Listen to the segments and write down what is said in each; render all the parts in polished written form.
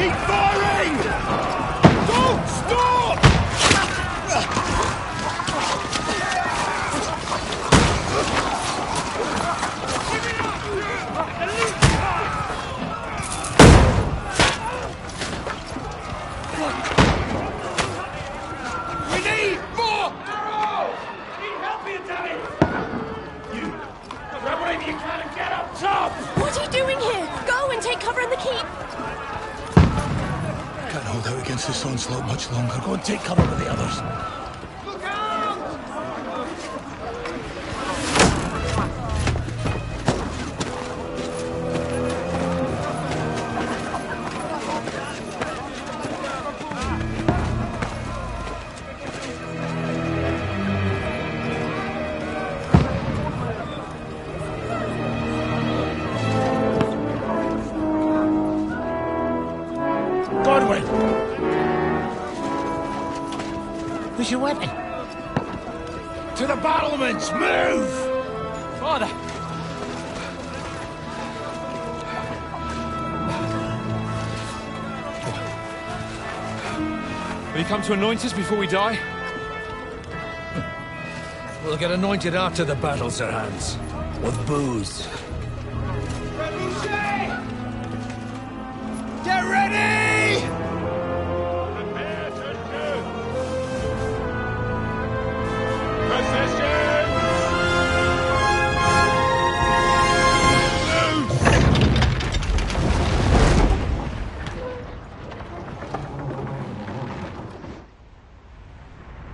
Keep firing! Don't stop! We need more arrows! Need help here, Danny! You, grab whatever you can and get up top! What are you doing here? Go and take cover in the keep! Can't hold out against this onslaught much longer. Go and take cover with the others. Look out! Where's your weapon? To the battlements! Move! Father! Will you come to anoint us before we die? We'll get anointed after the battles are hands. With booze. Get ready! Prepare to do. Positions!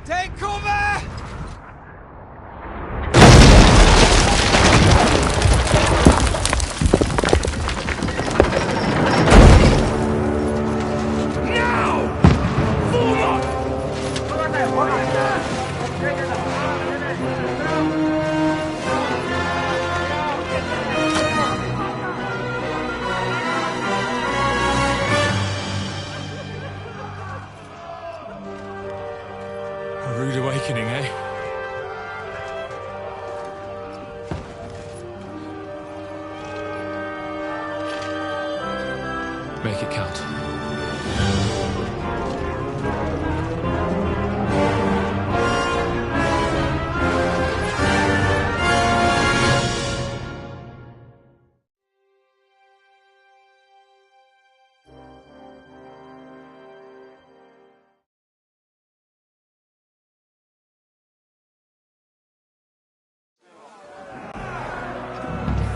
Take cover! A rude awakening, eh? Make it count.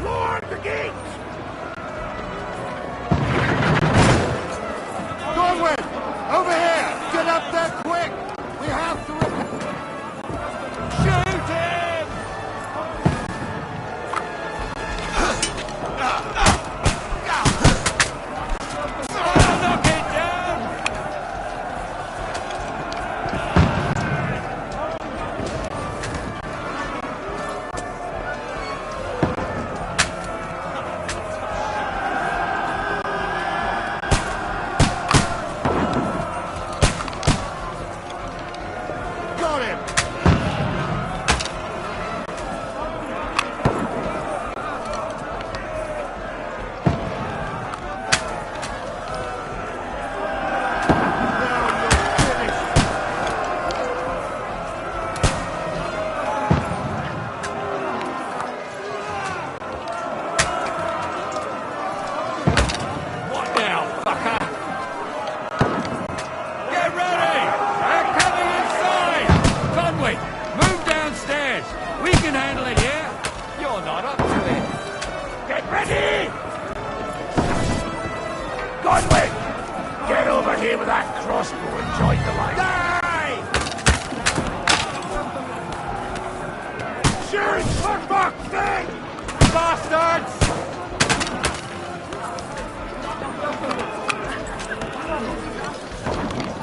Lord the gate! Godwin! Over here! Get up there quick! We have to... Shoot him! Knock it down! Got him! What now, fucker? Get ready! They're coming inside! Conway, move downstairs! We can handle it here! You're not up to it! Get ready! Conway! Get over here with that crossbow and join the line! Die! Shoot! For fuck's sake! Bastards!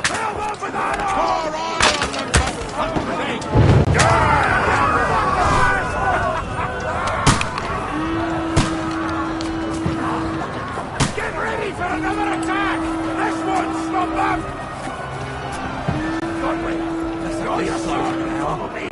Help up with that arm! Get ready for another attack! This one's stop up! Godwin, throw your sword and follow me!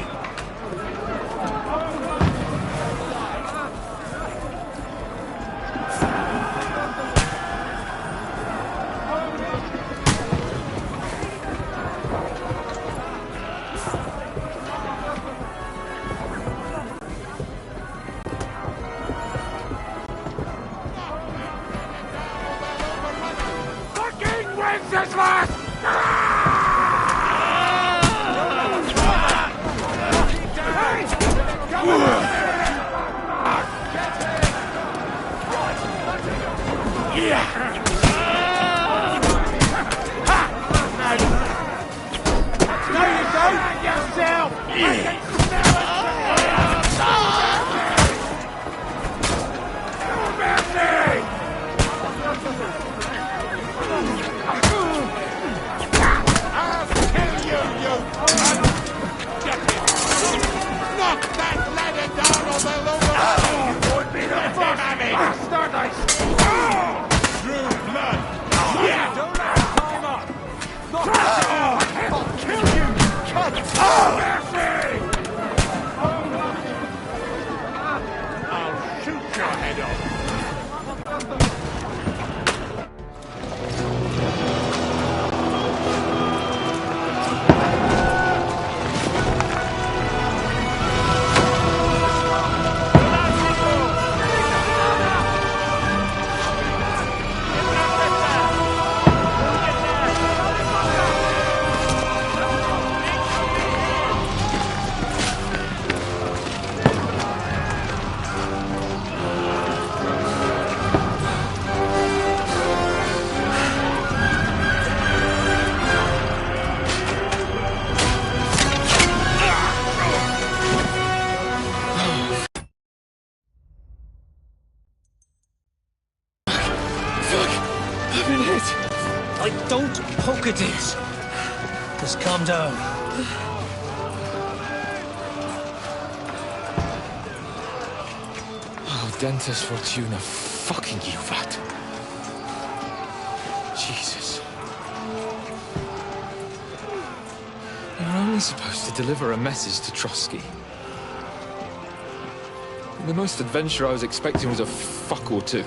Don't poke at it. Just calm down. Oh, Dentes Fortuna, fucking Juvat. Jesus. You're only supposed to deliver a message to Trotsky. The most adventure I was expecting was a fuck or two.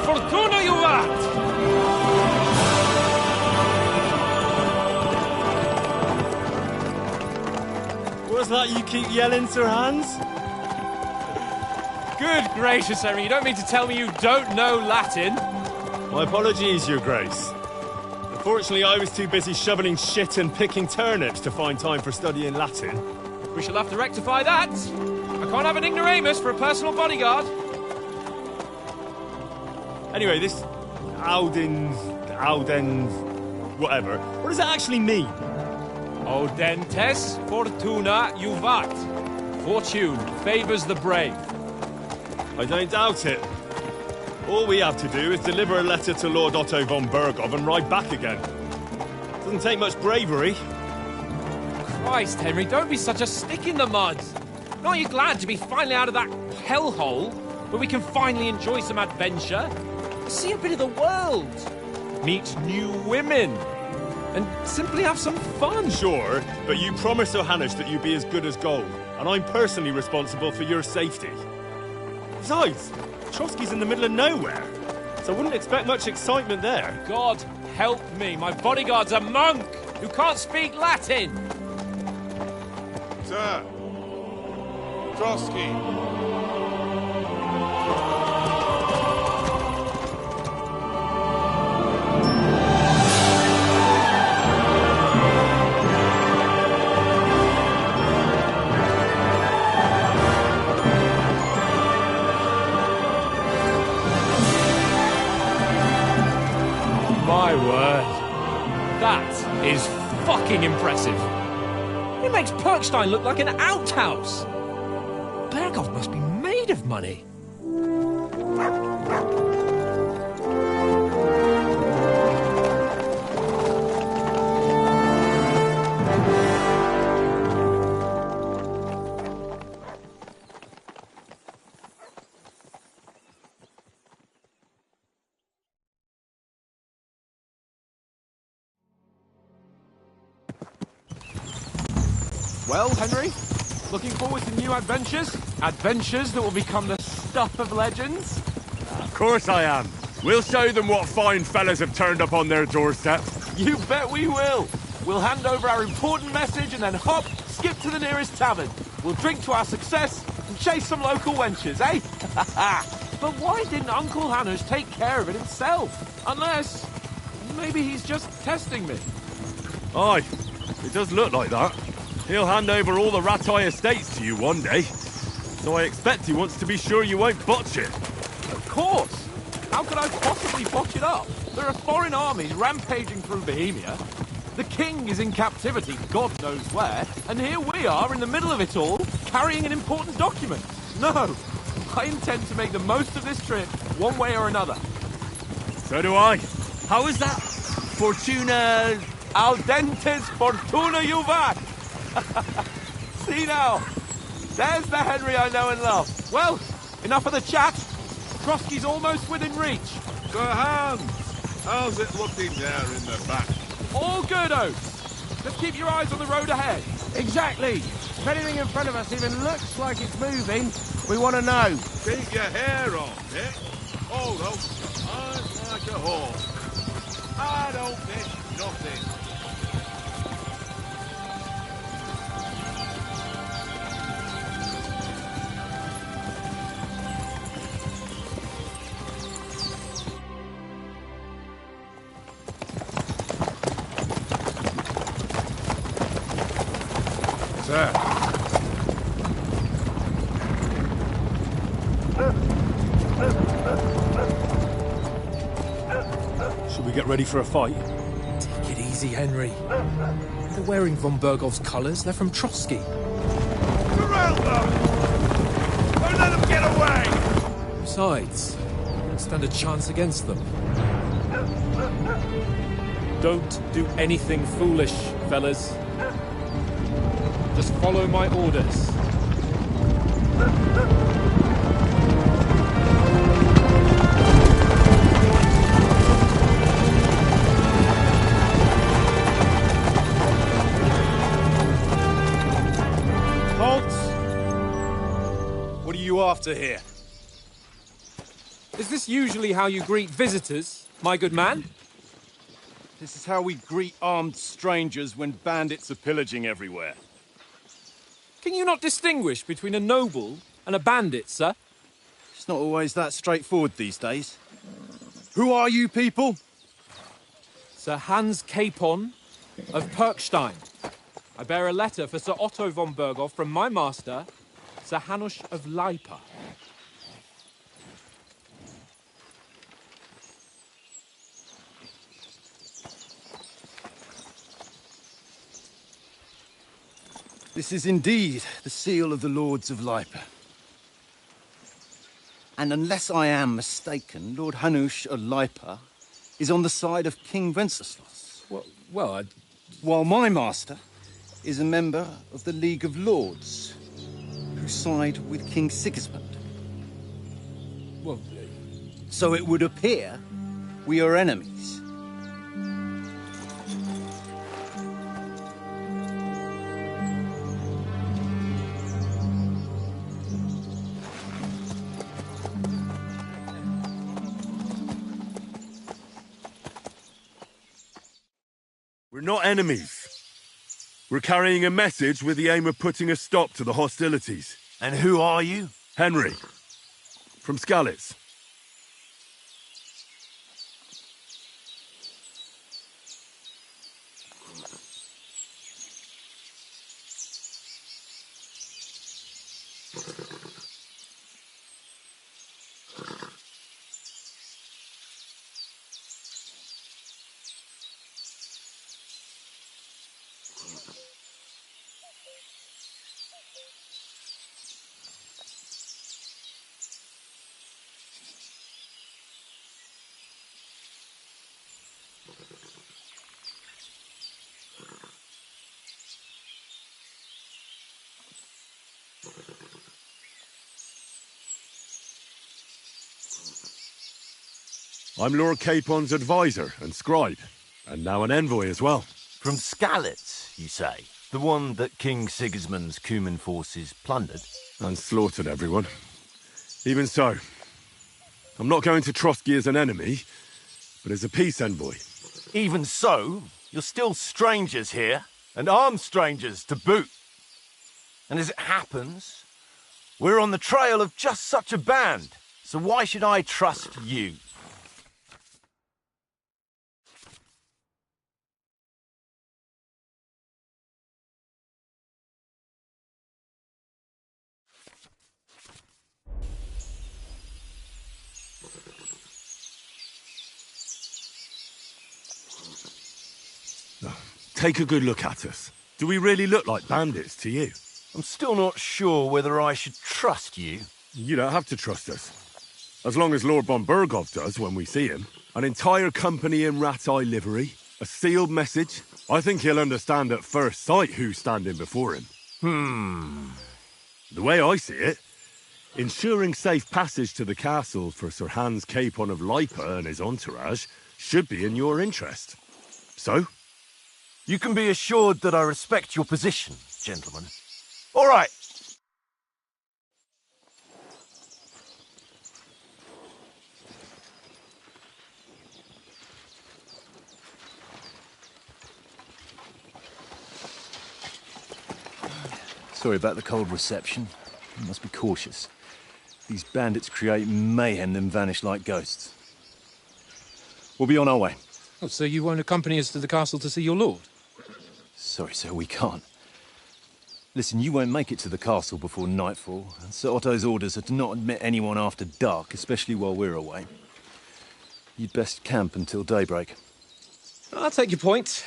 Fortuna, Juvat! What's that you keep yelling, Sir Hans? Good gracious, Henry, you don't mean to tell me you don't know Latin? My apologies, Your Grace. Unfortunately, I was too busy shoveling shit and picking turnips to find time for studying Latin. We shall have to rectify that. I can't have an ignoramus for a personal bodyguard. Anyway, this Auden, whatever. What does that actually mean? Audentes Fortuna Juvat. Fortune favors the brave. I don't doubt it. All we have to do is deliver a letter to Lord Otto von Bergov and ride back again. Doesn't take much bravery. Christ, Henry, don't be such a stick in the mud. Aren't you glad to be finally out of that hellhole where we can finally enjoy some adventure? See a bit of the world, meet new women, and simply have some fun. Sure, but you promised Johannes that you'd be as good as gold, and I'm personally responsible for your safety. Besides, Trotsky's in the middle of nowhere, so I wouldn't expect much excitement there. God, Help me, my bodyguard's a monk who can't speak Latin! Sir! Trotsky! My word. That is fucking impressive. It makes Perkstein look like an outhouse. Berghoff must be made of money. Well, Henry, looking forward to new adventures? Adventures that will become the stuff of legends? Of course I am. We'll show them what fine fellas have turned up on their doorstep. You bet we will. We'll hand over our important message and then hop, skip to the nearest tavern. We'll drink to our success and chase some local wenches, eh? But why didn't Uncle Hanush take care of it himself? Unless, maybe he's just testing me. Aye, it does look like that. He'll hand over all the Ratai estates to you one day. So I expect he wants to be sure you won't botch it. Of course! How could I possibly botch it up? There are foreign armies rampaging through Bohemia. The king is in captivity, God knows where, and here we are in the middle of it all, carrying an important document. No, I intend to make the most of this trip, one way or another. So do I. How is that? Fortuna... Al dentes fortuna juvat! See now, there's the Henry I know and love. Well, enough of the chat. Trotsky's almost within reach. Sir Hans! How's it looking there in the back? All good, Oates. Just keep your eyes on the road ahead. Exactly. If anything in front of us even looks like it's moving, we want to know. Keep your hair on, Nick. Although, I'm like a horse. I don't miss nothing. Sir. Should we get ready for a fight? Take it easy, Henry. They're wearing von Bergoff's colours. They're from Trotsky. Surround them! Don't let them get away! Besides, we don't stand a chance against them. Don't do anything foolish, fellas. Just follow my orders. Halt! What are you after here? Is this usually how you greet visitors, my good man? This is how we greet armed strangers when bandits are pillaging everywhere. Can you not distinguish between a noble and a bandit, sir? It's not always that straightforward these days. Who are you people? Sir Hans Capon of Perkstein. I bear a letter for Sir Otto von Bergoff from my master, Sir Hanush of Lipa. This is indeed the seal of the Lords of Lipa. And unless I am mistaken, Lord Hanush of Lipa is on the side of King Wenceslas. While my master is a member of the League of Lords, who side with King Sigismund. So it would appear we are enemies. We're not enemies. We're carrying a message with the aim of putting a stop to the hostilities. And who are you? Henry, from Skalitz. I'm Lord Capon's advisor and scribe, and now an envoy as well. From Skalitz, you say? The one that King Sigismund's Cuman forces plundered? And slaughtered everyone. Even so, I'm not going to Trotsky as an enemy, but as a peace envoy. Even so, you're still strangers here, and armed strangers to boot. And as it happens, we're on the trail of just such a band, so why should I trust you? Take a good look at us. Do we really look like bandits to you? I'm still not sure whether I should trust you. You don't have to trust us. As long as Lord von Berghoff does when we see him. An entire company in rat-eye livery, a sealed message. I think he'll understand at first sight who's standing before him. The way I see it, ensuring safe passage to the castle for Sir Hans Capon of Lipa and his entourage should be in your interest. So? You can be assured that I respect your position, gentlemen. All right. Sorry about the cold reception. You must be cautious. These bandits create mayhem then vanish like ghosts. We'll be on our way. Oh, so you won't accompany us to the castle to see your lord? Sorry, sir, we can't. Listen, you won't make it to the castle before nightfall. And Sir Otto's orders are to not admit anyone after dark, especially while we're away. You'd best camp until daybreak. I'll take your point.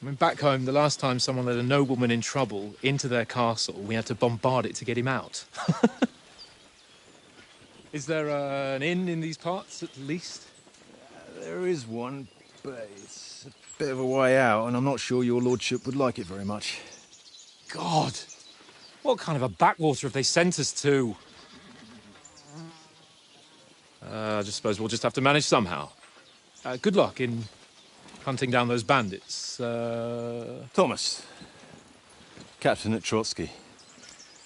I mean, back home, the last time someone let a nobleman in trouble into their castle, we had to bombard it to get him out. Is there an inn in these parts, at least? There is one, but it's a bit of a way out, and I'm not sure your lordship would like it very much. God! What kind of a backwater have they sent us to? I just suppose we'll just have to manage somehow. Good luck in hunting down those bandits. Thomas, captain at Trotsky.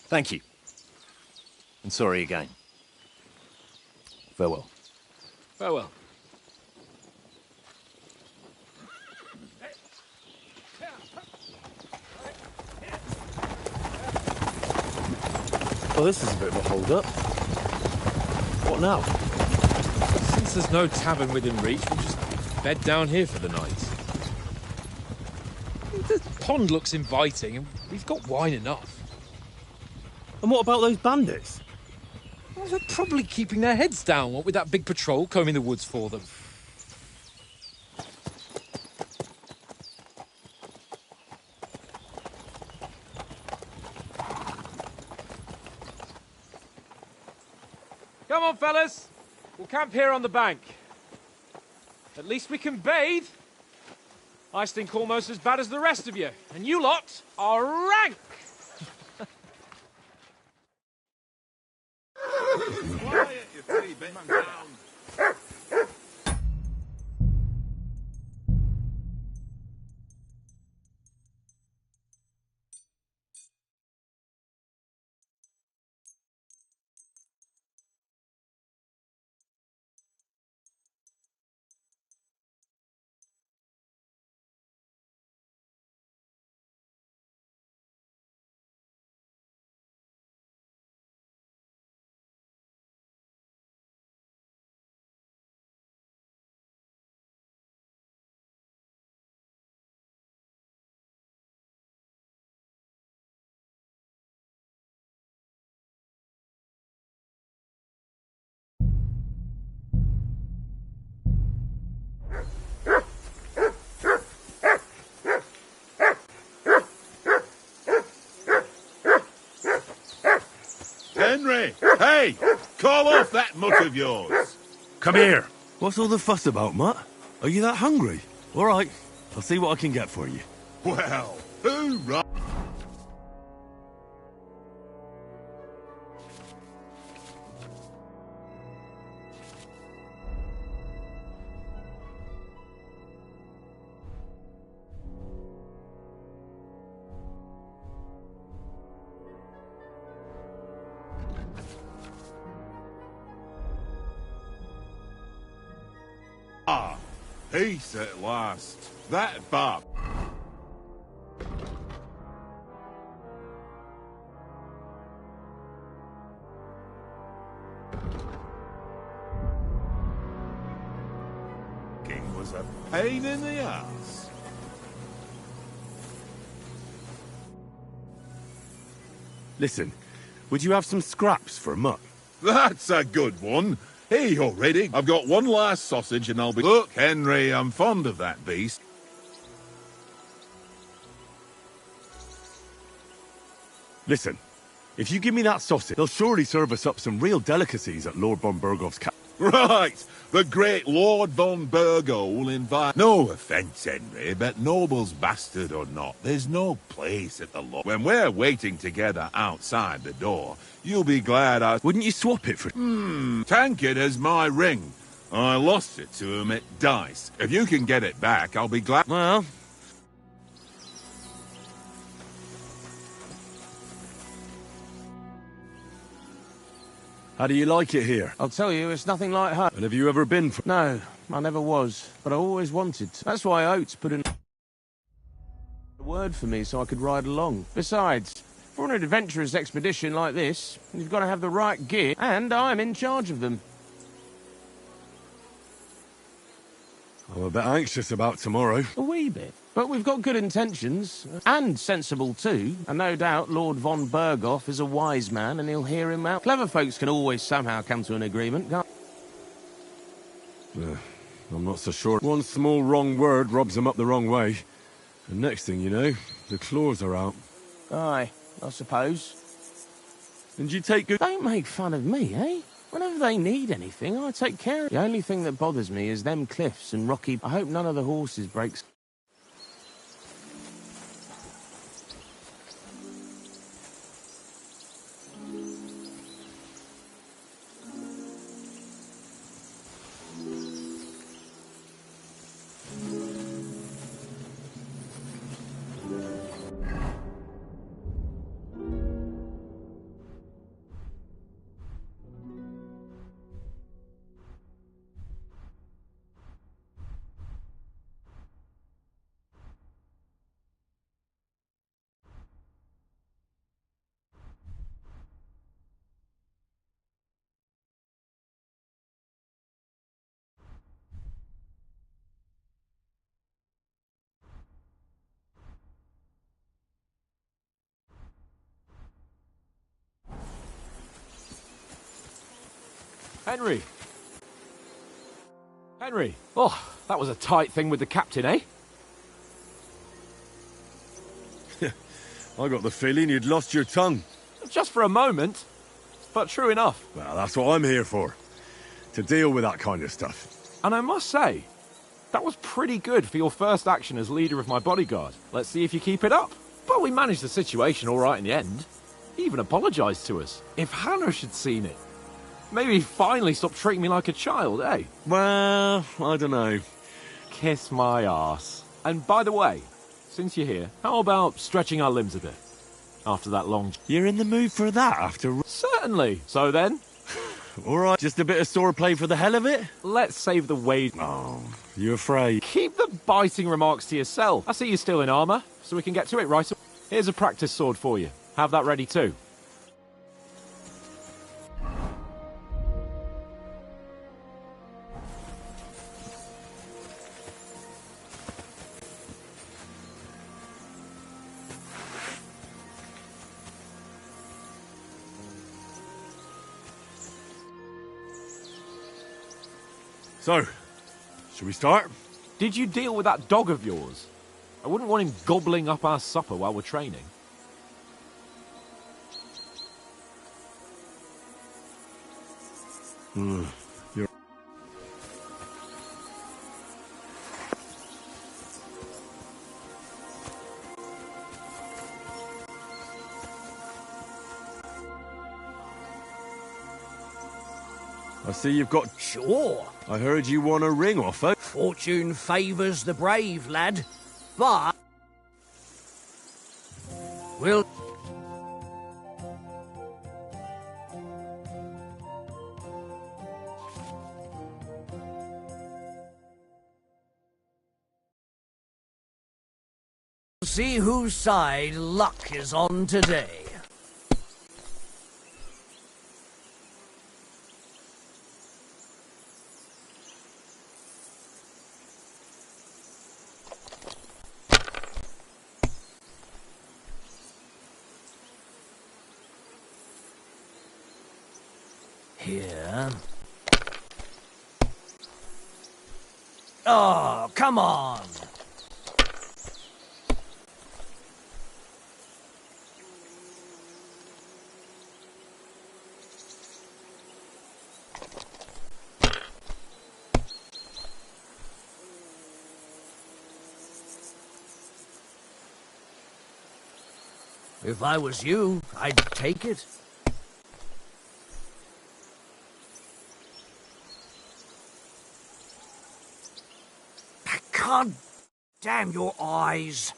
Thank you. And sorry again. Farewell. Farewell. Well, this is a bit of a hold-up. What now? Since there's no tavern within reach, we'll just bed down here for the night. The pond looks inviting, and we've got wine enough. And what about those bandits? Well, they're probably keeping their heads down, what with that big patrol combing the woods for them. Come on, fellas. We'll camp here on the bank. At least we can bathe. I stink almost as bad as the rest of you. And you lot are rank! Quiet, you three bit down. Henry! Hey! Call off that mutt of yours! Come here. What's all the fuss about, Mutt? Are you that hungry? All right, I'll see what I can get for you. Well, hoorah! Ah, peace at last. That Bob. King was a pain in the ass. Listen, would you have some scraps for Mutt? That's a good one. Hey, already. I've got one last sausage and I'll be... Look, Henry, I'm fond of that beast. Listen, if you give me that sausage, they'll surely serve us up some real delicacies at Lord von Bergov's camp. Right. The great Lord von Burgo will invite... No offence, Henry, but noble's bastard or not, there's no place at the Lord. When we're waiting together outside the door, you'll be glad I... Wouldn't you swap it for... Tankard has my ring. I lost it to him at dice. If you can get it back, I'll be glad... Well... How do you like it here? I'll tell you, it's nothing like home. And have you ever been for... No, I never was, but I always wanted to. That's why Oates put in a word for me so I could ride along. Besides, for an adventurous expedition like this, you've got to have the right gear, and I'm in charge of them. I'm a bit anxious about tomorrow. A wee bit. But we've got good intentions, and sensible too, and no doubt Lord von Berghoff is a wise man and he'll hear him out. Clever folks can always somehow come to an agreement, can't... I'm not so sure. One small wrong word rubs them up the wrong way. And next thing you know, the claws are out. Aye, I suppose. And you take good... Don't make fun of me, eh? Whenever they need anything, I take care of it. The only thing that bothers me is them cliffs and rocky... I hope none of the horses breaks... Henry! Henry! Oh, that was a tight thing with the captain, eh? I got the feeling you'd lost your tongue. Just for a moment, but true enough. Well, that's what I'm here for. To deal with that kind of stuff. And I must say, that was pretty good for your first action as leader of my bodyguard. Let's see if you keep it up. But we managed the situation all right in the end. He even apologised to us. If Hanush had seen it, maybe he'd finally stop treating me like a child, eh? Well, I don't know. Kiss my arse. And by the way, since you're here, how about stretching our limbs a bit? After that long... You're in the mood for that after... Certainly. So then? All right, just a bit of swordplay for the hell of it? Let's save the weight. Oh, you afraid? Keep the biting remarks to yourself. I see you're still in armour, so we can get to it right away. Here's a practice sword for you. Have that ready too. So, should we start? Did you deal with that dog of yours? I wouldn't want him gobbling up our supper while we're training. You're... I see you've got... Sure. I heard you won a ring off, eh? Fortune favours the brave, lad. But... we'll... see whose side luck is on today. Here. Oh, come on! If I was you, I'd take it. God damn your eyes.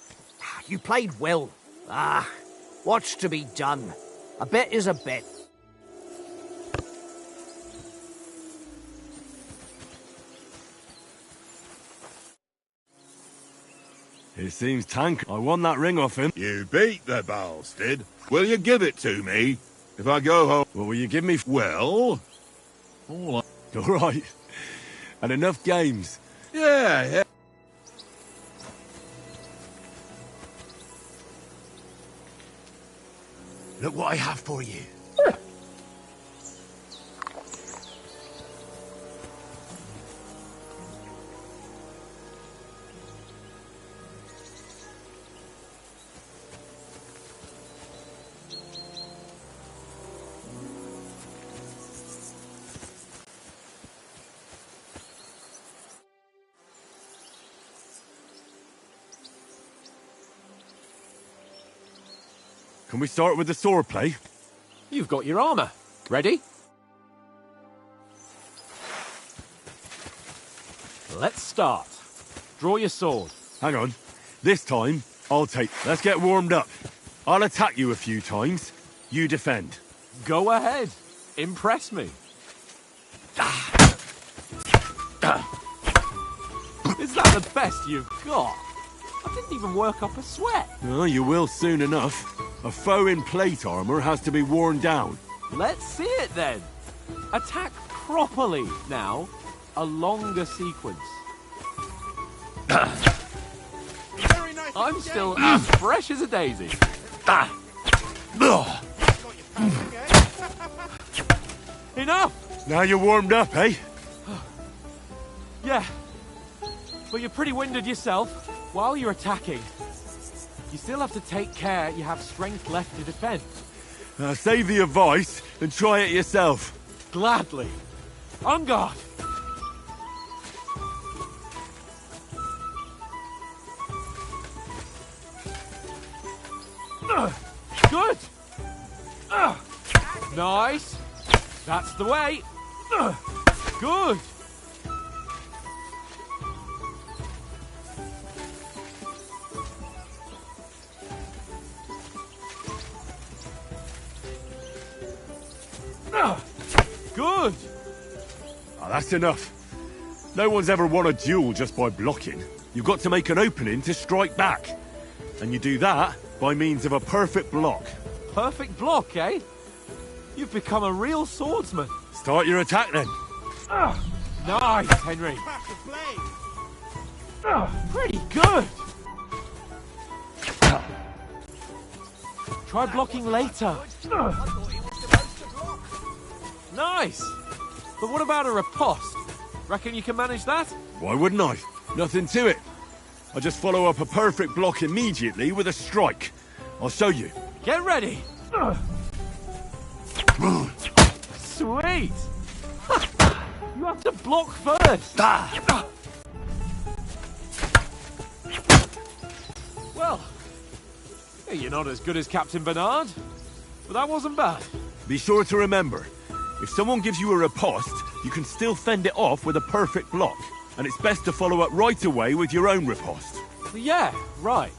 You played well. What's to be done? A bet is a bet. It seems Tank. I won that ring off him. You beat the bastard. Will you give it to me? If I go home... What will you give me? Well... All right. And enough games. Yeah. Look what I have for you. Can we start with the sword play? You've got your armour. Ready? Let's start. Draw your sword. Hang on. This time, I'll take... Let's get warmed up. I'll attack you a few times. You defend. Go ahead. Impress me. Is that the best you've got? I didn't even work up a sweat. Oh, you will soon enough. A foe in plate armour has to be worn down. Let's see it then. Attack properly now. A longer sequence. I'm still as fresh as a daisy. Enough! Now you're warmed up, eh? Yeah. But you're pretty winded yourself. While you're attacking, you still have to take care you have strength left to defend. Save the advice and try it yourself. Gladly. On guard. Good. Nice. That's the way. Good. Good. Oh, that's enough. No one's ever won a duel just by blocking. You've got to make an opening to strike back. And you do that by means of a perfect block. Perfect block, eh? You've become a real swordsman. Start your attack then. Nice, Henry. Pretty good. Try blocking later. Nice. But what about a riposte? Reckon you can manage that? Why wouldn't I? Nothing to it. I just follow up a perfect block immediately with a strike. I'll show you. Get ready. Sweet. have to block first. Well, you're not as good as Captain Bernard, but that wasn't bad. Be sure to remember, if someone gives you a riposte, you can still fend it off with a perfect block. And it's best to follow up right away with your own riposte. Yeah, right.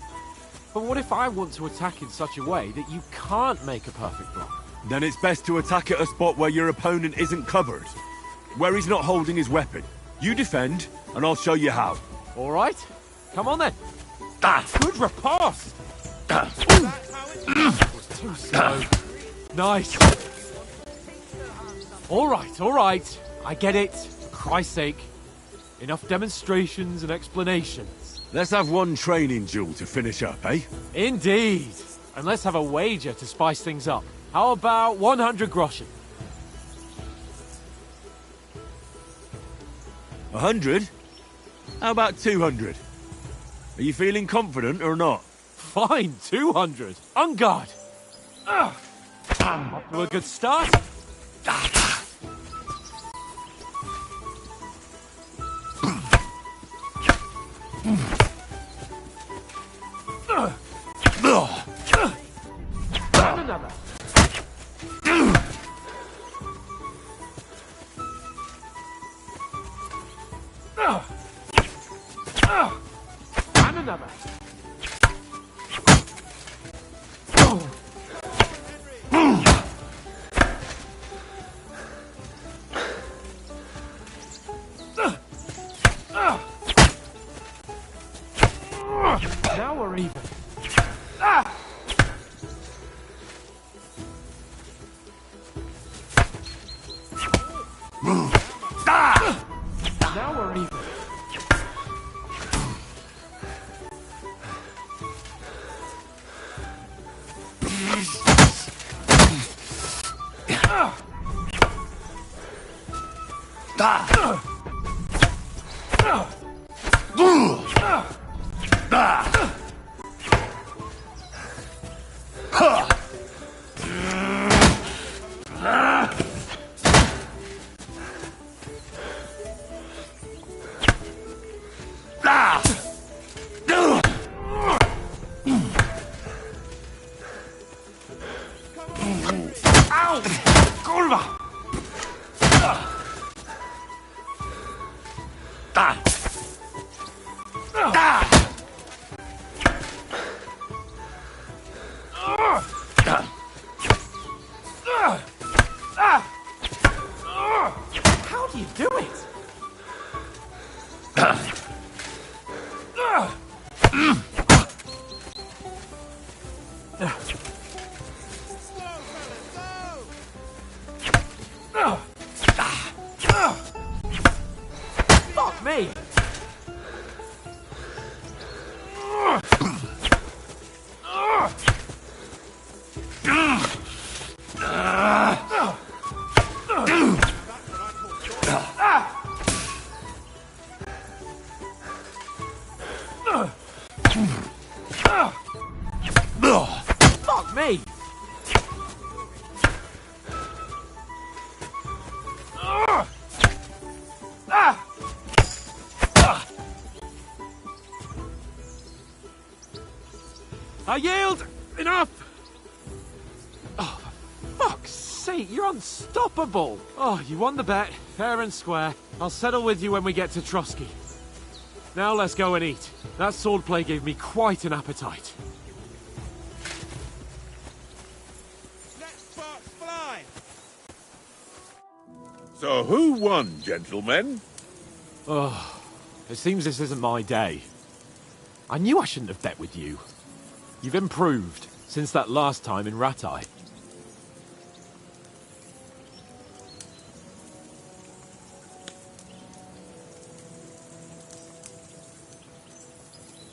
But what if I want to attack in such a way that you can't make a perfect block? Then it's best to attack at a spot where your opponent isn't covered. Where he's not holding his weapon. You defend, and I'll show you how. All right. Come on then. Good riposte. Was too slow. Nice. All right. I get it. For Christ's sake. Enough demonstrations and explanations. Let's have one training duel to finish up, eh? Indeed. And let's have a wager to spice things up. How about 100 groschen? 100? How about 200? Are you feeling confident or not? Fine, 200. On guard. Off to a good start. And another. And another. Now we're even. Now we're even. How do you do it? Fuck me! Fuck me! I yield! Enough! Oh, for fuck's sake, you're unstoppable! Oh, you won the bet, fair and square. I'll settle with you when we get to Trotsky. Now let's go and eat. That swordplay gave me quite an appetite. So who won, gentlemen? Oh, it seems this isn't my day. I knew I shouldn't have bet with you. You've improved since that last time in Ratai.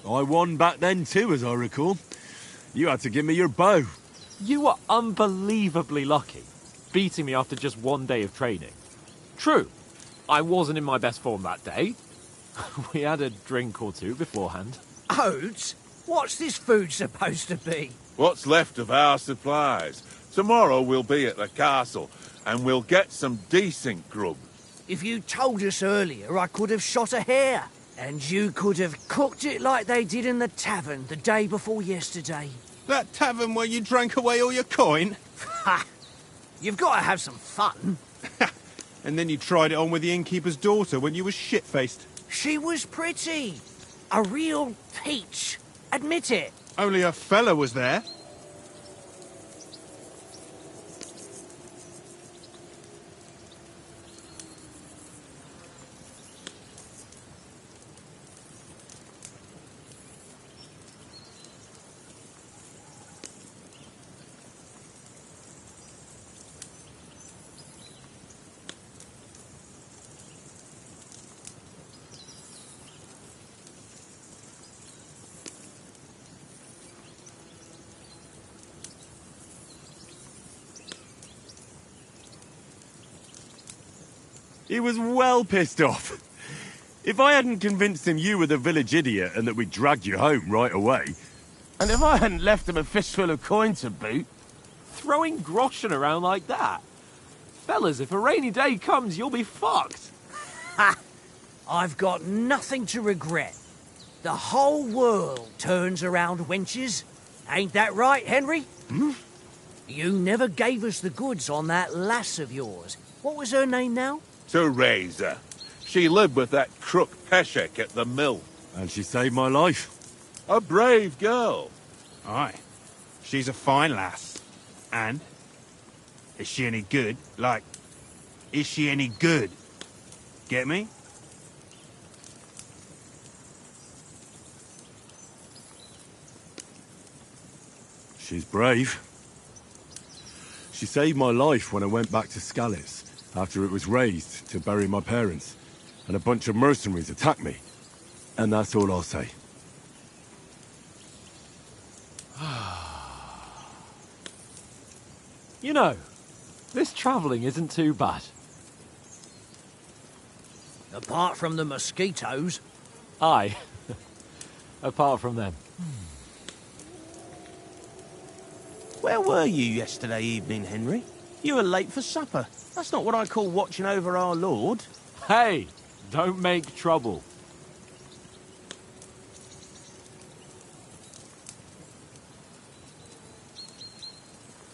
I won back then too, as I recall. You had to give me your bow. You were unbelievably lucky, beating me after just one day of training. True, I wasn't in my best form that day. We had a drink or two beforehand. Oates? What's this food supposed to be? What's left of our supplies. Tomorrow we'll be at the castle, and we'll get some decent grub. If you told us earlier, I could have shot a hare. And you could have cooked it like they did in the tavern the day before yesterday. That tavern where you drank away all your coin? Ha! You've got to have some fun. And then you tried it on with the innkeeper's daughter when you were shit-faced. She was pretty. A real peach. Admit it. Only a fella was there. He was well pissed off. If I hadn't convinced him you were the village idiot and that we'd dragged you home right away... And if I hadn't left him a fistful of coin to boot... Throwing groschen around like that? Fellas, if a rainy day comes, you'll be fucked. Ha! I've got nothing to regret. The whole world turns around wenches. Ain't that right, Henry? Hmm? You never gave us the goods on that lass of yours. What was her name now? Teresa. She lived with that crook Peshek at the mill. And she saved my life. A brave girl. Aye. She's a fine lass. And? Is she any good? Like, is she any good? Get me? She's brave. She saved my life when I went back to Scalitz after it was razed to bury my parents, and a bunch of mercenaries attacked me. And that's all I'll say. You know, this travelling isn't too bad. Apart from the mosquitoes. Aye. Apart from them. Where were you yesterday evening, Henry? You were late for supper. That's not what I call watching over our Lord. Hey, don't make trouble.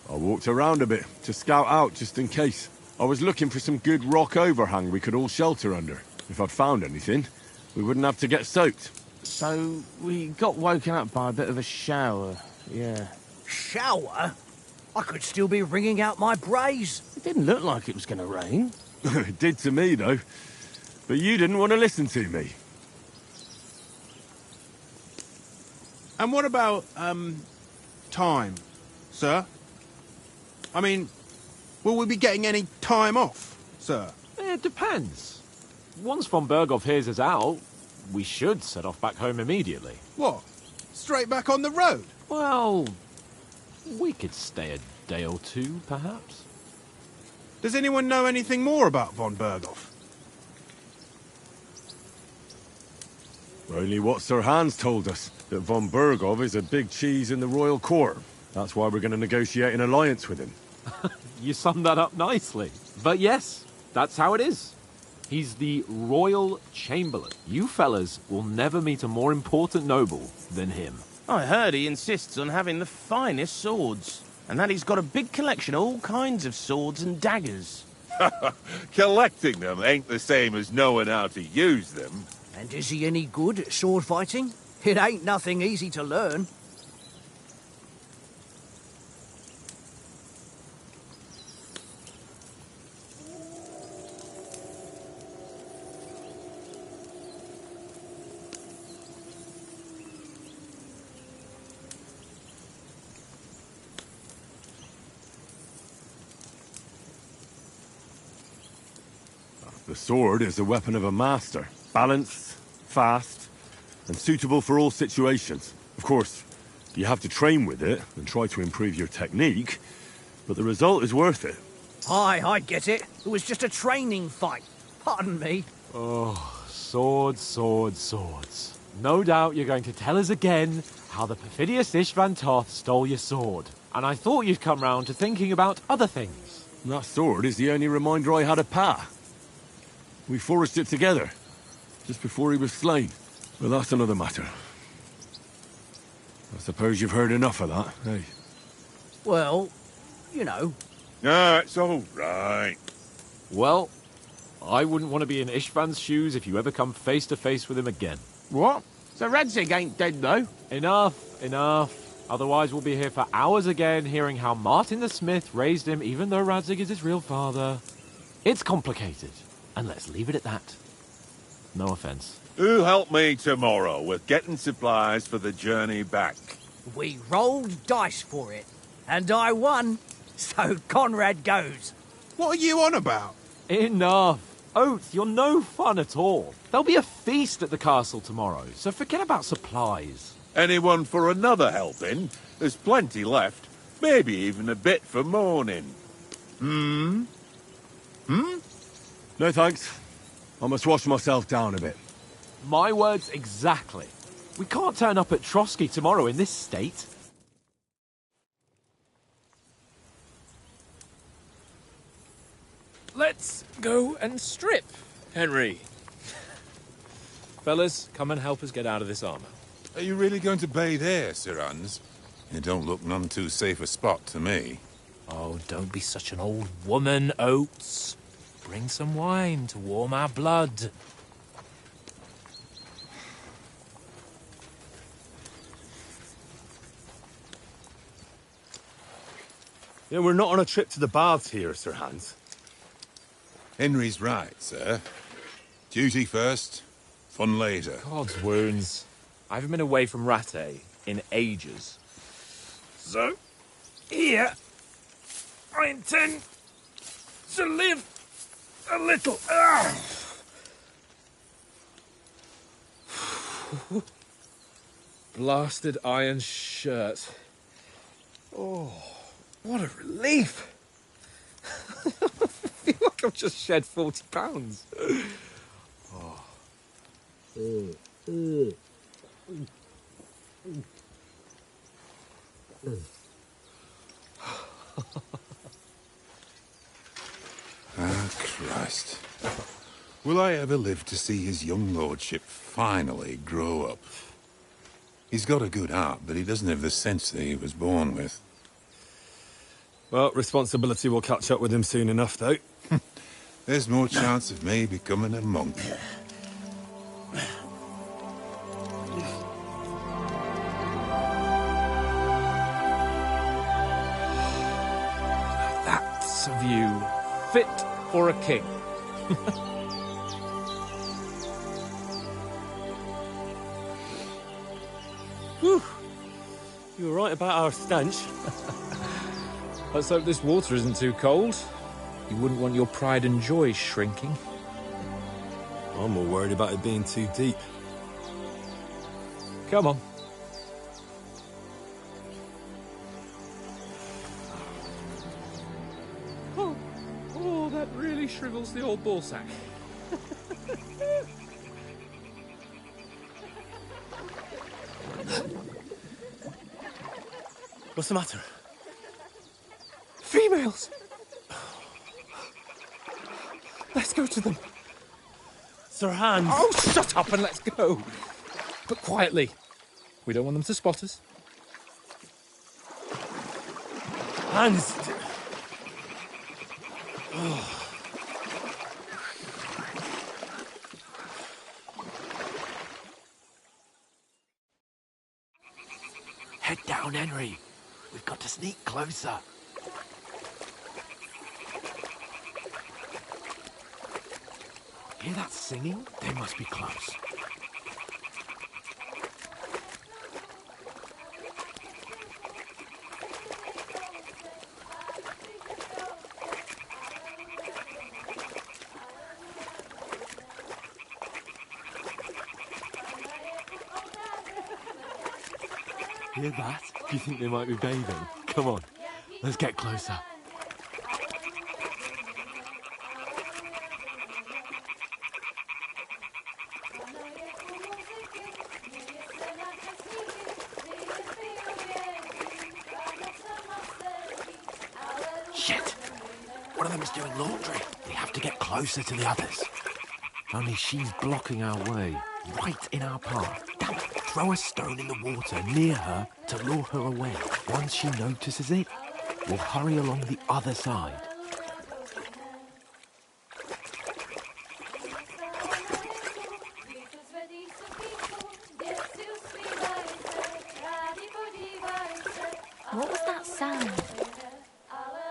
I walked around a bit to scout out just in case. I was looking for some good rock overhang we could all shelter under. If I'd found anything, we wouldn't have to get soaked. So, we got woken up by a bit of a shower, yeah. Shower? I could still be wringing out my brace. It didn't look like it was going to rain. It did to me, though. But you didn't want to listen to me. And what about, time, sir? I mean, will we be getting any time off, sir? It depends. Once von Berghoff hears us out, we should set off back home immediately. What? Straight back on the road? Well, we could stay a day or two, perhaps. Does anyone know anything more about von Berghoff? Only what Sir Hans told us, that von Berghoff is a big cheese in the royal court. That's why we're going to negotiate an alliance with him. You summed that up nicely. But yes, that's how it is. He's the Royal Chamberlain. You fellas will never meet a more important noble than him. I heard he insists on having the finest swords, and that he's got a big collection of all kinds of swords and daggers. Collecting them ain't the same as knowing how to use them. And is he any good at sword fighting? It ain't nothing easy to learn. The sword is a weapon of a master. Balanced, fast, and suitable for all situations. Of course, you have to train with it and try to improve your technique, but the result is worth it. Aye, I get it. It was just a training fight. Pardon me. Oh, swords, swords, swords. No doubt you're going to tell us again how the perfidious Istvan Toth stole your sword. And I thought you'd come round to thinking about other things. That sword is the only reminder I had of Pa. We forged it together, just before he was slain. But that's another matter. I suppose you've heard enough of that, eh? Well, you know. No, it's all right. Well, I wouldn't want to be in Ishvan's shoes if you ever come face to face with him again. What? So Radzig ain't dead, though? Enough. Otherwise we'll be here for hours again, hearing how Martin the Smith raised him, even though Radzig is his real father. It's complicated, and let's leave it at that. No offense. Who'll help me tomorrow with getting supplies for the journey back? We rolled dice for it, and I won. So Conrad goes. What are you on about? Enough. Oath, you're no fun at all. There'll be a feast at the castle tomorrow, so forget about supplies. Anyone for another helping? There's plenty left. Maybe even a bit for morning. No thanks. I must wash myself down a bit. My words exactly. We can't turn up at Trotsky tomorrow in this state. Let's go and strip, Henry. Fellas, come and help us get out of this armor. Are you really going to bathe here, Sir Hans? It don't look none too safe a spot to me. Oh, don't be such an old woman, Oates. Bring some wine to warm our blood. Yeah, we're not on a trip to the baths here, Sir Hans. Henry's right, sir. Duty first, fun later. God's wounds. I haven't been away from Rattay in ages. So, here, I intend to live a little. Blasted iron shirt. Oh, what a relief. I feel like I've just shed 40 pounds. Christ. Will I ever live to see his young lordship finally grow up? He's got a good heart, but he doesn't have the sense that he was born with. Well, responsibility will catch up with him soon enough, though. There's more chance of me becoming a monk. That's a view fit for a king. Whew. You were right about our stench. Let's hope this water isn't too cold. You wouldn't want your pride and joy shrinking. I'm more worried about it being too deep. Come on. Oh, that really shrivels the old ball sack. What's the matter? Females! Let's go to them. Sir Hans! Oh, shut up and let's go. But quietly. We don't want them to spot us. Hans! Head down, Henry. We've got to sneak closer. Hear that singing? They must be close. Hear that? Do you think they might be bathing? Come on, let's get closer. Shit! One of them is doing laundry. They have to get closer to the others. Only she's blocking our way, right in our path. Damn it, throw a stone in the water near her to lure her away. Once she notices it, we'll hurry along the other side. What was that sound?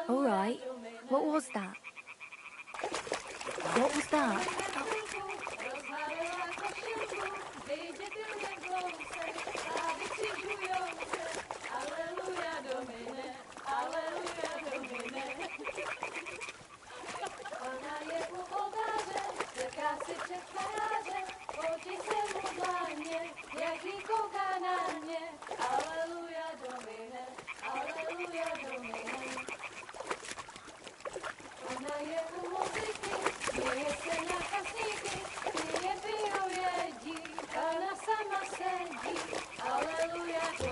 All right. What was that? What was that?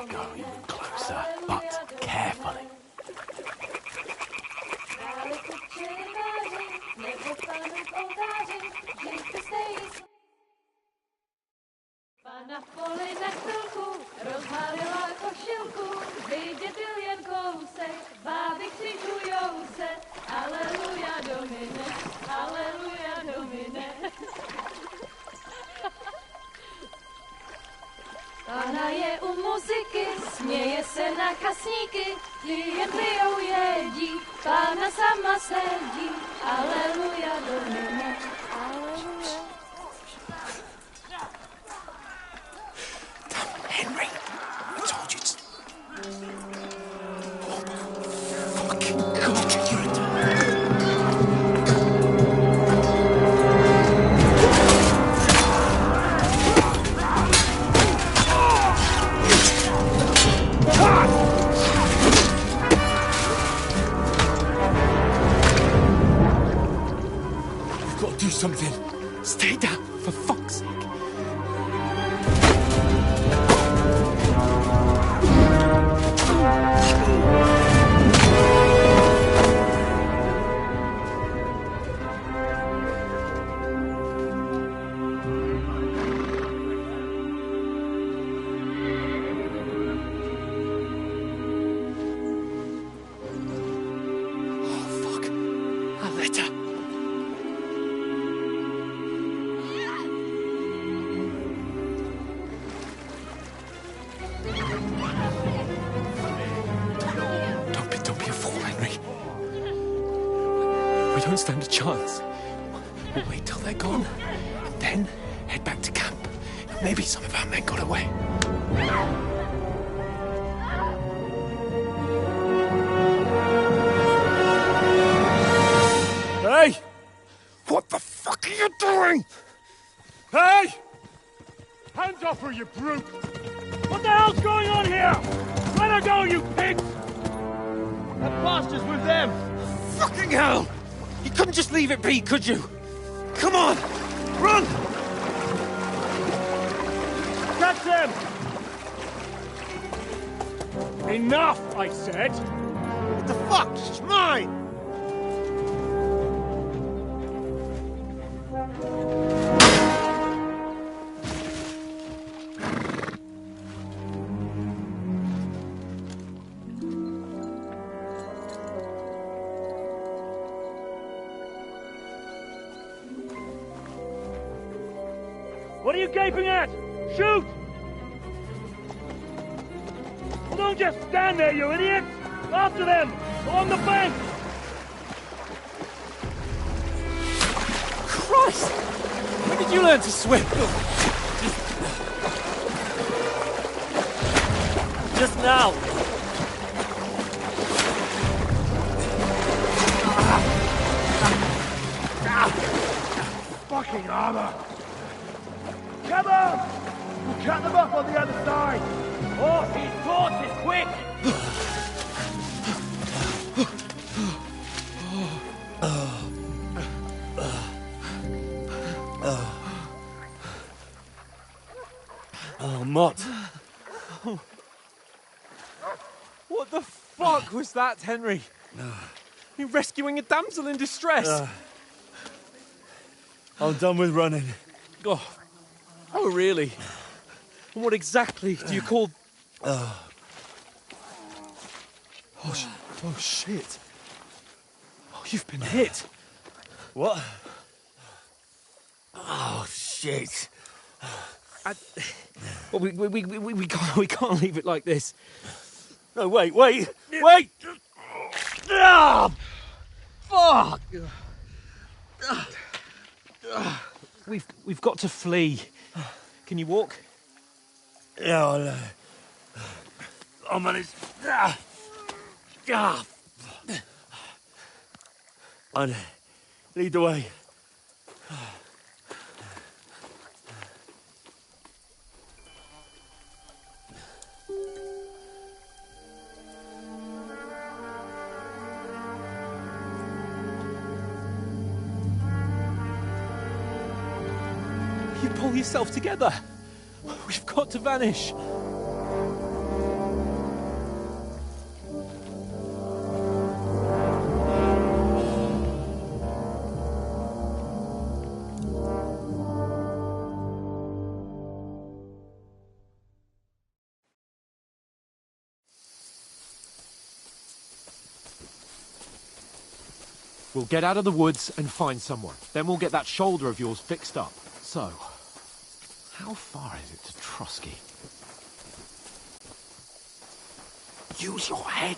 Go even closer, but carefully. Pana v poli na chvilku rozhalila košilku, vyjde byl jen kousek, báby křižujou se, aleluja Domine, aleluja Domine. Pana je u muziky, směje se na kasníky, ty jen pijou jedí, Pána sama sedí, aleluja Domine, aleluja. Henry, I told you to... Oh, fucking God, you're a... You've got to do something. Stay down, for fuck's sake. Don't be a fool, Henry. We don't stand a chance. We'll wait till they're gone, and then head back to camp. Maybe some of our men got away. Hey! What the fuck are you doing? Hey! Hands off her, you brute! What the hell's going on here? Let her go, you pigs! That bastard's with them! Fucking hell! You couldn't just leave it be, could you? Come on! Run! Catch them! Enough, I said! What the fuck? She's mine! What are you gaping at? Shoot! Well, don't just stand there, you idiot! After them! Along the bank! Christ! When did you learn to swim? Just now! Fucking armor! Come on! We'll cut them off on the other side! Horses, horses, quick! Oh, Mott. What the fuck was that, Henry? You rescuing a damsel in distress? I'm done with running. Oh, really? And what exactly do you call... Oh, shit. Oh, you've been hit. What? Oh, shit. Well, we can't leave it like this. No, wait! Ah! Fuck! We've got to flee. Can you walk? Yeah, I'll manage. And lead the way. You pull yourself together. We've got to vanish. We'll get out of the woods and find someone. Then we'll get that shoulder of yours fixed up. So, how far is it to Trusky? Use your head.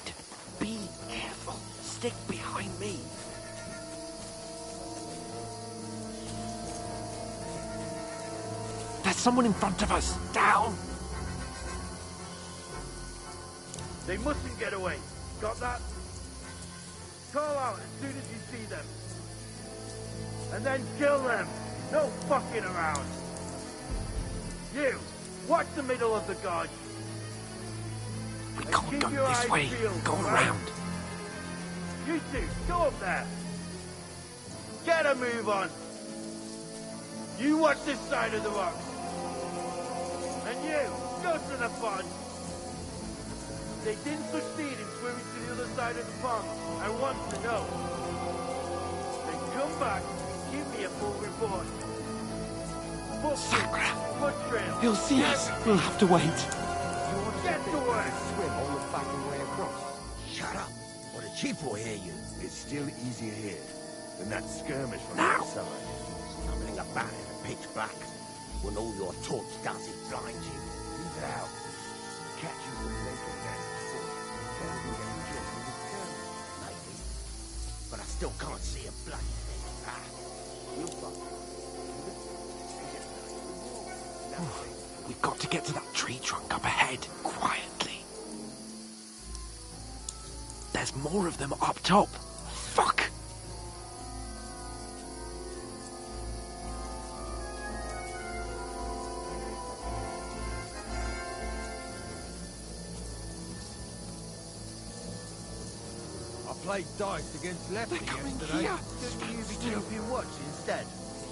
Be careful. Stick behind me. There's someone in front of us. Down. They mustn't get away. Got that? Call out as soon as you see them. And then kill them. No fucking around. You, watch the middle of the gorge. We can't go this way. Go around. You two, go up there. Get a move on. You watch this side of the rock. And you, go to the pond. They didn't succeed in swimming to the other side of the pond. I want to know. Then come back and give me a full report. Sakra! Foot trail. He'll see us. We'll have to wait. Get to work. Swim all the fucking way across. Shut up, or the chief will hear you. It's still easier here than that skirmish from Now. outside. Something about it in the pitch black. When all your torch does is blind you. Leave it out. Catch you with naked hands before. Then you get interested in the skirmish. Maybe. But I still can't see a bloody thing. Ah, We'll fuck. We've got to get to that tree trunk up ahead, quietly. There's more of them up top. Fuck! I played dice against Lefty yesterday. Didn't use the European watch instead.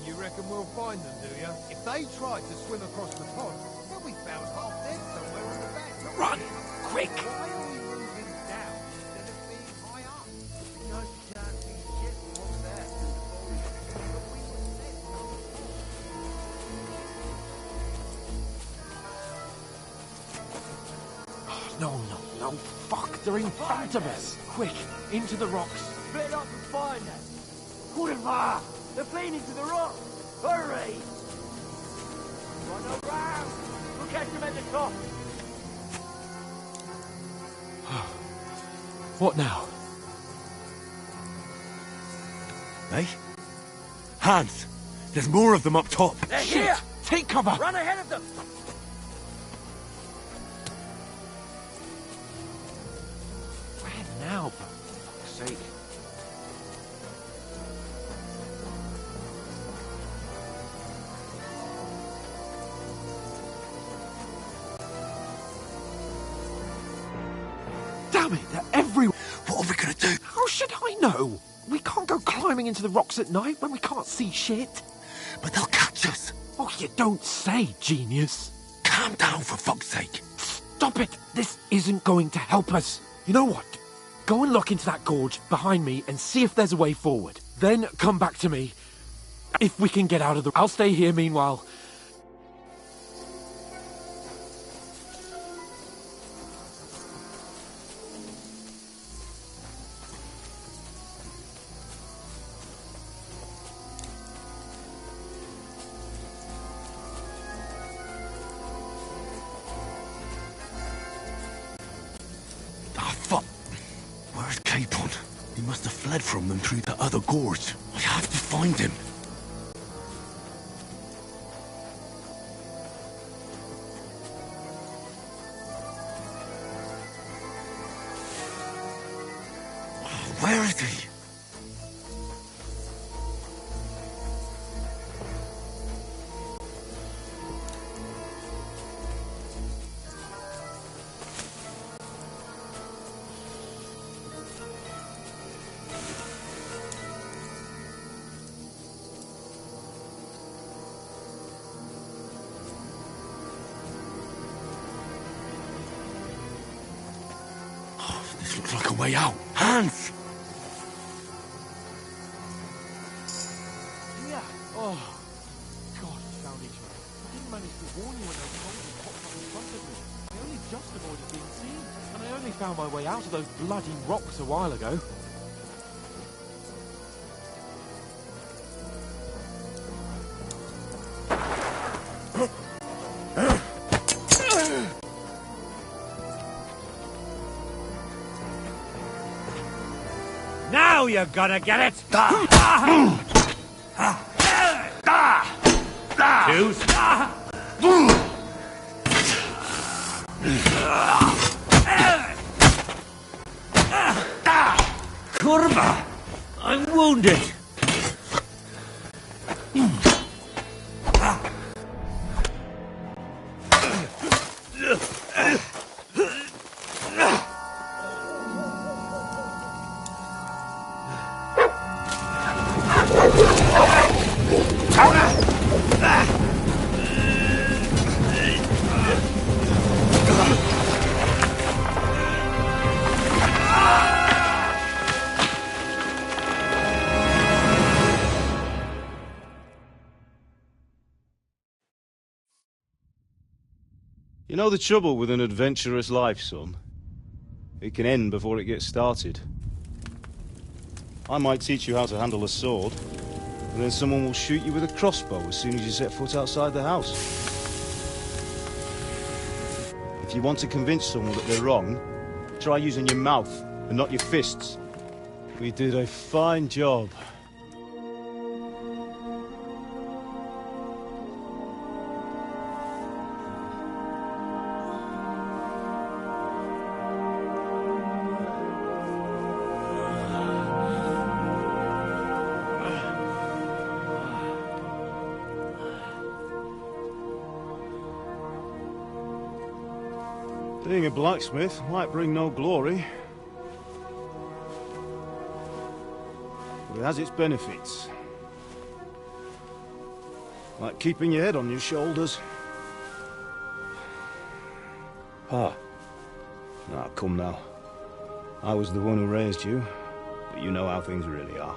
You reckon we'll find them, do you? If they tried to swim across the pond, they'll be found half dead somewhere on the bank. Run! Quick! Why are we moving down instead of being high up? Just can't see shit from up there. But we were dead. No. Fuck, they're in front of us. Quick, into the rocks. Split up and find them. Kurva! They're fleeing into the rock. Hurry! Run around. We'll catch them at the top. What now? Hey? Hans! There's more of them up top! They're here! Take cover! Run ahead of them! Where now, for fuck's sake? Damn it, they're everywhere! What are we gonna do? How should I know? We can't go climbing into the rocks at night when we can't see shit. But they'll catch us! Oh, you don't say, genius. Calm down, for fuck's sake! Stop it! This isn't going to help us. You know what? Go and look into that gorge behind me and see if there's a way forward. Then come back to me, If we can get out of the... I'll stay here meanwhile. Ah, fuck. Where's Capon? He must have fled from them through the other gorge. I have to find him. Where is he? Oh, this looks like a way out. Hans! Oh, God, we found each other. I didn't manage to warn you when those monsters popped up in front of me. I only just avoided being seen, and I only found my way out of those bloody rocks a while ago. Now you're gonna get it! Choose. Kurva! I'm wounded! You know the trouble with an adventurous life, son? It can end before it gets started. I might teach you how to handle a sword, and then someone will shoot you with a crossbow as soon as you set foot outside the house. If you want to convince someone that they're wrong, try using your mouth and not your fists. We did a fine job. Being a blacksmith might bring no glory, but it has its benefits. Like keeping your head on your shoulders. Pa. Ah, come now. I was the one who raised you, but you know how things really are.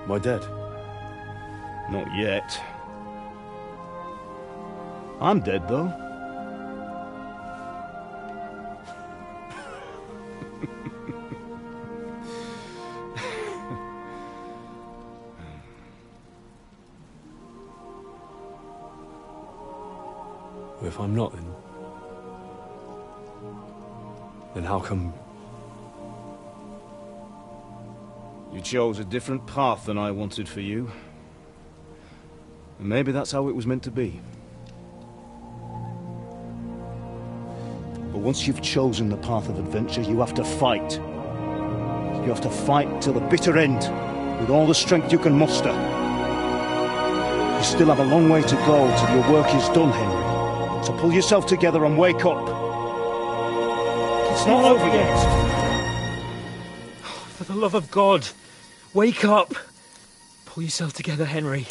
Am I dead? Not yet. I'm dead, though. If I'm not, then how come... You chose a different path than I wanted for you. And maybe that's how it was meant to be. But once you've chosen the path of adventure, you have to fight. You have to fight till the bitter end, with all the strength you can muster. You still have a long way to go till your work is done, Henry. So pull yourself together and wake up. It's not over yet. For the love of God, wake up! Pull yourself together, Henry.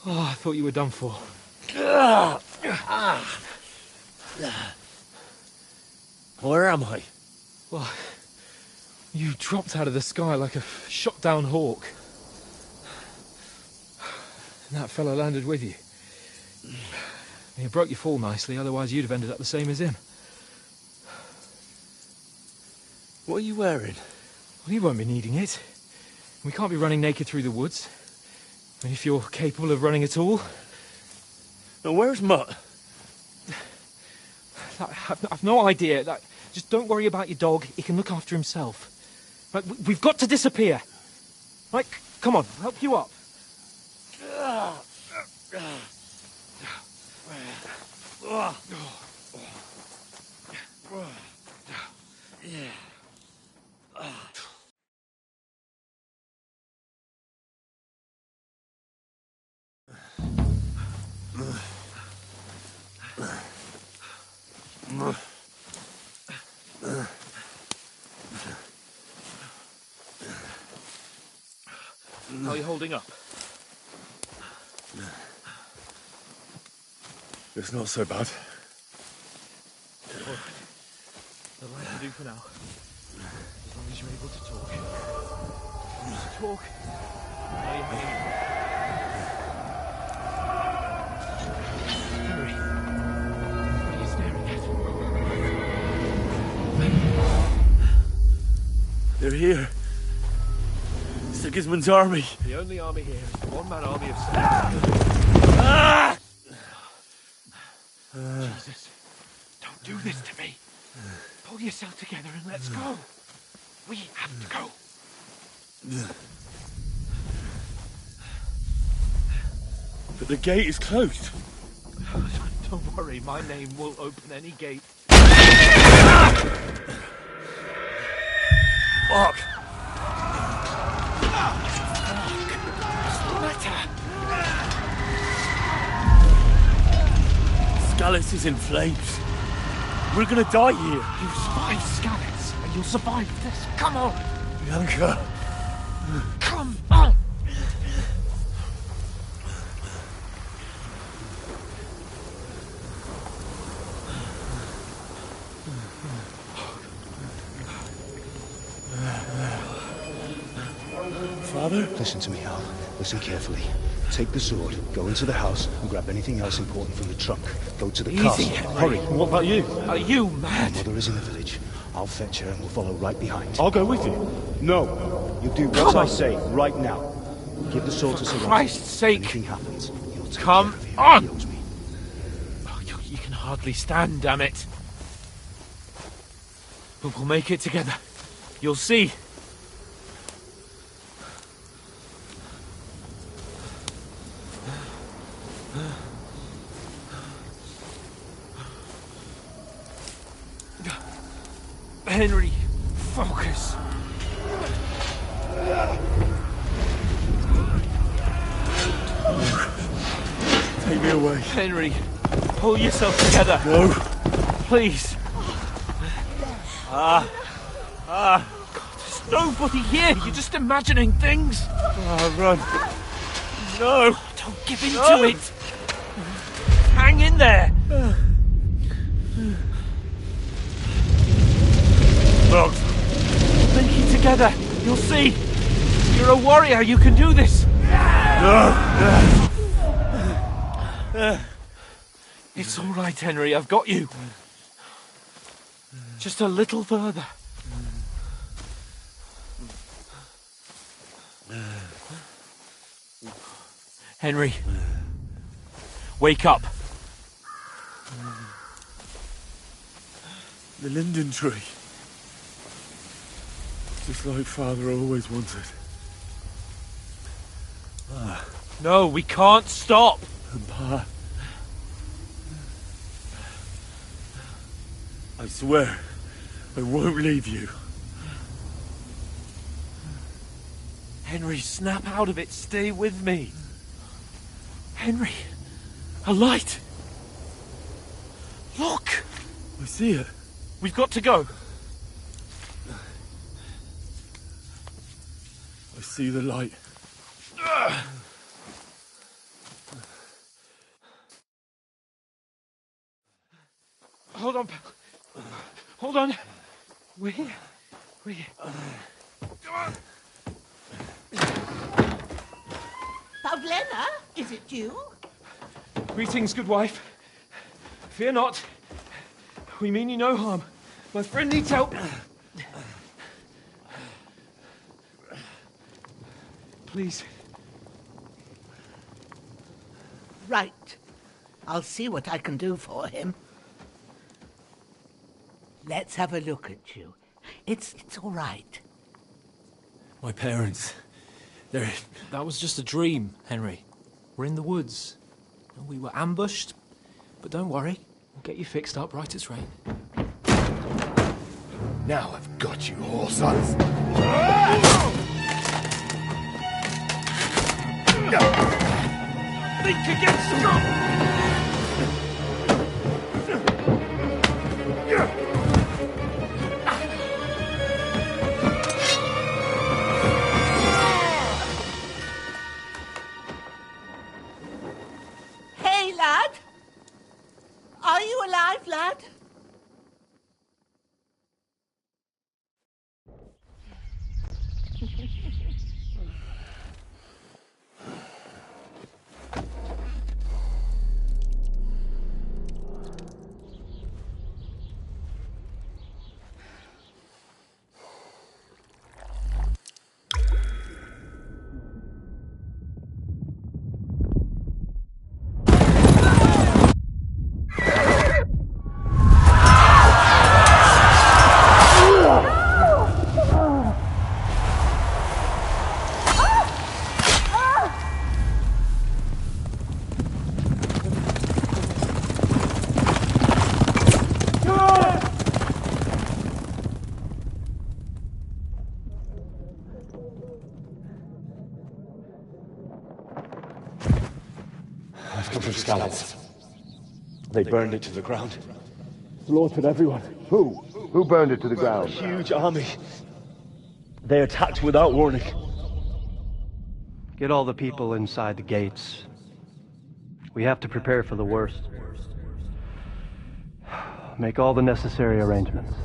Oh, I thought you were done for. Where am I? Well, you dropped out of the sky like a shot-down hawk. And that fella landed with you. You broke your fall nicely, otherwise you'd have ended up the same as him. What are you wearing? Well, you won't be needing it. We can't be running naked through the woods. I mean, if you're capable of running at all. Now, where's Mutt? I've no idea. Just don't worry about your dog. He can look after himself. Right, we've got to disappear. Right, come on, I'll help you up. How are you holding up? It's not so bad. All right. That'll have to do for now. As long as you're able to talk. Just talk. How are you hanging in? Henry, what are you staring at? They're here. Sigismund's army. The only army here is the one-man army of Sigismund. Jesus, don't do this to me. Pull yourself together and let's go. We have to go. But the gate is closed. Don't worry, my name will open any gate. Fuck! Scallis is in flames. We're gonna die here. You survived Scallis, and you'll survive this. Come on! Bianca. Come on! Father? Listen to me, Hal. Listen carefully. Take the sword, go into the house, and grab anything else important from the trunk. Go to the castle. Hurry. What about you? Are you mad? My mother is in the village. I'll fetch her and we'll follow right behind. I'll go with you. No. You do what I say right now. Give the sword to Sir For Christ's sake. If anything happens, he'll take Come care of you. on! He owes me. Oh, you can hardly stand, damn it. But we'll make it together. You'll see. Henry, focus. Take me away. Henry, pull yourself together. No. Please. God, there's nobody here. You're just imagining things. Run. No. Don't give in to it. Hang in there. Look. Make it together. You'll see. You're a warrior. You can do this. No. It's all right, Henry. I've got you. Just a little further. Henry. Wake up. The linden tree. Just like Father always wanted. No, we can't stop. And Pa. I swear, I won't leave you. Henry, snap out of it. Stay with me. Henry, a light. Look. I see it. We've got to go. I see the light. on, pal. Hold on. We're here. We're here. Come on. Pavlena, is it you? Greetings, good wife. Fear not. We mean you no harm. My friend needs help. Please. Right. I'll see what I can do for him. Let's have a look at you. It's all right. My parents, they're... That was just a dream, Henry. We're in the woods. We were ambushed, but don't worry. We'll get you fixed up right as rain. Now I've got you, whore sons. Think against God! Hey, lad! Are you alive, lad? I've come from Scallops. They burned it to the ground. Slaughtered everyone. Who? Who burned it to the ground? A huge army. They attacked without warning. Get all the people inside the gates. We have to prepare for the worst. Make all the necessary arrangements.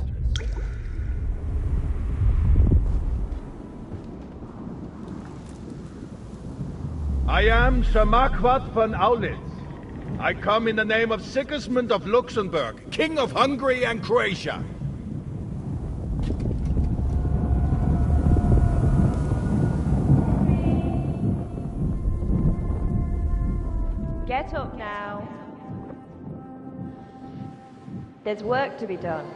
I am Sir Marquardt von Aulitz. I come in the name of Sigismund of Luxembourg, King of Hungary and Croatia. Get up now. There's work to be done.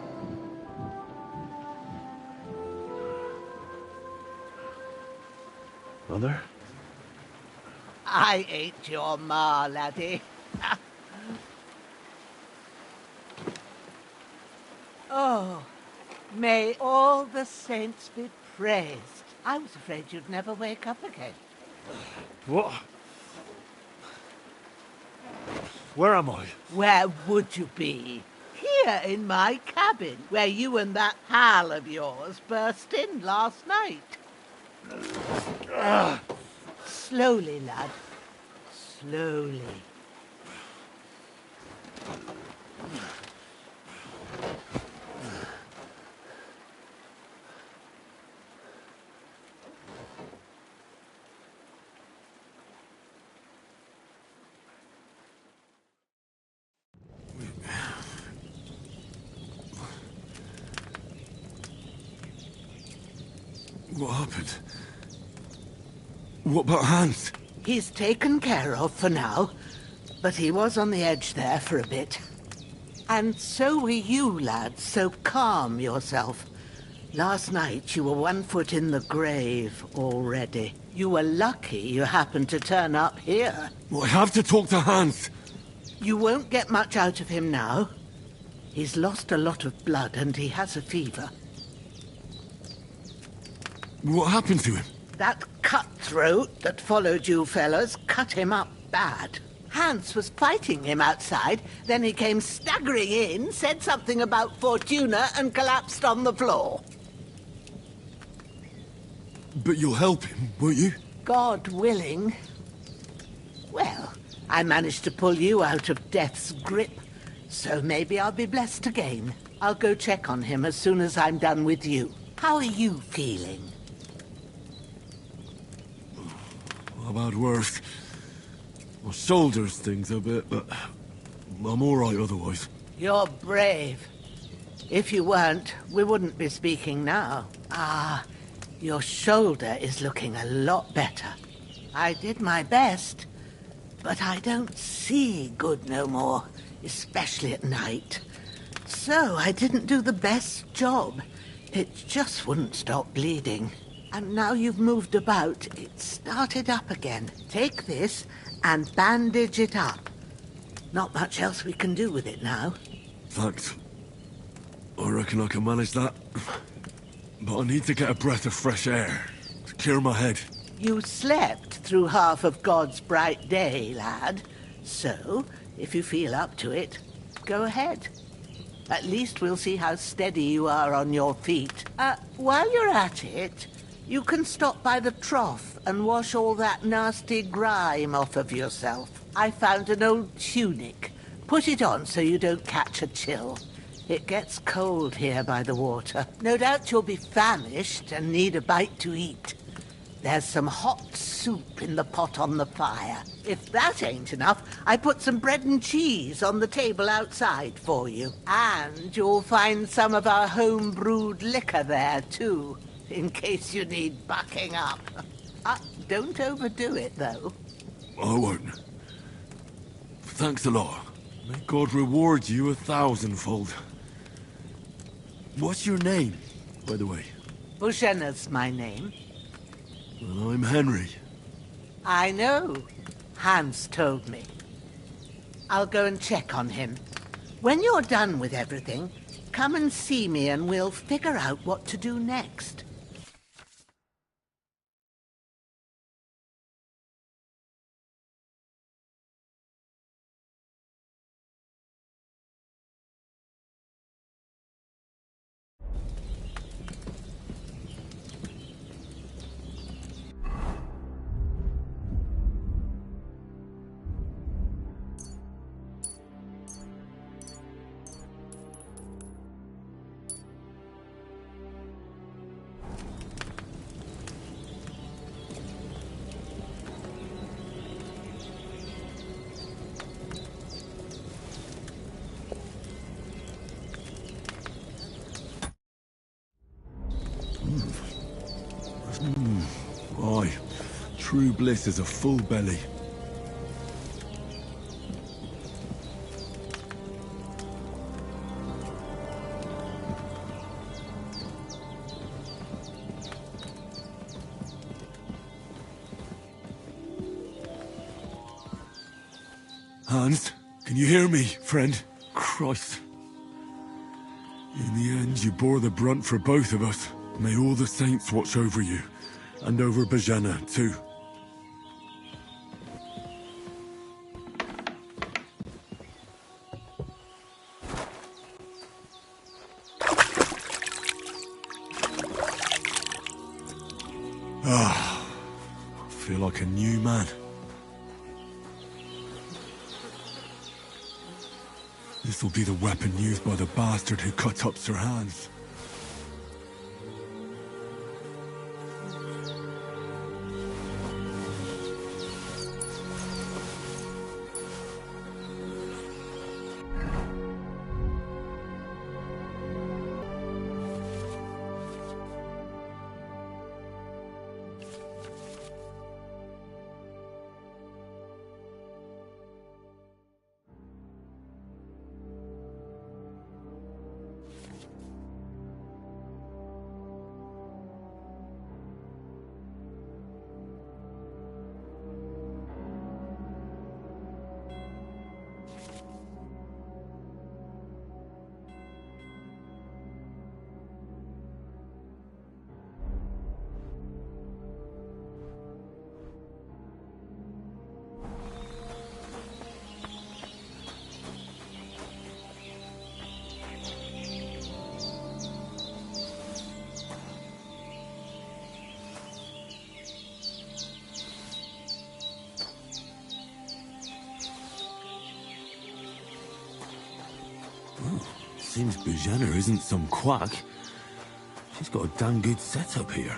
Mother? I ain't your ma, laddie. Oh, may all the saints be praised. I was afraid you'd never wake up again. What? Where am I? Where would you be? Here in my cabin, where you and that pal of yours burst in last night. Slowly, lad. Slowly. What happened? What about Hans? He's taken care of for now, but he was on the edge there for a bit. And so were you, lad, so calm yourself. Last night you were 1 foot in the grave already. You were lucky you happened to turn up here. Well, I have to talk to Hans. You won't get much out of him now. He's lost a lot of blood and he has a fever. What happened to him? That cutthroat that followed you fellas cut him up bad. Hans was fighting him outside, then he came staggering in, said something about Fortuna and collapsed on the floor. But you'll help him, won't you? God willing. Well, I managed to pull you out of death's grip, So maybe I'll be blessed again. I'll go check on him as soon as I'm done with you. How are you feeling? I've had worse. My shoulder stings a bit, but I'm all right otherwise. You're brave. If you weren't, we wouldn't be speaking now. Ah, your shoulder is looking a lot better. I did my best, but I don't see good no more, especially at night. So I didn't do the best job. It just wouldn't stop bleeding. And now you've moved about, it started up again. Take this and bandage it up. Not much else we can do with it now. Thanks. I reckon I can manage that. But I need to get a breath of fresh air to clear my head. You slept through half of God's bright day, lad. So, if you feel up to it, go ahead. At least we'll see how steady you are on your feet. While you're at it, you can stop by the trough and wash all that nasty grime off of yourself. I found an old tunic. Put it on so you don't catch a chill. It gets cold here by the water. No doubt you'll be famished and need a bite to eat. There's some hot soup in the pot on the fire. If that ain't enough, I put some bread and cheese on the table outside for you. And you'll find some of our home-brewed liquor there, too, in case you need bucking up. Don't overdo it, though. I won't. Thanks a lot. May God reward you 1,000-fold. What's your name, by the way? Bushenna's my name. Well, I'm Henry. I know. Hans told me. I'll go and check on him. When you're done with everything, come and see me and we'll figure out what to do next. Aye. True bliss is a full belly. Hans, can you hear me, friend? Christ. In the end, you bore the brunt for both of us. May all the saints watch over you. And over Bajana, too. Ah, I feel like a new man. This will be the weapon used by the bastard who cut up Sir Hans. Seems Bujana isn't some quack. She's got a damn good setup here.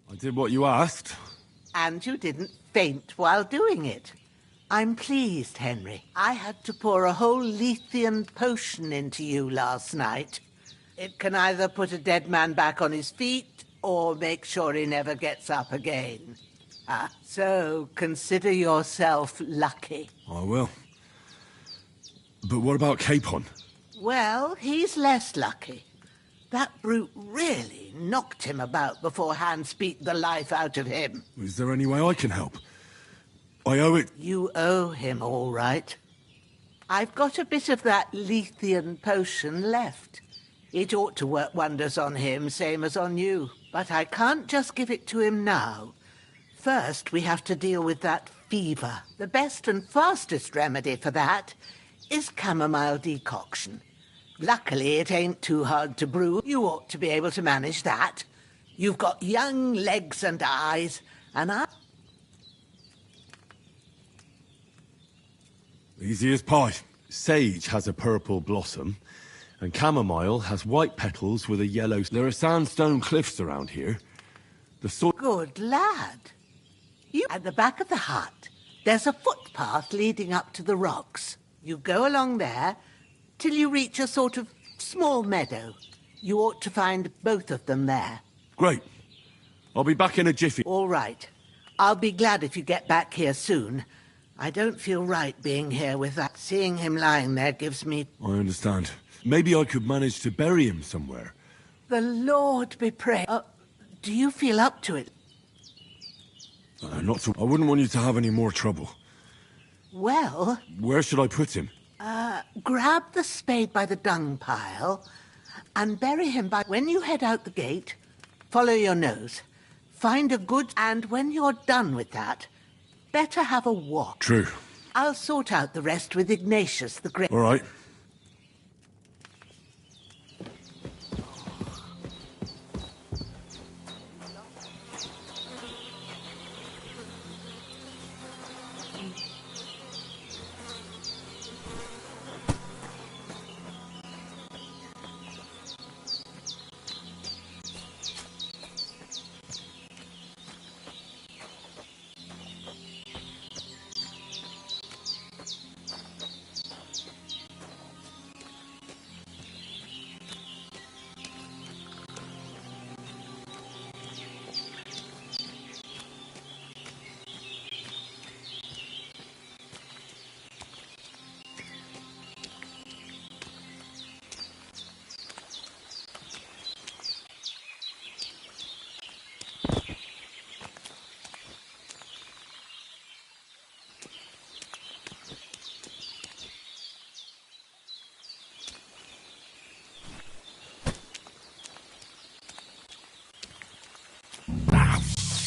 I did what you asked. And you didn't faint while doing it. I'm pleased, Henry. I had to pour a whole Lethean potion into you last night. It can either put a dead man back on his feet or make sure he never gets up again. So consider yourself lucky. I will. But what about Capon? Well, he's less lucky. That brute really knocked him about before Hans beat the life out of him. Is there any way I can help? I owe it... You owe him, all right. I've got a bit of that Lethean potion left. It ought to work wonders on him, same as on you. But I can't just give it to him now. First, we have to deal with that fever. The best and fastest remedy for that is chamomile decoction. Luckily, it ain't too hard to brew. You ought to be able to manage that. You've got young legs and eyes, and I... Easy as pie. Sage has a purple blossom, and chamomile has white petals with a yellow... There are sandstone cliffs around here. The sort... Good lad. You... At the back of the hut, there's a footpath leading up to the rocks. You go along there till you reach a sort of small meadow. You ought to find both of them there. Great. I'll be back in a jiffy. All right. I'll be glad if you get back here soon. I don't feel right being here with that. Seeing him lying there gives me... I understand. Maybe I could manage to bury him somewhere. The Lord be praised. Do you feel up to it? Not so... I wouldn't want you to have any more trouble. Well... Where should I put him? Grab the spade by the dung pile and bury him by... When you head out the gate, follow your nose. Find a good... And when you're done with that, better have a walk. True. I'll sort out the rest with Ignatius the Great. All right.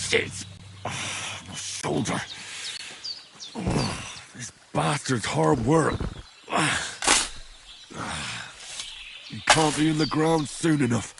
Shit! Oh, my shoulder. Oh, this bastard's hard work. You can't be in the ground soon enough.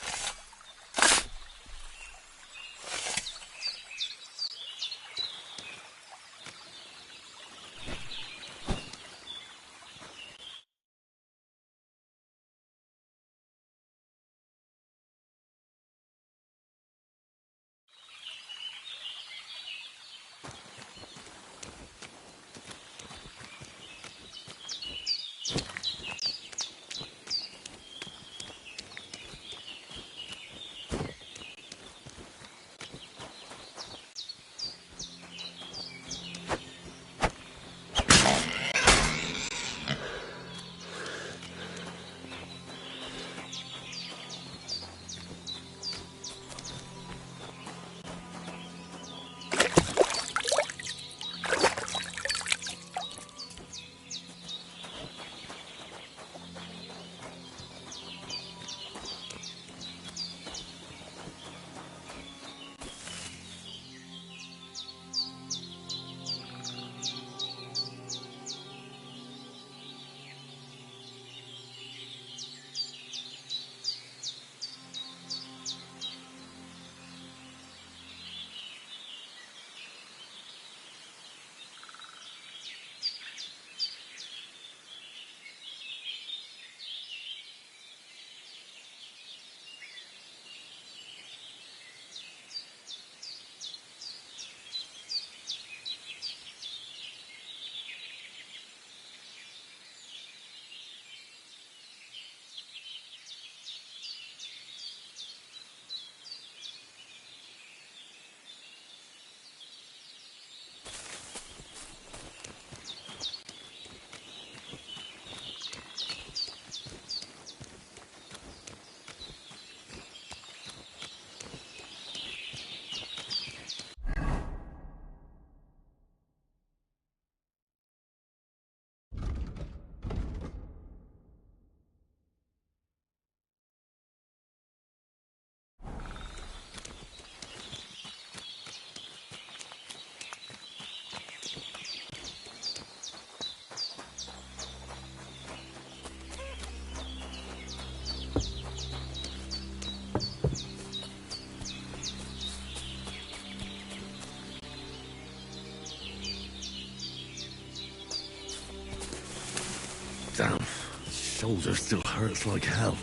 shoulder still hurts like hell.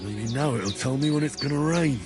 Maybe now it'll tell me when it's gonna rain.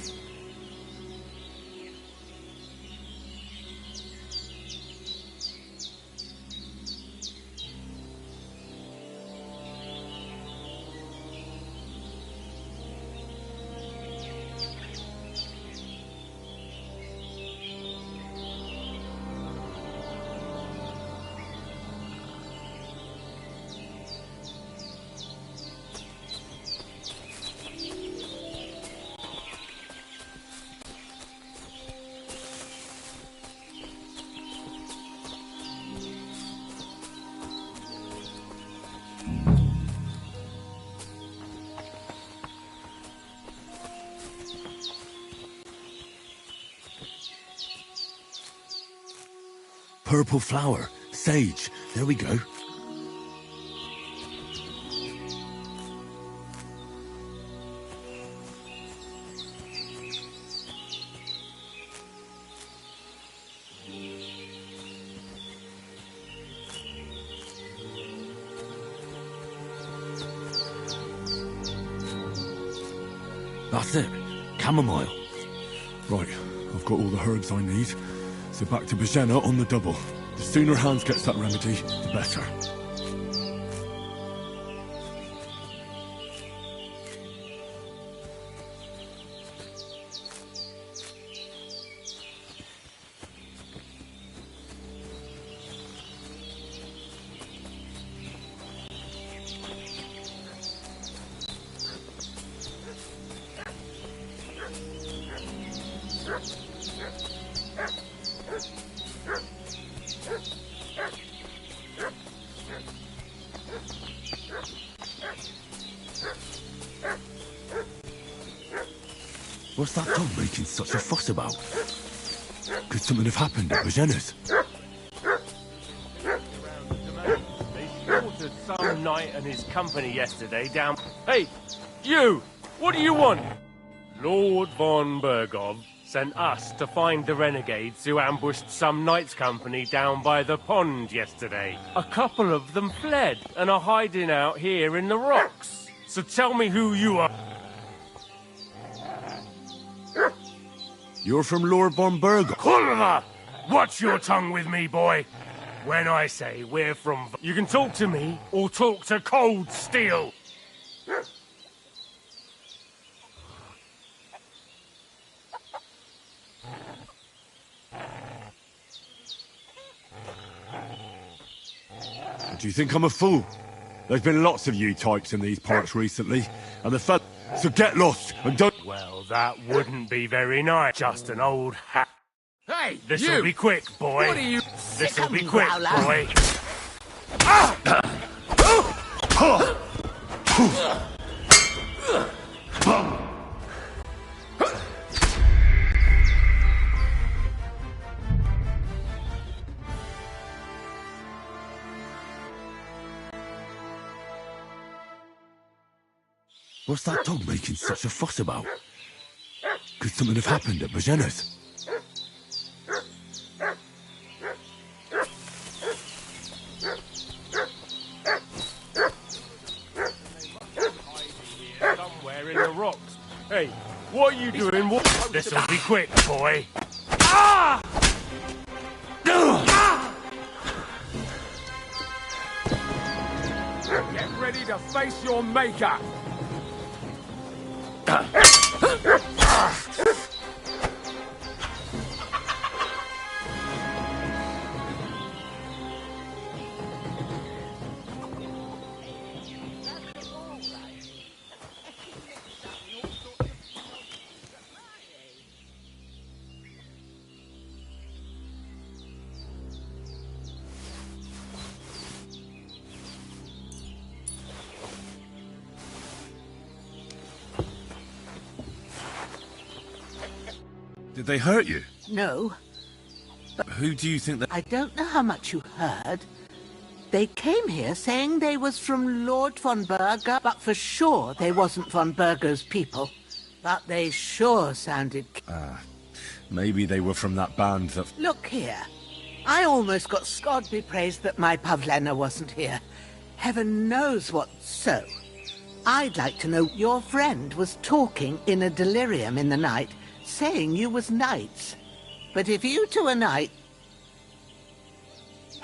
Purple flower, sage, there we go. That's it, chamomile. Right, I've got all the herbs I need. So back to Bajena on the double. The sooner Hans gets that remedy, the better. What's that dog making such a fuss about? Could something have happened at Bajena's? They slaughtered some knight and his company yesterday down... Hey, you! What do you want? Lord von Bergov sent us to find the renegades who ambushed some knight's company down by the pond yesterday. A couple of them fled and are hiding out here in the rocks. So tell me who you are. You're from Lord von Bergov. Kulva! Watch your tongue with me, boy. When I say we're from... You can talk to me or talk to cold steel. Do you think I'm a fool? There's been lots of you types in these parts recently, and the fell... So get lost and don't... Well, that wouldn't be very nice. Just an old hat. Hey, This'll be quick, boy. What are you... This'll be quick, boy. What's that dog making such a fuss about? Could something have happened at Bajena's? Somewhere in the rocks. Hey, what are you doing? This'll be quick, boy. Ah! Get ready to face your maker. Did they hurt you? No. But who do you think that... I don't know how much you heard. They came here saying they was from Lord von Berger, but for sure they wasn't von Berger's people. But they sure sounded... Maybe they were from that band that... Look here. I almost got God be praised that my Pavlena wasn't here. Heaven knows what. So, I'd like to know, your friend was talking in a delirium in the night, saying you was knights. But if you two are knight...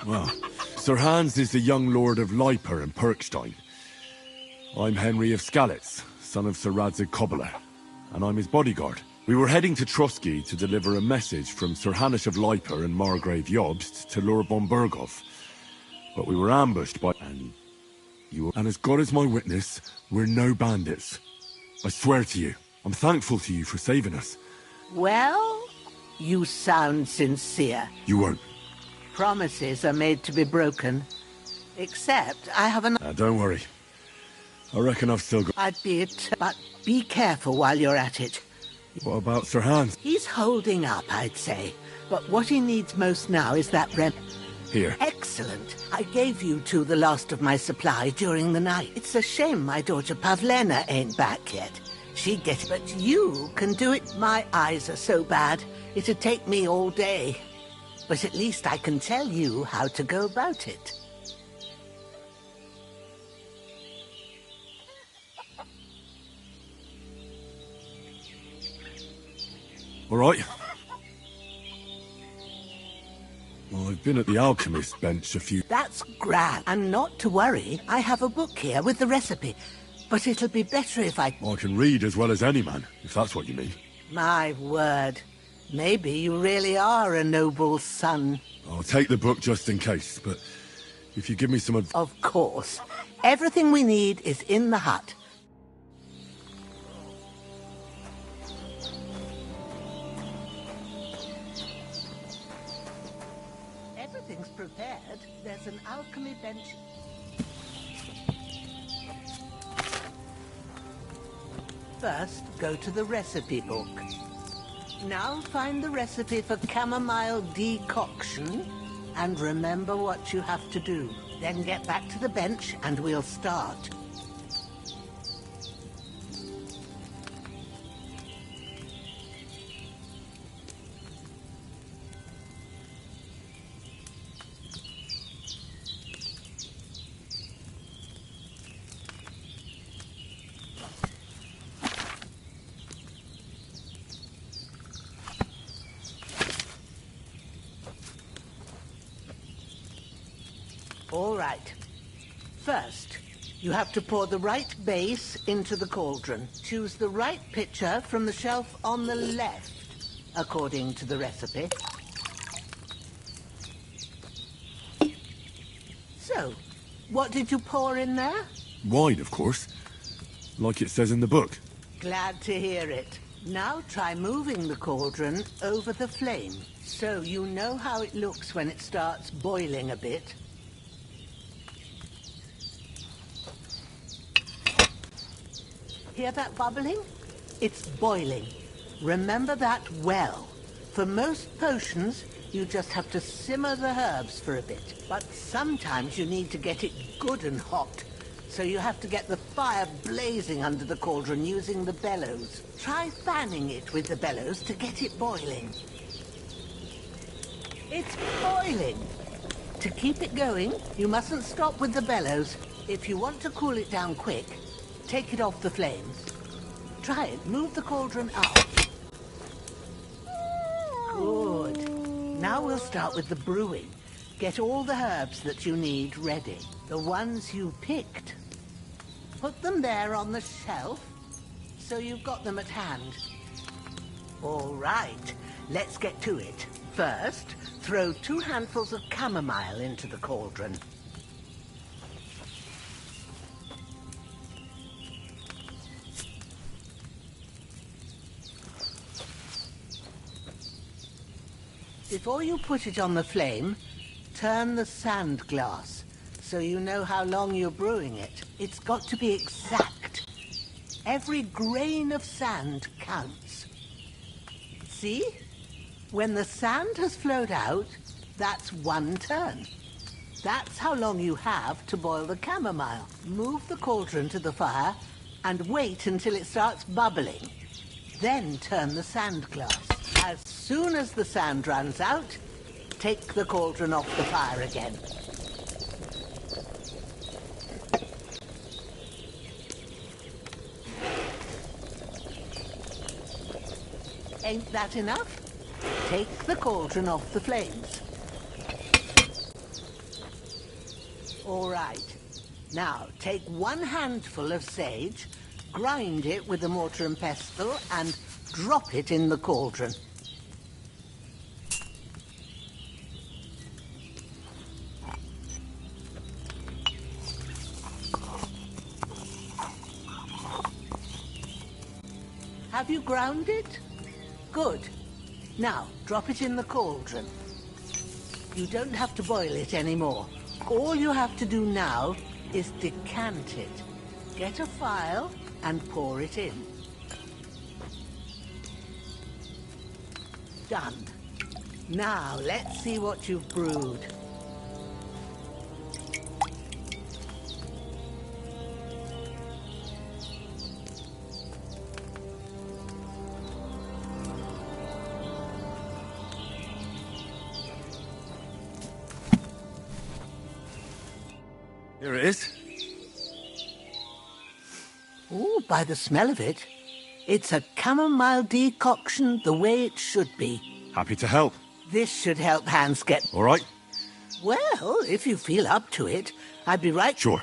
Well, Sir Hans is the young lord of Leiper and Perkstein. I'm Henry of Skalitz, son of Sir Radzig Cobbler, and I'm his bodyguard. We were heading to Trotsky to deliver a message from Sir Hanush of Leiper and Margrave Jobst to Lord von Berghoff. But we were ambushed by... And as God is my witness, we're no bandits. I swear to you, I'm thankful to you for saving us. Well, you sound sincere. You won't. Promises are made to be broken. Except I have an... Don't worry. I reckon I've still got... I'd be but be careful while you're at it. What about Sir Hans? He's holding up, I'd say. But what he needs most now is that Here. Excellent. I gave you two the last of my supply during the night. It's a shame my daughter Pavlena ain't back yet. She'd get it, but you can do it. My eyes are so bad, it'd take me all day. But at least I can tell you how to go about it. All right. Well, I've been at the alchemist's bench a few... That's grand. And not to worry, I have a book here with the recipe. But it'll be better if I can read as well as any man, if that's what you mean. My word. Maybe you really are a noble son. I'll take the book just in case, but if you give me some advice... Of course. Everything we need is in the hut. Everything's prepared. There's an alchemy bench. First, go to the recipe book. Now find the recipe for chamomile decoction, and remember what you have to do. Then get back to the bench, and we'll start. All right. First, you have to pour the right base into the cauldron. Choose the right pitcher from the shelf on the left, according to the recipe. So, what did you pour in there? Wine, of course. Like it says in the book. Glad to hear it. Now try moving the cauldron over the flame, so you know how it looks when it starts boiling a bit. Hear that bubbling? It's boiling. Remember that well. For most potions, you just have to simmer the herbs for a bit. But sometimes you need to get it good and hot. So you have to get the fire blazing under the cauldron using the bellows. Try fanning it with the bellows to get it boiling. It's boiling. To keep it going, you mustn't stop with the bellows. If you want to cool it down quick, take it off the flames. Try it. Move the cauldron up. Good. Now we'll start with the brewing. Get all the herbs that you need ready. The ones you picked. Put them there on the shelf, so you've got them at hand. All right. Let's get to it. First, throw 2 handfuls of chamomile into the cauldron. Before you put it on the flame, turn the sand glass, so you know how long you're brewing it. It's got to be exact. Every grain of sand counts. See? When the sand has flowed out, that's 1 turn. That's how long you have to boil the chamomile. Move the cauldron to the fire and wait until it starts bubbling. Then turn the sand glass. As soon as the sand runs out, take the cauldron off the fire again. Ain't that enough? Take the cauldron off the flames. All right. Now, take 1 handful of sage, grind it with a mortar and pestle, and drop it in the cauldron. Have you ground it? Good. Now, drop it in the cauldron. You don't have to boil it anymore. All you have to do now is decant it. Get a phial and pour it in. Done. Now, let's see what you've brewed. Here it is. Ooh, by the smell of it, it's a chamomile decoction the way it should be. Happy to help. This should help Hans get... All right. Well, if you feel up to it, I'd be right... Sure.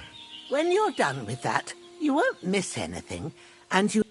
When you're done with that, you won't miss anything, and you...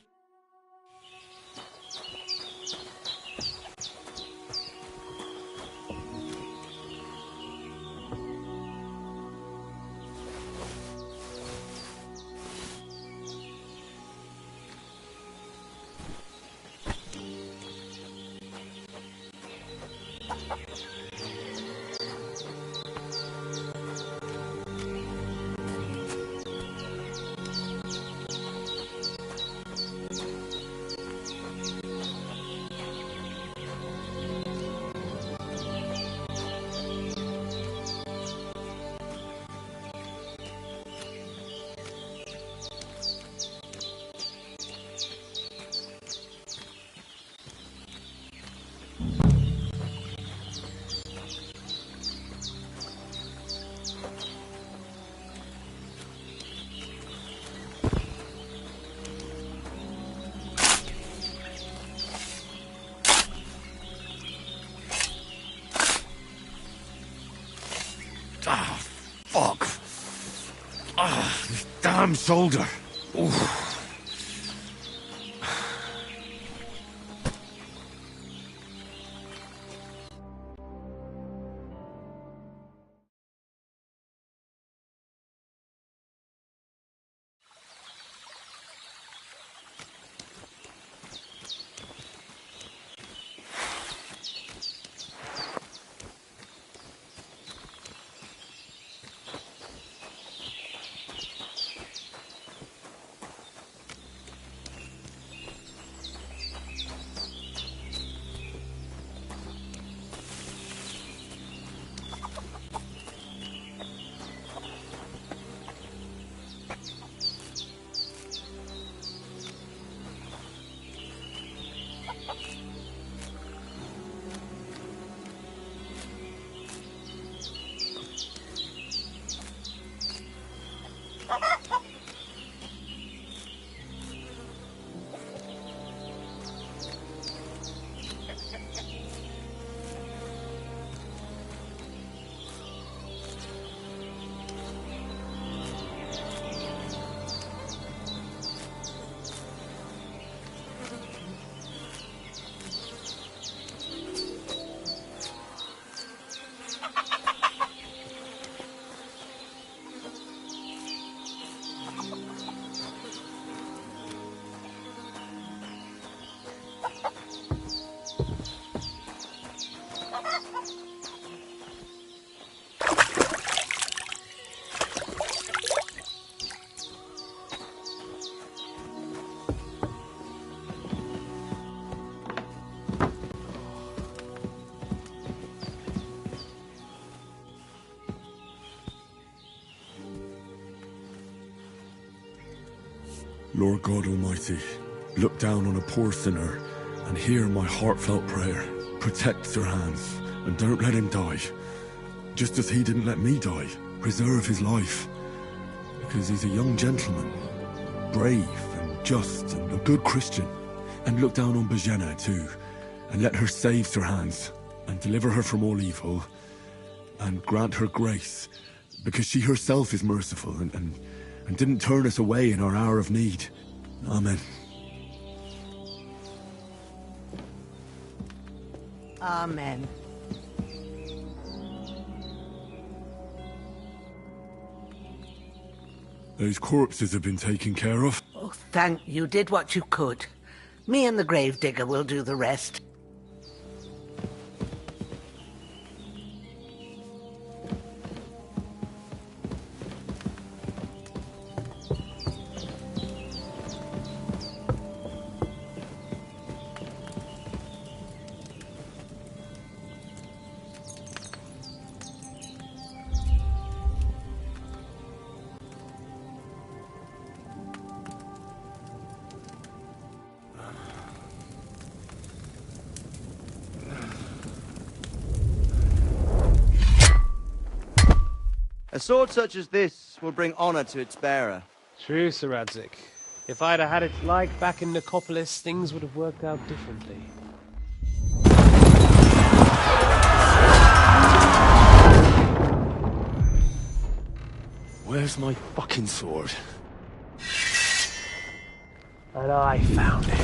Ah, fuck. Ah, this damn shoulder. Oof. Lord God Almighty, look down on a poor sinner and hear my heartfelt prayer. Protect Sir Hans and don't let him die. Just as he didn't let me die, preserve his life. Because he's a young gentleman, brave and just and a good Christian. And look down on Bajena too. and let her save Sir Hans, and deliver her from all evil, and grant her grace, because she herself is merciful, and didn't turn us away in our hour of need. Amen. Amen. Those corpses have been taken care of. Oh, thank you. Did what you could. Me and the gravedigger will do the rest. A sword such as this will bring honor to its bearer. True, Sir Radzik. If I'd have had it like back in Nicopolis, things would have worked out differently. Where's my fucking sword? And I found it.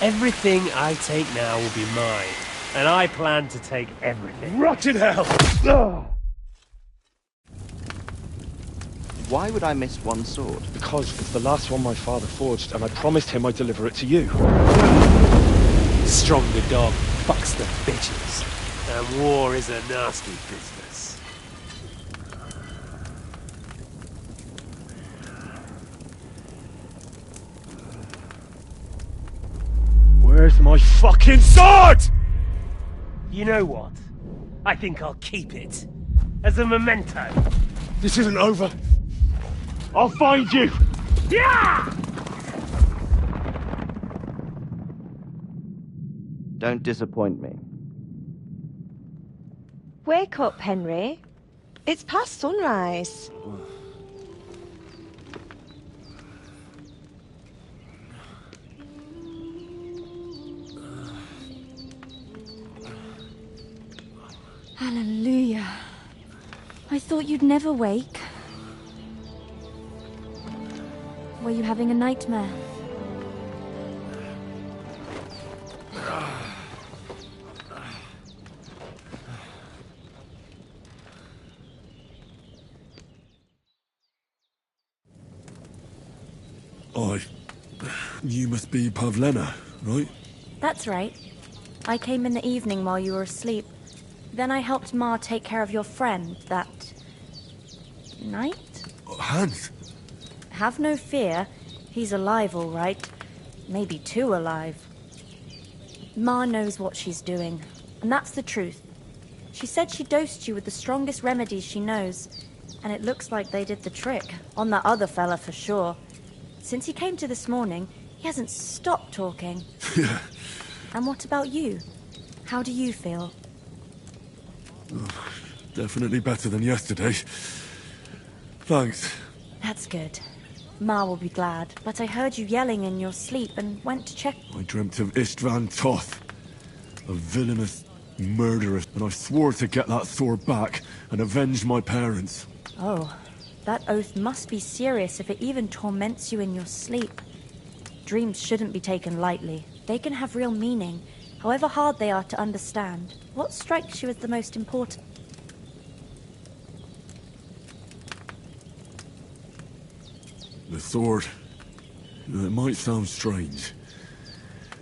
Everything I take now will be mine, and I plan to take everything. Rotten hell! Ugh. Why would I miss one sword? Because it's the last one my father forged, and I promised him I'd deliver it to you. Stronger dog fucks the bitches, and war is a nasty business. Where's my fucking sword? You know what? I think I'll keep it. As a memento. This isn't over. I'll find you! Yeah! Don't disappoint me. Wake up, Henry. It's past sunrise. Hallelujah. I thought you'd never wake. Were you having a nightmare? You must be Pavlena, right? That's right. I came in the evening while you were asleep. Then I helped Ma take care of your friend that night? Hans! Have no fear. He's alive, all right. Maybe too alive. Ma knows what she's doing, and that's the truth. She said she dosed you with the strongest remedies she knows, and it looks like they did the trick. On that other fella for sure. Since he came to this morning, he hasn't stopped talking. Yeah. And what about you? How do you feel? Oh, definitely better than yesterday. Thanks. That's good. Ma will be glad, but I heard you yelling in your sleep and went to check. I dreamt of Istvan Toth, a villainous murderer, and I swore to get that sword back and avenge my parents. Oh, that oath must be serious if it even torments you in your sleep. Dreams shouldn't be taken lightly. They can have real meaning, however hard they are to understand. What strikes you as the most important? The sword. It might sound strange,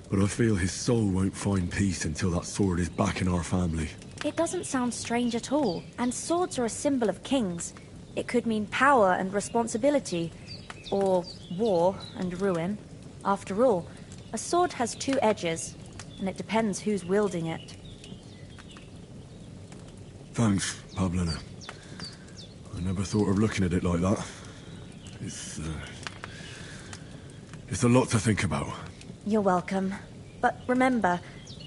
but I feel his soul won't find peace until that sword is back in our family. It doesn't sound strange at all, and swords are a symbol of kings. It could mean power and responsibility, or war and ruin. After all, a sword has two edges, and it depends who's wielding it. Thanks, Pavlena. I never thought of looking at it like that. It's a lot to think about. You're welcome. But remember,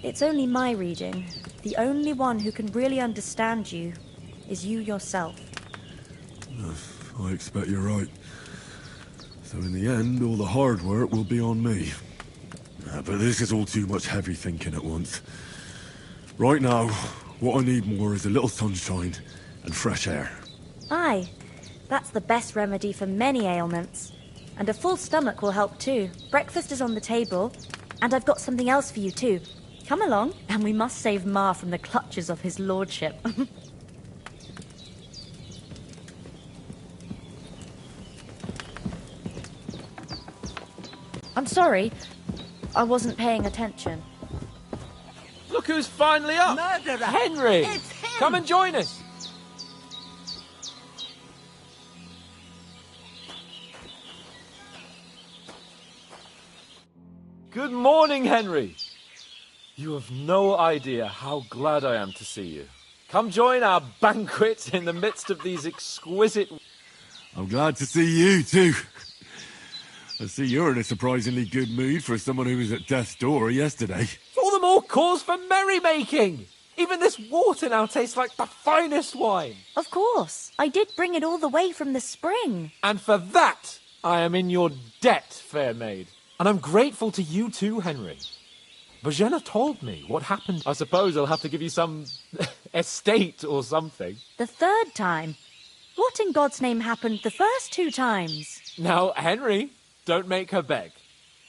it's only my reading. The only one who can really understand you is you yourself. I expect you're right. So in the end, all the hard work will be on me. But this is all too much heavy thinking at once. Right now, what I need more is a little sunshine and fresh air. Aye, that's the best remedy for many ailments. And a full stomach will help too. Breakfast is on the table, and I've got something else for you too. Come along, and we must save Ma from the clutches of his lordship. I'm sorry, I wasn't paying attention. Look who's finally up! Murderer! Henry! It's him! Come and join us! Good morning, Henry! You have no idea how glad I am to see you. Come join our banquet in the midst of these exquisite... I'm glad to see you too. I see you're in a surprisingly good mood for someone who was at death's door yesterday. All the more cause for merrymaking! Even this water now tastes like the finest wine. Of course. I did bring it all the way from the spring. And for that, I am in your debt, fair maid. And I'm grateful to you too, Henry. Bojena told me what happened. I suppose I'll have to give you some estate or something. The third time? What in God's name happened the first 2 times? Now, Henry, don't make her beg.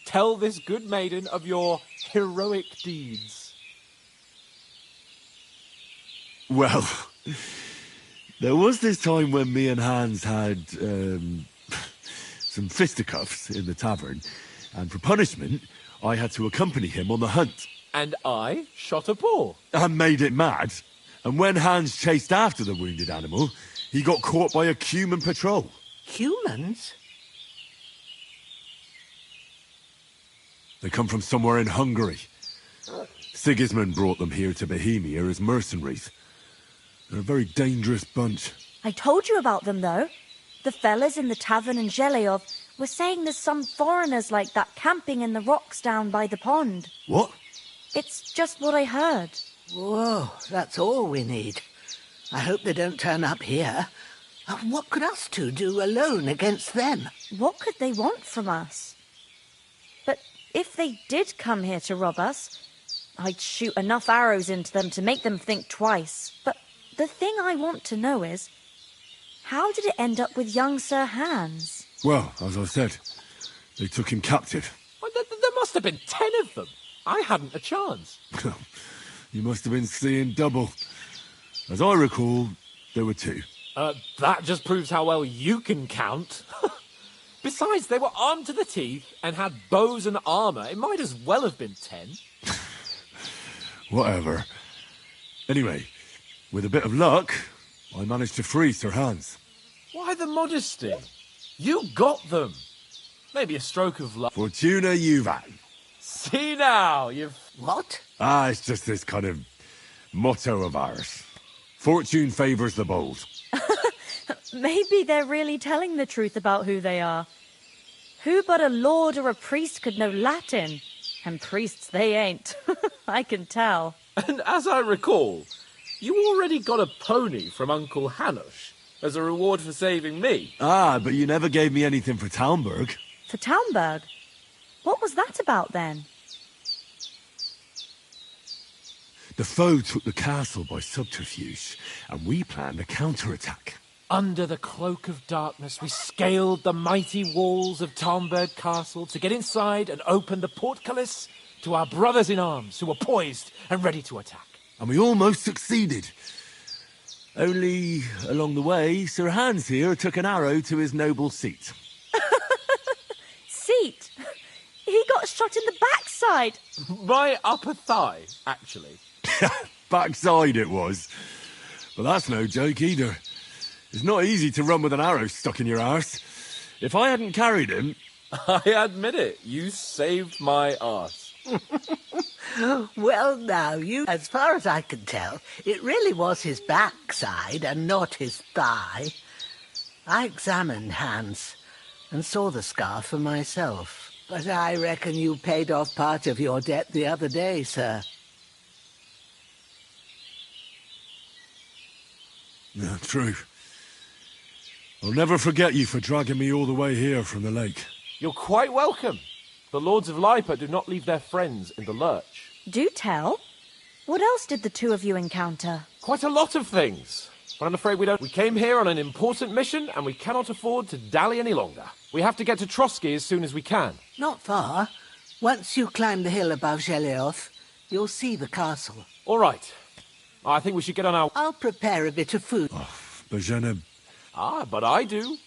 Tell this good maiden of your heroic deeds. Well, there was this time when me and Hans had some fisticuffs in the tavern, and for punishment, I had to accompany him on the hunt. And I shot a boar. And made it mad. And when Hans chased after the wounded animal, he got caught by a human patrol. Humans? They come from somewhere in Hungary. Sigismund brought them here to Bohemia as mercenaries. They're a very dangerous bunch. I told you about them, though. The fellas in the tavern in Zheleov were saying there's some foreigners like that camping in the rocks down by the pond. What? It's just what I heard. Whoa, that's all we need. I hope they don't turn up here. What could us two do alone against them? What could they want from us? But if they did come here to rob us, I'd shoot enough arrows into them to make them think twice. But the thing I want to know is, how did it end up with young Sir Hans? Well, as I said, they took him captive. Well, there must have been 10 of them. I hadn't a chance. You must have been seeing double. As I recall, there were 2. That just proves how well you can count. Besides, they were armed to the teeth and had bows and armour. It might as well have been 10. Whatever. Anyway, with a bit of luck, I managed to free Sir Hans. Why the modesty? You got them. Maybe a stroke of luck. Fortuna Juvat. See now, you've... What? It's just this kind of motto of ours. Fortune favours the bold. Maybe they're really telling the truth about who they are. Who but a lord or a priest could know Latin? And priests they ain't. I can tell. And as I recall, you already got a pony from Uncle Hanush as a reward for saving me. But you never gave me anything for Talmberg. For Talmberg? What was that about then? The foe took the castle by subterfuge, and we planned a counterattack. Under the cloak of darkness, we scaled the mighty walls of Talmberg Castle to get inside and open the portcullis to our brothers-in-arms who were poised and ready to attack. And we almost succeeded. Only, along the way, Sir Hans here took an arrow to his noble seat. Seat? He got shot in the backside. My upper thigh, actually. Backside it was. But that's no joke either. It's not easy to run with an arrow stuck in your arse. If I hadn't carried him... I admit it. You saved my arse. Well, now, as far as I can tell, it really was his backside and not his thigh. I examined Hans and saw the scar for myself. But I reckon you paid off part of your debt the other day, sir. Yeah, true. I'll never forget you for dragging me all the way here from the lake. You're quite welcome. The Lords of Lipa do not leave their friends in the lurch. Do tell. What else did the two of you encounter? Quite a lot of things. But I'm afraid we don't. We came here on an important mission, and we cannot afford to dally any longer. We have to get to Trotsky as soon as we can. Not far. Once you climb the hill above Geleoth, you'll see the castle. All right. I think we should get on our... I'll prepare a bit of food. But I do.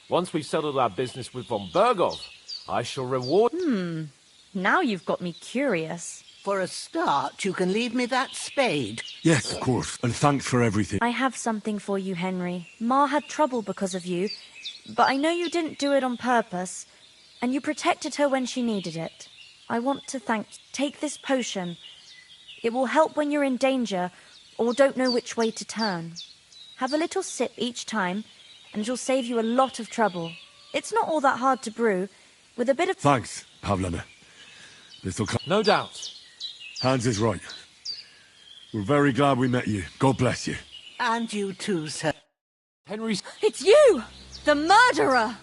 Once we've settled our business with von Bergov, I shall reward... Now you've got me curious. For a start, you can leave me that spade. Yes, of course. And thanks for everything. I have something for you, Henry. Ma had trouble because of you, but I know you didn't do it on purpose, and you protected her when she needed it. I want to take this potion. It will help when you're in danger or don't know which way to turn. Have a little sip each time, and it'll save you a lot of trouble. It's not all that hard to brew. With a bit of... Thanks, Pavlana. This'll come... No doubt. Hans is right. We're very glad we met you. God bless you. And you too, sir. Henry's... It's you! The murderer!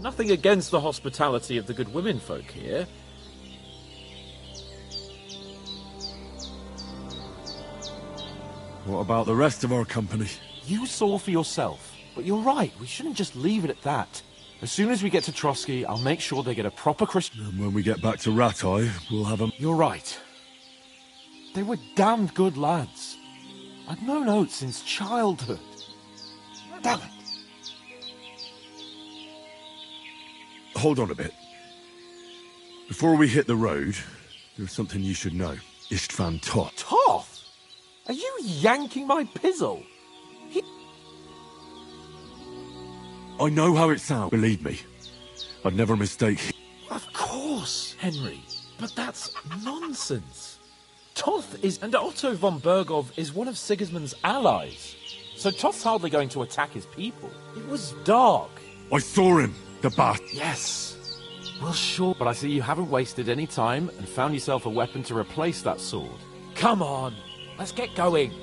Nothing against the hospitality of the good women folk here. What about the rest of our company? You saw for yourself. But you're right, we shouldn't just leave it at that. As soon as we get to Trotsky, I'll make sure they get a proper Christian... And when we get back to Ratai, we'll have them... You're right. They were damned good lads. I've known Oates since childhood. Damn it. Hold on a bit. Before we hit the road, there's something you should know. Istvan Toth. Toth? Are you yanking my pizzle? I know how it sounds, believe me. I'd never mistake... Of course, Henry. But that's nonsense. Toth is... And Otto von Bergov is one of Sigismund's allies. So Toth's hardly going to attack his people. It was dark. I saw him. The bat. Yes. Well, sure. But I see you haven't wasted any time and found yourself a weapon to replace that sword. Come on. Let's get going.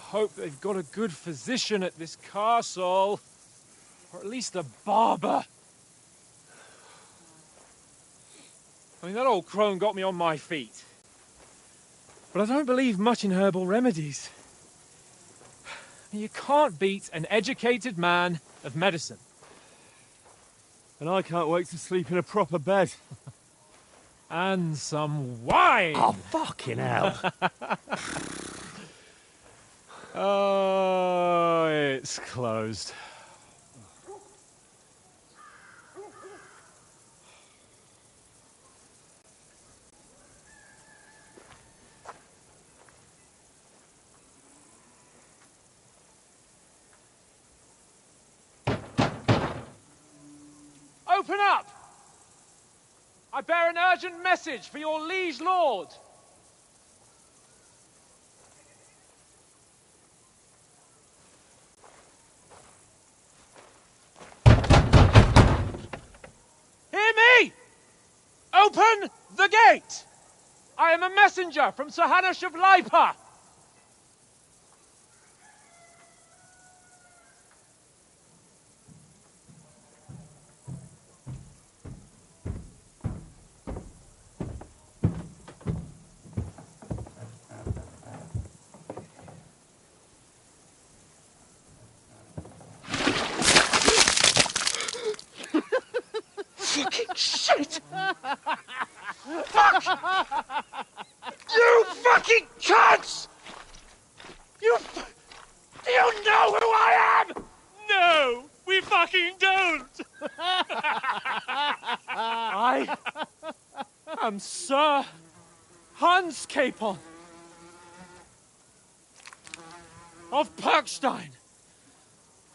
hope they've got a good physician at this castle. Or at least a barber. I mean, that old crone got me on my feet. But I don't believe much in herbal remedies. You can't beat an educated man of medicine. And I can't wait to sleep in a proper bed. And some wine! Oh, fucking hell. Oh, it's closed. Open up! I bear an urgent message for your liege lord. Hear me! Open the gate! I am a messenger from Sir Hanush of Lipa. Fucking shit! Fuck! You fucking cunts! Do you know who I am? No, we fucking don't! I am Sir Hans Capon of Perkstein,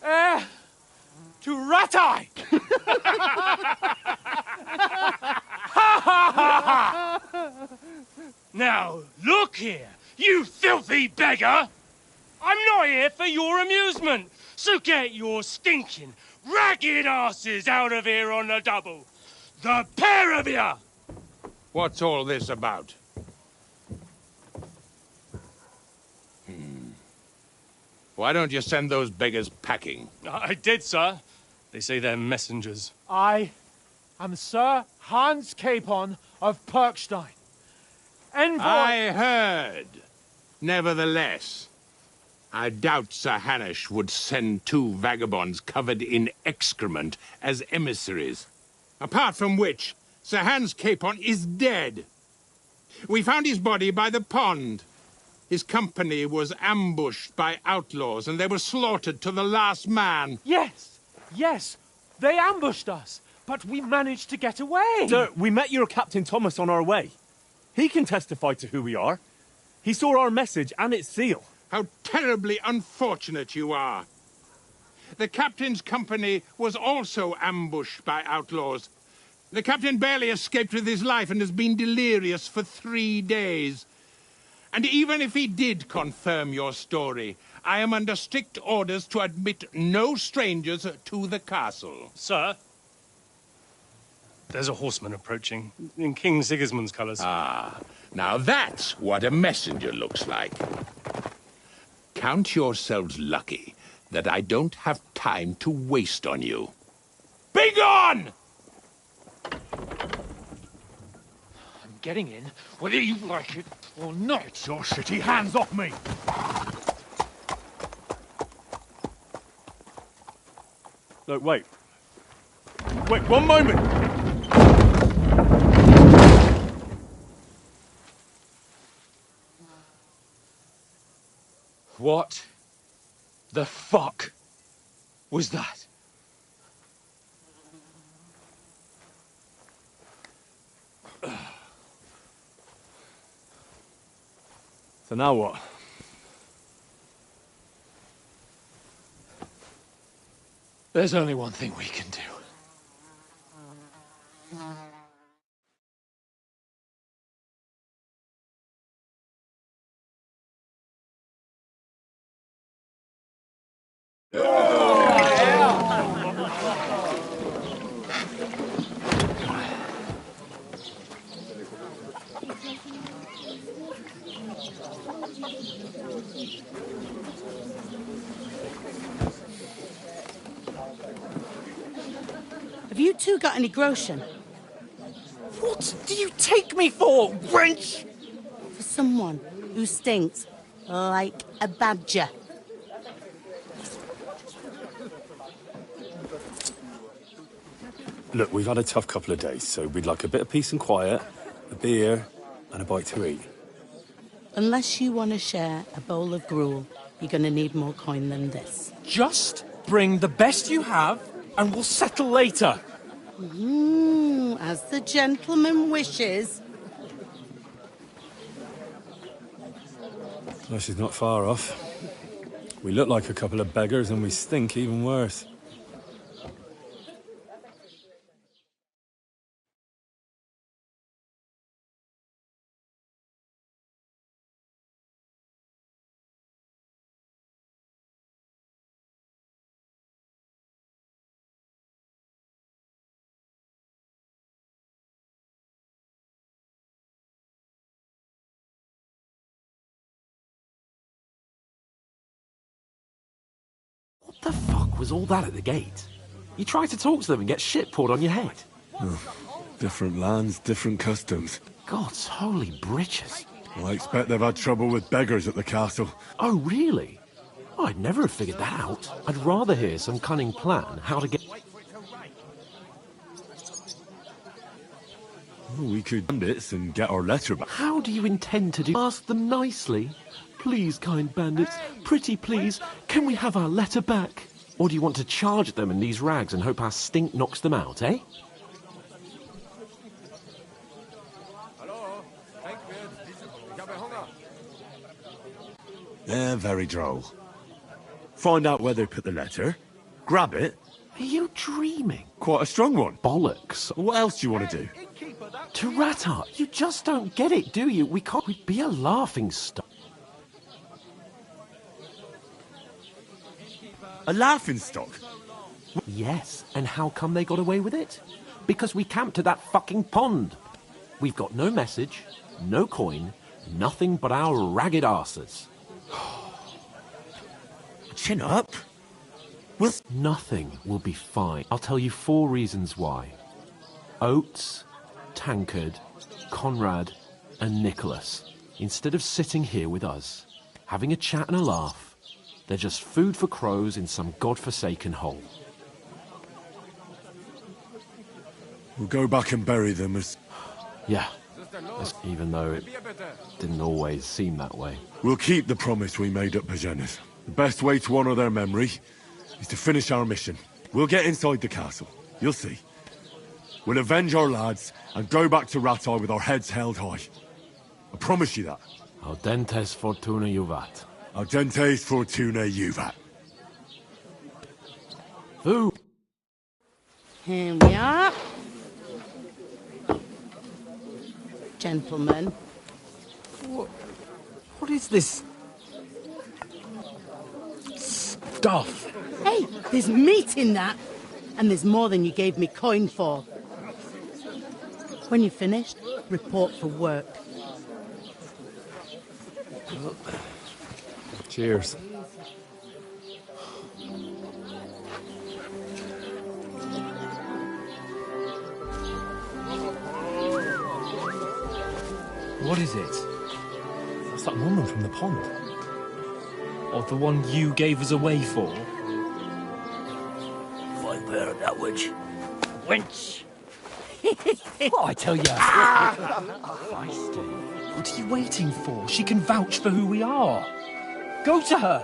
heir to Ratai! Now, look here, you filthy beggar! I'm not here for your amusement, so get your stinking, ragged asses out of here on the double. The pair of you! What's all this about? Why don't you send those beggars packing? I did, sir. They say they're messengers. I am Sir Hans Capon of Perkstein. Envoy... I heard. Nevertheless, I doubt Sir Hanush would send two vagabonds covered in excrement as emissaries. Apart from which, Sir Hans Capon is dead. We found his body by the pond. His company was ambushed by outlaws, and they were slaughtered to the last man. Yes, yes, they ambushed us, but we managed to get away. Sir, we met your Captain Thomas on our way. He can testify to who we are. He saw our message and its seal. How terribly unfortunate you are. The captain's company was also ambushed by outlaws. The captain barely escaped with his life and has been delirious for 3 days. And even if he did confirm your story, I am under strict orders to admit no strangers to the castle. Sir, there's a horseman approaching in King Sigismund's colours. Ah, now that's what a messenger looks like. Count yourselves lucky that I don't have time to waste on you. Be gone! I'm getting in, whether you like it or not. Your shitty hands off me! Look, wait. Wait, one moment! What the fuck was that? So now what? There's only one thing we can do. You two got any groschen? What do you take me for, wench? For someone who stinks like a badger. Look, we've had a tough couple of days, so we'd like a bit of peace and quiet, a beer, and a bite to eat. Unless you want to share a bowl of gruel, you're going to need more coin than this. Just bring the best you have, and we'll settle later. As the gentleman wishes. Well, she's not far off. We look like a couple of beggars, and we stink even worse. What the fuck was all that at the gate? You tried to talk to them and get shit poured on your head. Different lands, different customs. God's holy britches. Well, I expect they've had trouble with beggars at the castle. Oh, really? Oh, I'd never have figured that out. I'd rather hear some cunning plan how to get... Well, we could bandits and get our letter back. How do you intend to do... Ask them nicely. Please, kind bandits, pretty please, can we have our letter back? Or do you want to charge them in these rags and hope our stink knocks them out, eh? They're very droll. Find out where they put the letter, grab it. Are you dreaming? Quite a strong one. Bollocks. What else do you want to do? Tarata, you just don't get it, do you? We'd be a laughing stock. A laughing stock? Yes, and how come they got away with it? Because we camped at that fucking pond. We've got no message, no coin, nothing but our ragged arses. Chin up. Nothing will be fine. I'll tell you 4 reasons why. Oates, Tankard, Conrad, and Nicholas, instead of sitting here with us, having a chat and a laugh, they're just food for crows in some godforsaken hole. We'll go back and bury them as... Yeah, even though it didn't always seem that way. We'll keep the promise we made at Bajenas. The best way to honour their memory is to finish our mission. We'll get inside the castle. You'll see. We'll avenge our lads and go back to Rattay with our heads held high. I promise you that. Audentes fortuna juvat. Audentes fortuna juvat. Who? Here we are. Gentlemen. What is this stuff? Hey, there's meat in that. And there's more than you gave me coin for. When you're finished, report for work. Cheers. What is it? That's that woman from the pond. Or the one you gave us away for? Find bear that witch. Wench! What I tell you? What are you waiting for? She can vouch for who we are. Go to her.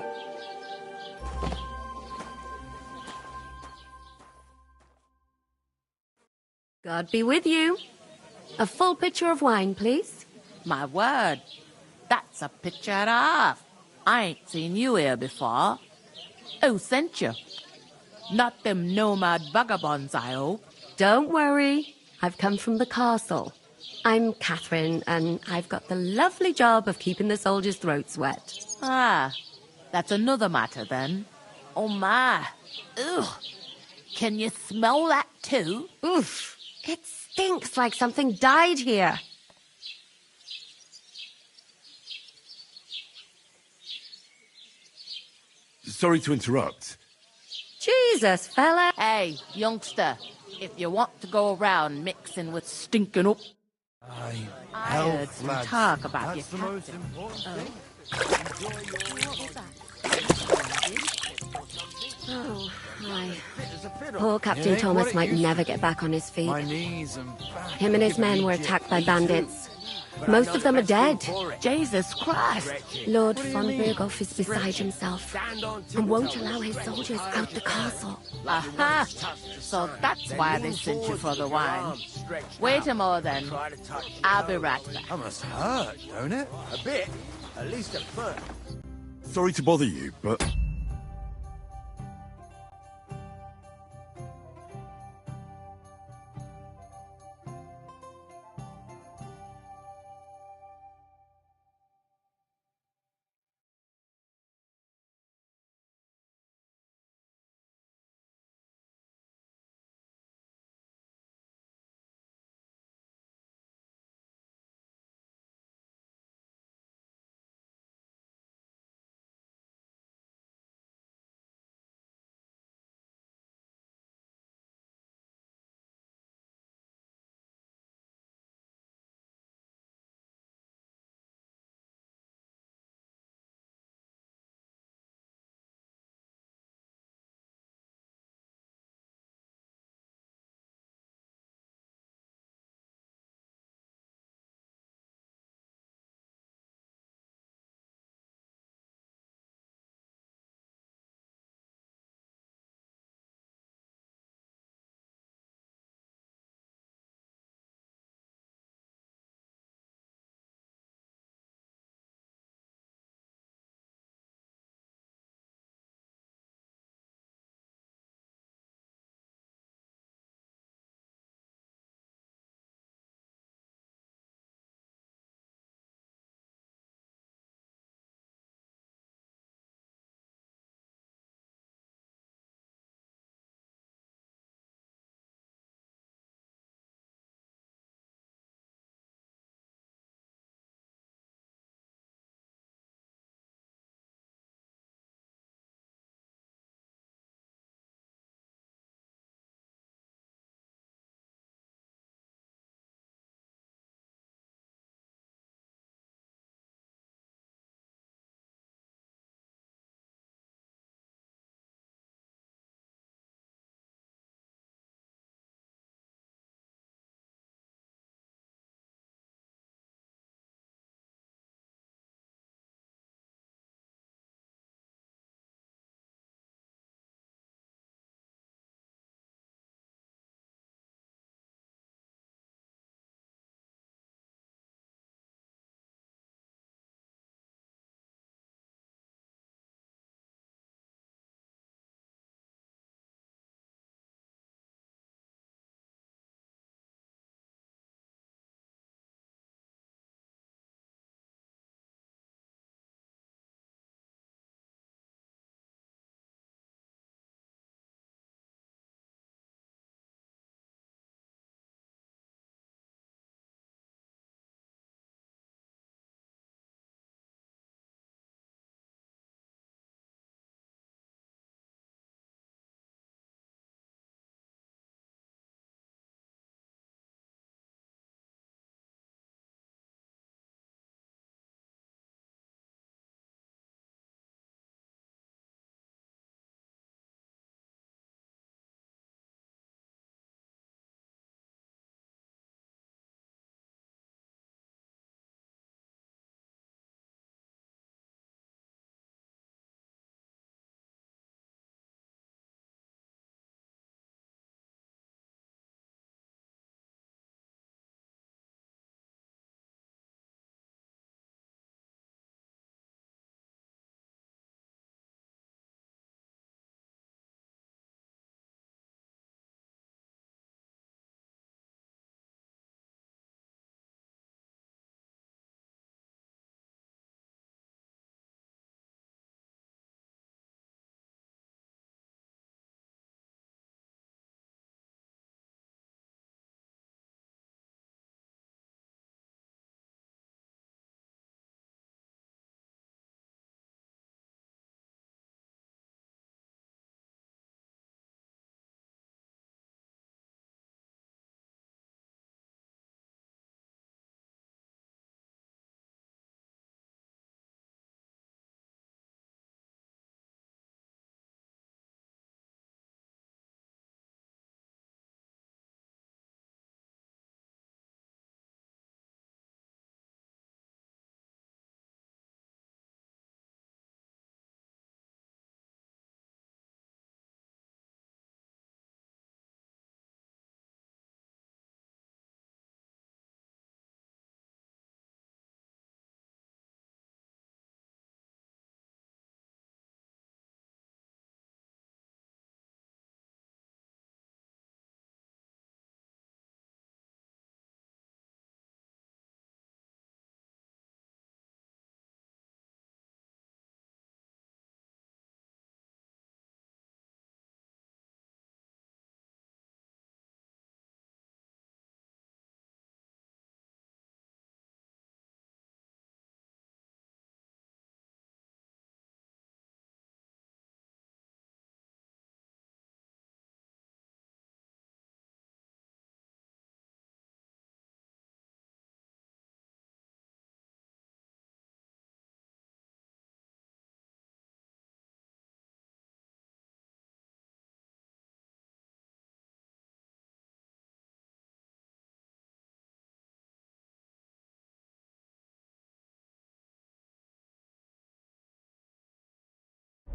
God be with you. A full pitcher of wine, please. My word, that's a picture and a half. I ain't seen you here before. Who sent you? Not them nomad vagabonds, I hope. Don't worry. I've come from the castle. I'm Catherine, and I've got the lovely job of keeping the soldiers' throats wet. Ah, that's another matter then. Oh my. Ugh. Can you smell that too? Oof. It stinks like something died here. Sorry to interrupt. Jesus, fella. Hey, youngster. If you want to go around mixing with stinking up, Aye. I heard some talk about That's your the most captain. important Oh, hi. Poor Captain Thomas might never get back on his feet. My knees and back. Him and his men were attacked by bandits. Most of them are dead. Jesus Christ! Lord von Berghoff is beside himself and won't allow his soldiers out the castle. Aha! So that's why they sent you for the wine. Wait a more then. I'll be right back. That must hurt, don't it? A bit. At least at first. Sorry to bother you, but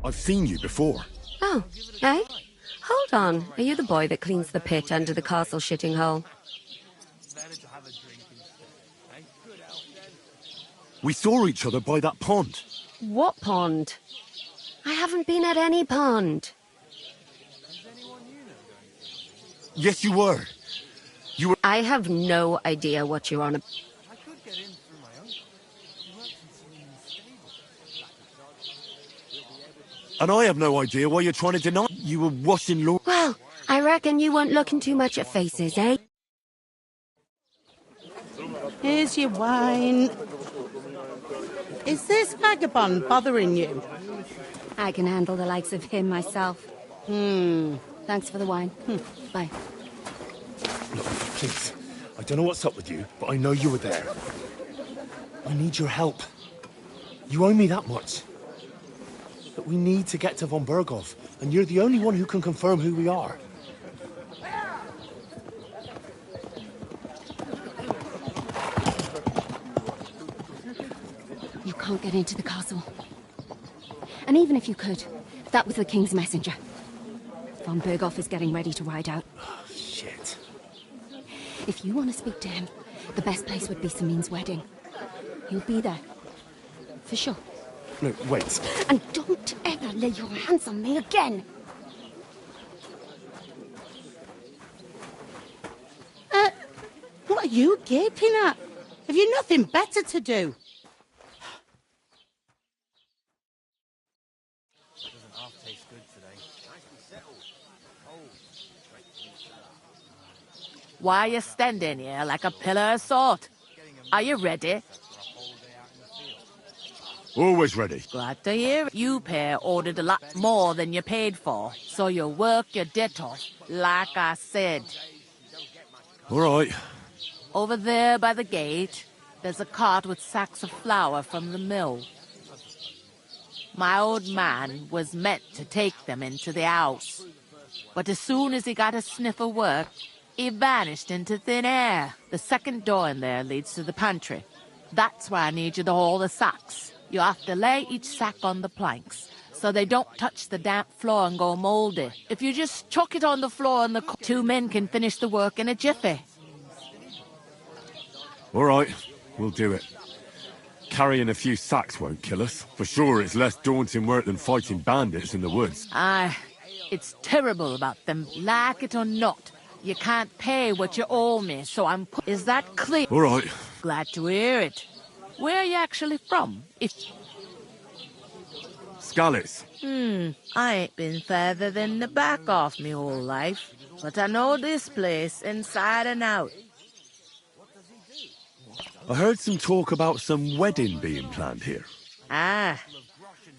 I've seen you before. Oh, eh? Hold on. Are you the boy that cleans the pit under the castle shitting hole? We saw each other by that pond. What pond? I haven't been at any pond. Yes, you were. You were... I have no idea what you're on about. And I have no idea why you're trying to deny you were washing Lord... Well, I reckon you weren't looking too much at faces, eh? Here's your wine. Is this vagabond bothering you? I can handle the likes of him myself. Thanks for the wine. Bye. Look, please. I don't know what's up with you, but I know you were there. I need your help. You owe me that much. But we need to get to von Berghoff, and you're the only one who can confirm who we are. You can't get into the castle. And even if you could, that was the King's messenger. Von Berghoff is getting ready to ride out. Shit. If you want to speak to him, the best place would be Samin's wedding. He'll be there. For sure. No, wait. And don't ever lay your hands on me again! What are you gaping at? Have you nothing better to do? Why are you standing here like a pillar of salt? Are you ready? Always ready. Glad to hear it. You pair ordered a lot more than you paid for, so you work your debt off, like I said. All right. Over there by the gate, there's a cart with sacks of flour from the mill. My old man was meant to take them into the house, but as soon as he got a sniff of work, he vanished into thin air. The second door in there leads to the pantry. That's where I need you to haul the sacks. You have to lay each sack on the planks, so they don't touch the damp floor and go mouldy. If you just chuck it on the floor and the two men can finish the work in a jiffy. All right, we'll do it. Carrying a few sacks won't kill us. For sure, it's less daunting work than fighting bandits in the woods. Aye, it's terrible about them. Like it or not, you can't pay what you owe me, so I'm... Is that clear? All right. Glad to hear it. Where are you actually from? Scallis. I ain't been further than the back off me whole life, but I know this place inside and out. I heard some talk about some wedding being planned here. Ah,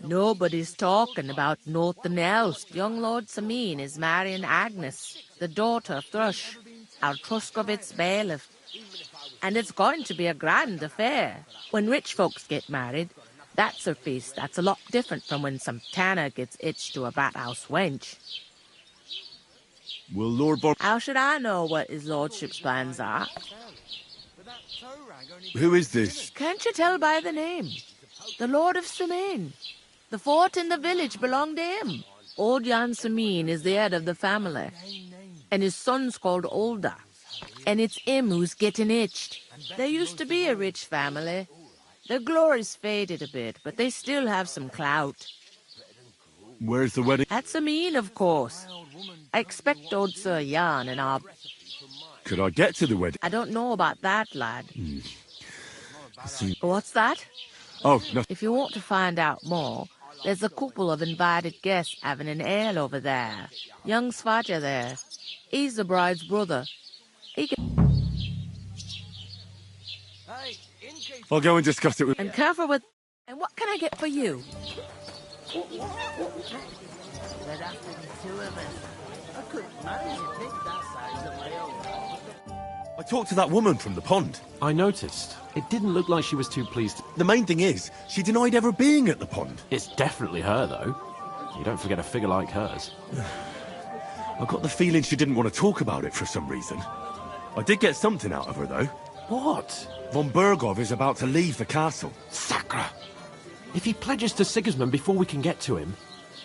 nobody's talking about nothing else. Young Lord Samin is marrying Agnes, the daughter of Thrush, our Truskovitz bailiff. And it's going to be a grand affair. When rich folks get married, that's a feast that's a lot different from when some tanner gets hitched to a bat-house wench. Will Lord How should I know what his lordship's plans are? Who is this? Can't you tell by the name? The Lord of Samin. The fort in the village belonged to him. Old Jan Samin is the head of the family, and his son's called Olda. And it's him who's getting itched. There used to be a rich family. Their glory's faded a bit, but they still have some clout. Where's the wedding? At Samin, of course. I expect old Sir Jan and our... Could I get to the wedding? I don't know about that, lad. What's that? Oh, no. If you want to find out more, there's a couple of invited guests having an ale over there. Young Svaja there. He's the bride's brother. He can... I'll go and discuss it with... And careful with... And what can I get for you? There'd have to be two of us. I couldn't manage a pig that size on my own. I talked to that woman from the pond. I noticed. It didn't look like she was too pleased. The main thing is, she denied ever being at the pond. It's definitely her, though. You don't forget a figure like hers. I got the feeling she didn't want to talk about it for some reason. I did get something out of her, though. What? Von Berghoff is about to leave the castle. Sacra! If he pledges to Sigismund before we can get to him,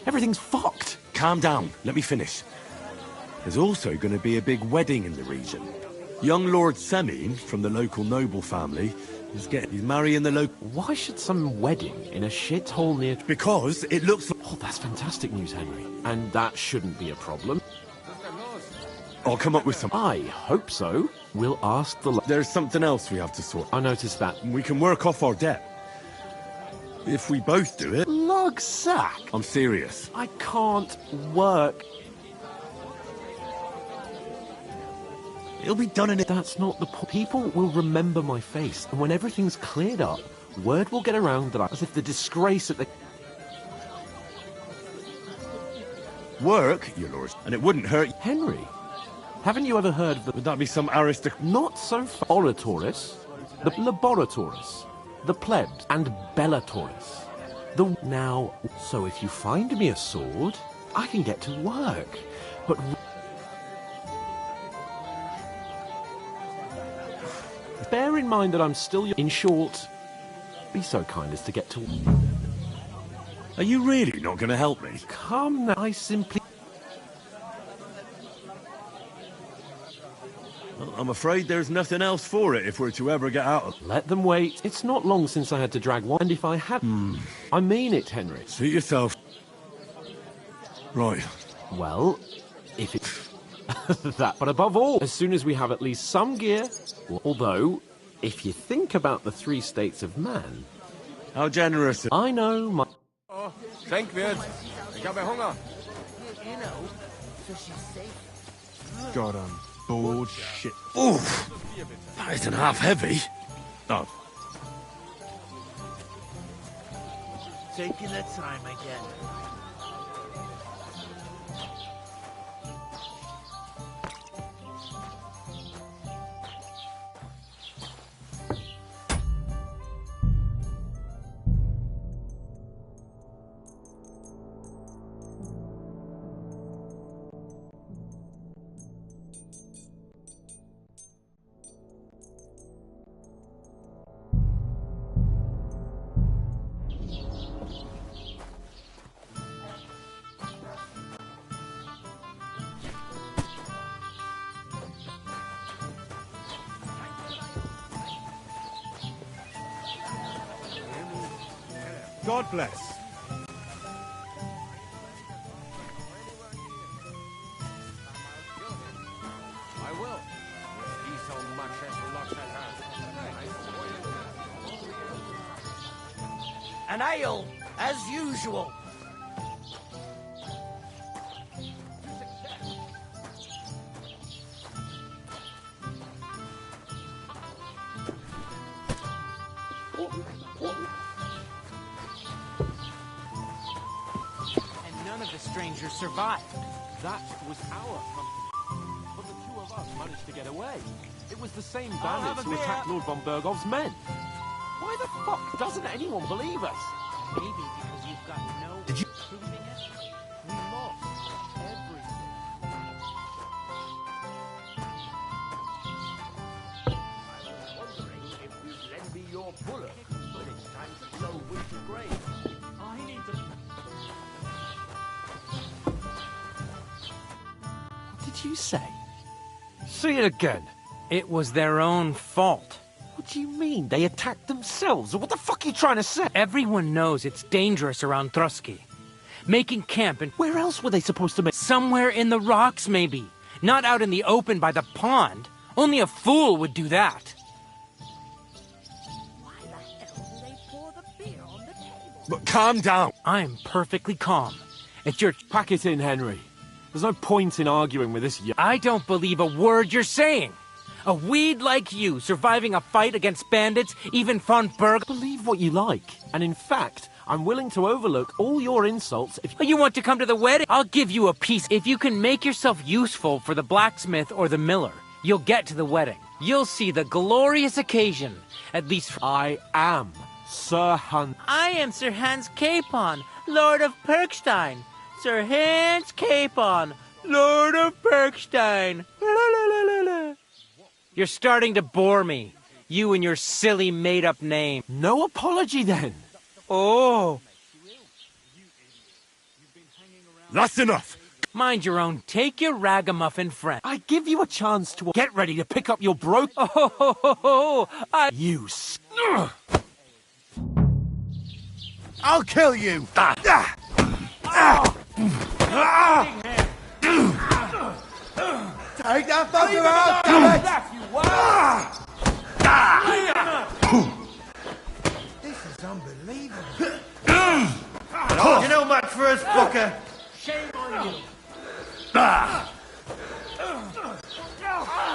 Everything's fucked. Calm down. Let me finish. There's also going to be a big wedding in the region. Young Lord Semine, from the local noble family, he's marrying the local... Why should some wedding in a shithole near... Because it looks like... Oh, that's fantastic news, Henry. And that shouldn't be a problem. I'll come up with some... I hope so. We'll ask the... There's something else we have to sort. I noticed that. We can work off our debt. If we both do it... Lugsack! I'm serious. I can't work. It'll be done in it. That's not the point. People will remember my face, and when everything's cleared up, word will get around that as if the disgrace at the... Work, your lord, and it wouldn't hurt... Henry, haven't you ever heard of the... Would that be some aristocrat... Not so far. Oratoris, the Laboratoris, the Plebs, and Bellatoris. Now, so if you find me a sword, I can get to work. But... bear in mind that I'm still... In short, be so kind as to get to... Are you really not going to help me? Come now, I simply... Well, I'm afraid there's nothing else for it if we're to ever get out of... Let them wait. It's not long since I had to drag one, and if I had... I mean it, Henry. Suit yourself. Right. Well, if it... that, but above all, as soon as we have at least some gear... Although, if you think about the 3 states of man... How generous... I know, my... Oh, schenk wird. Ich habe Hunger. You know, so she's safe. God, I'm bored shit. Oof! That isn't half heavy. Oh. Taking the time again. God bless. I will. Be so much as luck An ale, as usual. Strangers survived. That was our company. But the 2 of us managed to get away. It was the same bandits who attacked Lord von Bergov's men. Why the fuck doesn't anyone believe us? Maybe because you've got no... Did you... proving it? We lost everything. I was wondering if you'd lend me your bullock when it's time to sow winter grain. I need to... Did you say? See it again. It was their own fault. What do you mean? They attacked themselves? Or what the fuck are you trying to say? Everyone knows it's dangerous around Trotsky. Making camp and... Where else were they supposed to make... Somewhere in the rocks, maybe. Not out in the open by the pond. Only a fool would do that. Why the hell do they pour the beer on the table? But calm down. I'm perfectly calm. It's your... Pack it in, Henry. There's no point in arguing with this... I don't believe a word you're saying. A weed like you, surviving a fight against bandits, even von Berg... Believe what you like. And in fact, I'm willing to overlook all your insults if... You want to come to the wedding? I'll give you a piece. If you can make yourself useful for the blacksmith or the miller, you'll get to the wedding. You'll see the glorious occasion. At least... I am Sir Hans... I am Sir Hans Capon, Lord of Perkstein. Sir Hans Capon, Lord of Perkstein. La, la, la, la, la. You're starting to bore me. You and your silly made-up name. No apology, then. Oh. That's enough. Mind your own. Take your ragamuffin friend. I give you a chance to get ready to pick up your broke. You. I'll kill you. Take that fucker out, damn it! This is unbelievable. You know much for us, fucker. Shame on you.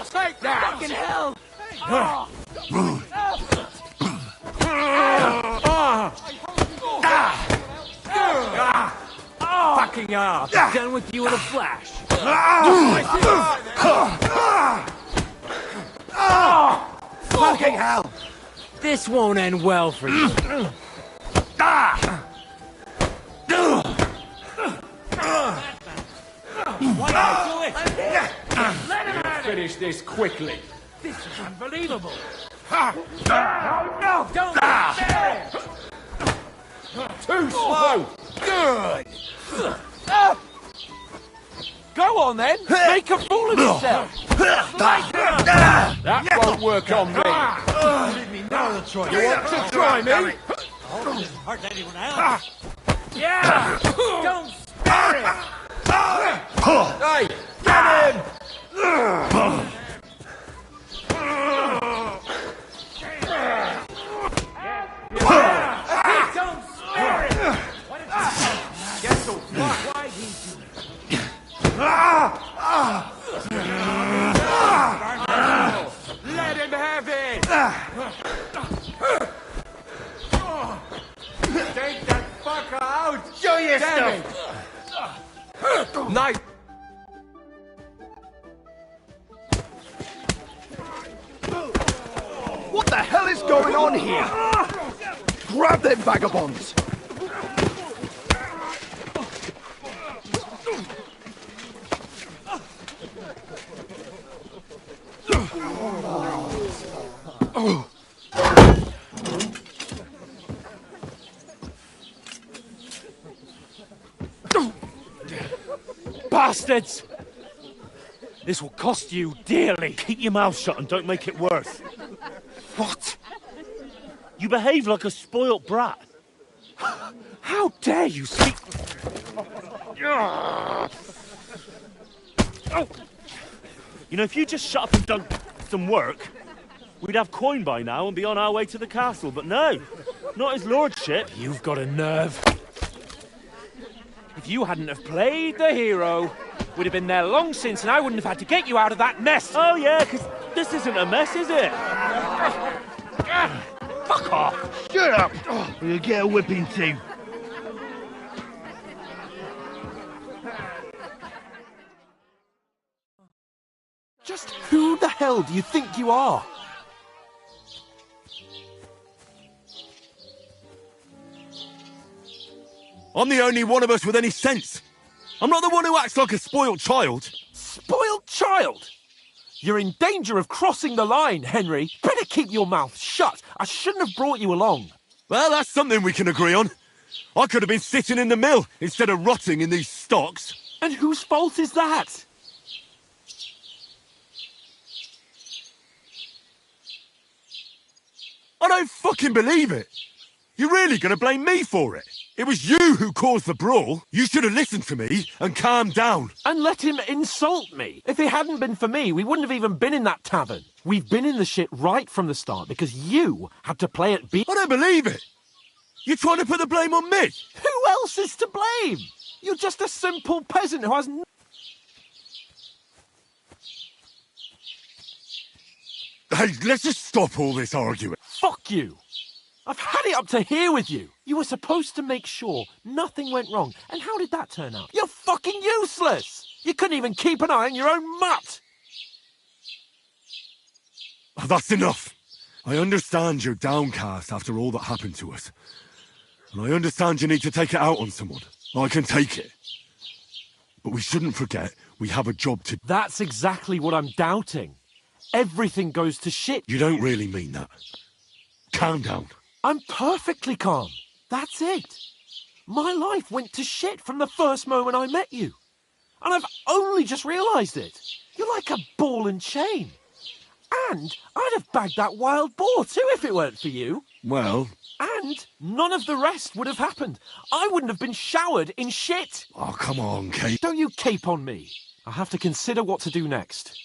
Take that! Fucking hell! Fucking off. Done with you in a flash. Fucking hell! This won't end well for you. Why not do it? Let him have it. Finish this quickly. This is unbelievable. No, don't spare it. Too slow. Good. Go on then. Make a fool of yourself. That won't work on me. You want to try me? Hurt anyone else. Yeah. Don't spare it. Hey, get him! Don't spare it. Guess so. Why he Let him have it! Take that fucker out! Show your Damn stuff! Night! What the hell is going on here? Grab them vagabonds! Bastards! This will cost you dearly. Keep your mouth shut and don't make it worse. What? You behave like a spoilt brat. How dare you speak... Oh. You know, if you just shut up and done some work, we'd have coin by now and be on our way to the castle, but no, not his lordship. You've got a nerve. If you hadn't have played the hero, we'd have been there long since and I wouldn't have had to get you out of that mess. Oh yeah, because this isn't a mess, is it? Fuck off! Shut up! You'll get a whipping too. Just who the hell do you think you are? I'm the only one of us with any sense. I'm not the one who acts like a spoiled child. Spoiled child? You're in danger of crossing the line, Henry. Better keep your mouth shut. I shouldn't have brought you along. Well, that's something we can agree on. I could have been sitting in the mill instead of rotting in these stocks. And whose fault is that? I don't fucking believe it. You're really going to blame me for it? It was you who caused the brawl. You should have listened to me and calmed down. And let him insult me. If it hadn't been for me, we wouldn't have even been in that tavern. We've been in the shit right from the start because you had to play it I don't believe it. You're trying to put the blame on me. Who else is to blame? You're just a simple peasant who has Hey, let's just stop all this arguing. Fuck you. I've had it up to here with you. You were supposed to make sure nothing went wrong. And how did that turn out? You're fucking useless. You couldn't even keep an eye on your own mutt. Oh, that's enough. I understand you're downcast after all that happened to us. And I understand you need to take it out on someone. I can take it. But we shouldn't forget we have a job to... That's exactly what I'm doubting. Everything goes to shit. You don't really mean that. Calm down. I'm perfectly calm. That's it. My life went to shit from the first moment I met you. And I've only just realised it. You're like a ball and chain. And I'd have bagged that wild boar too if it weren't for you. Well... And none of the rest would have happened. I wouldn't have been showered in shit. Oh, come on, Kate. Don't you cape on me. I'll have to consider what to do next.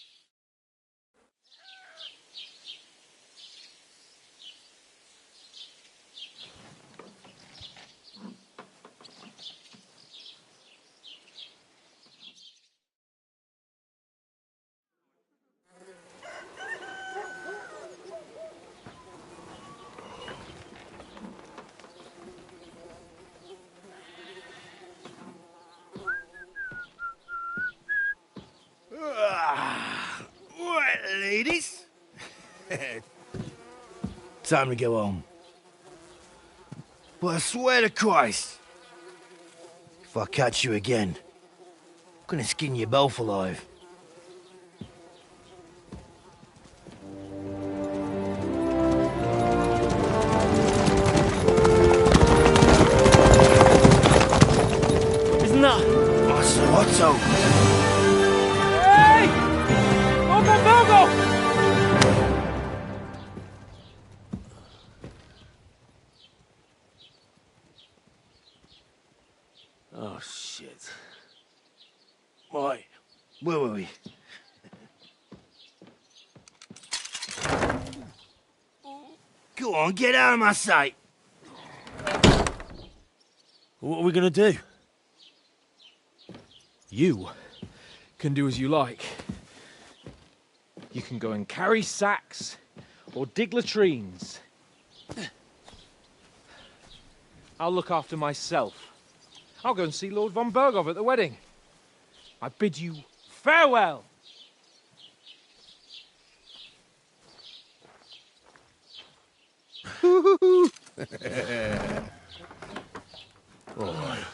Right, ladies. Time to go home. But I swear to Christ, if I catch you again, I'm gonna skin you both alive. Isn't that? Otto! Hey! Go! Oh, shit. Right, where were we? Go on, get out of my sight! What are we gonna do? You can do as you like. You can go and carry sacks, or dig latrines. I'll look after myself. I'll go and see Lord von Bergov at the wedding. I bid you farewell. Alright.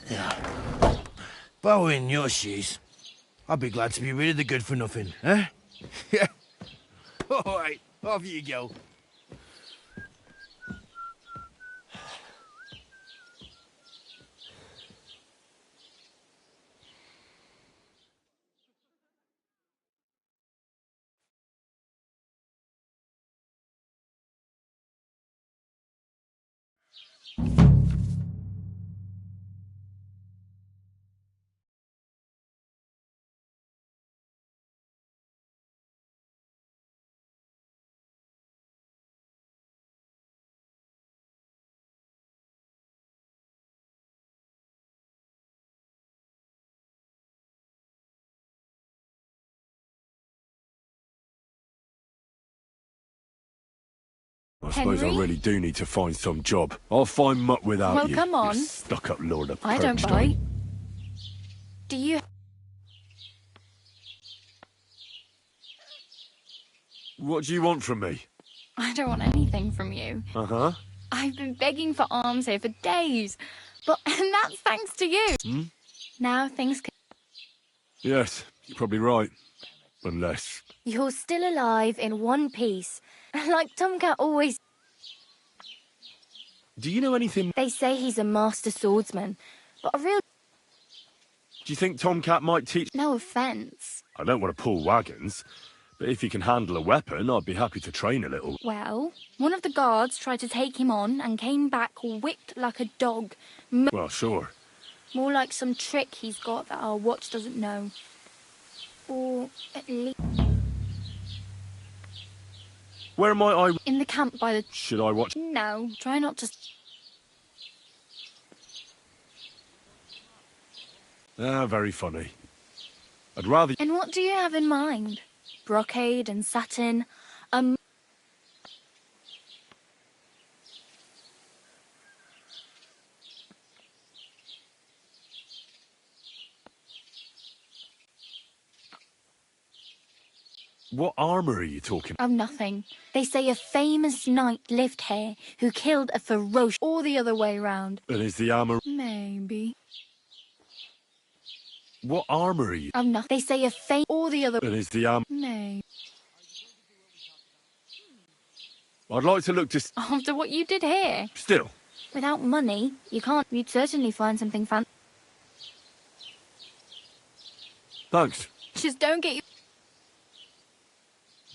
Yeah. If I were in your shoes, I'd be glad to be rid of the good for nothing, eh? Yeah. Alright, off you go. I suppose I Henry? really do need to find some job. I'll find mutt without Well, you. come on. You stuck-up Lord of I don't Perkstein. bite. Do you... What do you want from me? I don't want anything from you. Uh-huh. I've been begging for alms here for days. But, and that's thanks to you. Hmm? Now things can... Yes, you're probably right. Unless... You're still alive in one piece. Like Tomcat always... Do you know anything... They say he's a master swordsman. But I really... Do you think Tomcat might teach... No offence. I don't want to pull wagons, but if he can handle a weapon, I'd be happy to train a little. Well, one of the guards tried to take him on and came back whipped like a dog. Well, sure. More like some trick he's got that our watch doesn't know. Or at least... Where am I? In the camp by the... Should I watch? No, try not to... Ah, very funny. I'd rather... And what do you have in mind? Brocade and satin? What armour are you talking? Oh, nothing. They say a famous knight lived here who killed a ferocious... Or the other way round. And is the armour... Maybe. What armour are you... Oh, nothing. They say a Or the other... And is the armour... Maybe. I'd like to look to... After what you did here. Still, Without money, you can't. You'd certainly find something fancy. Thanks. Just don't get you.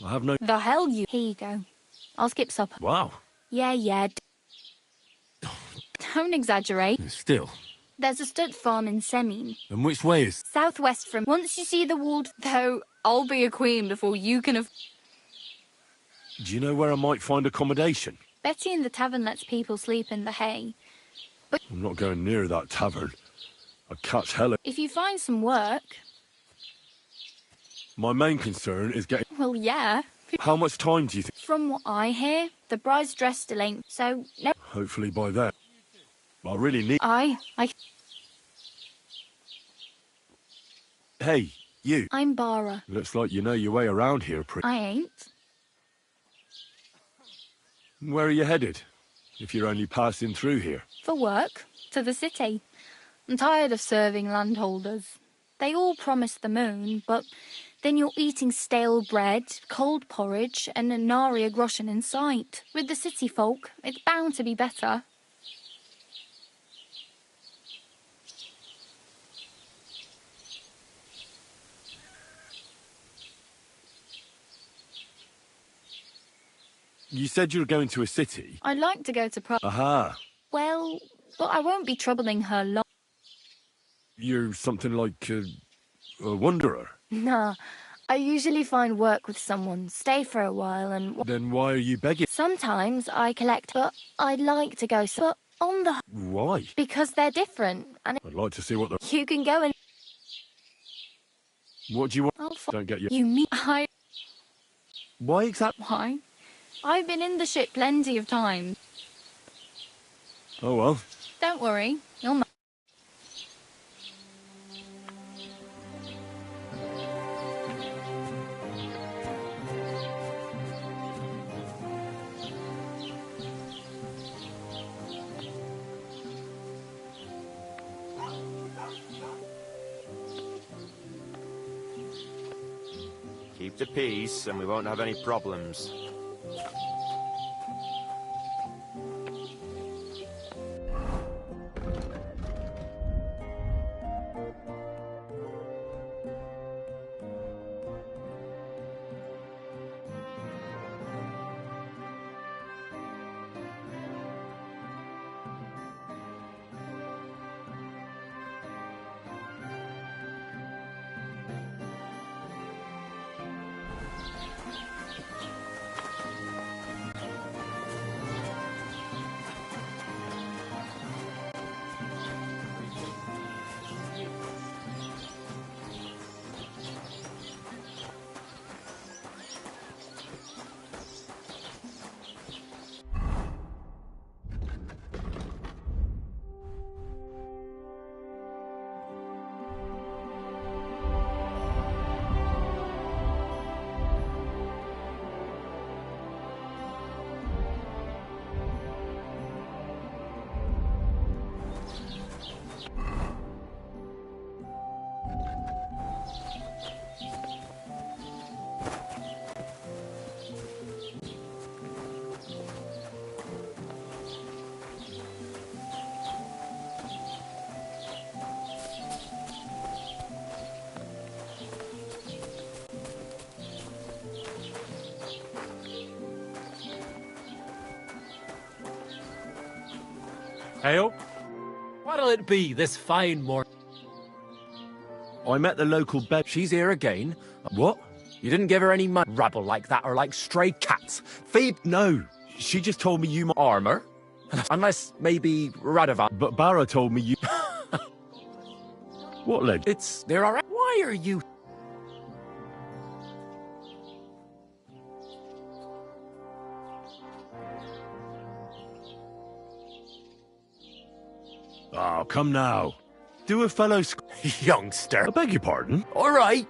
I have no... The hell you. Here you go. I'll skip supper. Wow. Yeah. Don't exaggerate. Still. There's a stud farm in Semin. And which way is... Southwest from... Once you see the walled... Though, I'll be a queen before you can have... Do you know where I might find accommodation? Betty in the tavern lets people sleep in the hay. But I'm not going near that tavern. I'd catch hell. if you find some work... My main concern is getting... Well, yeah. How much time do you think? From what I hear, the bride's dress still ain't... So, no... Hopefully by then. I really need... I... Hey, you. I'm Bara. Looks like you know your way around here pretty... I ain't. Where are you headed? If you're only passing through here. For work. To the city. I'm tired of serving landholders. They all promise the moon, but then you're eating stale bread, cold porridge, and a nary a groschen in sight. With the city folk, it's bound to be better. You said you were going to a city? I'd like to go to Aha. Well, but I won't be troubling her long. You're something like a wanderer. Nah, I usually find work with someone, stay for a while and... Then why are you begging? Sometimes I collect, but I'd like to go... But on the... Why? Because they're different, and... I'd like to see what the... You can go and... What do you want? I'll Don't get you... You mean... Why exactly? Why? I've been in the ship plenty of times. Oh well. Don't worry, you'll... Keep the peace, and we won't have any problems. Hail. What'll it be this fine morning? I met the local bed. She's here again. What? You didn't give her any money? Rabble like that are like stray cats. Feed... No, she just told me you... Armor? Unless maybe Radovan. But Barra told me you... What led? It's... There are... Why are you... Oh, come now. Do a fellow... Youngster. I beg your pardon? All right.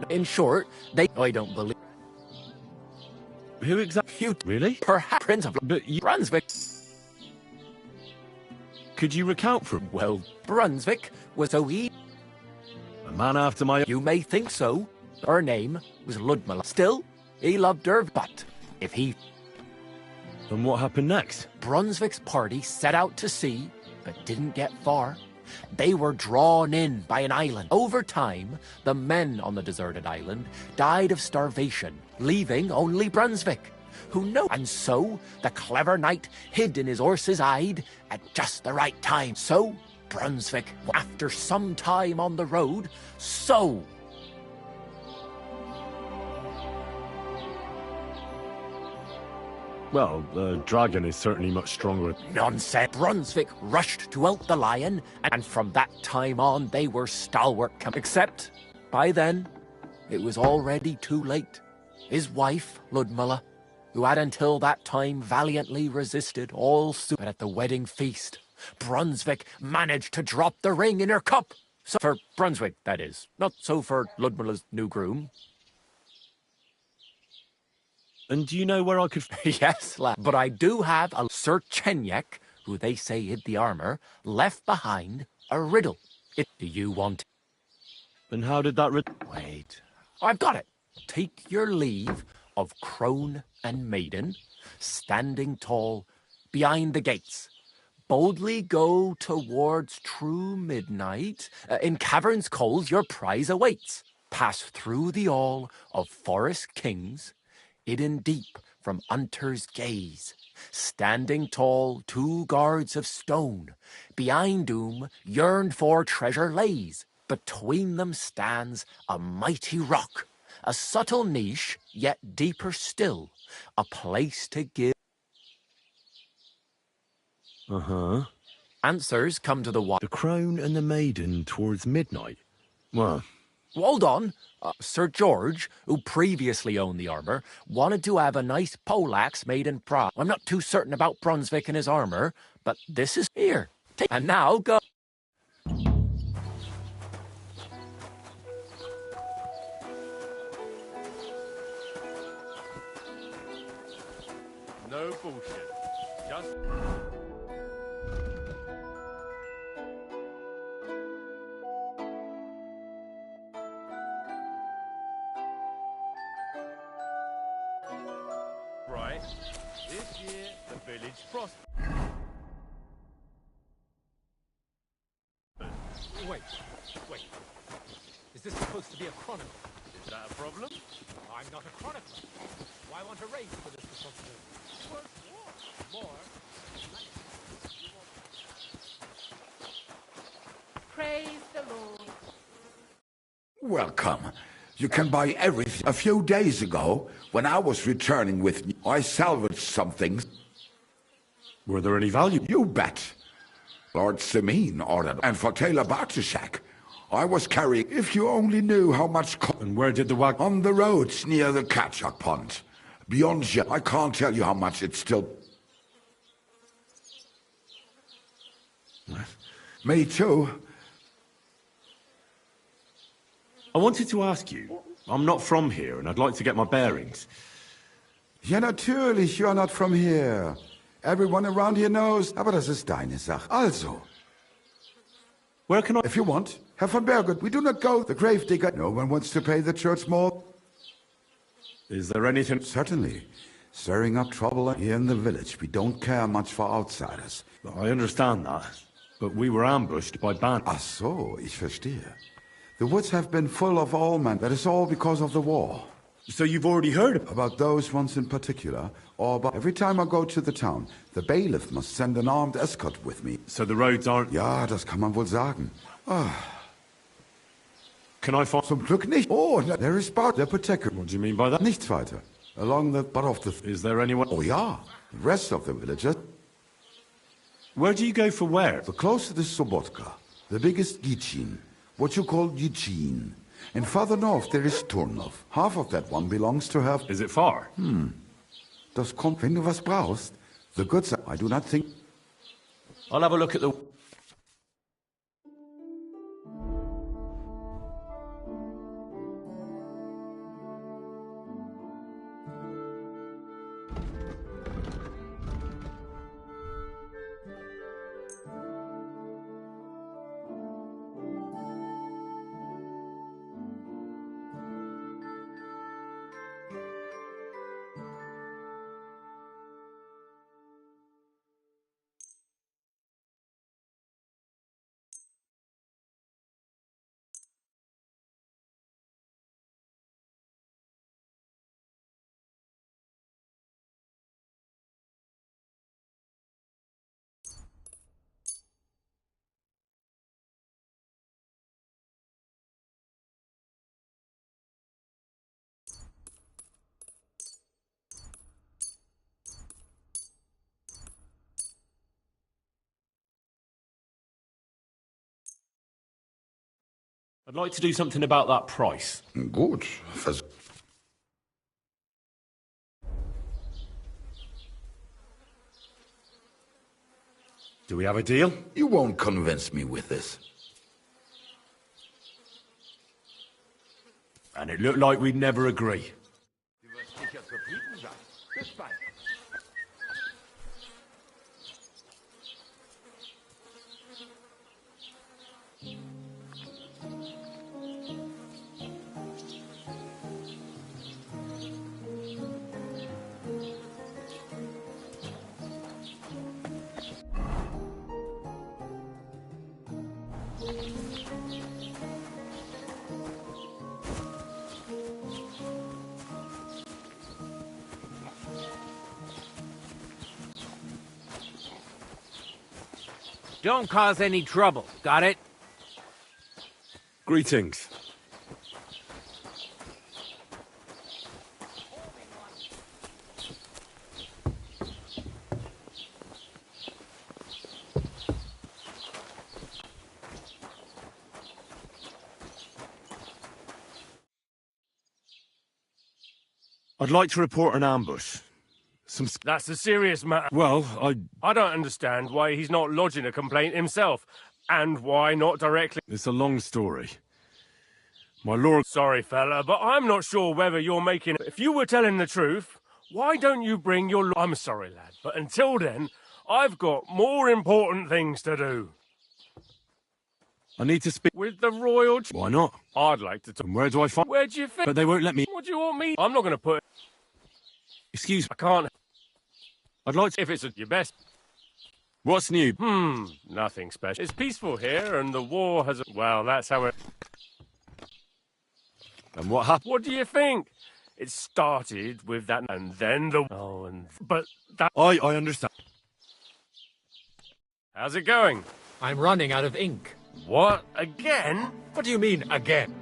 In short, they... I don't believe... Who exactly? You... Really? Perhaps Prince of... But you... Brunswick. Could you recount from... Well, Brunswick was so he... A man after my... You may think so. Her name was Ludmilla. Still, he loved her, but if he... And what happened next? Brunswick's party set out to sea, but didn't get far. They were drawn in by an island. Over time, the men on the deserted island died of starvation, leaving only Brunswick, who know. And so the clever knight hid in his horse's hide at just the right time. So Brunswick, after some time on the road, Well, the dragon is certainly much stronger. Nonsense. Brunswick rushed to out the lion, and from that time on they were stalwart. Except, by then, it was already too late. His wife, Ludmilla, who had until that time valiantly resisted all suit, but at the wedding feast, Brunswick managed to drop the ring in her cup. So for Brunswick, that is. Not so for Ludmilla's new groom. And do you know where I could... Yes, lad. But I do have a Sir Chenyek, who they say hid the armour, left behind a riddle. Do you want... And how did that Wait. I've got it. Take your leave of crone and maiden, standing tall behind the gates. Boldly go towards true midnight. In caverns cold your prize awaits. Pass through the all of forest kings, hidden deep from hunter's gaze. Standing tall, 2 guards of stone, behind whom yearned for treasure lays. Between them stands a mighty rock, a subtle niche, yet deeper still, a place to give. Uh-huh. Answers come to the one. The crone and the maiden towards midnight. Well... Hold on. Sir George, who previously owned the armour, wanted to have a nice poleaxe made in Prague. I'm not too certain about Brunswick and his armour, but this is here. And now go. No bullshit. Just... Right. This year, the village prospered. Wait. Is this supposed to be a chronicle? Is that a problem? I'm not a chronicler. Why want a raise for this responsibility? More. Praise the Lord. Welcome. You can buy everything. A few days ago, when I was returning with you, I salvaged some things. Were there any value? You bet. Lord Simeon ordered, and for Taylor Bartishak, I was carrying. If you only knew how much. And where did the wagon? On the roads near the Katchak Pond. Beyond here, I can't tell you how much it's still. Me too. I wanted to ask you. I'm not from here, and I'd like to get my bearings. Ja, natürlich, you're not from here. Everyone around here knows. Aber das ist deine Sache. Also. Where can I... If you want. Herr von Bergut, we do not go. The gravedigger. No one wants to pay the church more. Is there anything... Certainly. Stirring up trouble here in the village. We don't care much for outsiders. I understand that. But we were ambushed by bandits. Ach so, ich verstehe. The woods have been full of all men. That is all because of the war. So you've already heard about those ones in particular, or about every time I go to the town, the bailiff must send an armed escort with me. So the roads aren't... Ja, das kann man wohl sagen. Can I find... Zum Glück nicht. Oh, there is Bart, the Apotheker. What do you mean by that? Nichts weiter. Along the butt of the... Is there anyone... Oh, ja. The rest of the villagers... Where do you go for where? The closest is Sobotka. The biggest Gichin. What you call Gichin. And farther north there is Turnov. Half of that one belongs to her... Is it far? Das kommt, wenn du was brauchst. The goods... I do not think... I'll have a look at the... I'd like to do something about that price. Good. Do we have a deal? You won't convince me with this. And it looked like we'd never agree. Don't cause any trouble, got it? Greetings. I'd like to report an ambush. That's a serious matter. Well, I don't understand why he's not lodging a complaint himself. And why not directly... It's a long story. My lord... Sorry, fella, but I'm not sure whether you're making... If you were telling the truth, why don't you bring your... I'm sorry, lad, but until then, I've got more important things to do. I need to speak... With the royal... Why not? I'd like to talk... And where do I find... Where do you think... But they won't let me... What do you want me... I'm not going to put... Excuse me. I can't... I'd like to... If it's your best... What's new? Nothing special. It's peaceful here, and the war has... Well, that's how it... And what happened? What do you think? It started with that, and then the... Oh, and... But that... I understand. How's it going? I'm running out of ink. What? Again? What do you mean, again?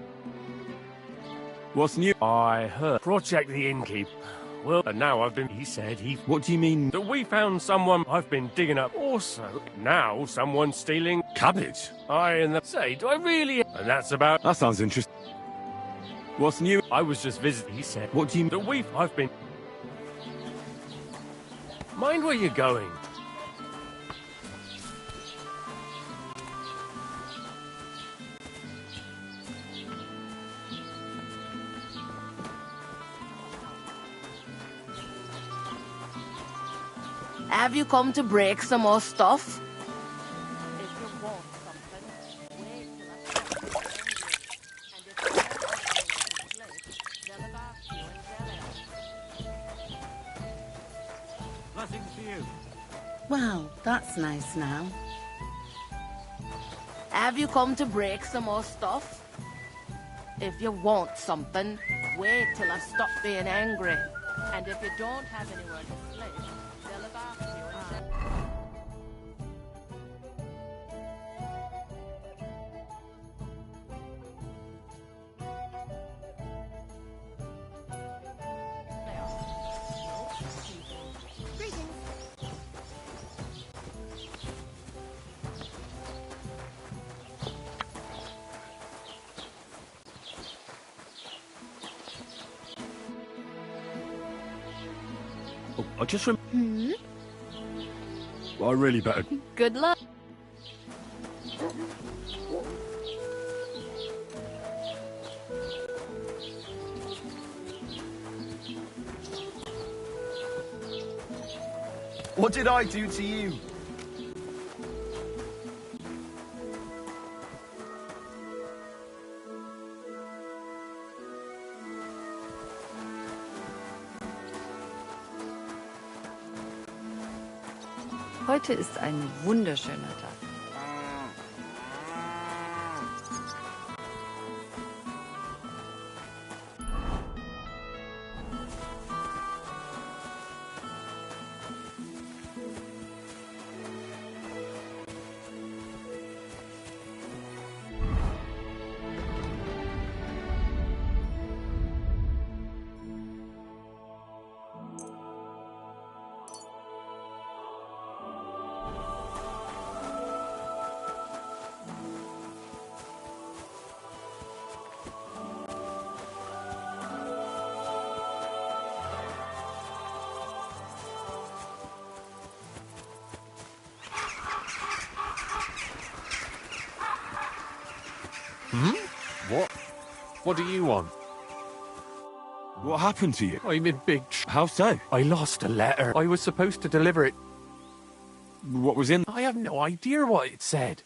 What's new? I heard. Project the Innkeep. Well, and now I've been... He said he... What do you mean? That we found someone I've been digging up. Also, now someone's stealing... Cabbage? And say, do I really... And that's about... That sounds interesting. What's new? I was just visiting. He said... What do you mean? That I've been... Mind where you're going. Have you come to break some more stuff? Blessings to you. Well, that's nice now. Have you come to break some more stuff? If you want something, wait till I stop being angry. And if you don't have anywhere to sleep, they'll look after you and send... Oh, I just Well, I really better... Good luck. What did I do to you? Heute ist ein wunderschöner Tag. What? What do you want? What happened to you? I'm in big How so? I lost a letter. I was supposed to deliver it. What was in? I have no idea what it said.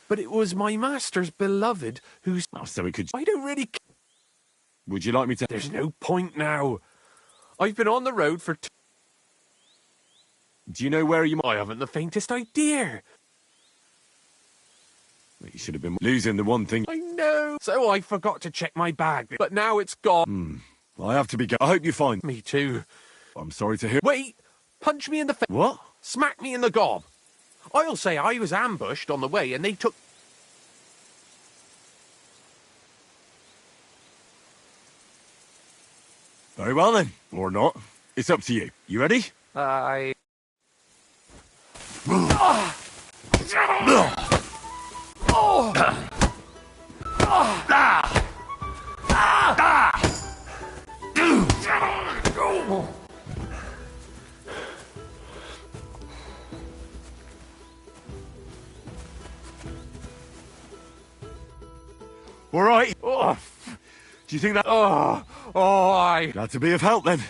But it was my master's beloved who's... Oh, so it could... I don't really... Would you like me to... There's no point now. I've been on the road for... Do you know where you... I haven't the faintest idea. You should have been losing the one thing... I know. So I forgot to check my bag. But now it's gone. I have to be... I hope you find... Me too. I'm sorry to hear... Wait! Punch me in the face. What? Smack me in the gob. I'll say I was ambushed on the way and they took... Very well then. Or not. It's up to you. You ready? All right. Oh, Do you think that... I... Glad to be of help then.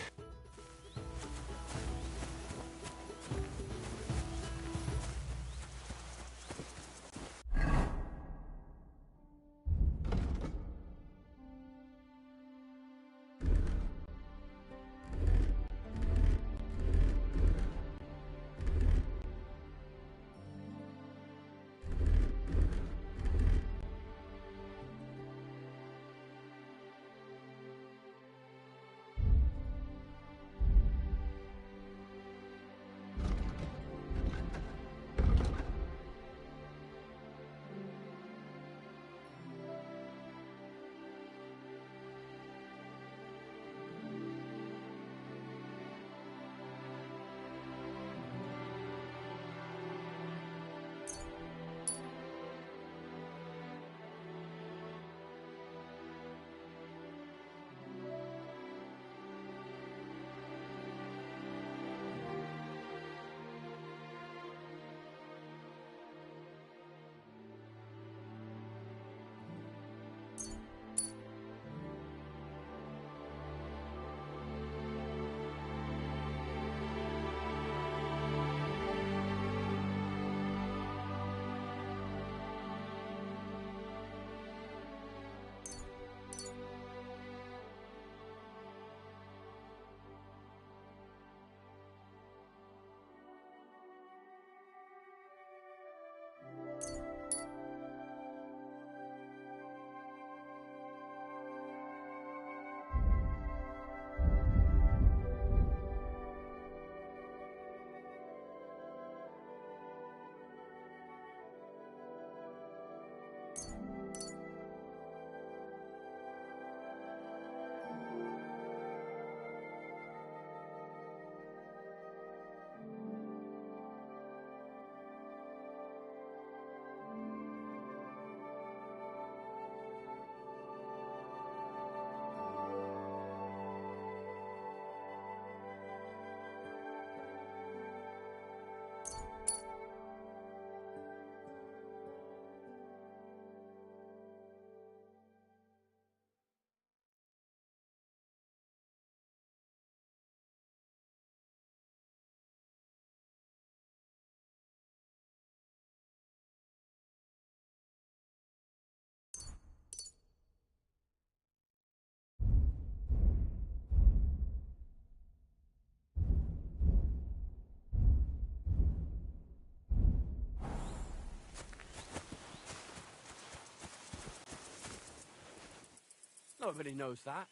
Nobody knows that.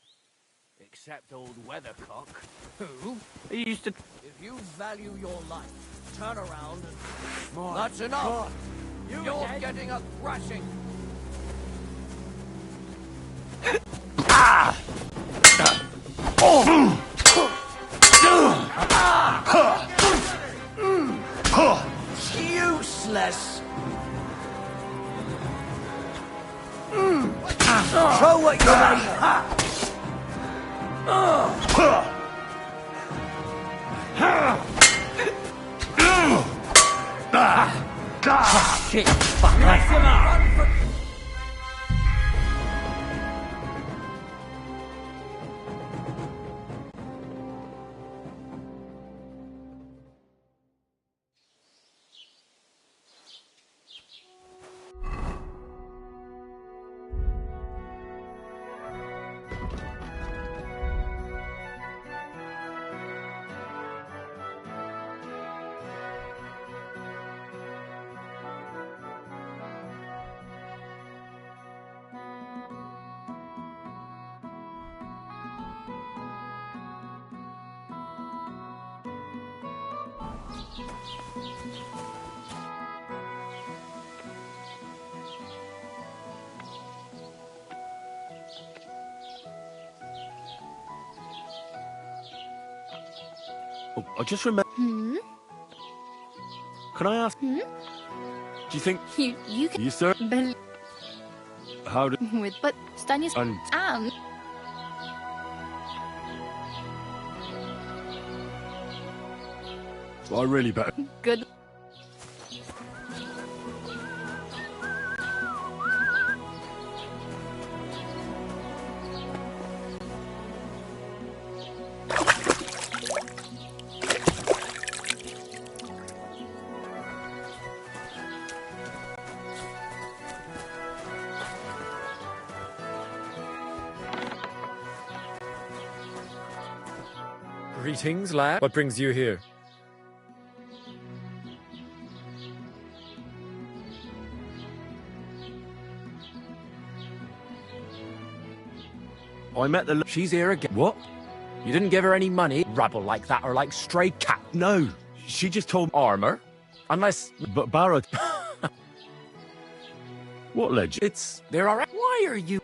Except old Weathercock. Who? He used to... If you value your life, turn around and... That's enough! You're getting a thrashing! Useless! Show what you're made of! Shit, fuck. Oh, I just remember. Hmm? Can I ask? Hmm? Do you think You can you, sir? believe How did? with, but Stanislaus and I really better. good. Greetings, lad. What brings you here? I met the. She's here again. What? You didn't give her any money? Rabble like that or like stray cat? No, she just told armor. Unless. But Barrett. What legend? It's. There are. Why are you.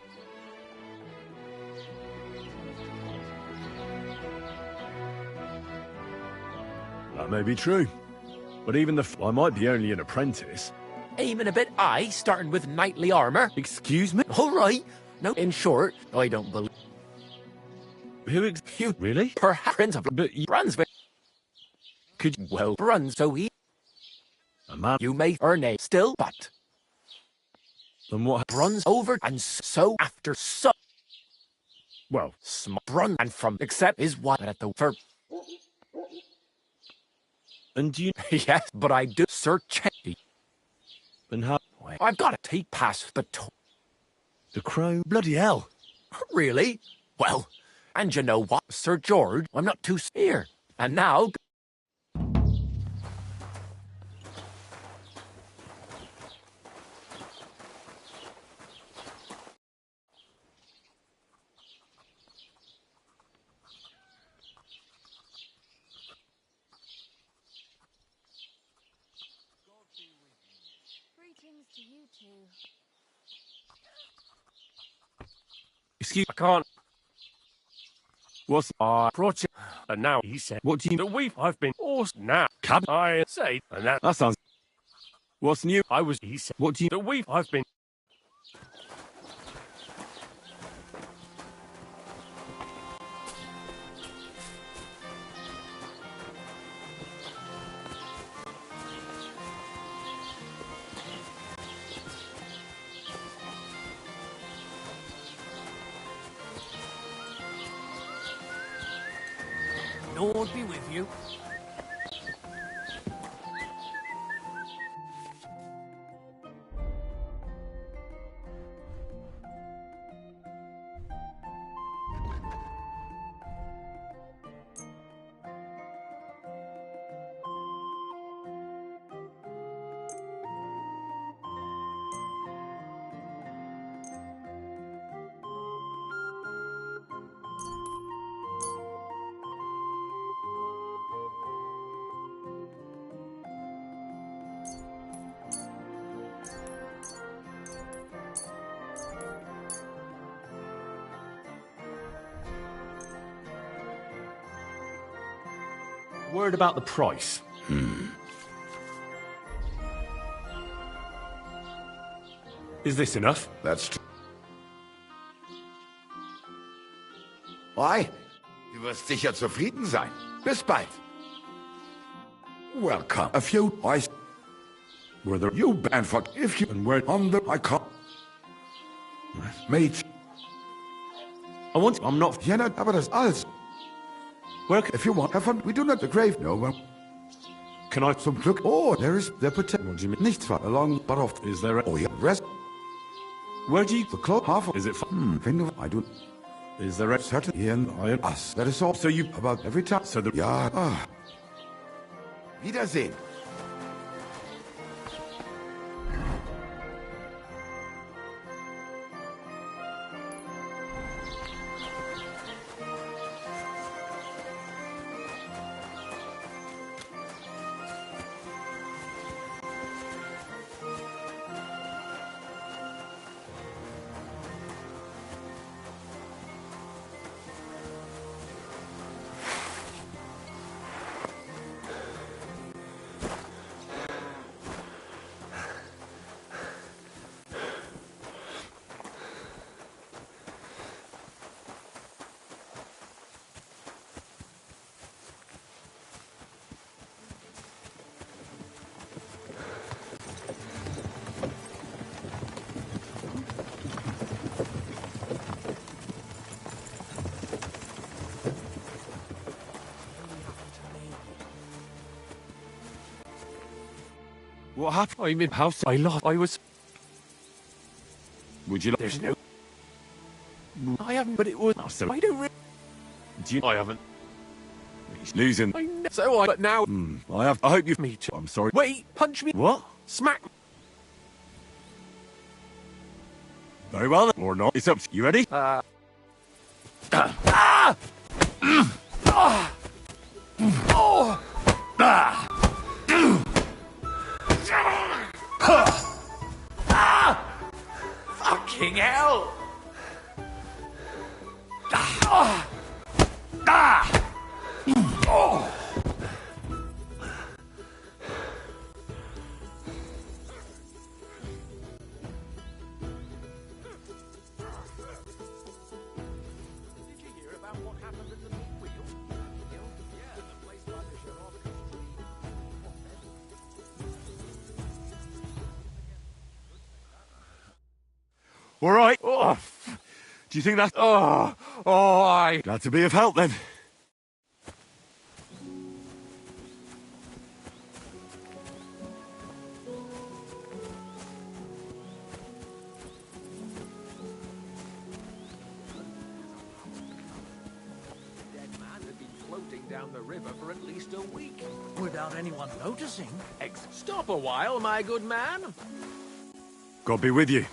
That may be true. But even I might be only an apprentice. Aiming a bit high, starting with knightly armor. Excuse me? All right. No, in short, I don't believe. Who you really? Perhaps Prince of Brunswick. Could you? Well, Bruns, so he. A man. You may earn a still, but. Then what? Bruns over and so after so. Well, Brun and from except his wife at the for. And you? Yes, but I do search. And how? I've got to take past the crow. Bloody hell! Really? Well, and you know what, Sir George? I'm not too here. And now. Greetings to you two. Excuse, I can't. What's brought you? And now he said, what do you? The I've been forced now. Cab? I say, and that sounds. What's new? He said, what do you? I've been. Lord be with you. Word about the price. Is this enough? That's true. Oi, du wirst sicher zufrieden sein. Bis bald. Welcome. A few eyes. Were there you and fuck if you and where on the I can't. Mate. I'm not. Ja, aber das alles. Work if you want. Have fun. We do not the grave. No one. Can I some Glück? Oh, there is the potential. What do you mean? Nichts far along, but off. Is there a... Oh, yeah. Rest. Where do you... The club half of... Is it fun? I do... Is there a... Certain... In I and us. That is all. So you... About every time. So the... Ja. Ah. Wiedersehen. What happened? I'm in house. I lost. I was. Would you like... There's no. I haven't, but it was. So, I don't really. do you... I haven't. He's losing. I know. So I. But now. I have... I hope you... Me too. I'm sorry. Wait, punch me. What? Smack. Very well then. Or not. It's up to you. Ready? Ah! Oh! Ah! Fucking hell! Oh! All right. Oh, do you think that's... Glad to be of help, then. Down the river for at least a week. Without anyone noticing. Stop a while, my good man. God be with you.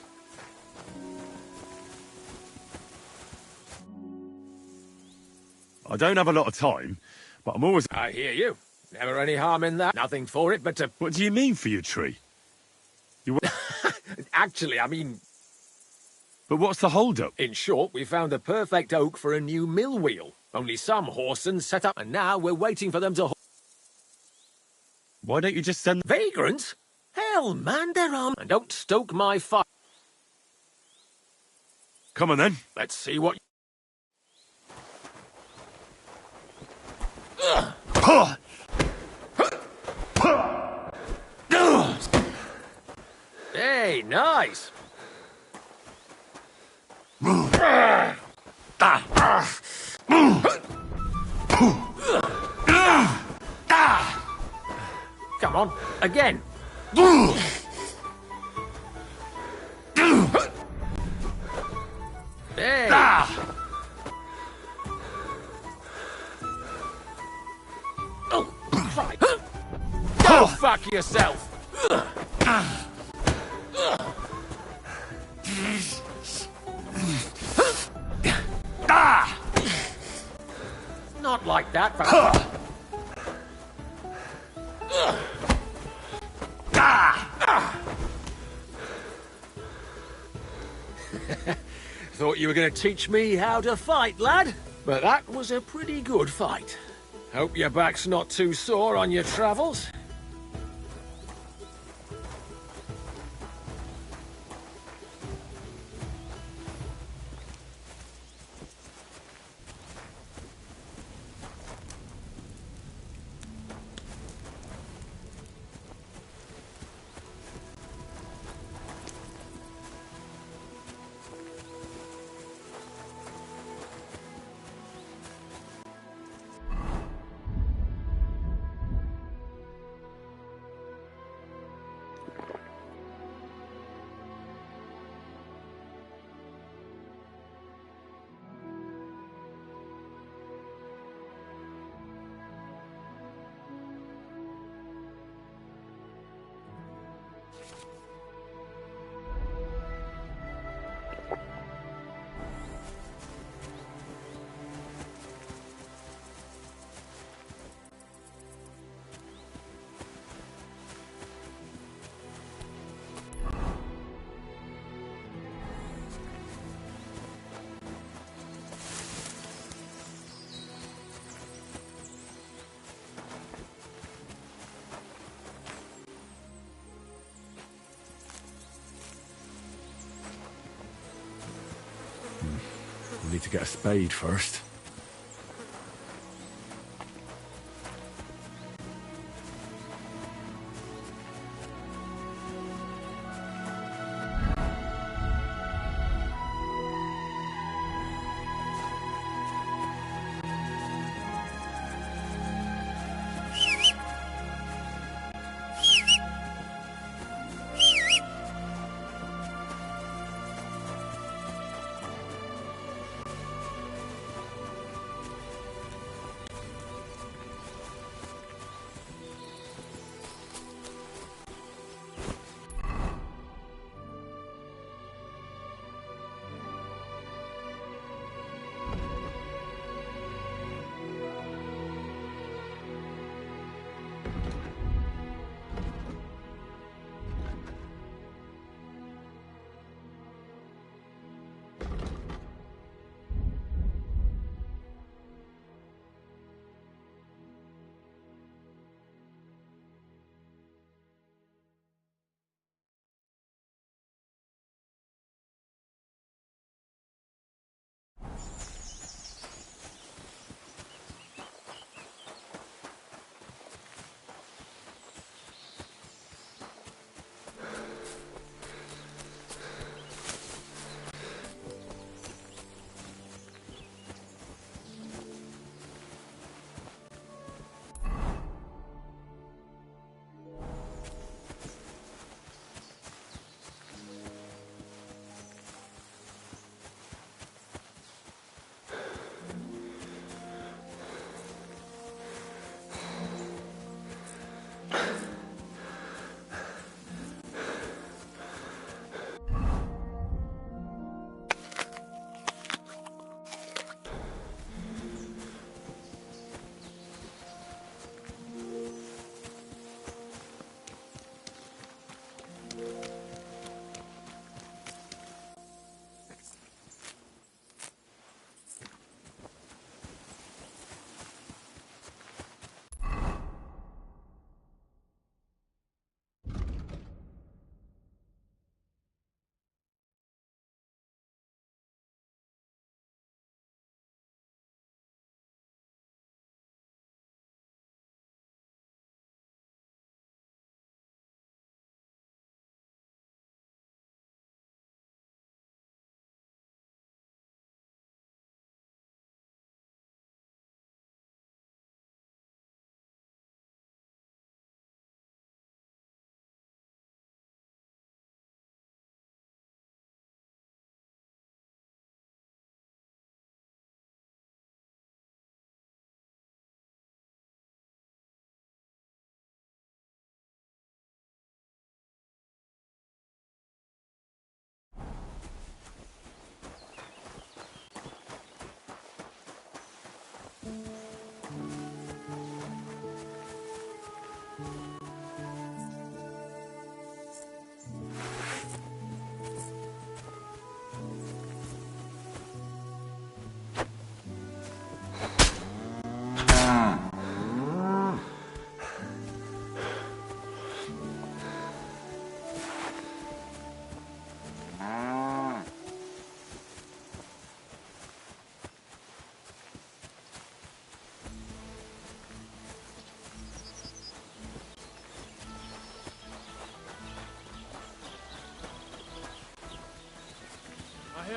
I don't have a lot of time, but I'm always... I hear you. Never any harm in that. Nothing for it but to... What do you mean for your tree? You... Actually, I mean... But what's the hold-up? In short, we found the perfect oak for a new mill wheel. Only some horsens set up, and now we're waiting for them to... Why don't you just send... Vagrants? Hell, man, they're armed. And don't stoke my fire. Come on, then. Let's see what... Hey, nice. Come on, again. Hey. Oh, try. Go fuck yourself. Not like that, fella. Thought you were going to teach me how to fight, lad. But that was a pretty good fight. Hope your back's not too sore on your travels. We need to get a spade first.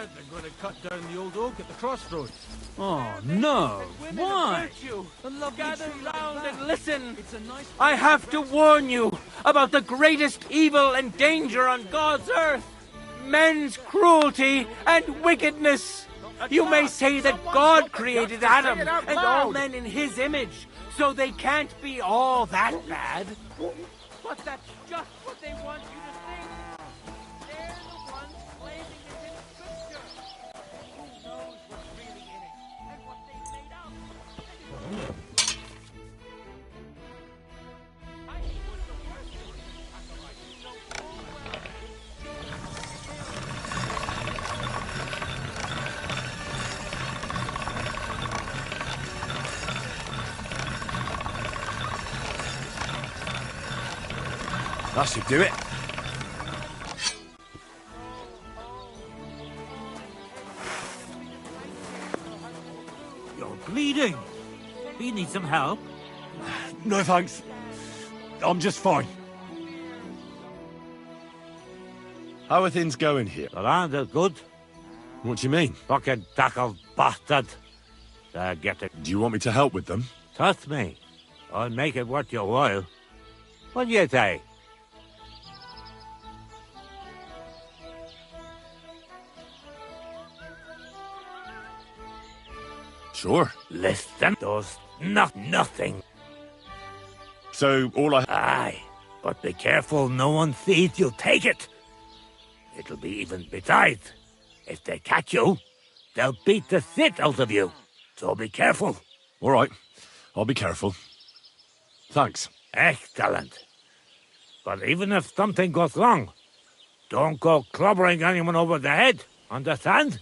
heard they're going to cut down the old oak at the crossroads. Oh, no. Why? Gather round and listen. I have to warn you about the greatest evil and danger on God's earth. Men's cruelty and wickedness. You may say that God created Adam and all men in his image, so they can't be all that bad. But that's just what they want you to think. They're the ones claiming it in Scripture. Who knows what's really in it and what they've made up? I think it was the worst of it. After I know full well. That should do it. You're bleeding. Do you need some help? No thanks. I'm just fine. How are things going here? The land is good. What do you mean? Fucking tackle bastard. Get it. Do you want me to help with them? Trust me. I'll make it worth your while. What do you say? Sure. Listen, does nothing. So, all I... Aye, but be careful no one sees you take it. It'll be even besides. If they catch you, they'll beat the shit out of you. So be careful. All right. I'll be careful. Thanks. Excellent. But even if something goes wrong, don't go clobbering anyone over the head. Understand?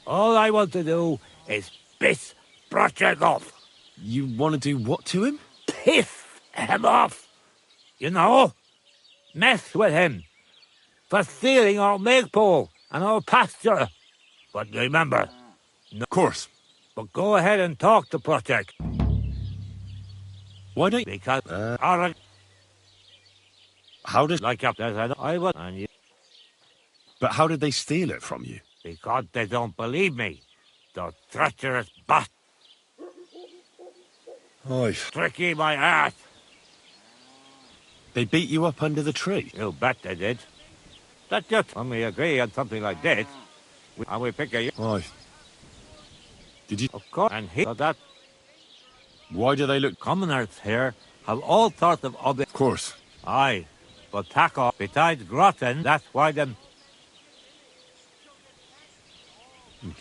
All I want to do is piss Project off. You want to do what to him? Piss him off. You know? Mess with him. For stealing our maypole and our pasture. But remember... No, of course. But go ahead and talk to Project. Why don't you... Because... how did... Like up there, I was... And you... But how did they steal it from you? Because they don't believe me. The treacherous bastard. Oy. Tricky my ass. They beat you up under the tree? You bet they did. That's just when we agree on something like this. And we pick a... Oy. Did you... Of course. And he... So that... Why do they look... Commoners here have all sorts of other... Of course. Aye. But tackle, besides Grotten, that's why them...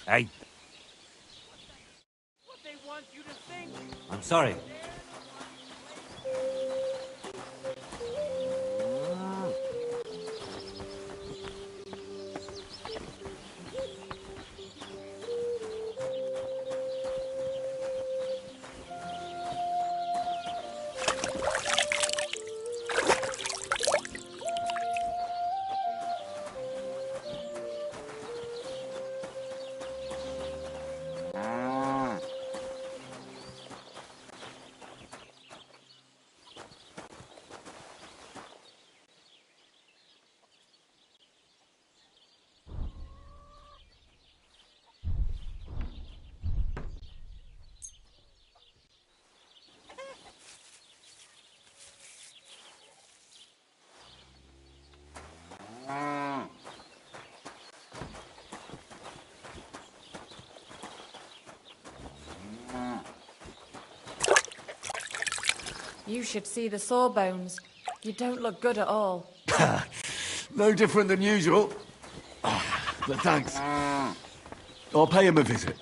Hey. What they want you to think. I'm sorry. You should see the sawbones. You don't look good at all. No different than usual. But thanks. I'll pay him a visit.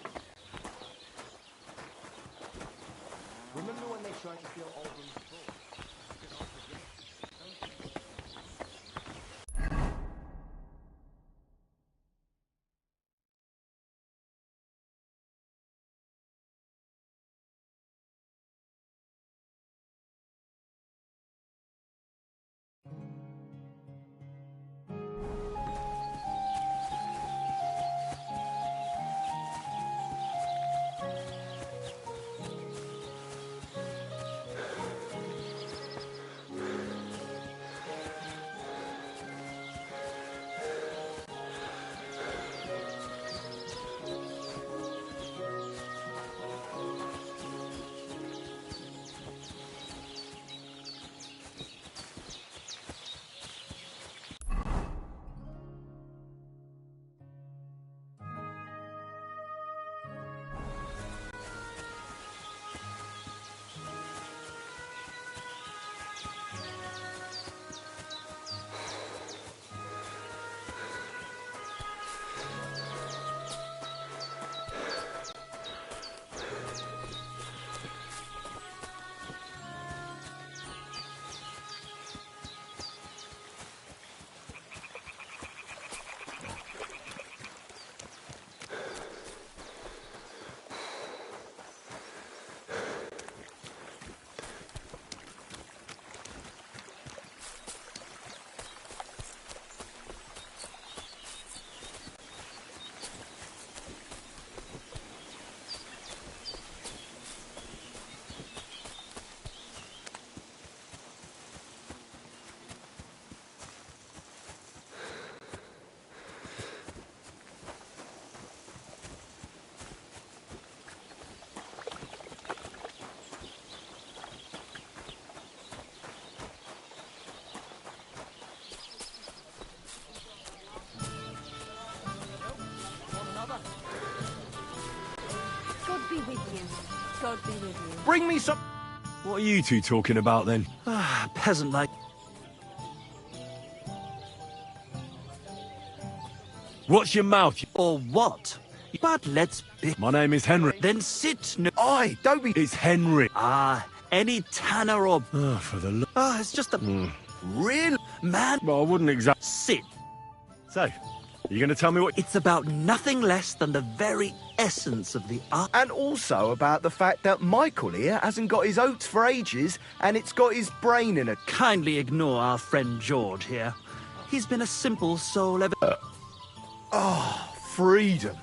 Remember when they tried to steal Aldrin's book? Lord be with you. Bring me some... What are you two talking about then? Peasant like... Watch your mouth. Or what? But let's be... My name is Henry. Then sit... No... Oi, don't be... It's Henry. Any tanner or... Oh, for the love... it's just a... Real man... Well, I wouldn't exactly... Sit. So, are you going to tell me what... It's about nothing less than the very essence of the art. And also about the fact that Michael here hasn't got his oats for ages, and it's got his brain in it. Kindly ignore our friend George here. He's been a simple soul ever... freedom.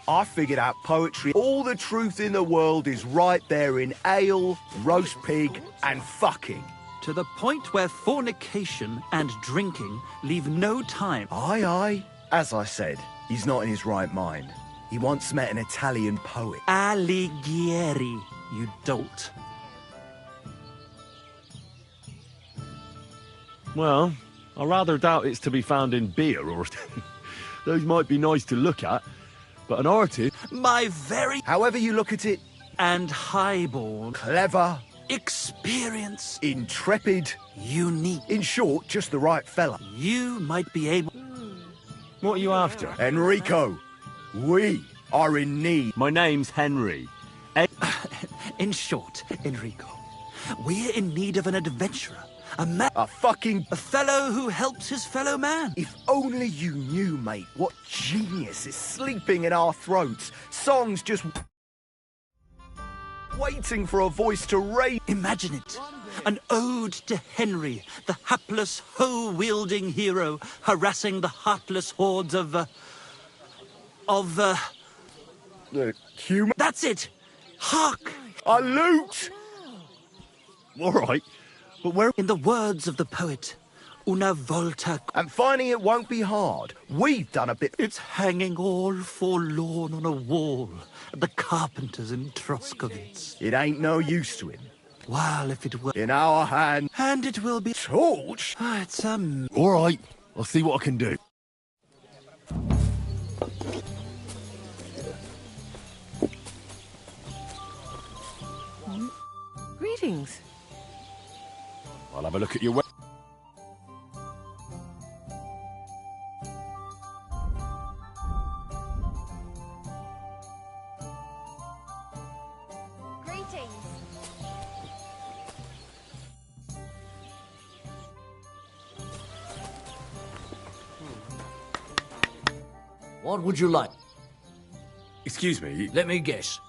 I figured out poetry. All the truth in the world is right there in ale, roast pig, and fucking. To the point where fornication and drinking leave no time. Aye, aye. As I said, he's not in his right mind. He once met an Italian poet. Alighieri, you dolt. Well, I rather doubt it's to be found in beer or... Those might be nice to look at, but an artist... My very... However you look at it... And highborn... Clever... Experienced... Intrepid... Unique... In short, just the right fella. You might be able... What are you after? Enrico, we are in need. My name's Henry. In short, Enrico, we're in need of an adventurer. A fellow who helps his fellow man. If only you knew, mate, what genius is sleeping in our throats. Songs just... waiting for a voice to raise. Imagine it. An ode to Henry, the hapless, hoe-wielding hero, harassing the heartless hordes of human... That's it! Hark! A lute! All right, but where... In the words of the poet, una volta... And finding it won't be hard. We've done a bit... It's hanging all forlorn on a wall at the carpenters in Troskovitz. It ain't no use to him. Well, if it were... In our hand... And it will be... Torch? It's All right, I'll see what I can do. Greetings. I'll have a look at your... What would you like? Excuse me? Let me guess.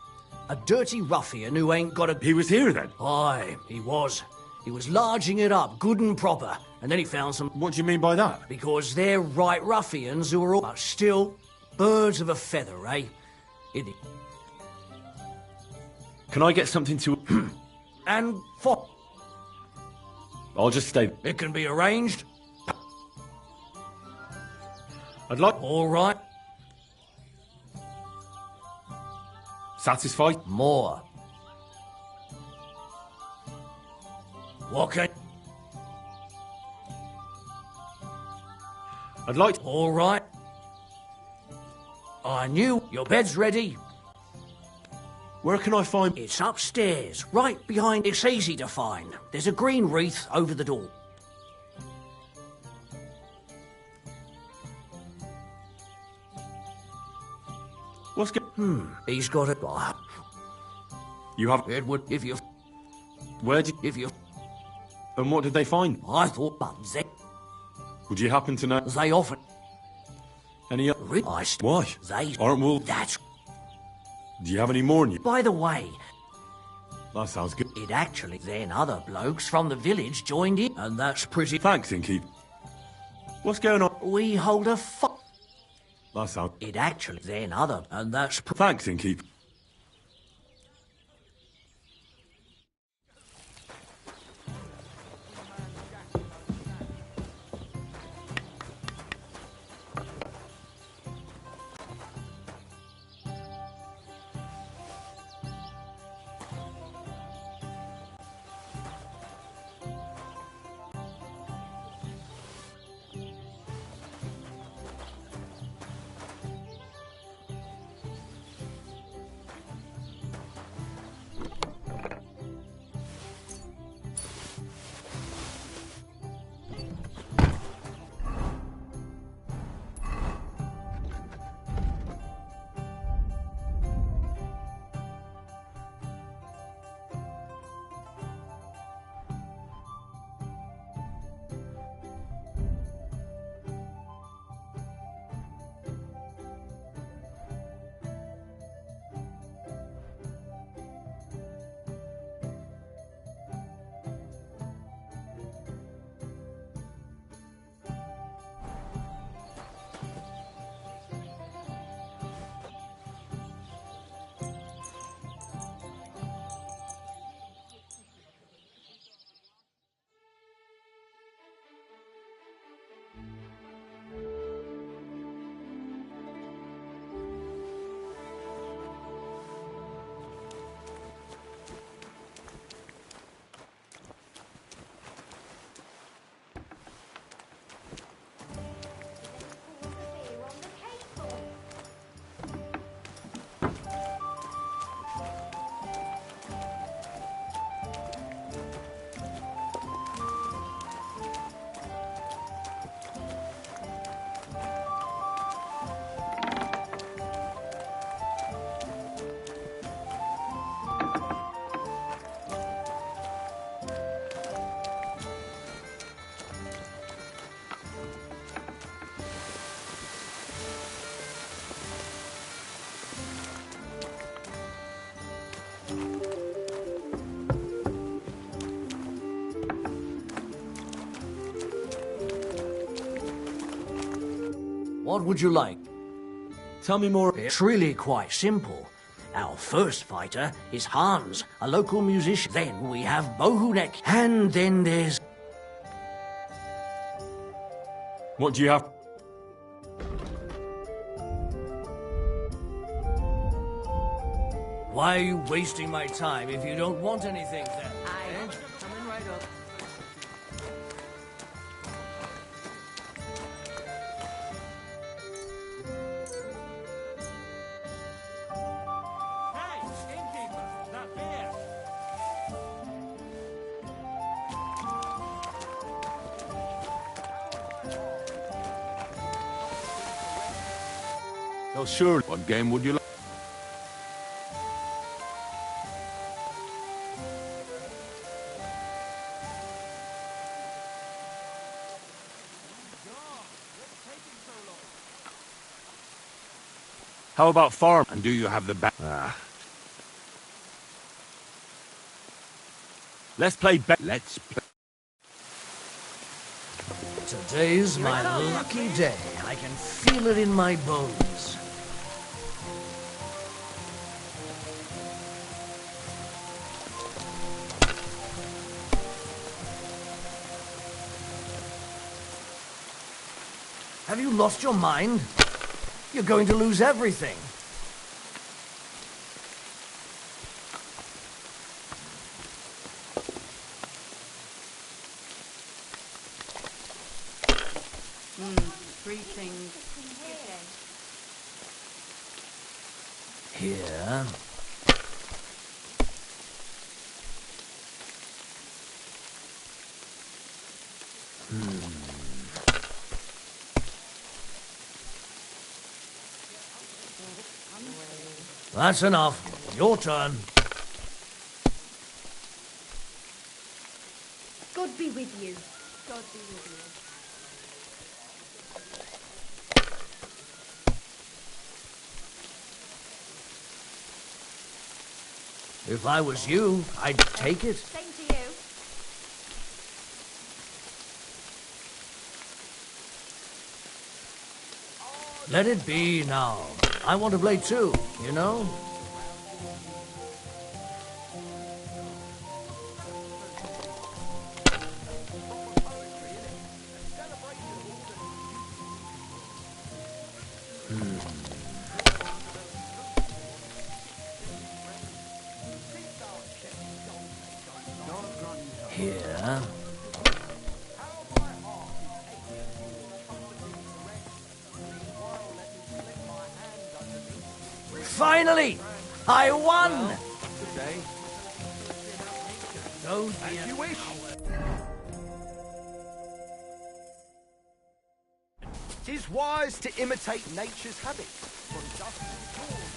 A dirty ruffian who ain't got a... He was here then? Aye, he was. He was larging it up, good and proper. And then he found some... What do you mean by that? Because they're right ruffians who are all... But still, birds of a feather, eh? Can I get something to... And for... I'll just stay... It can be arranged. I'd like... All right. Satisfied? More. What can... I'd like... All right. I knew. Your bed's ready. Where can I find... It's upstairs, right behind... It's easy to find. There's a green wreath over the door. What's going... He's got it. You have... Edward, if you... Where did... If you... And what did they find? I thought, but they... Would you happen to know... They often... Any... Why? They... Aren't we... That's... Do you have any more in you? By the way... That sounds good. It actually... Then other blokes from the village joined in, and that's pretty... Thanks, Innkeep. What's going on? We hold a That sounds... It actually... Then other... And that's... Thanks, Innkeep. What would you like? Tell me more. It's really quite simple. Our first fighter is Hans, a local musician. Then we have Bohunek, and then there's... What do you have? Why are you wasting my time if you don't want anything then? Coming right up. Oh, sure. What game would you like? How about farm? And do you have the Let's play Let's play. Today's my lucky day. I can feel it in my bones. Have you lost your mind? You're going to lose everything. Three things. Here. That's enough. Your turn. God be with you. God be with you. If I was you, I'd take it. Same to you. Let it be now. I want to play too, you know? Here. Finally! I won! Don't be as you wish. Tis wise to imitate nature's habits. From dust to dawn.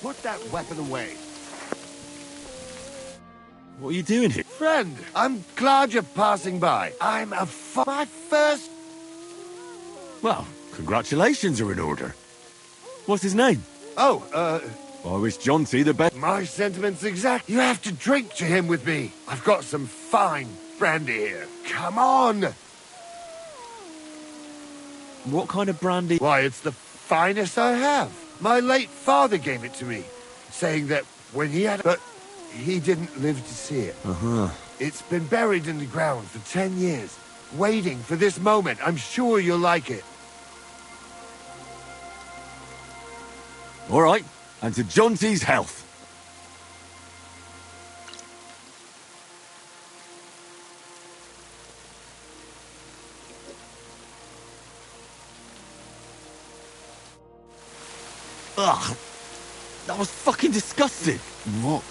Put that weapon away. What are you doing here? Friend, I'm glad you're passing by. I'm my first... Well, congratulations are in order. What's his name? Oh, I wish Jonty the best. My sentiments exact. You have to drink to him with me. I've got some fine brandy here. Come on! What kind of brandy? Why, it's the finest I have. My late father gave it to me, saying that when he had... But he didn't live to see it. Uh-huh. It's been buried in the ground for 10 years, waiting for this moment. I'm sure you'll like it. All right, and to Jonty's health. Ugh, that was fucking disgusting. What?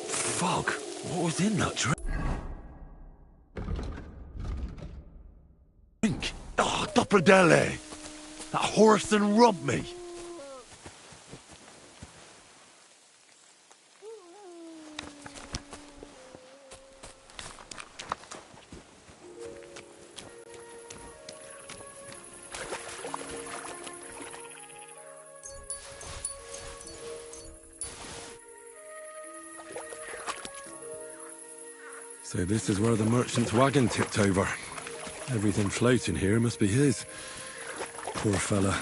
Fuck, what was in that drink? Oh, Dopperdelle! That horse done robbed me. So this is where the merchant's wagon tipped over. Everything floating here must be his. Poor fella.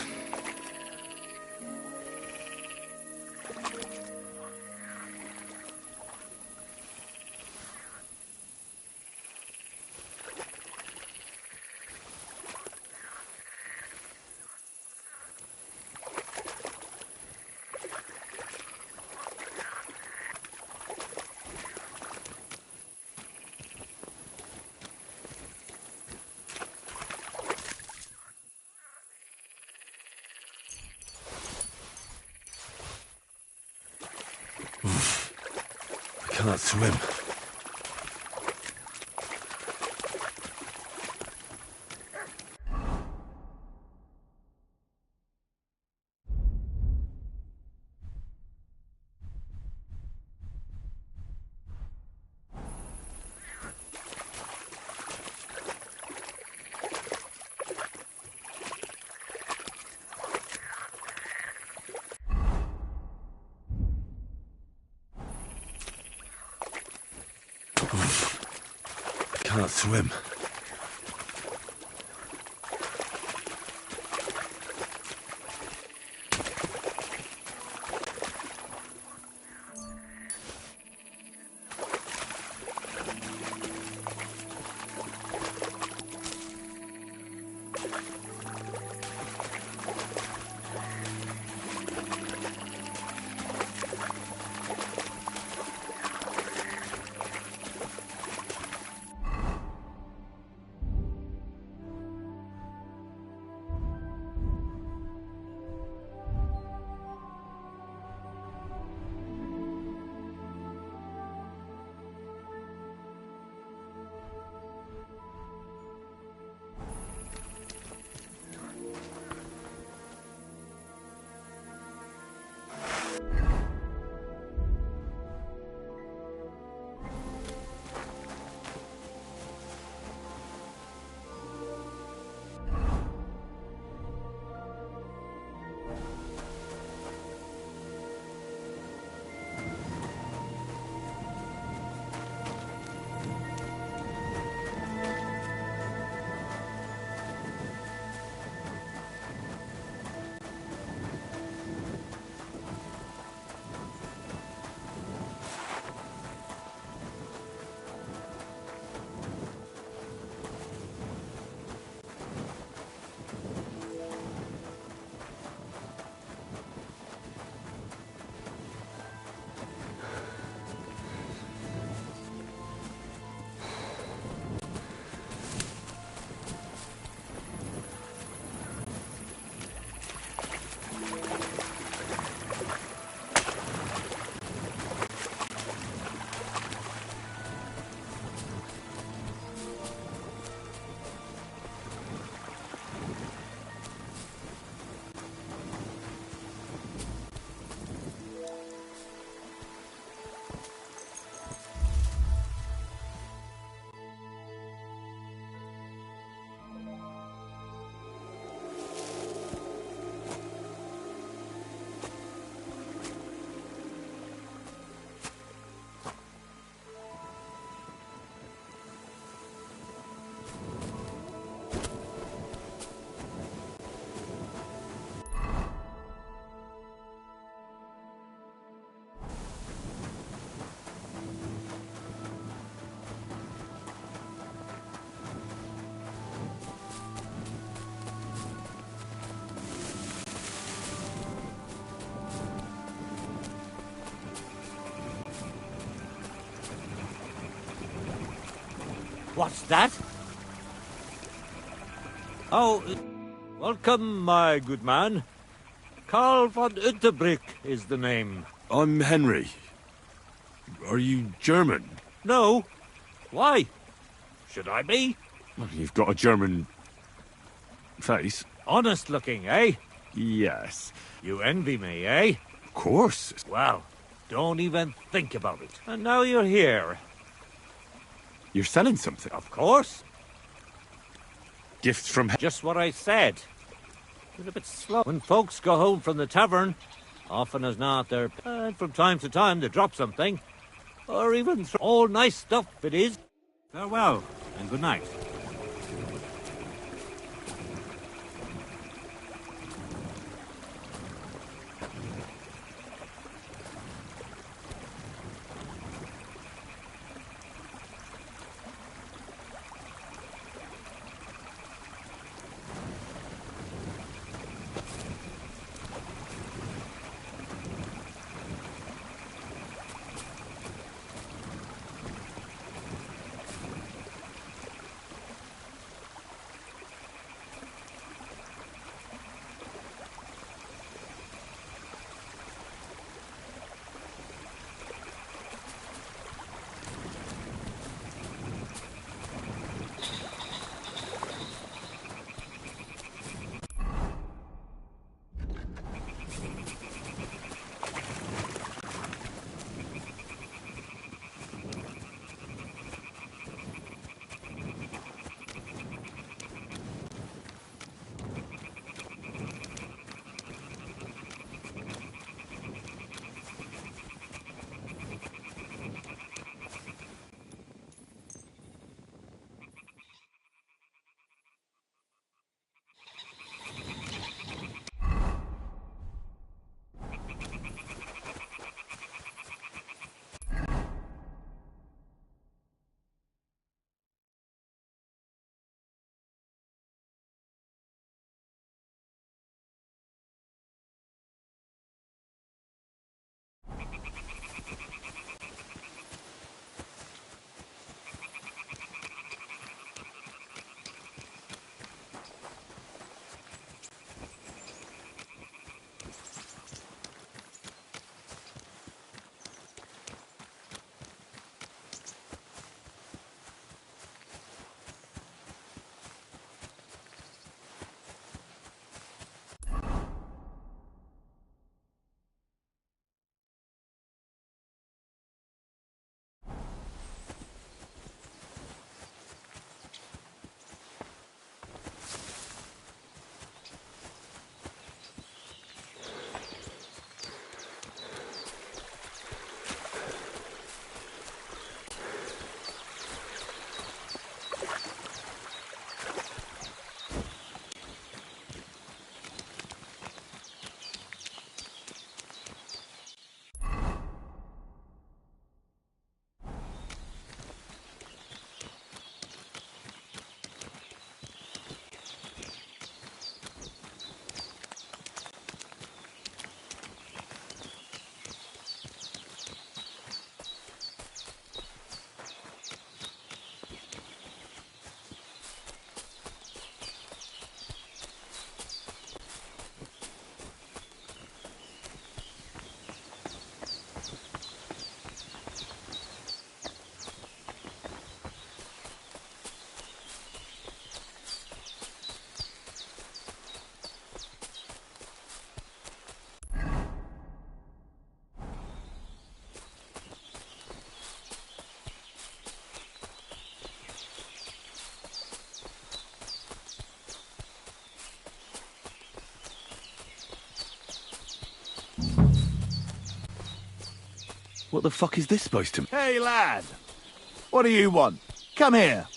I can't swim. I can't swim. What's that? Oh, welcome, my good man. Karl von Unterbrick is the name. I'm Henry. Are you German? No. Why? Should I be? Well, you've got a German face. Honest looking, eh? Yes. You envy me, eh? Of course. Well, don't even think about it. And now you're here. You're selling something? Of course. Gifts from... Just what I said. Been a bit slow. When folks go home from the tavern, often as not, and from time to time they drop something. Or even all nice stuff it is. Farewell, and good night. What the fuck is this supposed to mean? Hey, lad! What do you want? Come here!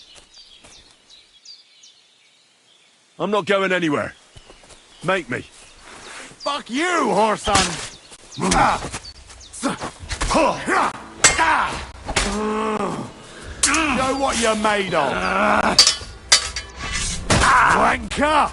I'm not going anywhere. Make me. Fuck you, whoreson! Know what you're made of! Wanker!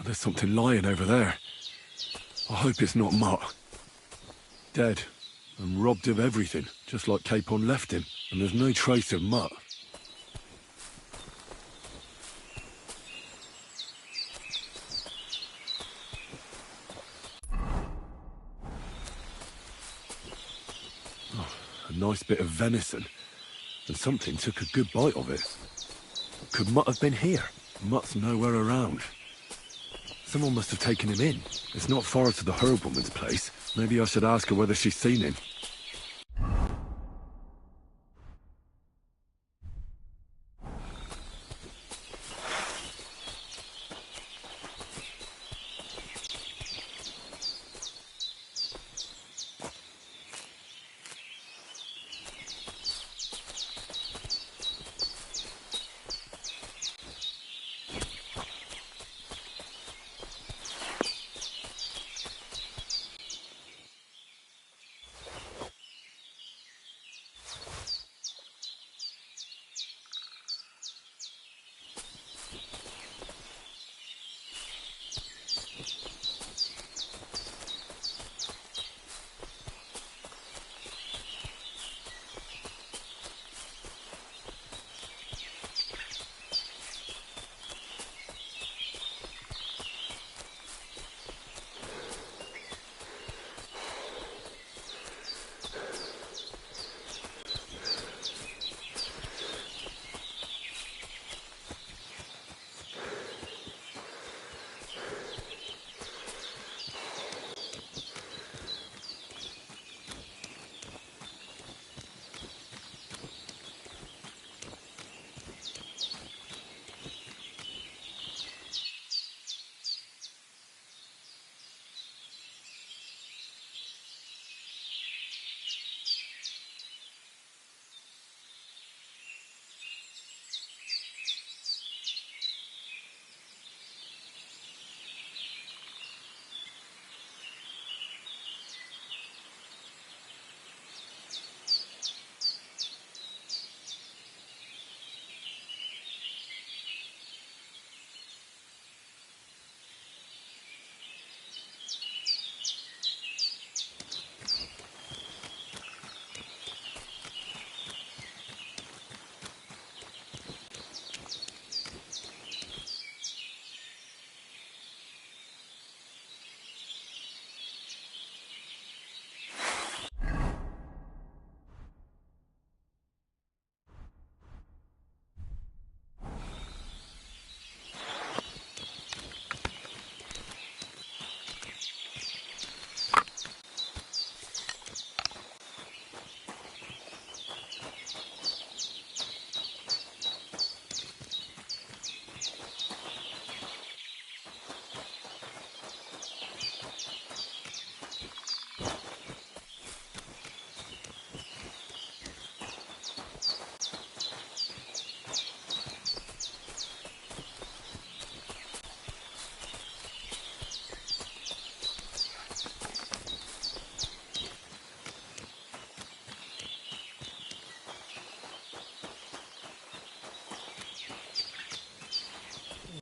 there's something lying over there. I hope it's not Mutt. Dead, and robbed of everything, just like Capon left him, and there's no trace of Mutt. Oh, a nice bit of venison, and something took a good bite of it. Could Mutt have been here? Mutt's nowhere around. Someone must have taken him in. It's not far to the herb woman's place. Maybe I should ask her whether she's seen him.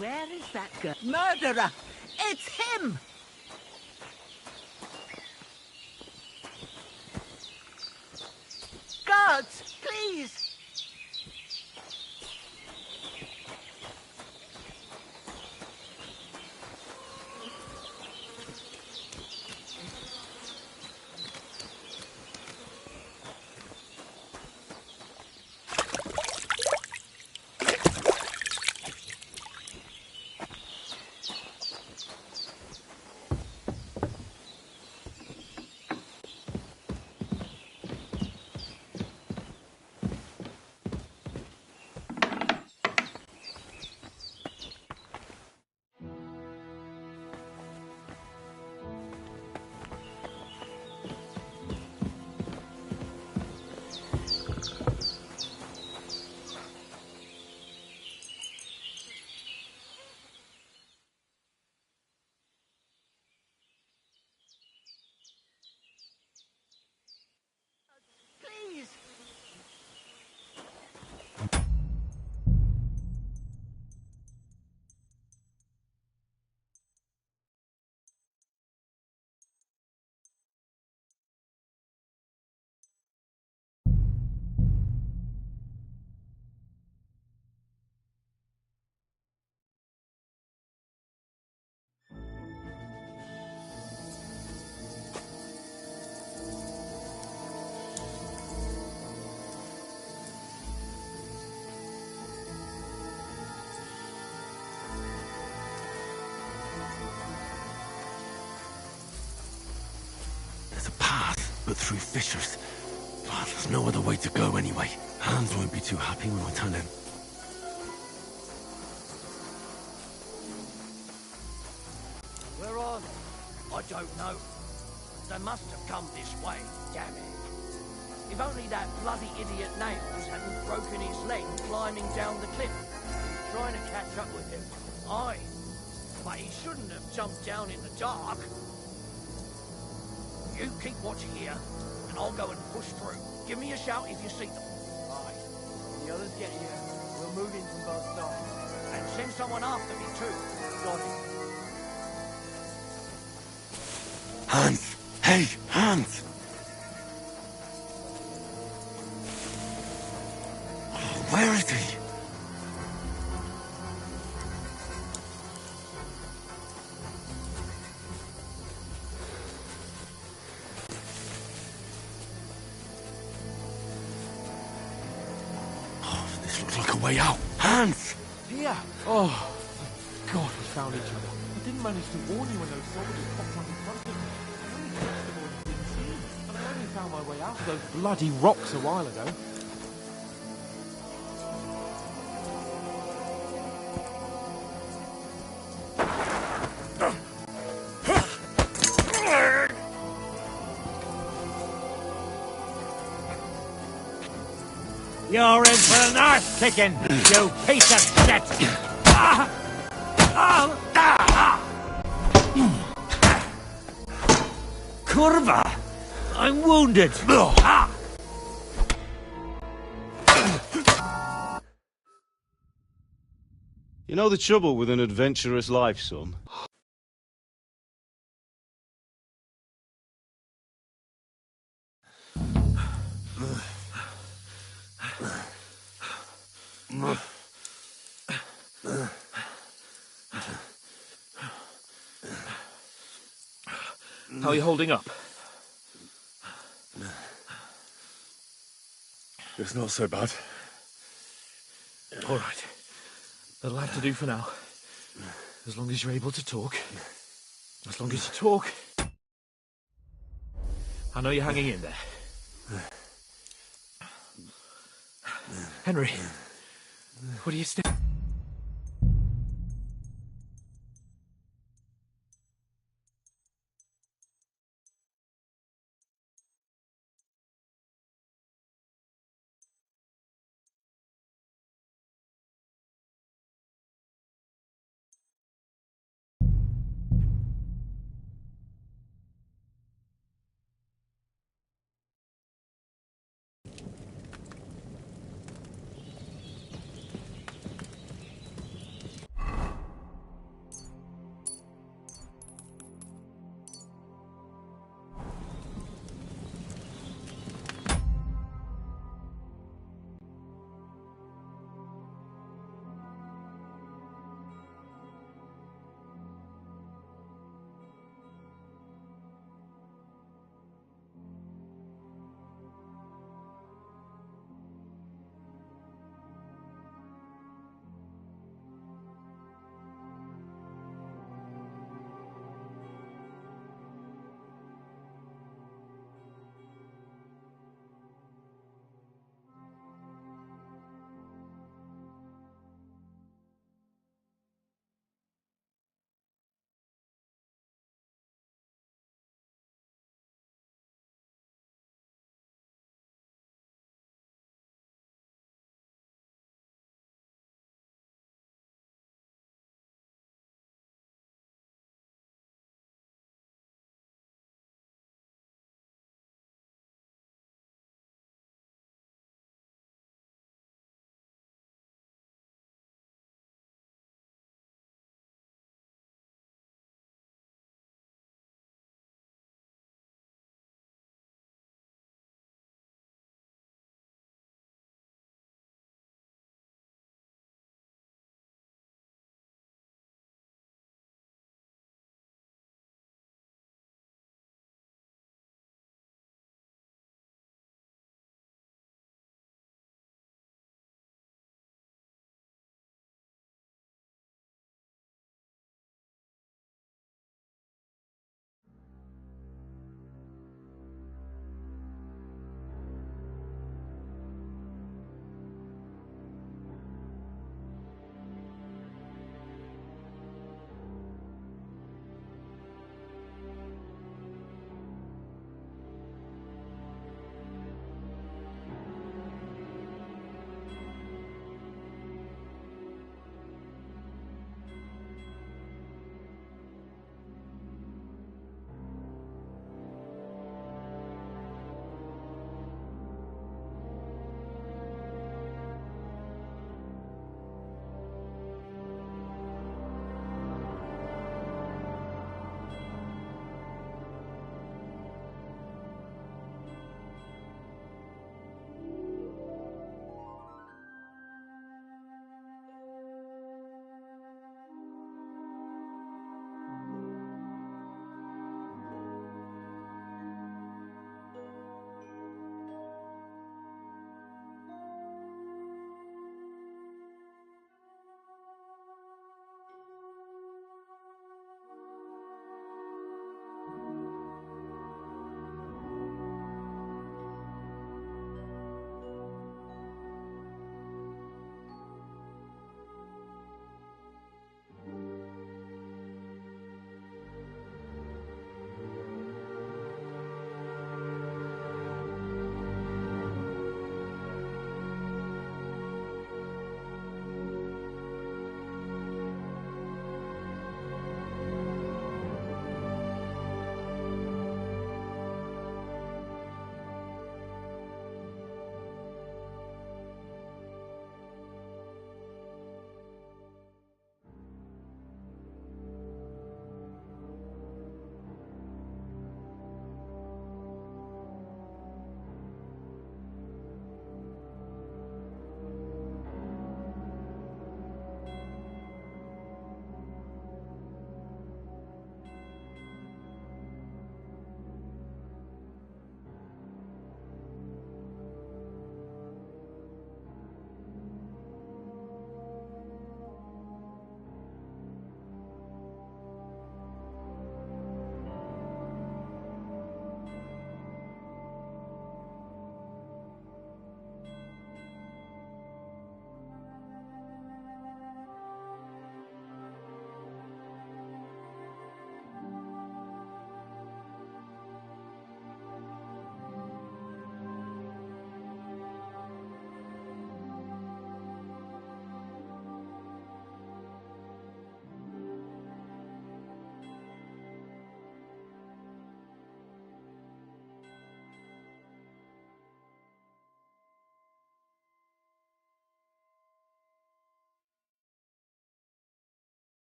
Where is that girl? Murderer! It's him! Guards, please! but through fissures. Oh, there's no other way to go anyway. Hans won't be too happy when I tell him. Where are they? I don't know. They must have come this way, damn it. If only that bloody idiot Nails hadn't broken his leg climbing down the cliff. Trying to catch up with him. Aye. But he shouldn't have jumped down in the dark. You keep watch here, and I'll go and push through. Give me a shout if you see them. Aye. When the others get here, we'll move in from both sides. And send someone after me too. Got it. Hans! Hey, Hans! Oh, where is he? Oh, this looks like a way out. Hans! Here! Oh, thank God we found each other. I didn't manage to warn you when those soldiers popped up in front of me. I only touched them all and didn't see them. And I only found my way out of those bloody rocks a while ago. You're in for an arse kicking, you piece of shit! Kurva! I'm wounded! You know the trouble with an adventurous life, son? How are you holding up? It's not so bad. All right. That'll have to do for now. As long as you're able to talk. As long as you talk. I know you're hanging in there. Henry, what are you still...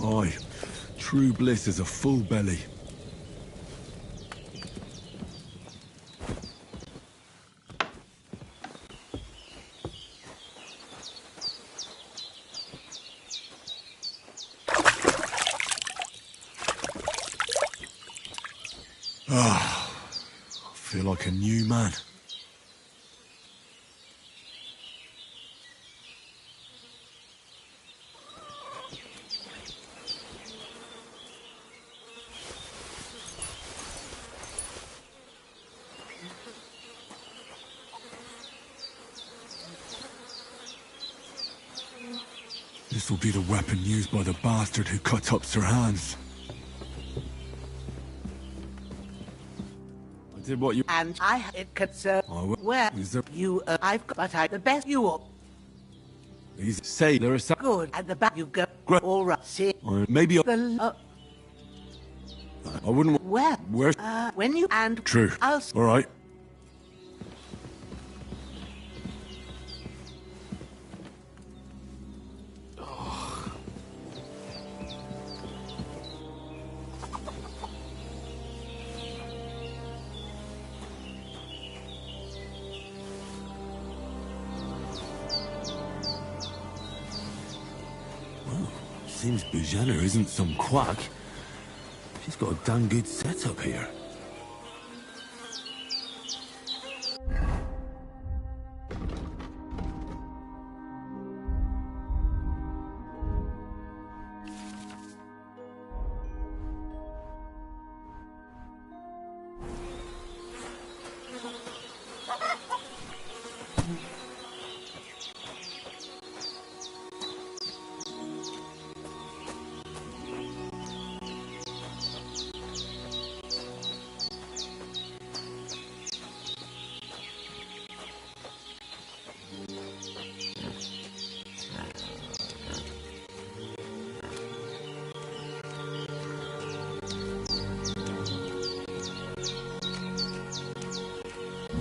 Aye, true bliss is a full belly. Ah, I feel like a new man. This will be the weapon used by the bastard who cut up Sir Hans. I did what you... And it could serve where Is there... you, I've got, but I, the best you all. He's say there is some... Good, at the back you go. All right, see. Maybe... The, I wouldn't... where? Where? When you and... True. I'll... All right. Seems Bujana isn't some quack. She's got a damn good setup here.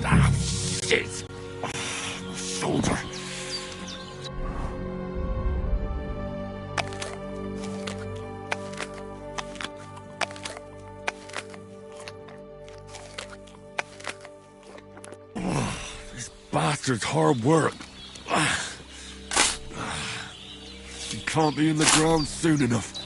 Ah, shit! My shoulder. This bastard's hard work. He can't be in the ground soon enough.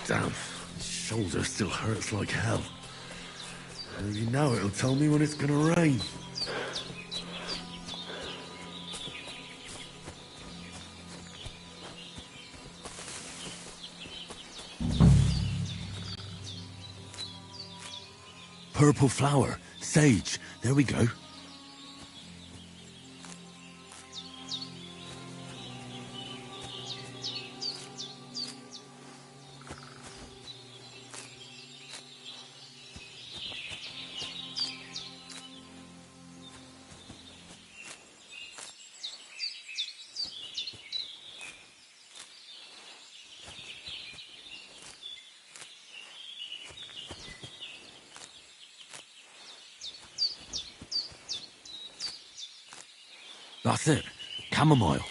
Damn, my shoulder still hurts like hell. Maybe now it'll tell me when it's gonna rain. Purple flower, sage, there we go. That's it. Chamomile.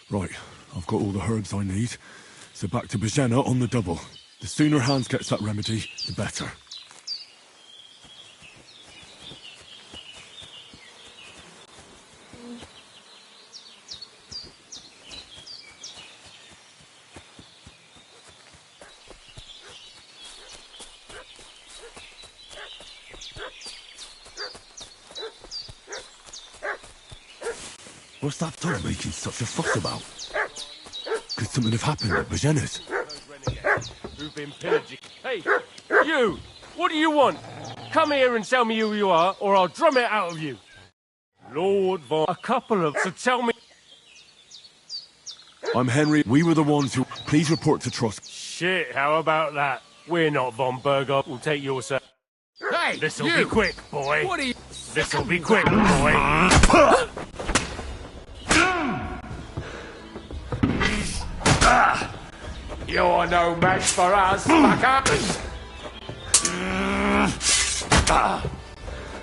Right, I've got all the herbs I need. So back to Bajena on the double. The sooner Hans gets that remedy, the better. What's that dog making such a fuss about? Could something have happened at Bajena's? Who've been pillaging. Hey, you! What do you want? Come here and tell me who you are, or I'll drum it out of you. Lord Von... A couple of... So tell me... I'm Henry. We were the ones who... Please report to Trusk. Shit, how about that? We're not Von Berghoff. We'll take your side. Hey, This'll you! be quick, boy. What are you... This'll be quick, boy. You're no match for us, fucker!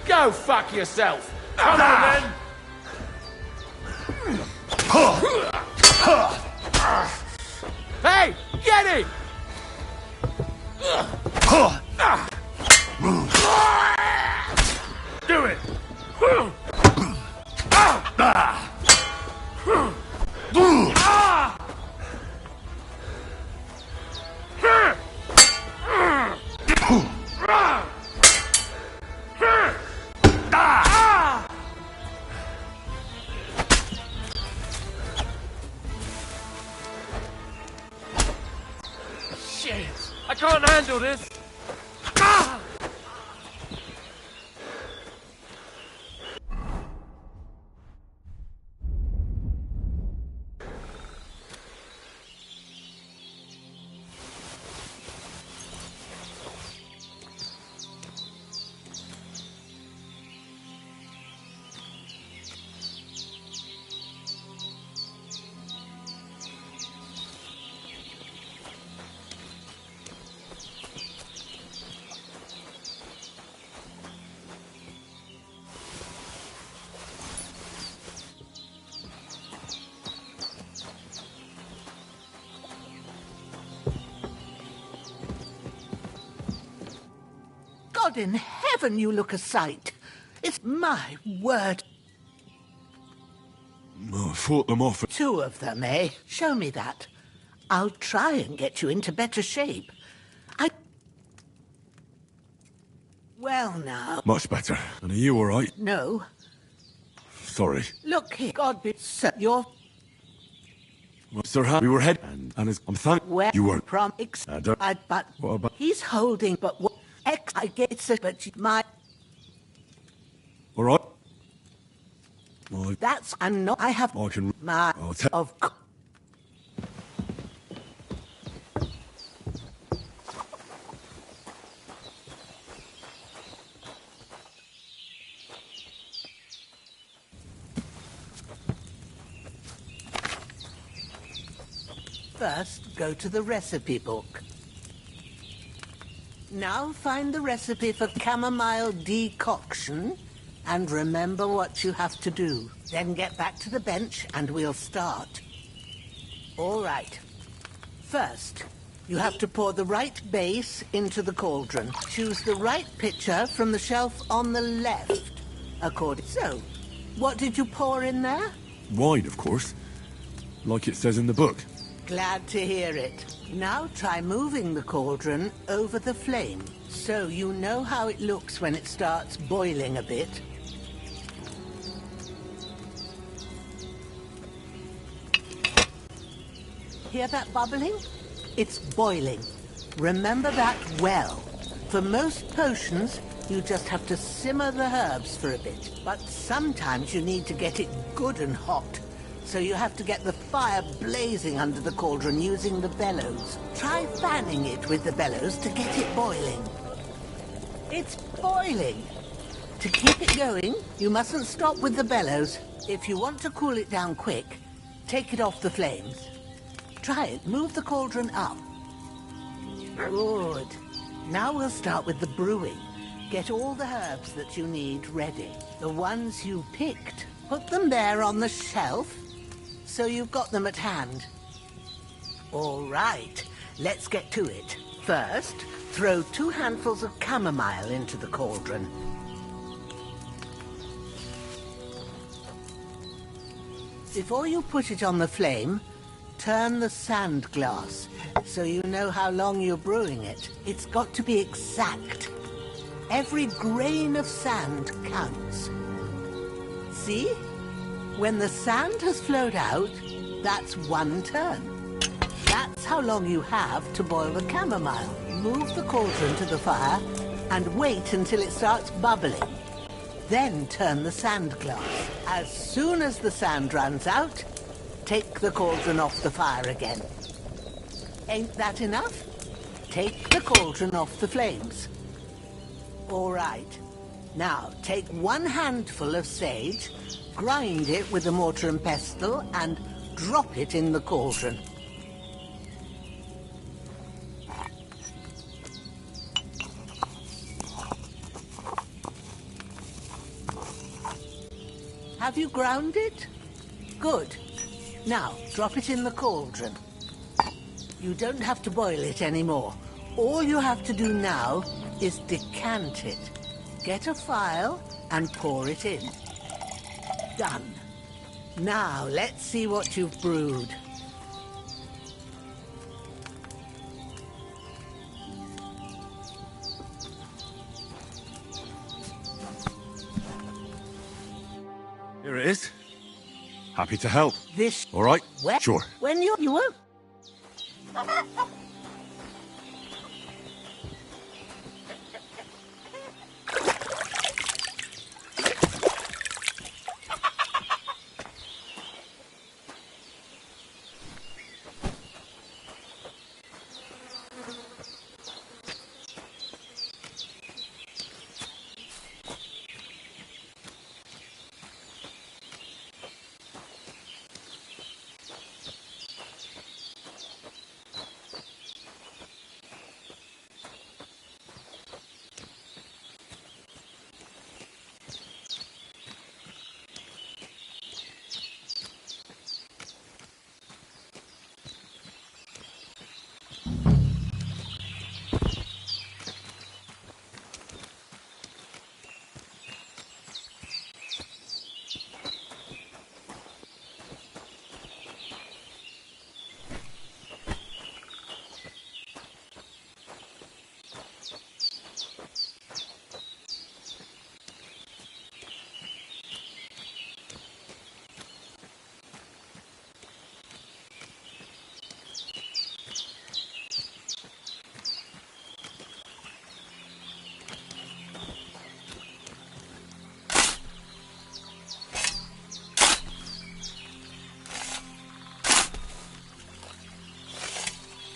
Go fuck yourself! Come on, then! Hey, get him! Do it! Shit! I can't handle this! God in heaven, you look a sight. It's my word. Oh, I fought them off. 2 of them, eh? Show me that. I'll try and get you into better shape. Well, now. Much better. And are you all right? No. Sorry. Look here, God be... Sir, you're... Well, Sir, we were head... And I'm thank... Where You weren't. from... But... What about... He's holding... But what... I get it, but my... All right? Well, That's... And no... I have... I can... My... I'll tell... Of course. First, go to the recipe book. Now find the recipe for chamomile decoction and remember what you have to do. Then get back to the bench and we'll start. All right. First, you have to pour the right base into the cauldron. Choose the right pitcher from the shelf on the left. So, what did you pour in there? Wine, of course. Like it says in the book. Glad to hear it. Now try moving the cauldron over the flame, so you know how it looks when it starts boiling a bit. Hear that bubbling? It's boiling. Remember that well. For most potions, you just have to simmer the herbs for a bit. But sometimes you need to get it good and hot. So you have to get the fire blazing under the cauldron using the bellows. Try fanning it with the bellows to get it boiling. It's boiling. To keep it going, you mustn't stop with the bellows. If you want to cool it down quick, take it off the flames. Try it. Move the cauldron up. Good. Now we'll start with the brewing. Get all the herbs that you need ready. The ones you picked. Put them there on the shelf. So you've got them at hand. All right, let's get to it. First, throw 2 handfuls of chamomile into the cauldron. Before you put it on the flame, turn the sand glass so you know how long you're brewing it. It's got to be exact. Every grain of sand counts. See? When the sand has flowed out, that's 1 turn. That's how long you have to boil the chamomile. Move the cauldron to the fire and wait until it starts bubbling. Then turn the sand glass. As soon as the sand runs out, take the cauldron off the fire again. Ain't that enough? Take the cauldron off the flames. All right. Now, take 1 handful of sage, grind it with a mortar and pestle, and drop it in the cauldron. Have you ground it? Good. Now, drop it in the cauldron. You don't have to boil it anymore. All you have to do now is decant it. Get a phial and pour it in. Done. Now, let's see what you've brewed. Here it is. Happy to help. This... All right? Where? Sure. When you won't...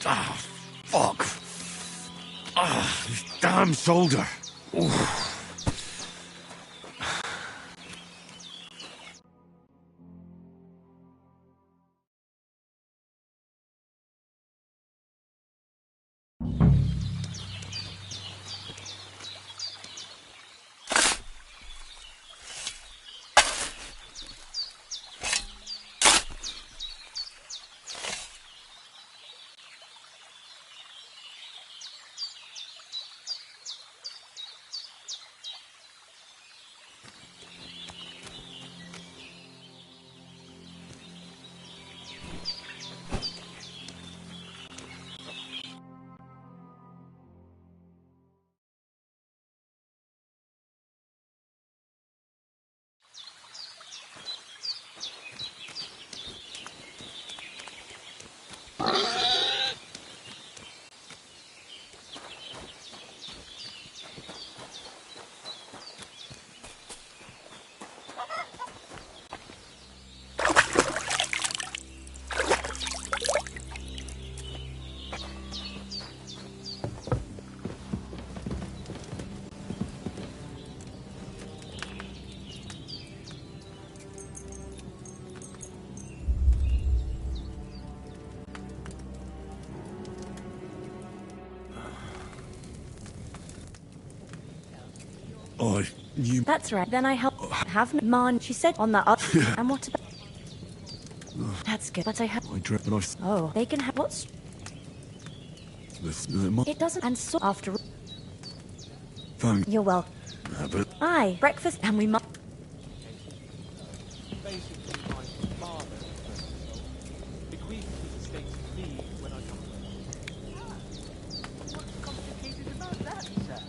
Ah, fuck. Ah, this damn shoulder. Oof. You... That's right. Then I help have man. She said on that up. And what about? That's good. But I have. I dread, but I... Oh, they can have what's. It doesn't. And so after. Thank. You're welcome. But... Aye, breakfast, and we must. Basically, my father bequeathed his estate to me when I come home. What's complicated about that, sir?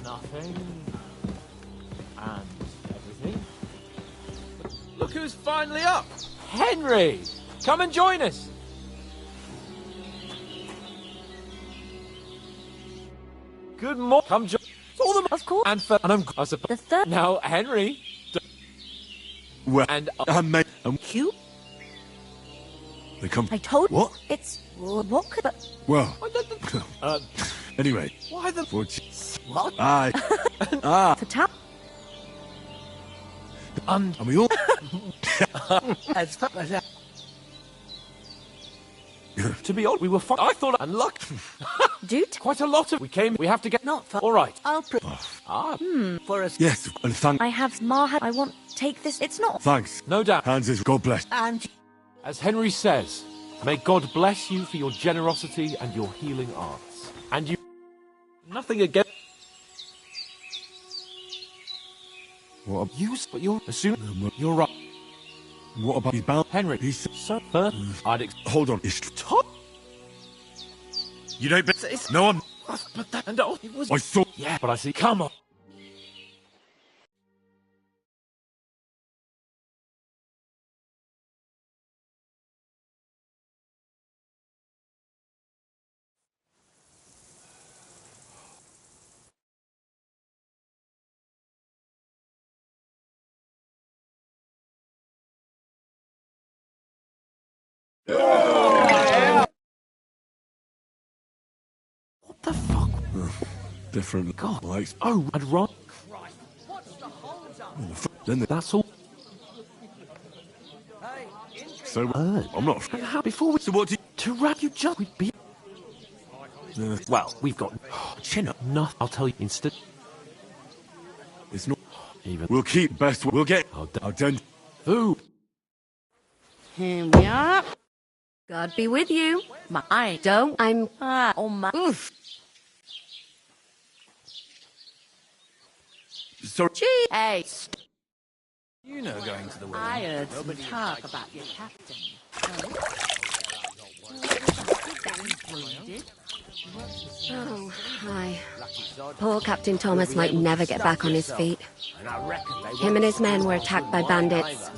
Nothing. And everything. Look who's finally up! Henry! Come and join us! Good morning. Come join. All them, of course. And I'm. I suppose. The third. Now, Henry. Well, and mate. Cute. They come. I told. What? It's what could. Well. Anyway. Why the? What? Aye. For town. And we all. To be honest, we were fine. I thought and luck. Dude, quite a lot of. We came. We have to get. Not for. All right. I'll. For us. Yes, and thank. I have Maha. I want take this. It's not. Thanks. No doubt. Hans is God bless. And. As Henry says, may God bless you for your generosity and your healing arts. And you... Nothing against... What? But you're... Assume... You're right. What about his bound? Henry, He's so... I'd... Hold on. It's top. You don't... No one... But that... And it was... I saw... Yeah, but I see... Come on. What the fuck? Different. God. Like, Oh, and Ron. then That's all. So I'm not. How before we... So what do you... To wrap you just... We'd be... Well, we've got... Chin up. Nothing. I'll tell you instead. It's not... Even... We'll keep best... We'll get... I'll done... Food. Here we are. God be with you. I don't. I'm on my. Oof. Sorry. Gee. Hey. You know going to the wedding. I heard some talk about your captain. Oh, hi. Poor Captain Thomas might never get back on his feet. Him and his men were attacked by bandits.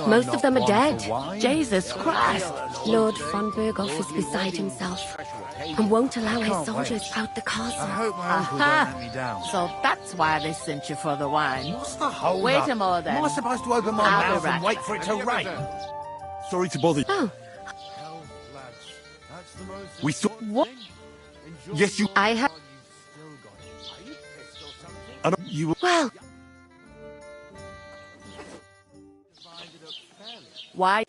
Most of them are dead. Jesus Christ! Lord von Berghoff is beside himself and won't allow his soldiers out the castle. I hope my uncle don't let me down. So that's why they sent you for the wine. What's the hold Wait up? a moment then. Am I supposed to open my I'll be mouth right and wait for it to rain? Sorry to bother you. Oh. We saw... What? Yes, you... I have... I don't... You... Well... Why?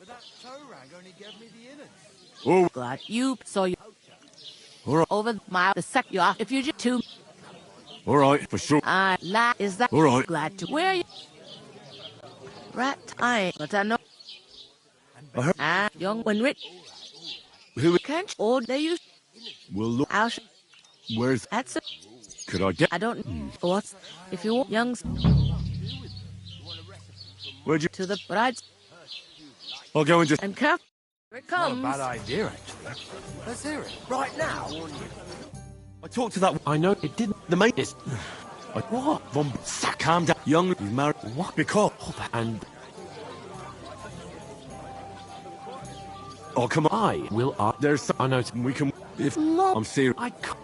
Oh. Glad you saw you. All right. Over my the sec you are. If you just two. All right, for sure. Is that? All right. Glad to wear you. Rat, but I know. I heard... young when rich. Who... Can't order you. We'll look... Where's... That's it. Could I get... I don't... What's... If you want young... Where'd you... To the brides. I'll go and just... And cuff. Here it comes. Not a bad idea, actually. Let's hear it. Right now. I talked to that... I know it didn't... The mate is... What? Von... Calm down. Young... He's married... What? Because... And... Oh, come on. I will... There's some... I know... We can... If... No. I'm serious. I can't...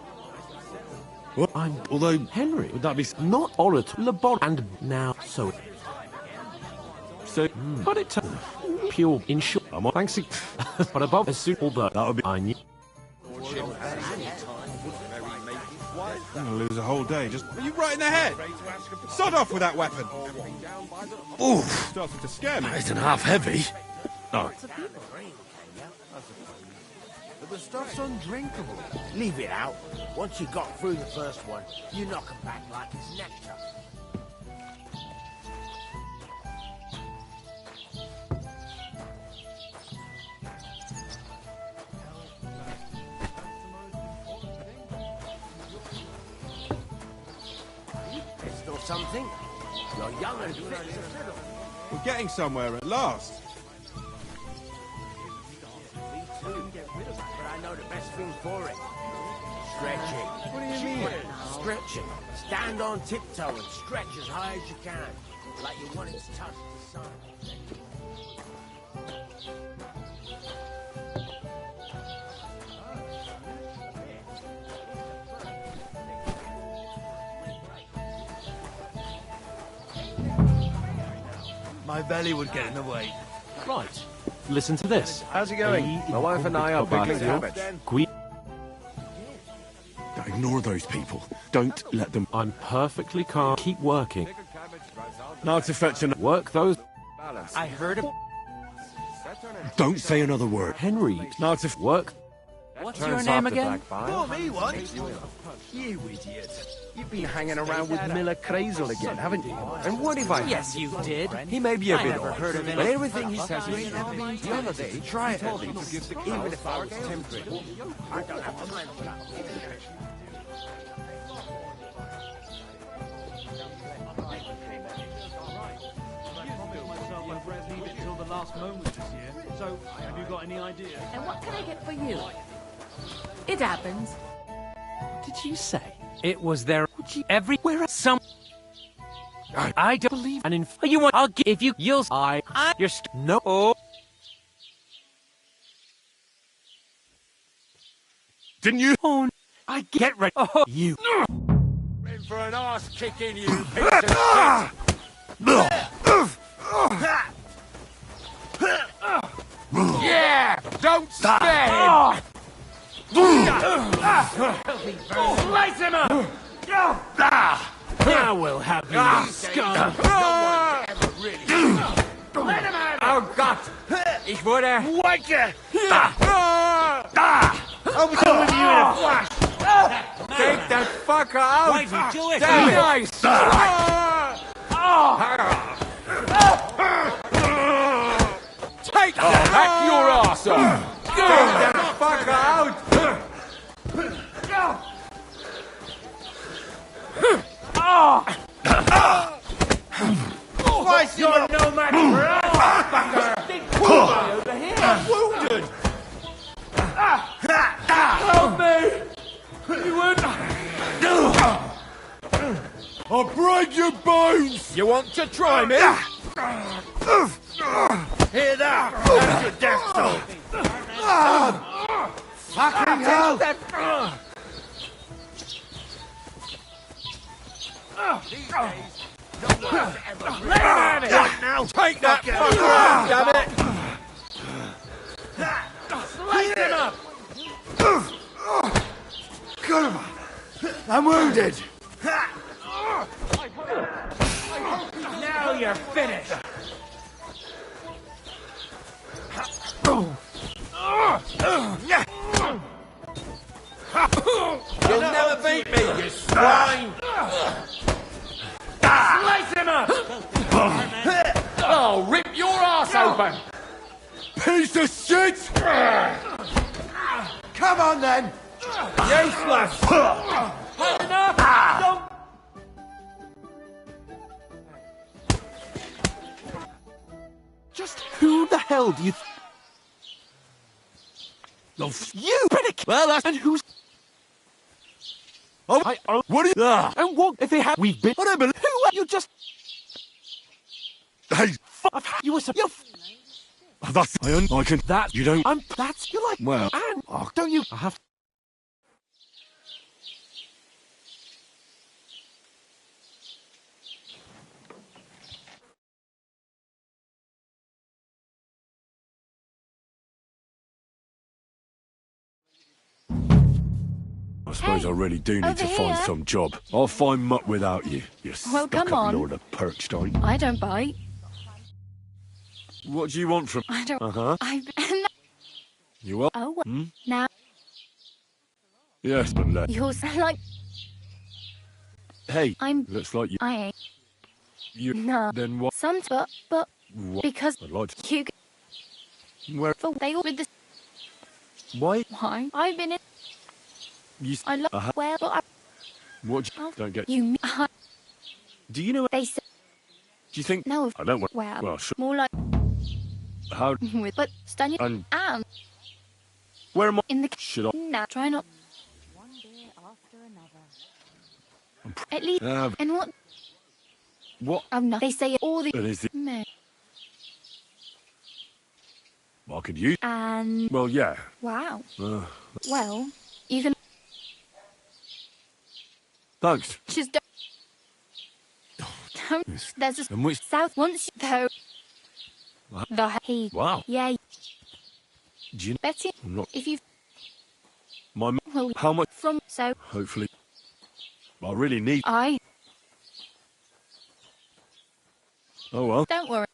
What? Although... Henry... Would that be... Not orator... Labor... And now... So... So... But it... Pure... In short... I'm on... Thanks... But above... As soon... Although... That would be... I knew... I'm gonna lose a whole day. Just are you right in the head? Sod off with that weapon. Ooh, starting to scare me. It's half heavy. No. But the stuff's undrinkable. Leave it out. Once you got through the first one, you knock 'em back like it's nectar. Something? You're young and fit as a fiddle. We're getting somewhere at last. Me too. But I know the best thing for it. Stretching. What do you mean? Stretching. Stand on tiptoe and stretch as high as you can. Like you want it to touch the sun. My belly would get in the way. Right. Listen to this. How's it going? My wife and I are picking cabbage. Ignore those people. Don't let them... I'm perfectly calm. Keep working. Now to fetch an... Work those... I heard it. Don't say another word. Henry. Now to... Work. What's your name again? For me once. You idiot. You've been hanging around with Miller Crazel again, haven't you? And what if I... Yes, you did. He may be a I bit never odd, heard of him. but everything he says is true. The other day, try it at least. Even if I was tempted. I don't have time for that. Leave it till the last moment this year. So, have you got any idea? And what can I get for you? It happens. What did you say? It was there everywhere. Some. I don't believe. And in you want? I'll give if you. You'll. You're no. Oh. Didn't you? Oh. I get ready. Oh, you. In for an arse kicking, you piece of shit. Yeah! Don't scare him! Slice him up! Now we'll have you, scum! Let him have it! Oh Gott! Ich wurde... Wanker! I'll be done with you in a flash! Take that fucker out! Why did you do it? Damn nice! Take that! Back your arse off! Take that fucker out! Twice You're no match for us, fucker! Big boy over here! I'm wounded! Help me! You would... I'll break your bones! You want to try me? Hear that? That's your death toll. Fucking hell! Let him have it! Now, take that fucker out, damn it! Slice him up! Got him! I'm wounded! Now you're finished! You'll never beat me, you swine! Slice him up! I'll rip your ass open! Piece of shit! Come on then! Useless! Had enough! Don't... Just who the hell do you... You better... Well, that's... And who's... Oh, what are you... And what if they have... We've been... I don't believe... Who are you just... Hey! You were... You're... That's... I can... That... You don't... That's... You're like... Well... And... don't you... I have... I suppose I really do need to find some job. I'll find mutt without you. You come on. Lord of Perkstein. I don't bite. What do you want from... I don't... Uh-huh. You what? Oh, well. Now... Yes, but You're so like... Hey, I'm... looks like you... I ain't. You... No. Then what? Some... But... What? Because... I'd like to... You... Where... For they all with the... Why? Why? I've been in... You... I love... Well, but I... What do you... Don't get... You... Do you know... They said... Do you think... No. I don't want... Well, sure. more like... How... With... But... Stand you... And... Where am I... In the... Should I... Now, try not... One beer after another. At least... and what... What? Oh, no. They say all the... That is the... Men. I could use... And... Well, yeah. Wow. Well, you can... Thanks. Just don't... There's a... And which... South once you... Though... He. Wow. Yeah. Do you Betty. I'm not If you. my m- Well, how much? from so. Hopefully. I really need. I. Oh well. Don't worry.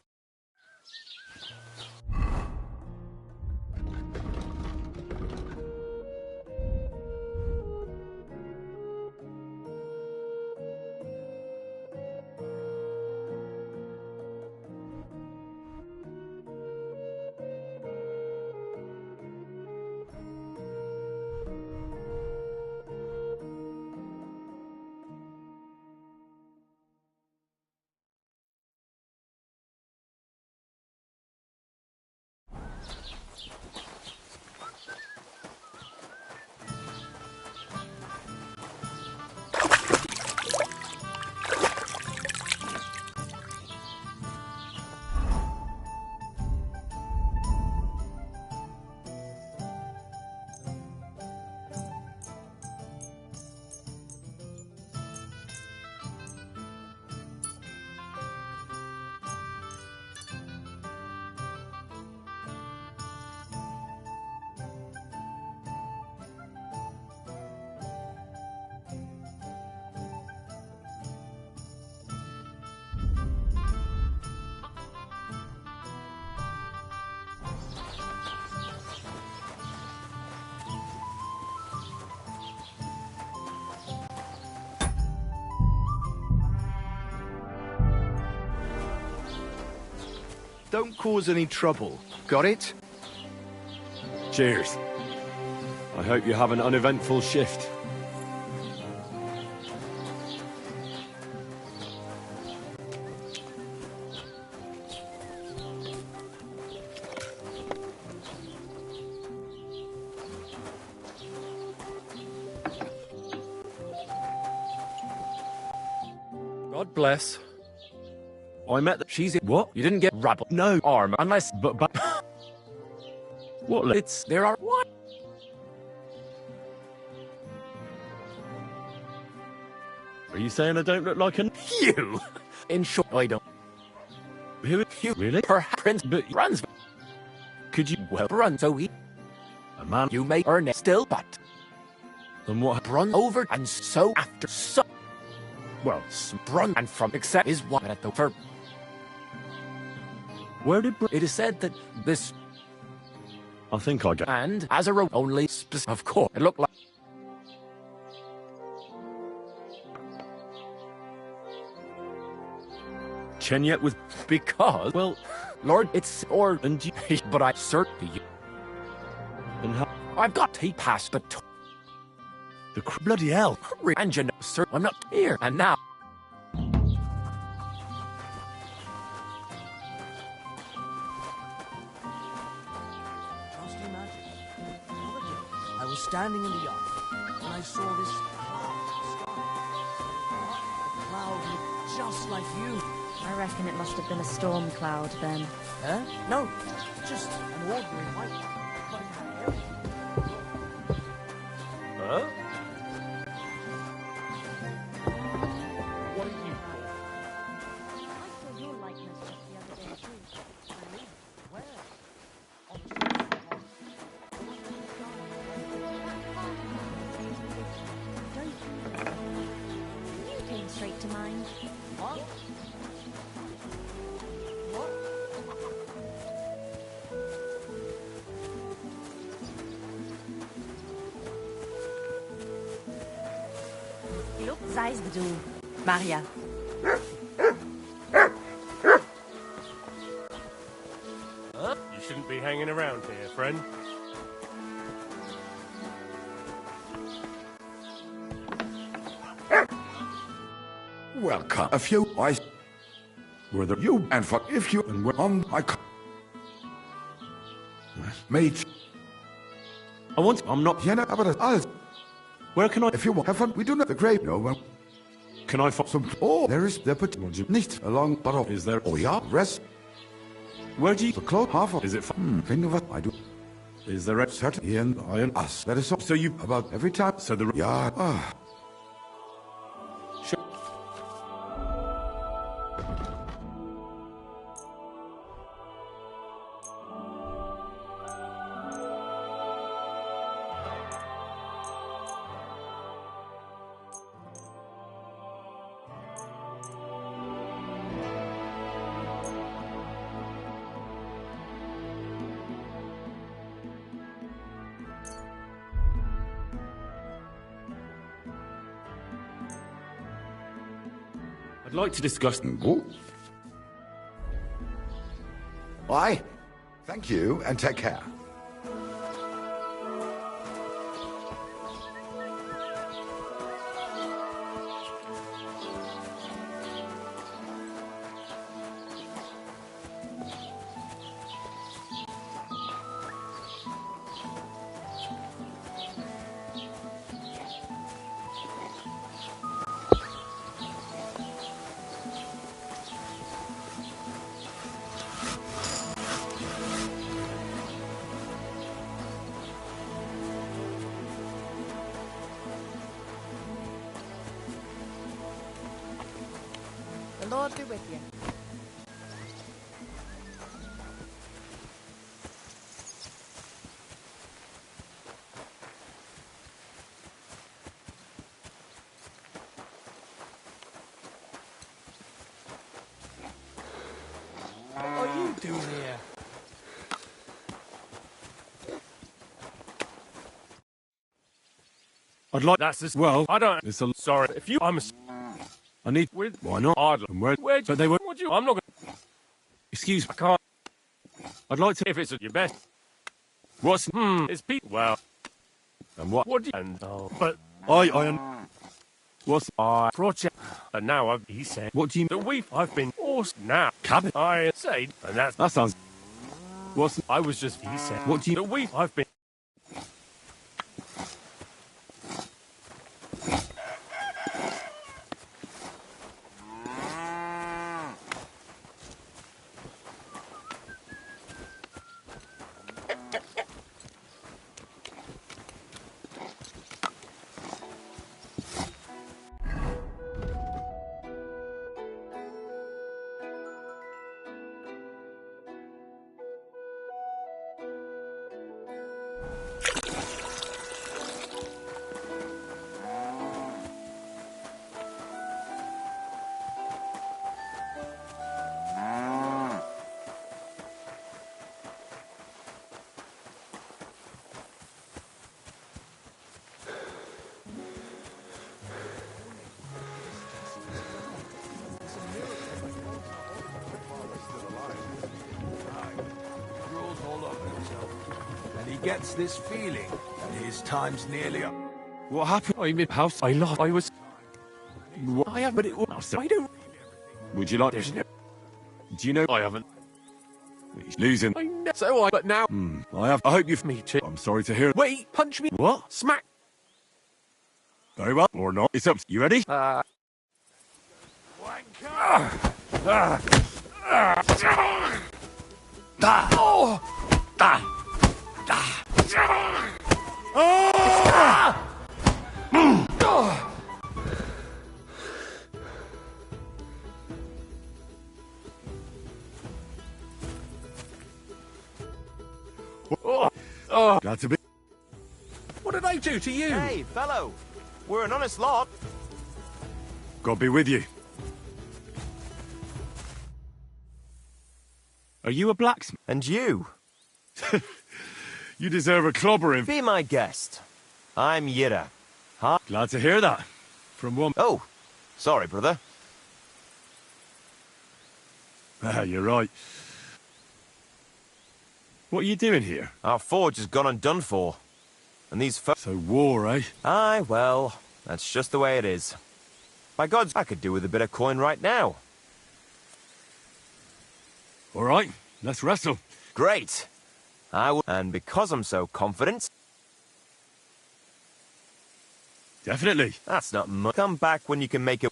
Don't cause any trouble. Got it? Cheers. I hope you have an uneventful shift. God bless. I met the... She's in... What? You didn't get rabble. No. Armor. Unless... But... What? It's... There are... What? Are you saying I don't look like an... You! In short, I don't. Who are you? Really? Perhaps Prince... But runs... Could you... Well, run, so he... A man... You may earn it still, but... Then what... Run over, and so after so... Well... Sprung, and from... Except is one at the... For... Where did... It is said that this... I think I get... And, as a rope, only... Of course, it looked like... Chenyet was... Because... Well... Lord, it's... Or... And you... But I certainly... And how... I've got to pass the... The bloody hell. And you know, sir, I'm not here. And now... Just imagine. The other day, I was standing in the yard when I saw this cloud in the sky. The cloud looked just like you. I reckon it must have been a storm cloud then. Huh? No, just an ordinary white one. But it had everything. Huh? What are you for? I saw your likeness just the other day too. Really? Where? On the You came straight to mind. What? What? Look, zei's bedoel. Maria. Huh? You shouldn't be hanging around here, friend. Welcome. A few eyes. Were the you and for if you and were on I mate. I want... I'm not... Jenna, aber alles. Where can I... If you want have fun, we do not the grave. No one. Can I find Some... Oh, there is the put... Nicht along, but of... Is there... Oh, yeah, rest. Where do you... The cloth half of... Is it... Think of what I do. Is there a... Certain and iron us. That is so. So you... About every time. So the... Yeah. Sure. like to discuss... Why? Thank you, and take care. The Lord be with you. What are you doing here? I'd like... That's as Well, I don't... it's a... Sorry, if you... I need... With... Why not? I'd... And Where... But they were... What do you... I'm not gonna... Excuse me. I can't... I'd like to... If it's at your best... What's... It's Pete... Well... And what? What do you... And... Oh... But... What's... I... Project... And now I've... He said... What do you... That I've been... Forced now... Cabin? I said... And that's... That sounds... What's... I was just... He said... What do you... That I've been... Gets this feeling that his time's nearly up. What happened? I'm in house. I lost. I was... What? I have, but it was... I don't... Would you like... There's no... Do you know... I haven't... He's losing. I know. So I... But now... I have... I hope you've... Me too. I'm sorry to hear... Wait! Punch me! What? Smack! Very well. Or not. It's up. You ready? Glad to be... What did I do to you? Hey, fellow. We're an honest lot. God be with you. Are you a blacksmith? And you? You deserve a clobbering. Be my guest. I'm Yira. Huh? Glad to hear that. From one... Oh, sorry, brother. You're right. What are you doing here? Our forge has gone undone for. And these So war, eh? Aye, well, that's just the way it is. By gods, I could do with a bit of coin right now. All right, let's wrestle. Great. I will... And because I'm so confident... Definitely. That's not much. Come back when you can make it...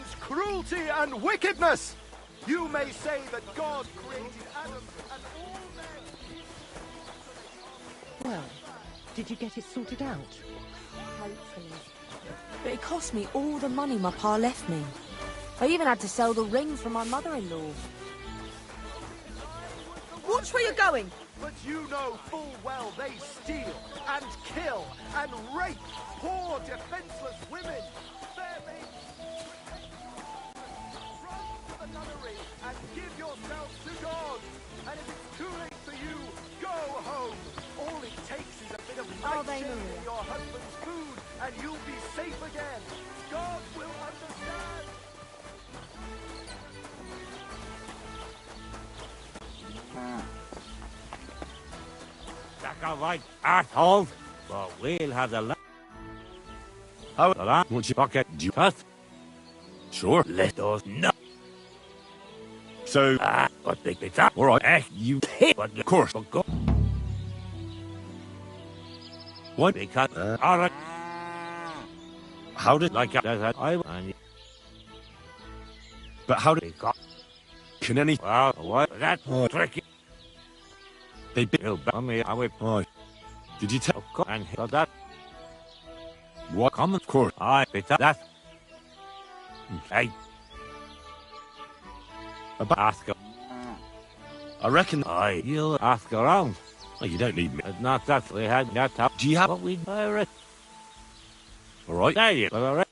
God's cruelty and wickedness. You may say that God created Adam and all men. Well, did you get it sorted out? Hopefully. But it cost me all the money my pa left me. I even had to sell the ring from my mother-in-law. Watch where you're going! But you know full well they steal and kill and rape poor defenseless women. Fair maidens, run to the nunnery and give yourselves to God. And if it's too late for you, go home. All it takes is a bit of nightshade in your husband's food and you'll be safe again. God will understand. That's all right, asshole. But we'll have the how the land once you pocket you cut. Sure. Let us know. So but they picked up. Alright, you but of course but go. What because alright. How did like that I and but how did it go? Can any well what that tricky. They built on me. I would. Oh, did you tell? And that. What? Come, of course. I bet that. Hey. About ask her. I reckon. You'll ask around. Oh, you don't need me. It's not that we had that. Do you have what we? All right. There you go. All right.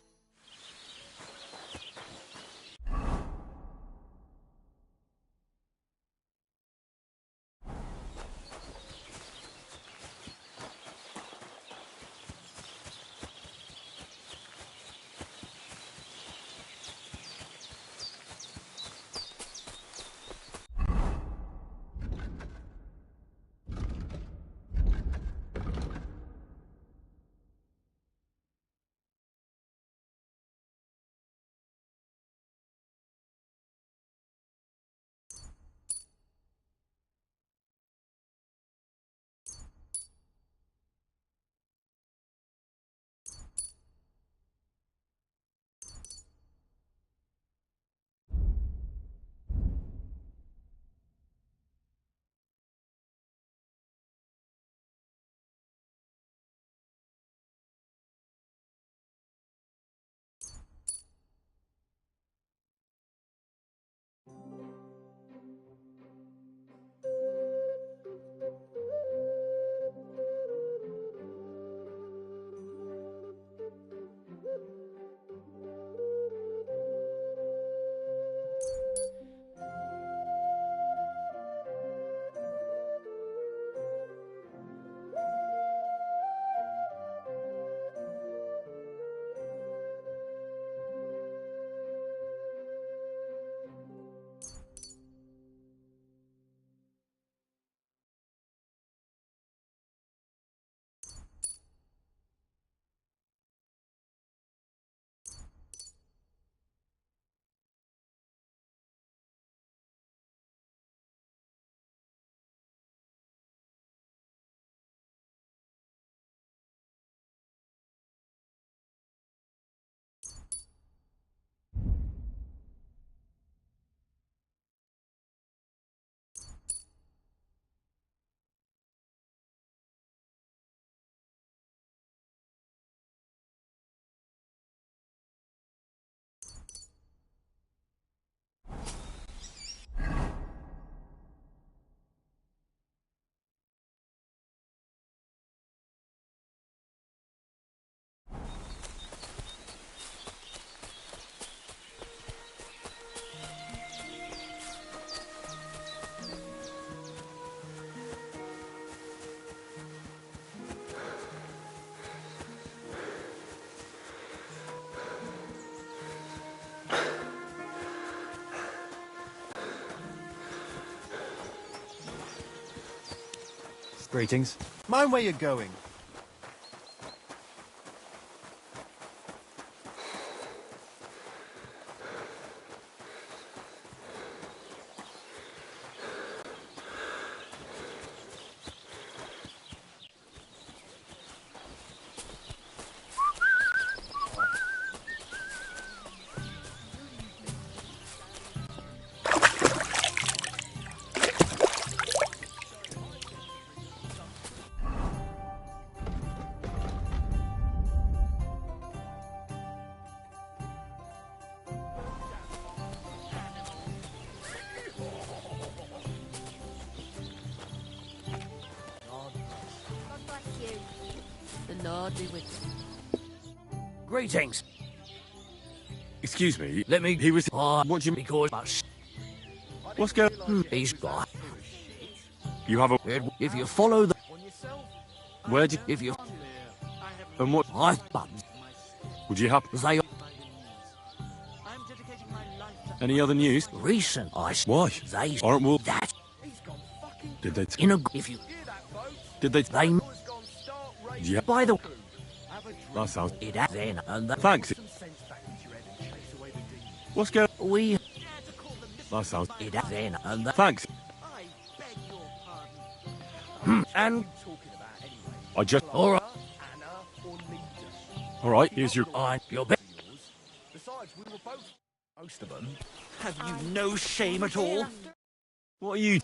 Greetings. Mind where you're going. Lord be with you. Greetings. Excuse me. Let me. He was. What do you because What's going? he's got. You have a. If you follow the. Where'd you? If you. And what? I. Would you have? They. Any other news? Recent. Why? They. Aren't we? That. Did they? In a. If you. Did they? They. Yeah. By the. That sounds. It then and that. Thanks. What's going? We. That sounds. It then and that. Thanks. And. I just. All right. All right. Here's your. Your bit. Besides, we were both. Most of them. Have you no shame at all? What are you?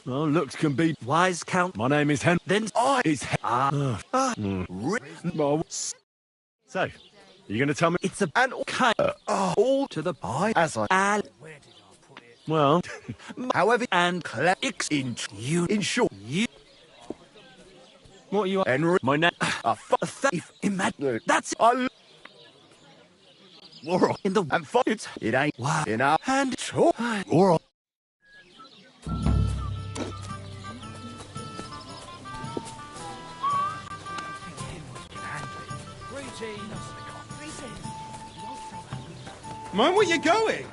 Well, looks can be. Wise count. My name is Hen. Then It's Hen. So, you going to tell me? It's a an kind all to the pie as I. Well, however, and clicks in you in short you. What are you? Henry, My name. a thief. Imagine that's I. War in the and fight. It ain't in our hand. War. Mind where you're going?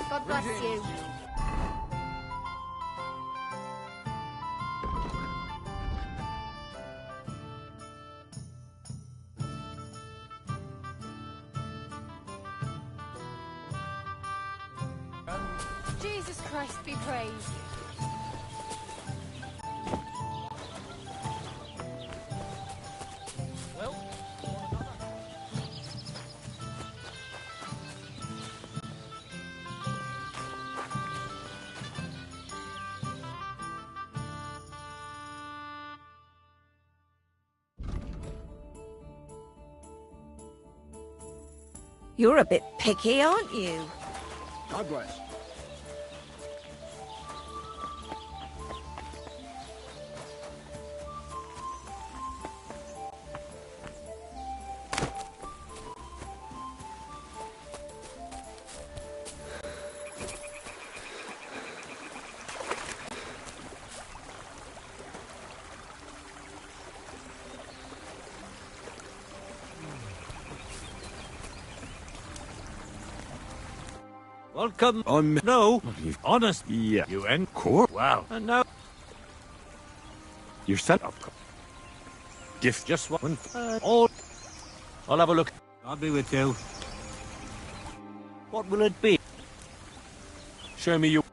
God bless you. Jesus Christ be praised. You're a bit picky, aren't you? God bless. Welcome. No. Honest. Yeah. You in? Court. Wow. No. You're set up. Gift. Just one. All. I'll have a look. I'll be with you. What will it be? Show me your.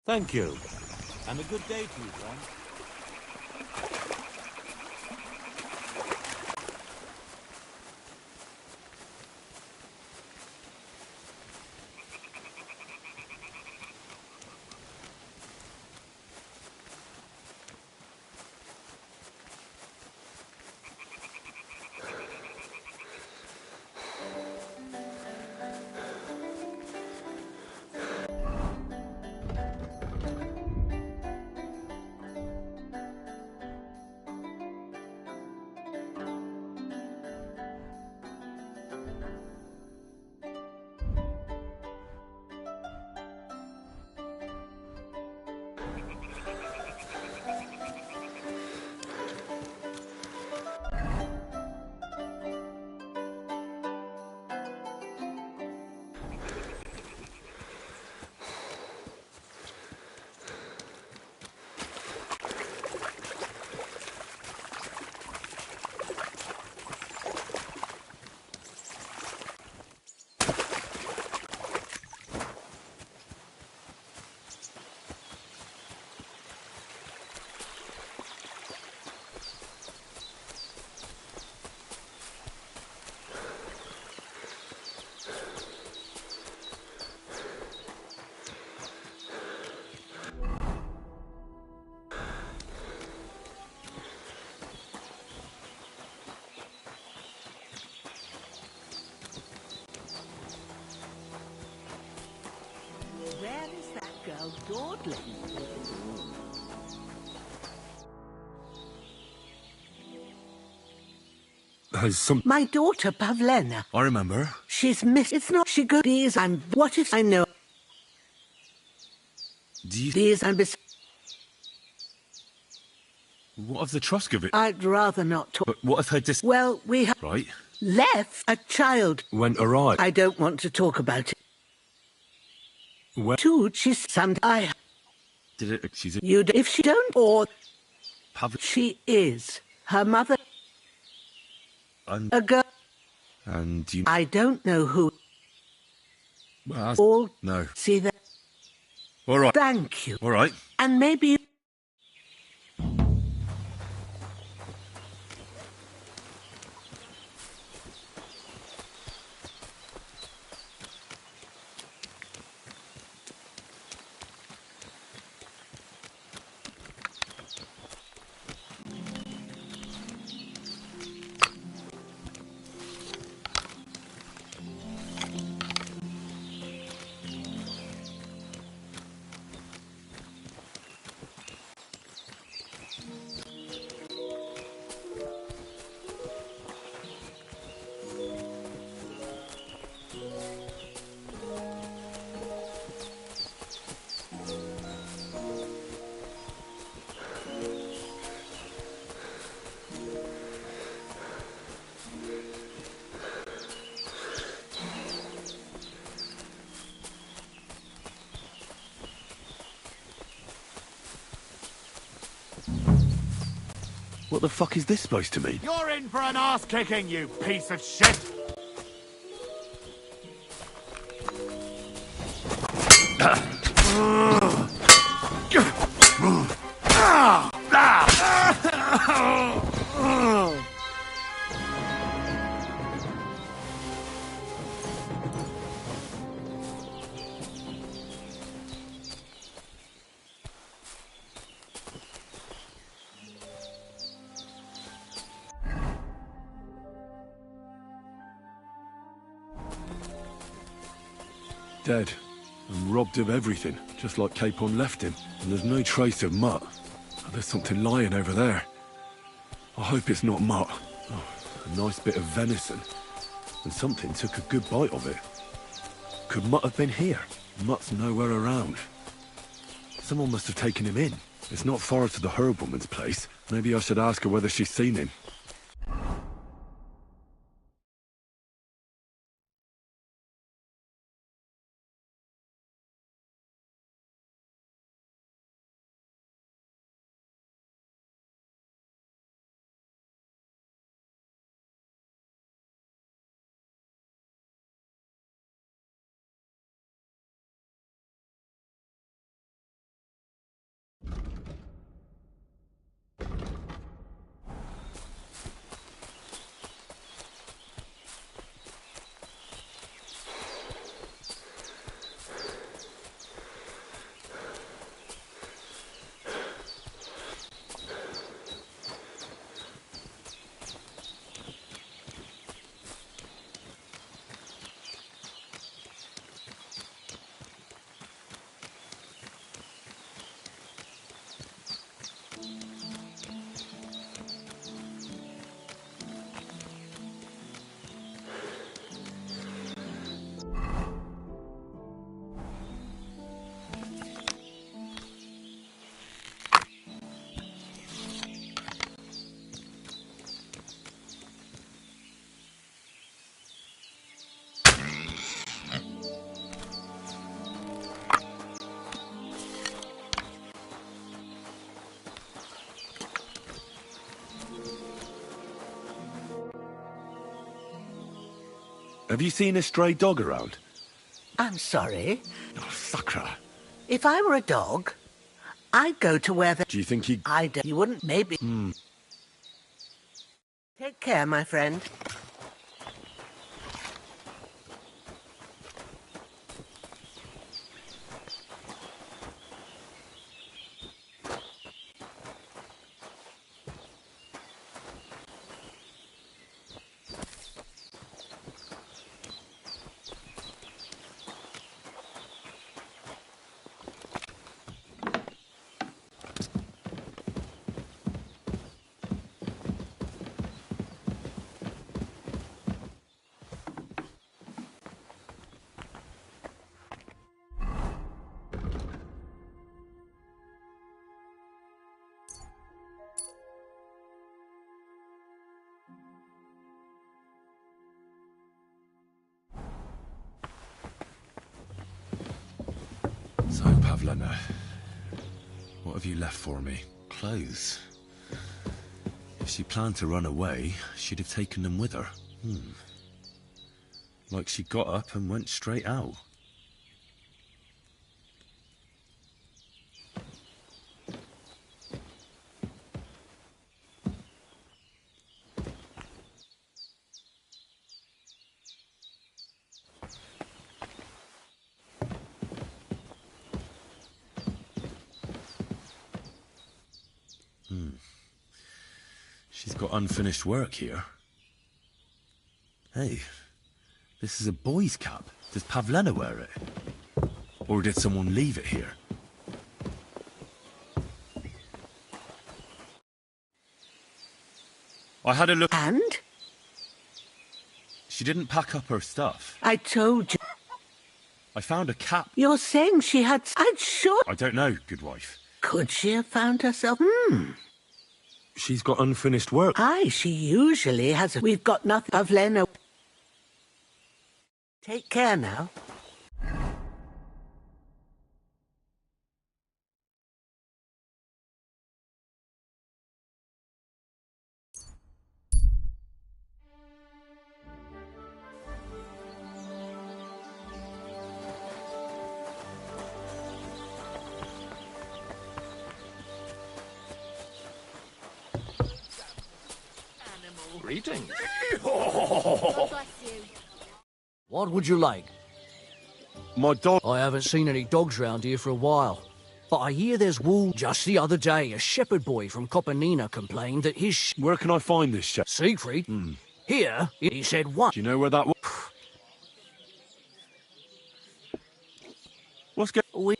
Thank you. And a good day to you, friend. Where is that girl dawdling? Has some... My daughter, Pavlena. I remember. She's missed. It's not she goodies. And what if I know? Do you... These and What of the Trusk of it? I'd rather not talk. But what if her Well, we have... Right. Left a child. Went awry. I don't want to talk about it. When... Dude, she's... And I... Did it... She's... You... If she don't... Or... She is. Her mother... And... A girl... And you... I don't know who... Well, all... No. See that... All right. Thank you. All right. And maybe you... What the fuck is this supposed to mean? You're in for an ass-kicking, you piece of shit! Dead. And robbed of everything, just like Capon left him. And there's no trace of Mutt. Oh, there's something lying over there. I hope it's not Mutt. Oh, a nice bit of venison. And something took a good bite of it. Could Mutt have been here? Mutt's nowhere around. Someone must have taken him in. It's not far to the herb woman's place. Maybe I should ask her whether she's seen him. Have you seen a stray dog around? I'm sorry. Oh, sucker. If I were a dog, I'd go to where the... Do you think he... You wouldn't, maybe. Take care, my friend. So, Pavlena, what have you left for me? Clothes. If she planned to run away, she'd have taken them with her. Like she got up and went straight out. She's got unfinished work here. Hey, this is a boy's cap. Does Pavlena wear it? Or did someone leave it here? I had a look... And? She didn't pack up her stuff. I told you. I found a cap. You're saying she had... I'm sure... I don't know, good wife. Could she have found herself... She's got unfinished work. Aye, she usually has... We've got nothing. Pavlena. Take care now. Greetings. God bless you. What would you like? My dog... I haven't seen any dogs round here for a while. But I hear there's wool. Just the other day, a shepherd boy from Copenina complained that his... Where can I find this shepherd? Siegfried? Here, he said what? Do you know where that was? What's going...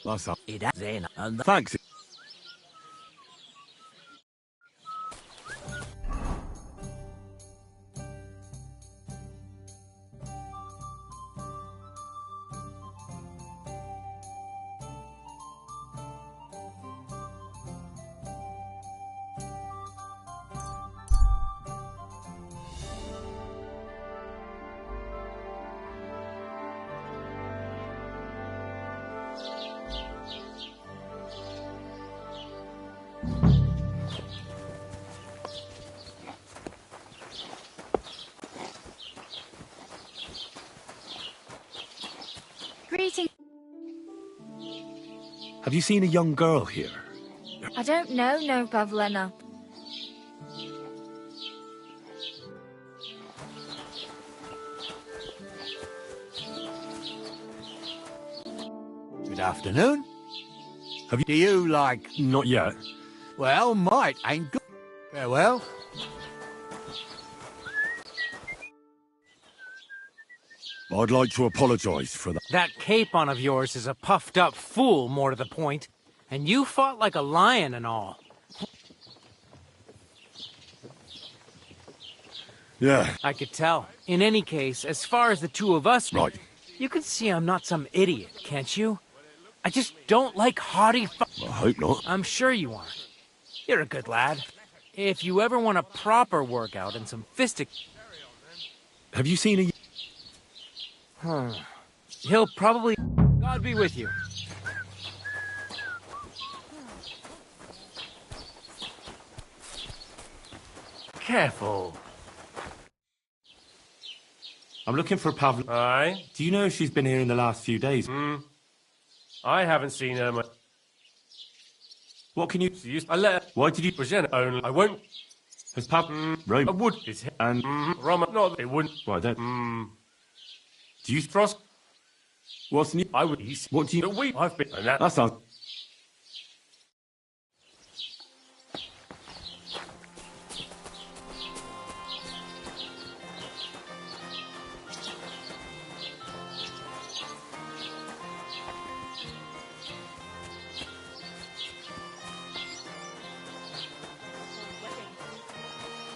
That's up. It then and... Thanks. Greetings. Have you seen a young girl here? I don't know, no, Pavlena. Good afternoon. Have you... Do you like... Not yet. Well, might ain't good. Farewell. I'd like to apologise for that. That capon of yours is a puffed-up fool, more to the point. And you fought like a lion and all. Yeah. I could tell. In any case, as far as the two of us... Right. You can see I'm not some idiot, can't you? I just don't like haughty I hope not. I'm sure you aren't. You're a good lad. If you ever want a proper workout and some fistic... Have you seen a... He'll probably... God be with you. Careful. I'm looking for Pavlena. Aye. Do you know if she's been here in the last few days? I haven't seen her. What can you... I let her... Why did you... Present only. I won't... Has Rome... I would. It's... And... Roma... Not... It wouldn't... Well, I don't... Do you trust... What's new? I would... What do you... I've been... And that... That sounds...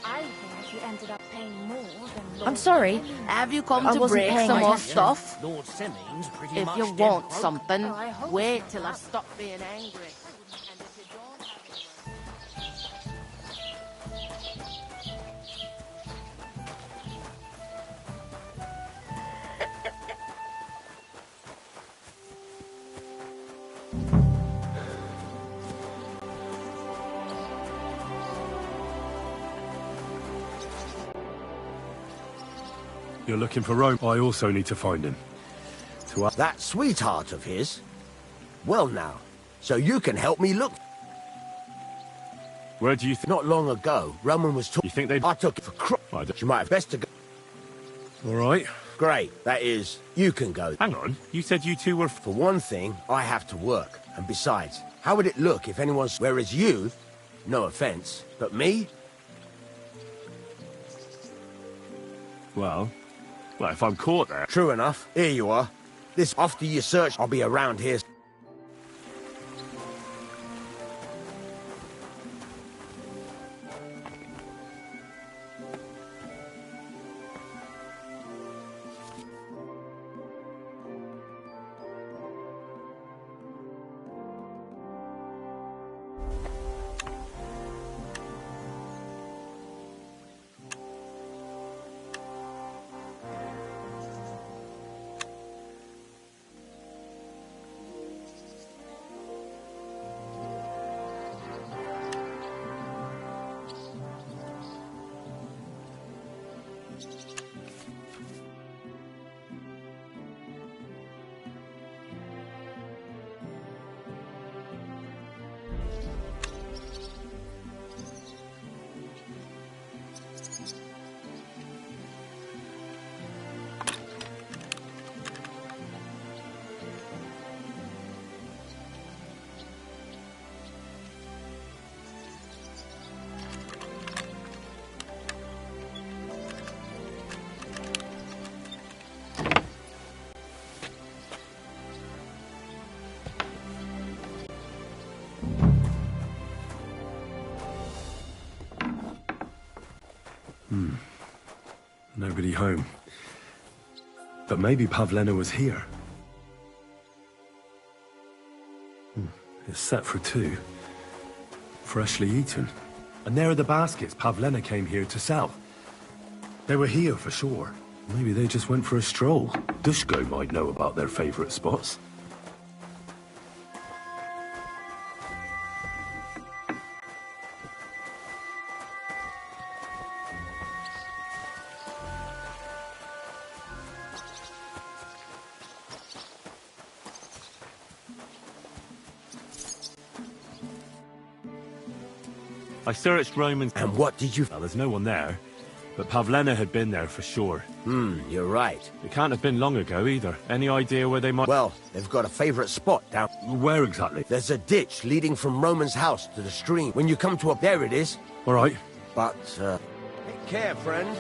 I think you ended up paying more than... I'm sorry. Have you come I to wasn't break paying some more attention. stuff? Lord Semming's pretty If much you dead want broke. something, Oh, I hope wait till I stop being angry. You're looking for Rome. I also need to find him. That sweetheart of his? Well now, so you can help me look. Where do you think? Not long ago, Roman was talking. You think they? I took it for You might have best to go. All right. Great. That is, you can go. Hang on. You said you two were... For one thing, I have to work. And besides, how would it look if anyone's... Whereas you, no offense, but me? Well, if I'm caught there... True enough. Here you are. This, after your search, I'll be around here. Nobody home. But maybe Pavlena was here. It's set for 2. Freshly eaten. And there are the baskets Pavlena came here to sell. They were here for sure. Maybe they just went for a stroll. Dushko might know about their favorite spots. I searched Romans... And what did you... Well, there's no one there. But Pavlena had been there for sure. You're right. It can't have been long ago either. Any idea where they might... Well, they've got a favorite spot down... Where exactly? There's a ditch leading from Roman's house to the stream. When you come to a... There it is. All right. But, Take care, friend.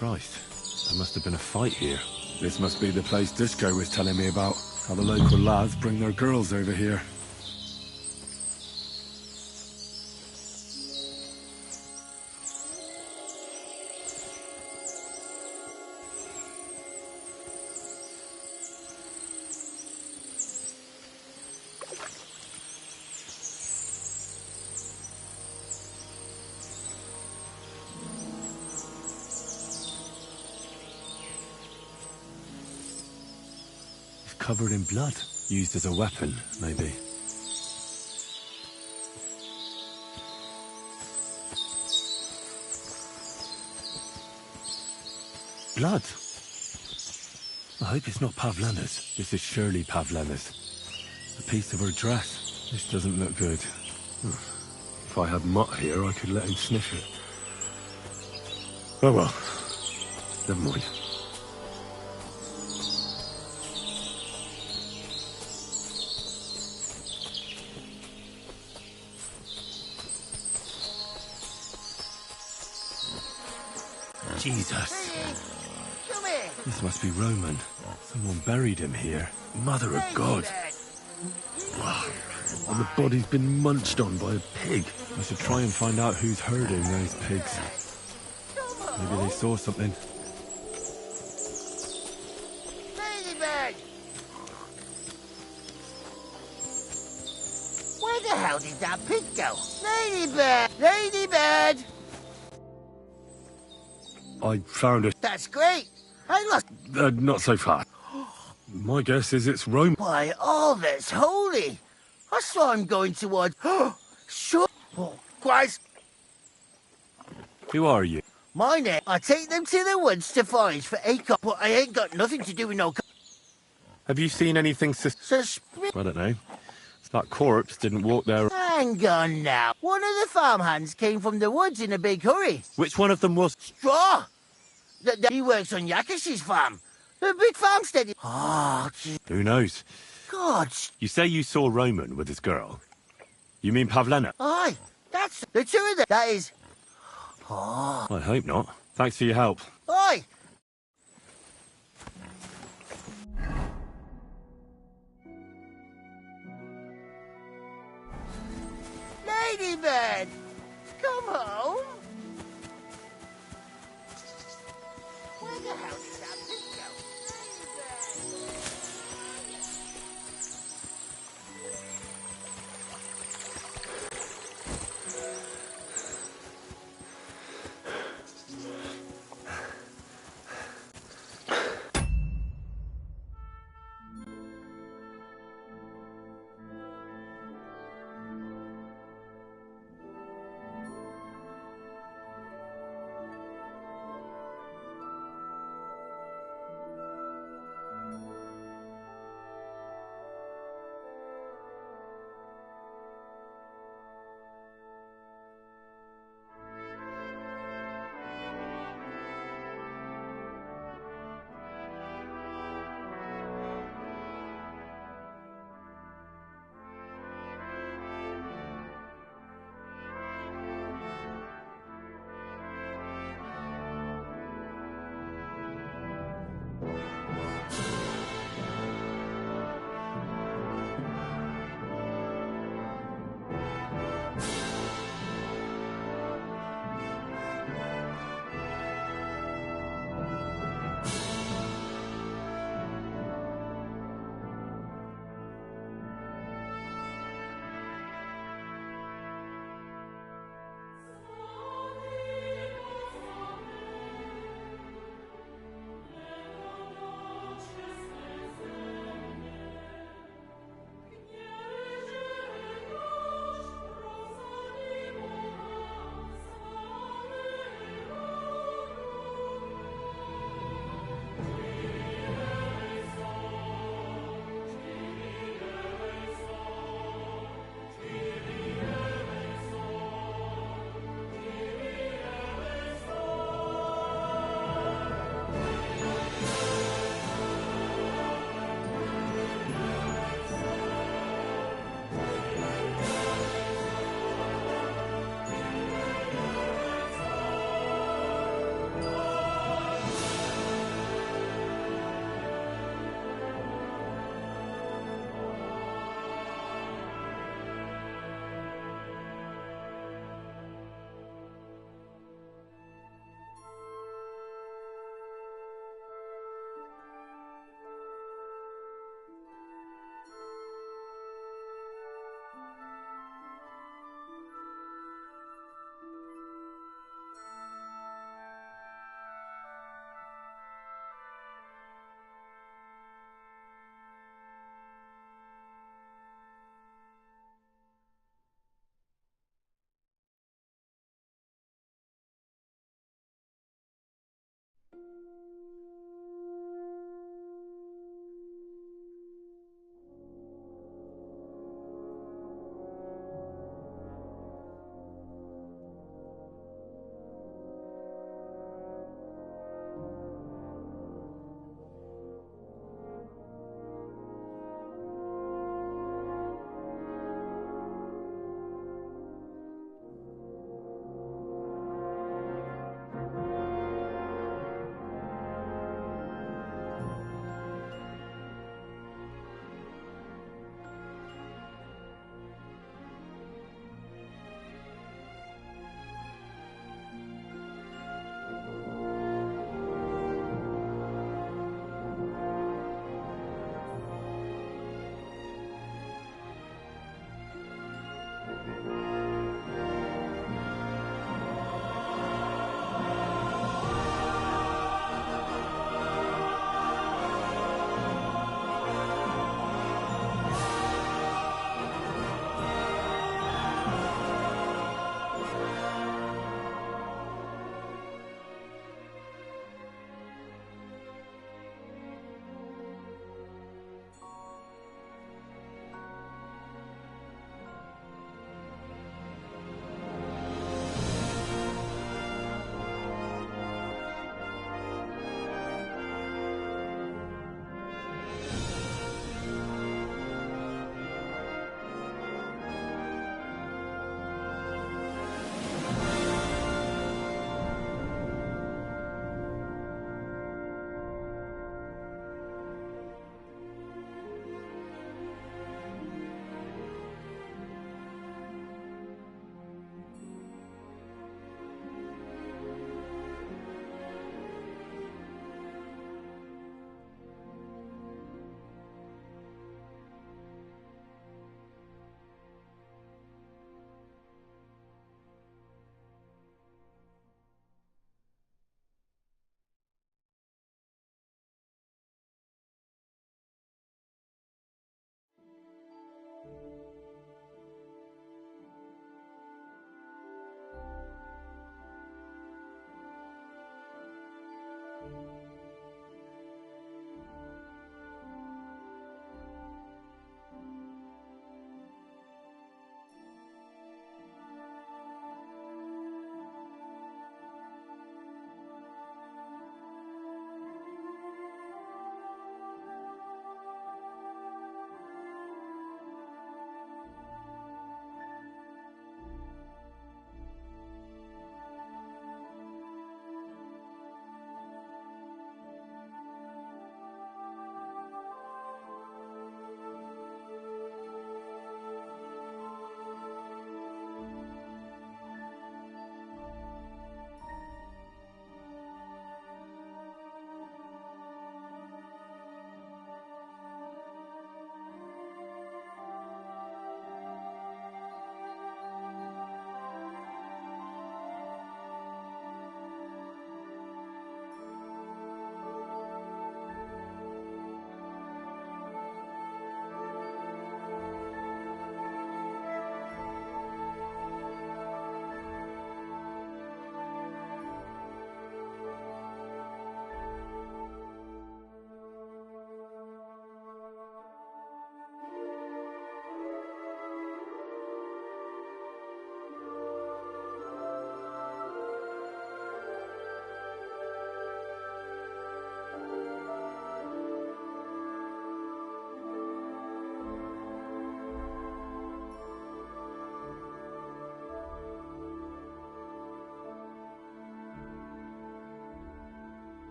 Christ, there must have been a fight here. This must be the place Dushko was telling me about. How the local lads bring their girls over here. Covered in blood. Used as a weapon, maybe. Blood? I hope it's not Pavlena's. This is surely Pavlena's. A piece of her dress. This doesn't look good. If I had Mutt here, I could let him sniff it. Oh well. Never mind. Jesus. Come here. This must be Roman. Someone buried him here. Mother of God. And the body's been munched on by a pig. I should try and find out who's herding those pigs. Maybe they saw something. Ladybird! Where the hell did that pig go? Ladybird! Ladybird! I found it. That's great. I lost... Not so far. My guess is it's Roman. Why, all that's holy. I saw him going towards... Sure. Oh, Christ. Who are you? My name. I take them to the woods to forage for acorn, but I ain't got nothing to do with no... Have you seen anything I don't know. That corpse didn't walk there. Hang on now. One of the farmhands came from the woods in a big hurry. Which one of them was? Straw! He works on Yakish's farm. The big farmstead. Oh, gee. Who knows? God. You say you saw Roman with his girl. You mean Pavlena? Aye, that's the two of them. That is... Oh. I hope not. Thanks for your help. Aye. Ladybird! Come home! Where the hell did that pig go?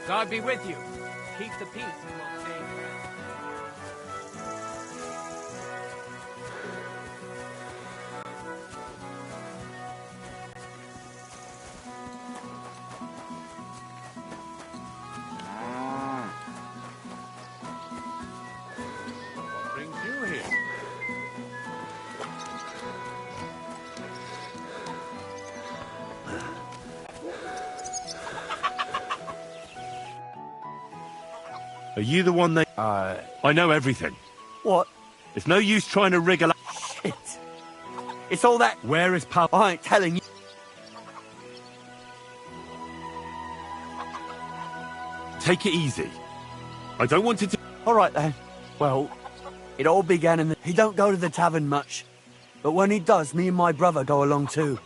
God be with you. Keep the peace and we'll stay friends. What brings you here? Are you the one they... I know everything. What? It's no use trying to wriggle out. Shit. It's all that... Where is Pal? I ain't telling you. Take it easy. I don't want to do... All right, then. Well, it all began in the... He don't go to the tavern much. But when he does, me and my brother go along too.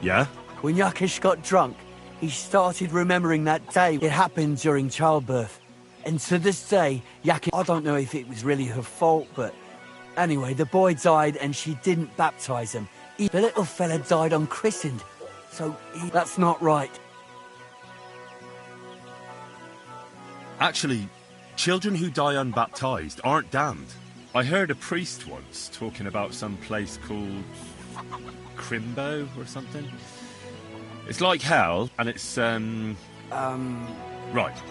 Yeah? When Yakish got drunk, he started remembering that day it happened during childbirth. And to this day, Yakish... I don't know if it was really her fault, but... Anyway, the boy died and she didn't baptize him. The little fella died unchristened. So, that's not right. Actually, children who die unbaptized aren't damned. I heard a priest once talking about some place called... Crimbo or something. It's like hell, and it's, Right,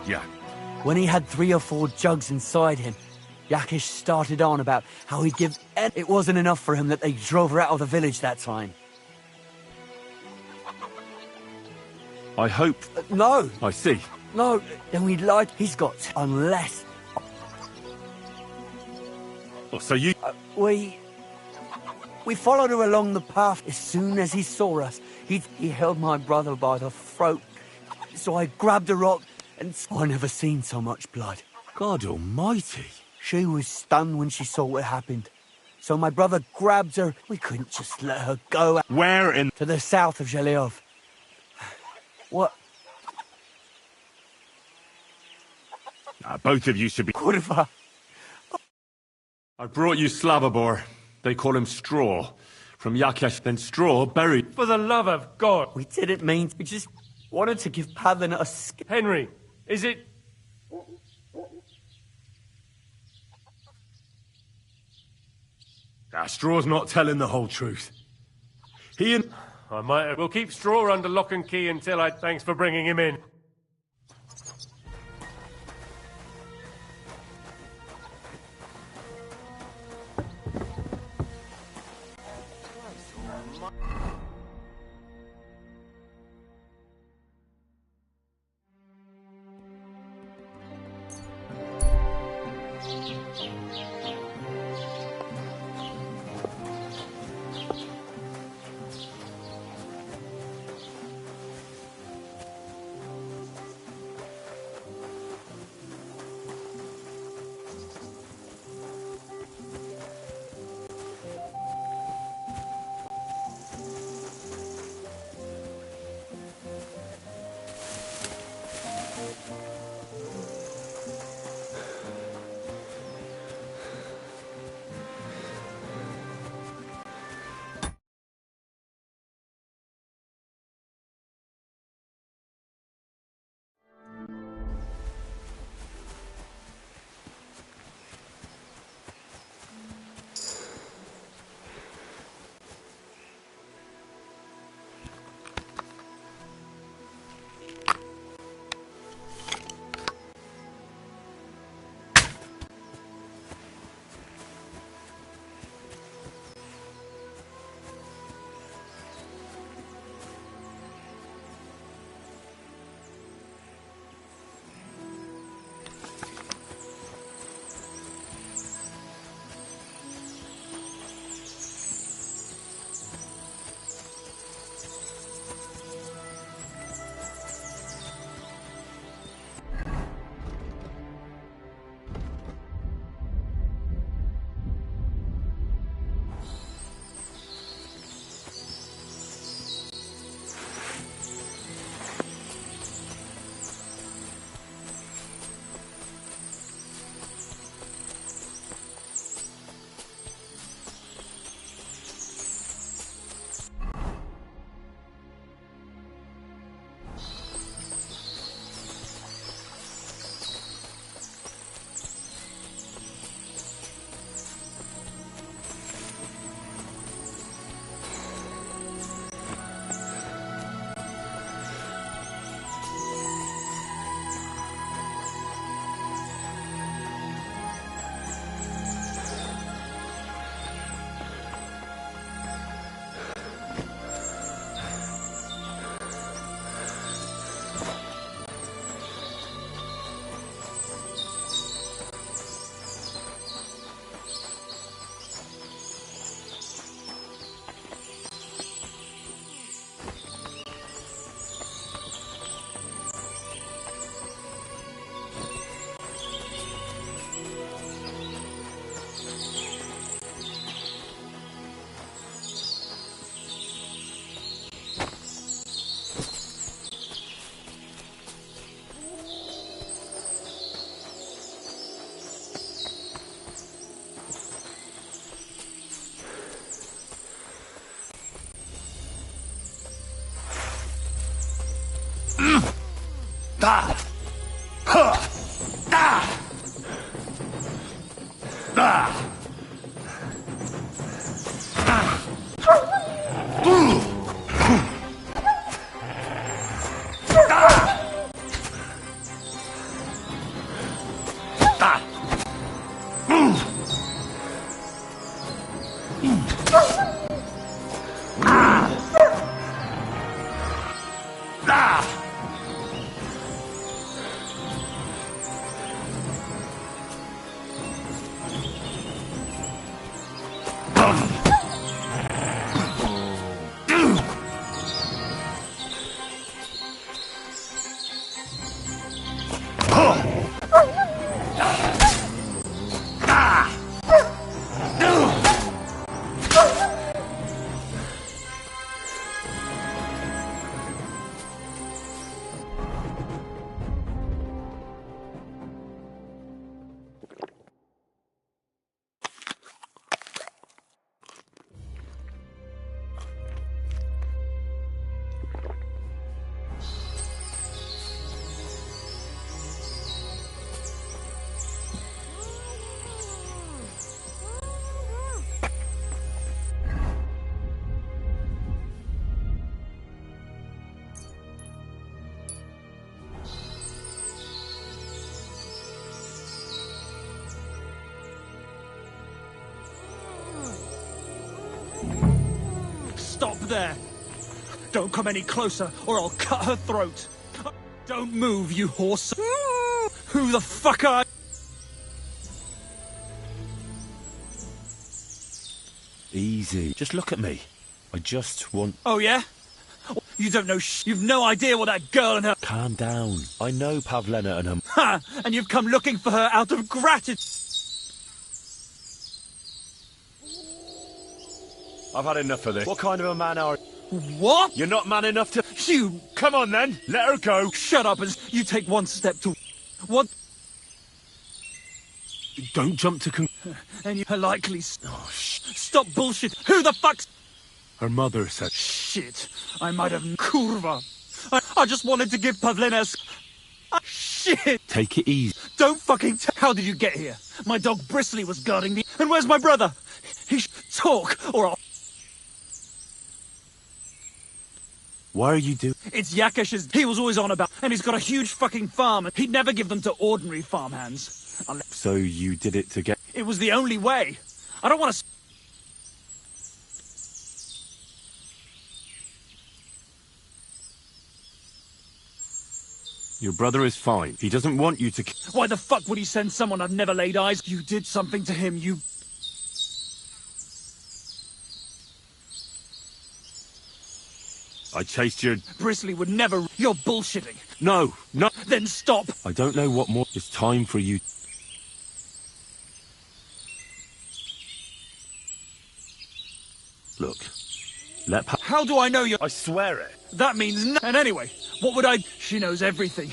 yeah. When he had 3 or 4 jugs inside him, Yakish started on about how he'd give... It wasn't enough for him that they drove her out of the village that time. I hope... No! I see. No, then we lied. He's got... Unless... Oh, so you... We followed her along the path. As soon as he saw us, he held my brother by the throat. So I grabbed a rock, and I never seen so much blood. God almighty. She was stunned when she saw what happened. So my brother grabbed her. We couldn't just let her go. Where in... To the south of Zhelyov. What? Both of you should be... Kurva. I brought you Slavobor. They call him Straw. From Yakesh, then Straw buried... For the love of God! We didn't mean to. We just wanted to give Pavan a... Henry, is it... Straw's not telling the whole truth. He and... We'll keep Straw under lock and key until I... Thanks for bringing him in. Stop there! Don't come any closer, or I'll cut her throat! Don't move, you horse! Who the fuck are... Easy. Just look at me. I just want... Oh, yeah? You don't know You've no idea what that girl and her... Calm down. I know Pavlena and her... Ha! And you've come looking for her out of gratitude... I've had enough of this. What kind of a man are you? What? You're not man enough to... You... Come on, then. Let her go. Shut up and you take one step to... What? Don't jump to... And you're likely... Oh, stop bullshit. Who the fuck's... Her mother said... Shit. I might have... Kurva. I just wanted to give Pavlena... Shit. Take it easy. Don't fucking... How did you get here? My dog Bristly was guarding me. And where's my brother? He talk, or I'll... Why are you doing... It's Yakash's... He was always on about... And he's got a huge fucking farm, and he'd never give them to ordinary farmhands. So you did it to get... It was the only way. I don't want to... Your brother is fine. He doesn't want you to... Why the fuck would he send someone I've never laid eyes... You did something to him, you... I chased your... Bristly would never... You're bullshitting. No, no... Then stop. I don't know what more... It's time for you... Look. Let How do I know you... I swear it. That means no... And anyway, what would I... She knows everything.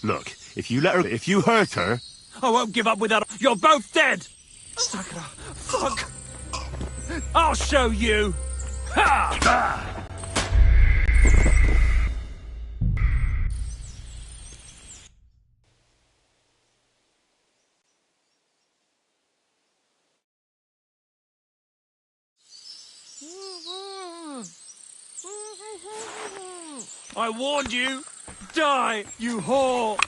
Look, if you let her... If you hurt her... I won't give up without... You're both dead! Sakura, fuck! I'll show you! Ha! I warned you! Die, you whore!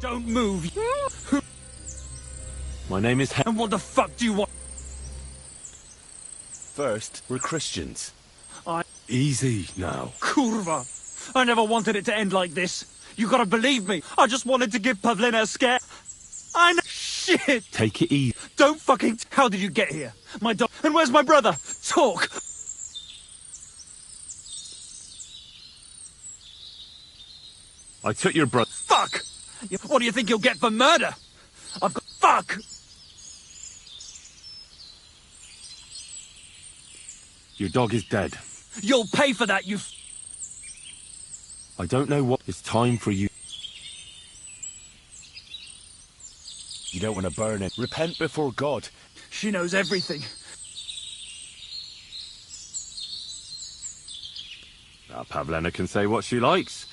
Don't move. My name is... And what the fuck do you want? First, we're Christians. I... Easy now. Kurva! I never wanted it to end like this. You gotta believe me. I just wanted to give Pavlena a scare. I know... Shit! Take it easy. Don't fucking... How did you get here? My dog... And where's my brother? Talk! I took your brother... Fuck! What do you think you'll get for murder? I've got... Fuck! Fuck! Your dog is dead. You'll pay for that, I don't know what. It's time for you. You don't want to burn it. Repent before God. She knows everything. Now, Pavlena can say what she likes,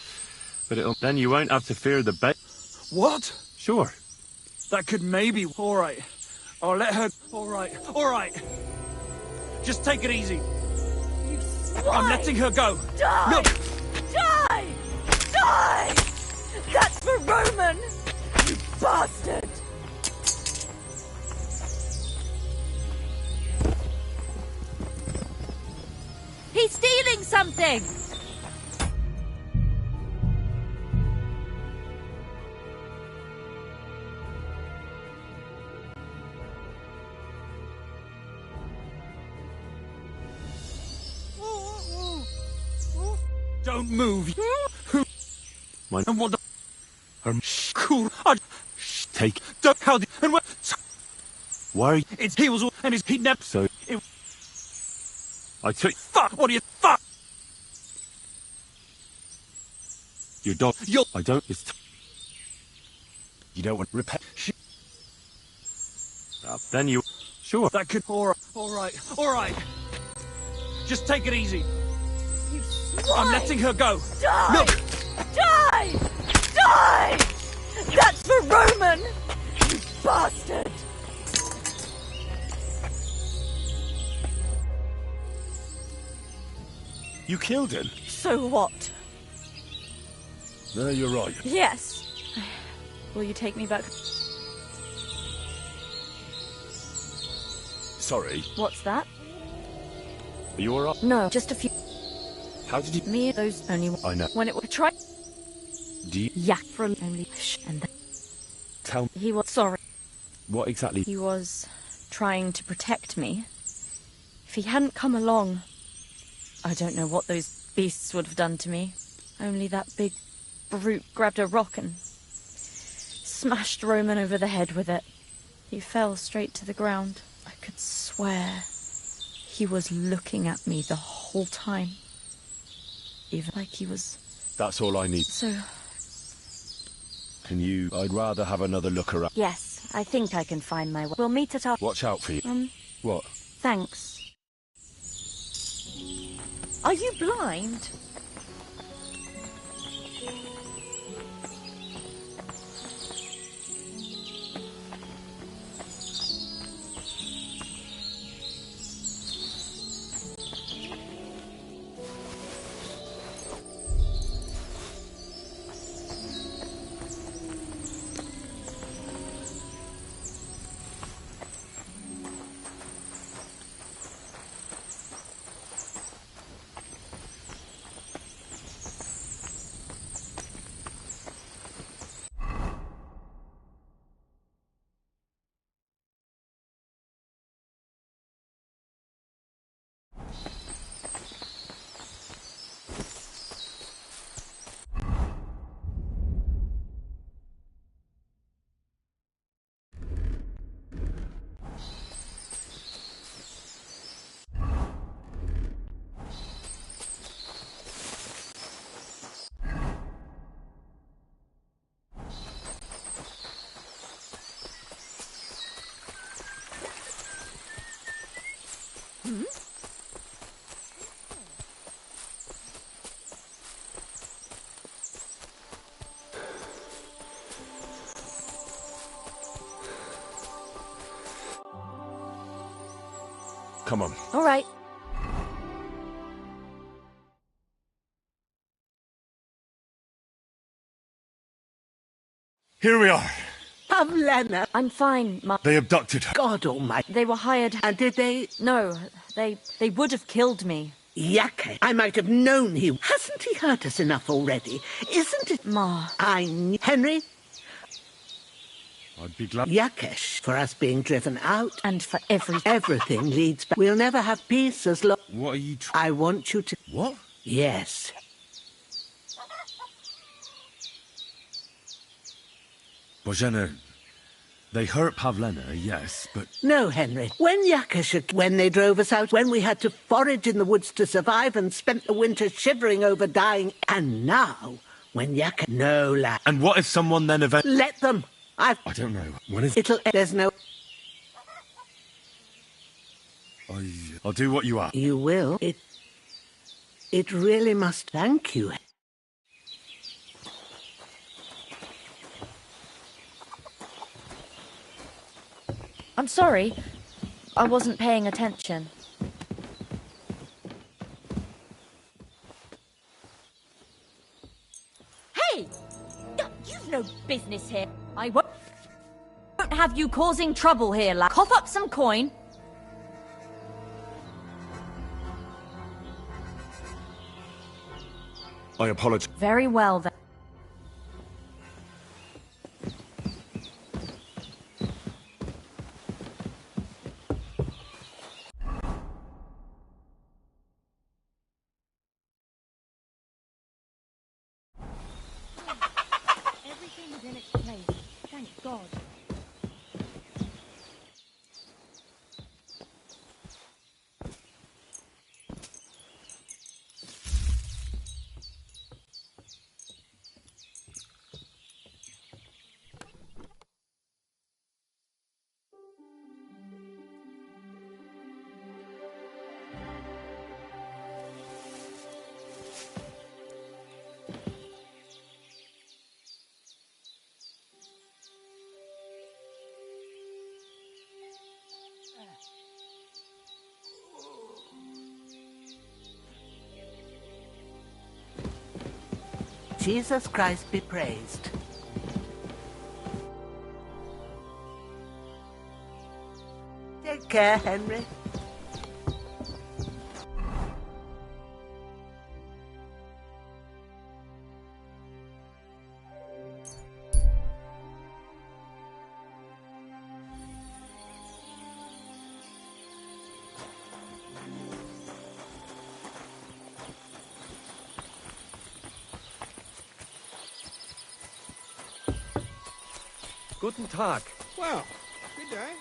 but then you won't have to fear the What? Sure. That could maybe... Alright. I'll let her... Alright. Just take it easy. I'm letting her go. Die! Look! Die! Die! That's for Roman! You bastard! He's stealing something! Don't move. Mine. And what the... Cool. Take. Don't... How the... And what... Why are you... It's... He was... And his... He never... So... I took... Fuck! What are you... Fuck! Your dog... You're... I don't... It's... You don't want... Repent... Then you... Sure. That could... Alright. Just take it easy. I'm letting her go. Die! Look! Die! Die! That's for Roman! You bastard! You killed him? So what? No, you're right. Yes. Will you take me back? Sorry. What's that? Are you alright? No, just a few... How did you... Me, those only... I know. When it was... Try... Do you... Yeah, for only... And then... Tell me... He was... Sorry. What exactly... He was trying to protect me. If he hadn't come along... I don't know what those beasts would have done to me. Only that big brute grabbed a rock and... smashed Roman over the head with it. He fell straight to the ground. I could swear... he was looking at me the whole time. Even like he was... That's all I need. So... Can you... I'd rather have another look around. Yes, I think I can find my way. We'll meet at our... Watch out for you. What? Thanks. Are you blind? Come on. All right. Here we are. Pavlena. I'm fine, Ma. They abducted her. God almighty. They were hired... And did they... No, they would have killed me. Yake. I might have known he... Hasn't he hurt us enough already? Isn't it... Ma. I knew... Henry? I'd be glad... Yakesh, for us being driven out. And for everything. Everything leads back. We'll never have peace as long... What are you I want you to... What? Yes. Bożena, They hurt Pavlena, yes, but... No, Henry. When when they drove us out, when we had to forage in the woods to survive and spent the winter shivering over dying, and now, when No, lad. And what if someone then Let them. I don't know. When is... There's no... I'll do what you ask. You will? It really must thank you. I'm sorry. I wasn't paying attention. Hey! You've no business here. I won't have you causing trouble here, lad. Cough up some coin. I apologize. Very well, then. Everything is in its place. Thank God. Jesus Christ be praised. Take care, Henry. Guten Tag. Well, good day.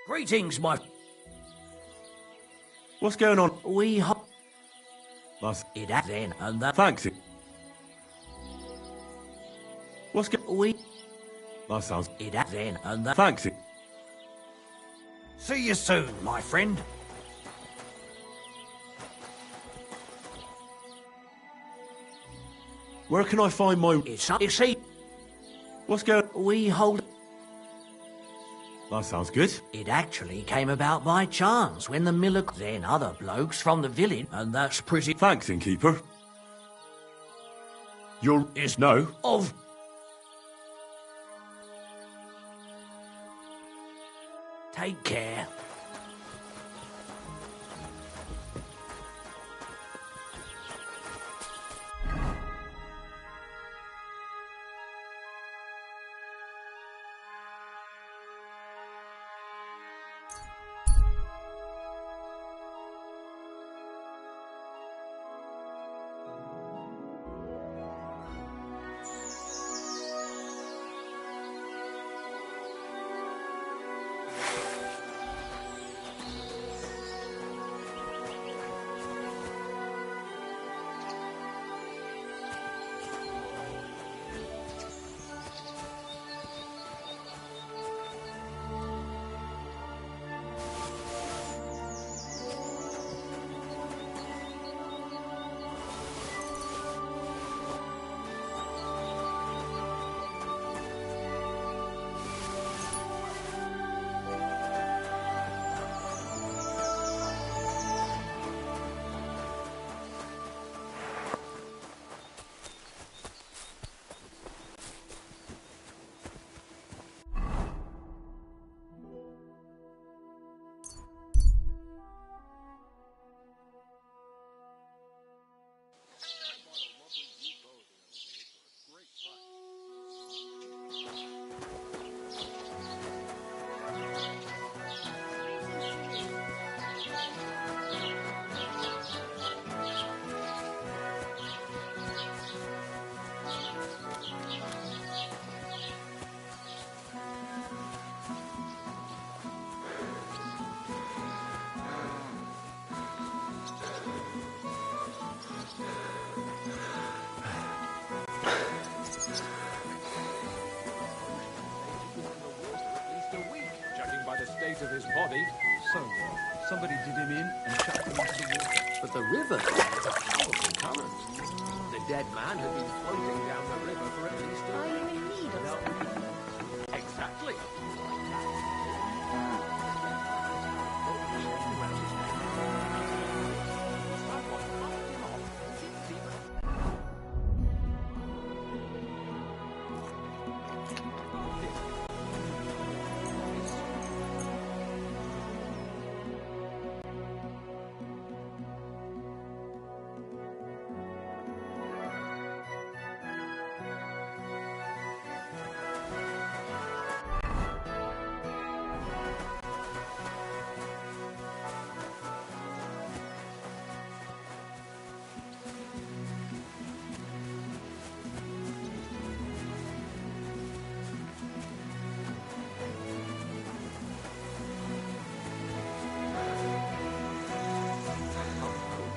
Greetings, my... What's going on? We That's... It then and that... Thanks. What's going... We... That sounds... It then and that... Thanks. See you soon, my friend. Where can I find my... It's he. What's going... We hold... That sounds good. It actually came about by chance when the miller... Then other blokes from the village, and that's pretty... Thanks, innkeeper. You're... Is no. Of... Take care. sight of his body. So what? Somebody did him in and chucked him into the water. But the river is a powerful current. The dead man had been floating down the river for at least Are you in need of something? Exactly.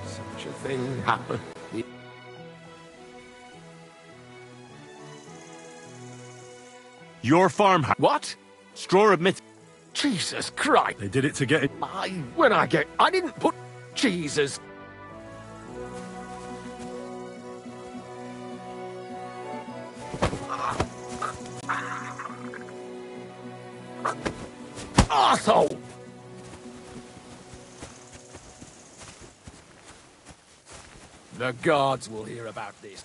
Such a thing happen. Your farm. What? Straw admits. Jesus Christ! They did it to get it. I didn't put Jesus. Arsehole! The guards will hear about this.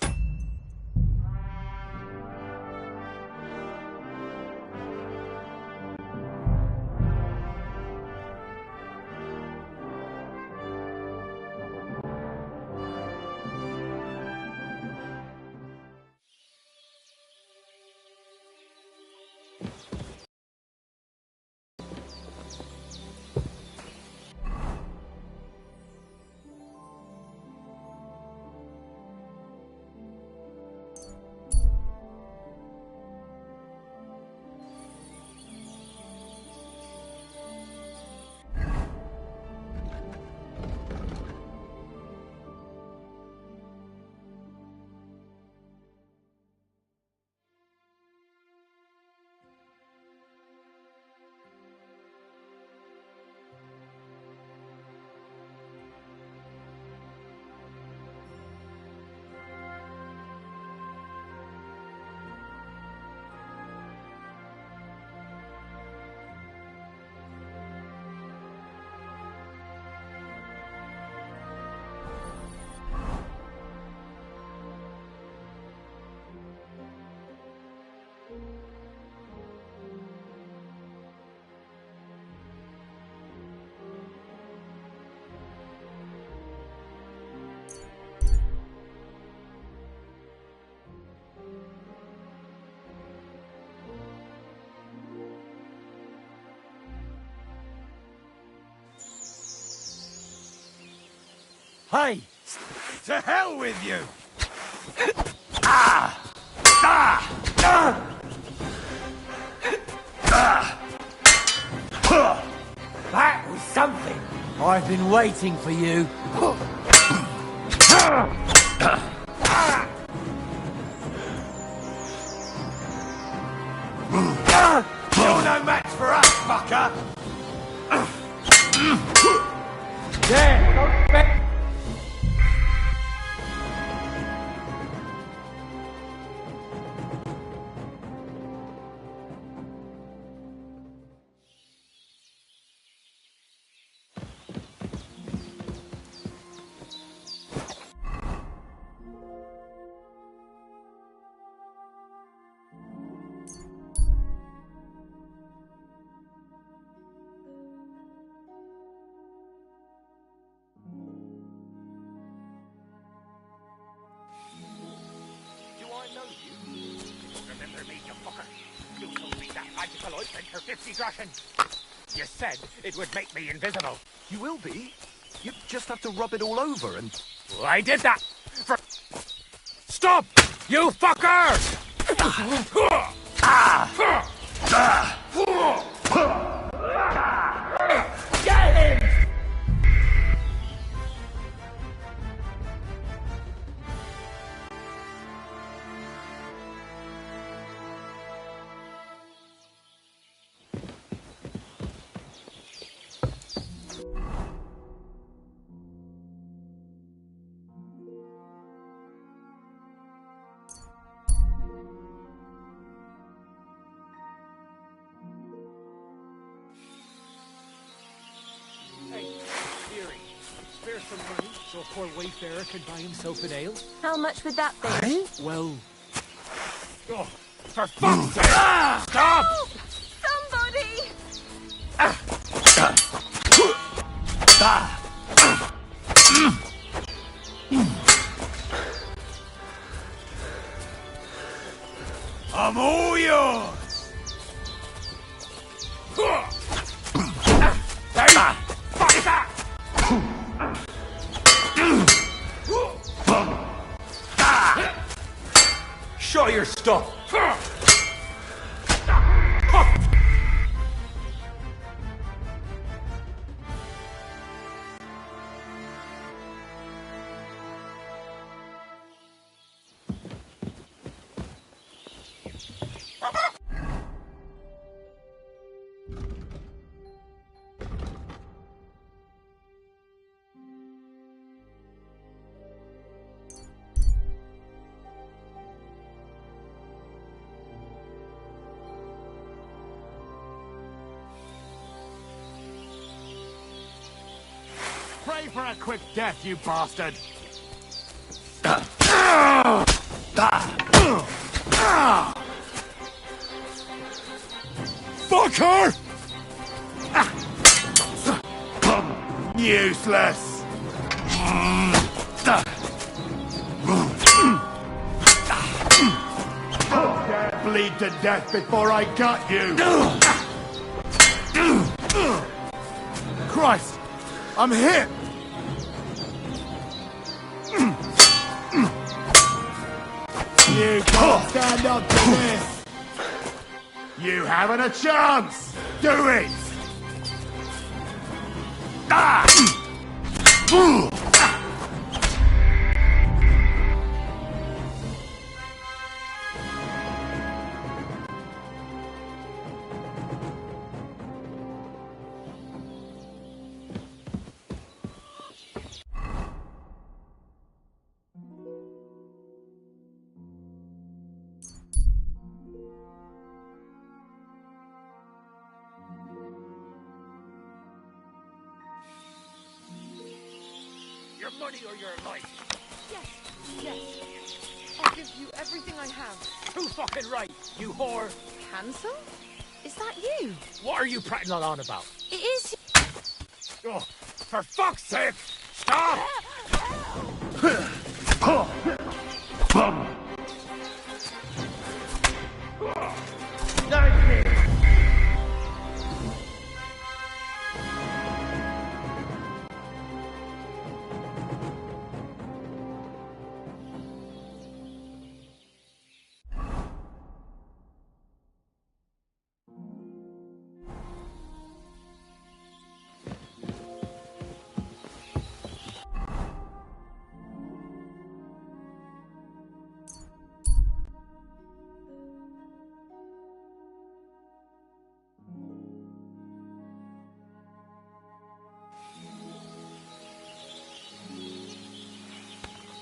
Hey! To hell with you! That was something! I've been waiting for you. You're no match for us, fucker! There! For 50 groschen. You said it would make me invisible. You will be. You just have to rub it all over and... I did that for... Stop! You fucker! Get him! So a poor wayfarer could buy himself an ale? How much would that be? Well... Oh, for fuck's sake! Stop! Help! Somebody! I'm all yours! Show your stuff! Pray for a quick death, you bastard! Fucker! Useless! Bleed to death before I got you! Christ! I'm hit! You can't stand up to this! You haven't a chance! Do it! Your money or your life? Yes, yes. I'll give you everything I have. Too fucking right, you whore! Hansel? Is that you? What are you prattling on about? It is. Oh, for fuck's sake! Stop!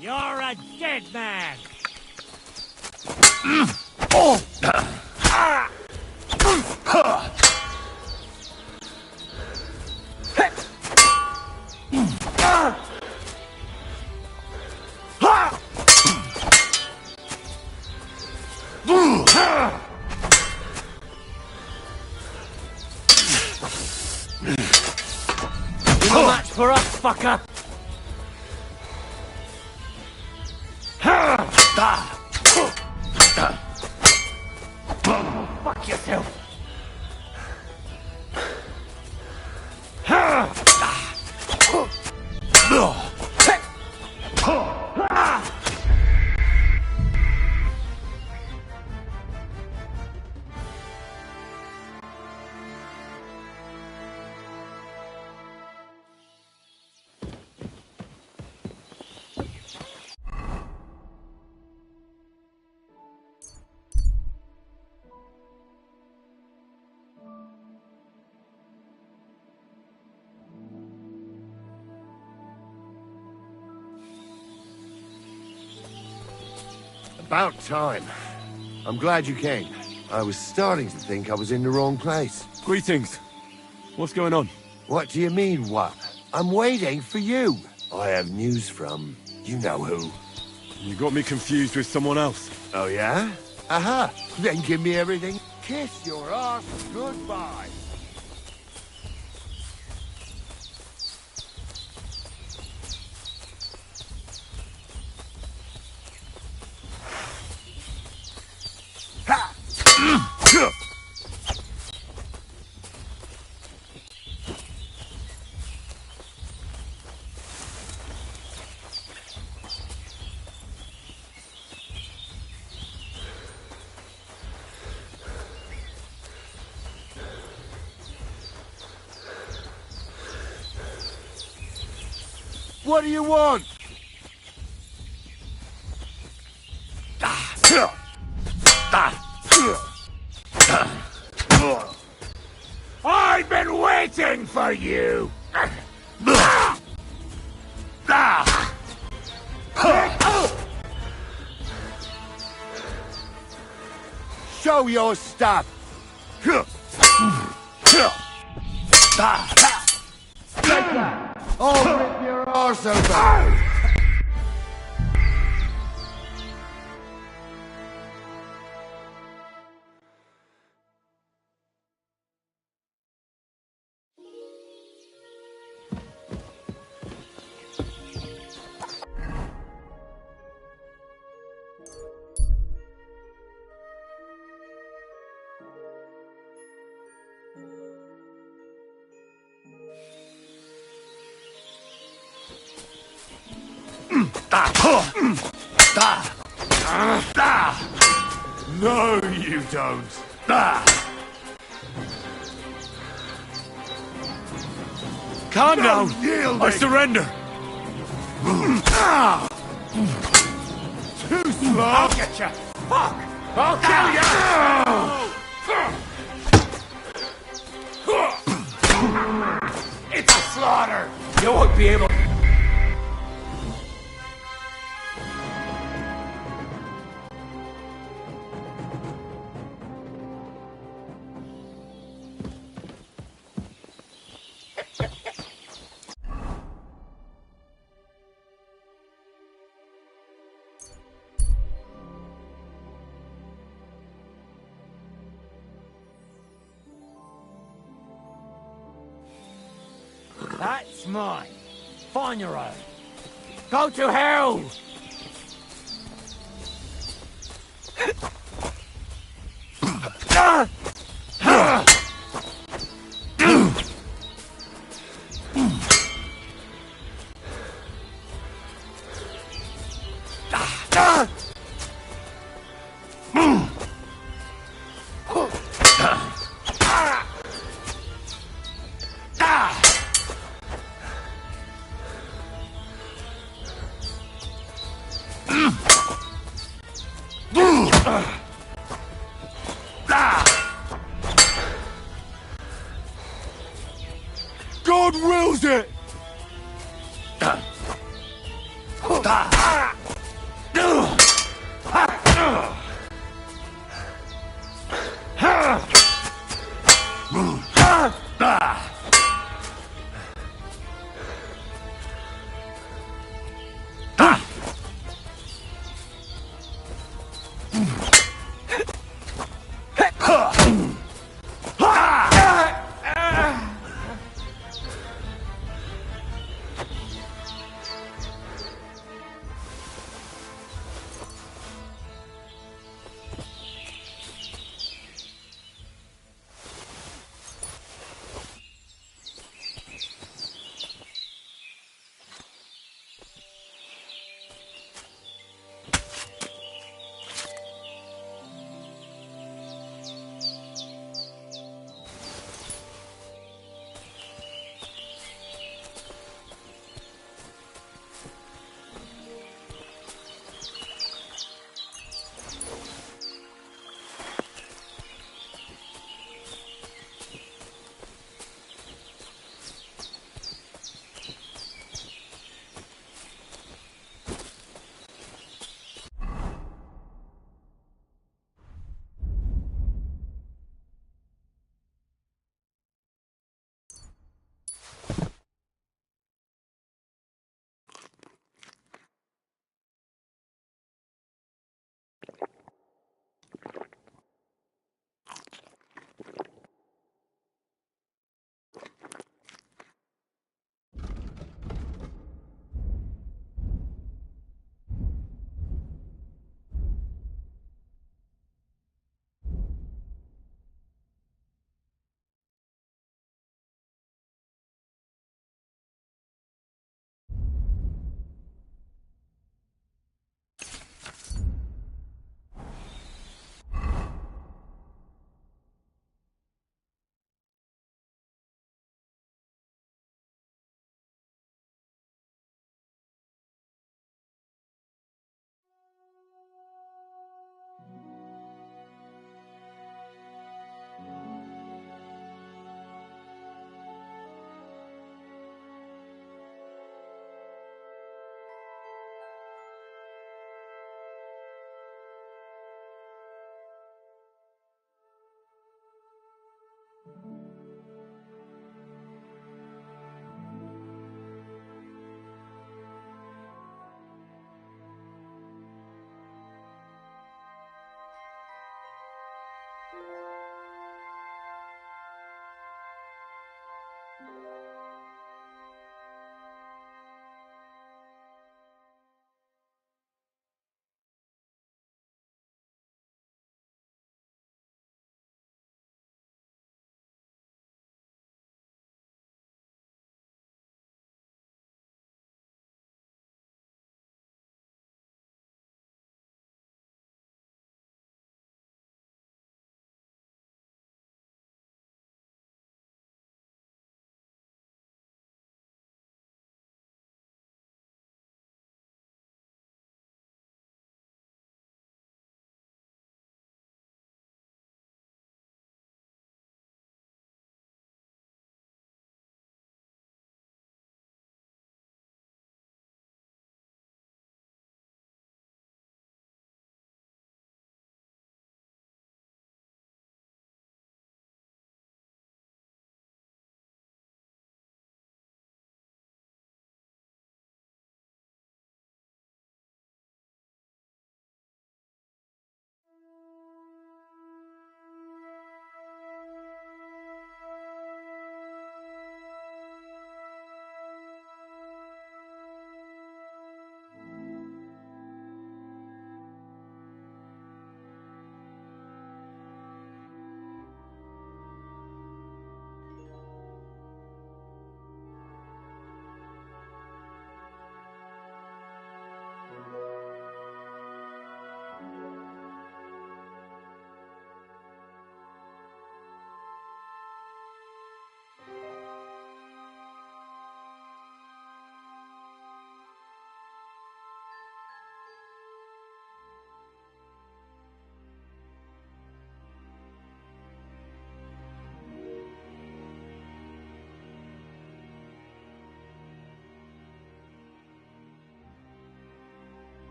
You're a dead man! No match for us, fucker! Fuck yourself! About time. I'm glad you came. I was starting to think I was in the wrong place. Greetings. What's going on? What do you mean, what? I'm waiting for you. I have news from you know who. You got me confused with someone else. Oh, yeah? Aha. Then give me everything. Kiss your ass goodbye. What do you want? I've been waiting for you! Show your stuff! I'll rip your arse open! No, you don't. Calm down. I surrender. Too slow. I'll get you! Fuck! I'll kill you! It's a slaughter! You won't be able... That's mine. Find your own. Go to hell! God wills it!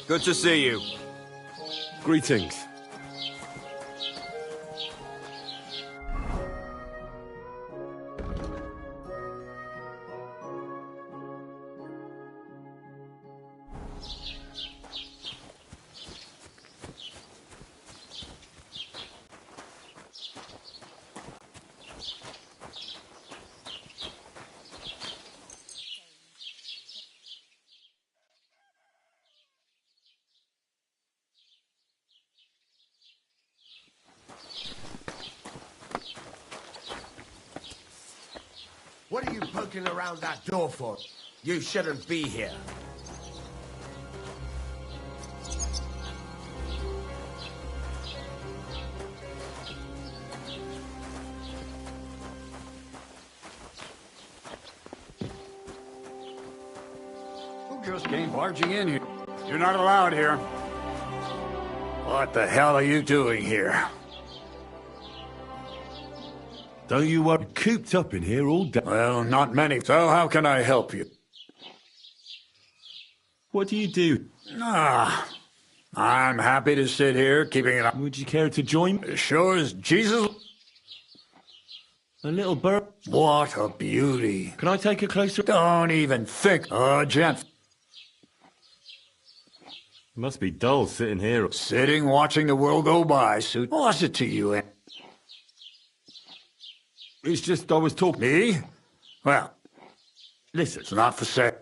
Good to see you. Greetings. What are you poking around that door for? You shouldn't be here. Who just came barging in here? You're not allowed here. What the hell are you doing here? Don't you want cooped up in here all day? Well, not many. So how can I help you? What do you do? I'm happy to sit here, keeping it up. Would you care to join me? Sure as Jesus. A little bird. What a beauty. Can I take a closer? Don't even think. Oh, gent. Must be dull sitting here. Sitting, watching the world go by, suit. What's it to you? It's just I was talking. Me? Well, listen. It's not for sale.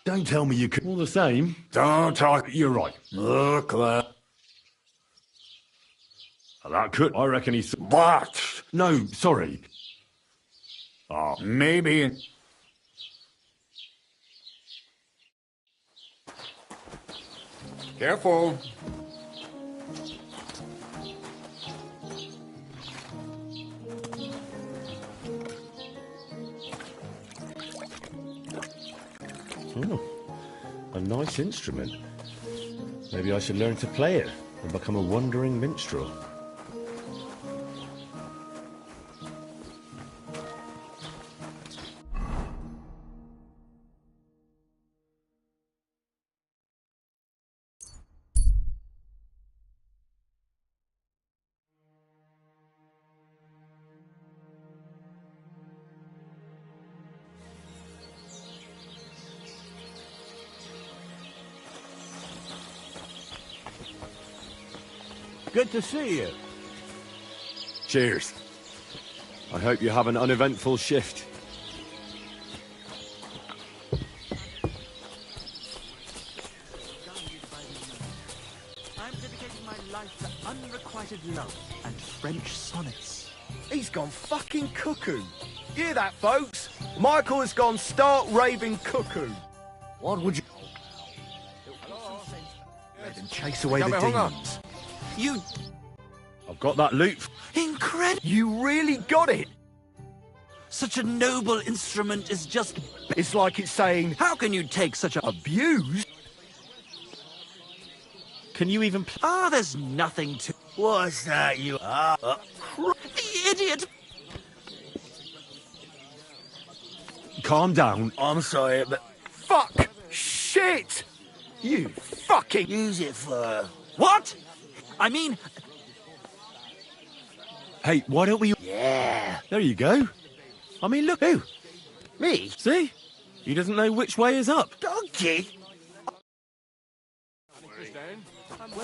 Don't tell me you could. All the same. Don't talk. You're right. Look, that could. I reckon he's. What? No, sorry. Maybe. Careful. Oh, a nice instrument. Maybe I should learn to play it and become a wandering minstrel. Good to see you. Cheers. I hope you have an uneventful shift. I'm dedicating my life to unrequited love and French sonnets. He's gone fucking cuckoo. Hear that, folks? Michael has gone stark raving cuckoo. What would you... And chase away the demons. You... I've got that loot. Incredible! You really got it! Such a noble instrument is just... It's like it's saying... How can you take such a... Abuse? Can you even... there's nothing to... What's that, you... The idiot! Calm down. I'm sorry, but... Fuck! Shit! You fucking... Use it for... What? I mean... Hey, why don't we... Yeah. There you go. I mean, look. Who? Me? See? He doesn't know which way is up. Donkey?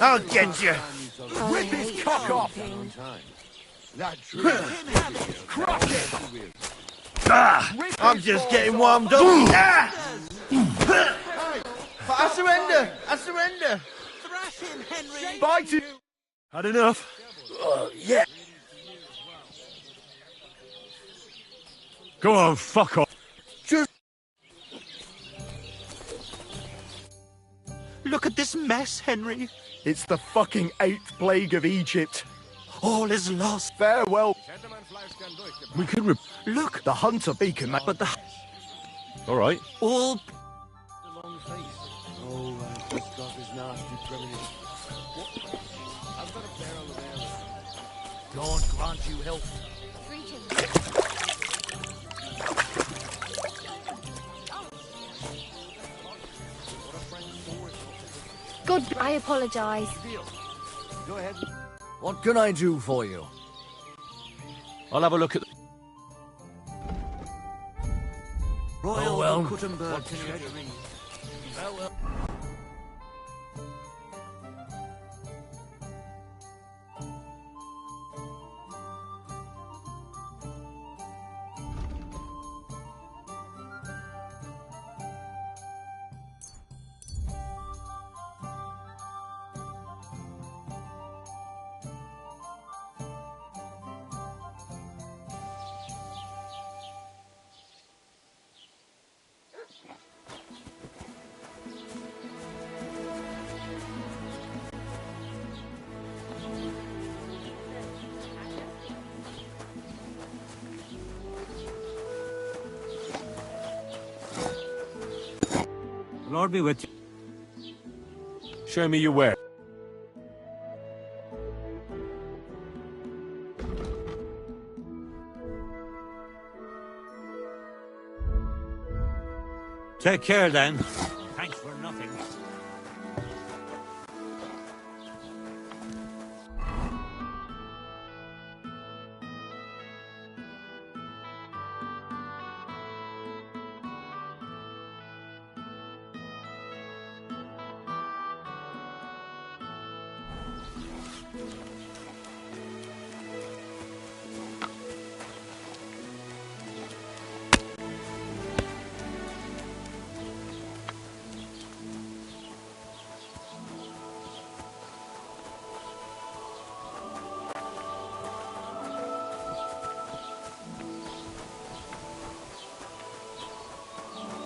I'll get you! Rip his cock off! Crush it! I'm just getting warmed up. I surrender! I surrender! Thrash him, Henry! Bite you! Had enough? Yeah. Go on, fuck off. Just... Look at this mess, Henry. It's the fucking 8th plague of Egypt. All is lost. Farewell. We could Look. The hunter beacon, mate. But the... All right. All... God grant you health. Lord, I apologize. Go ahead. What can I do for you? I'll have a look at. Royal well, Kuttenberg what can you do? treasury. Farewell. The Lord be with you. Show me your way. Take care then. Thanks for nothing.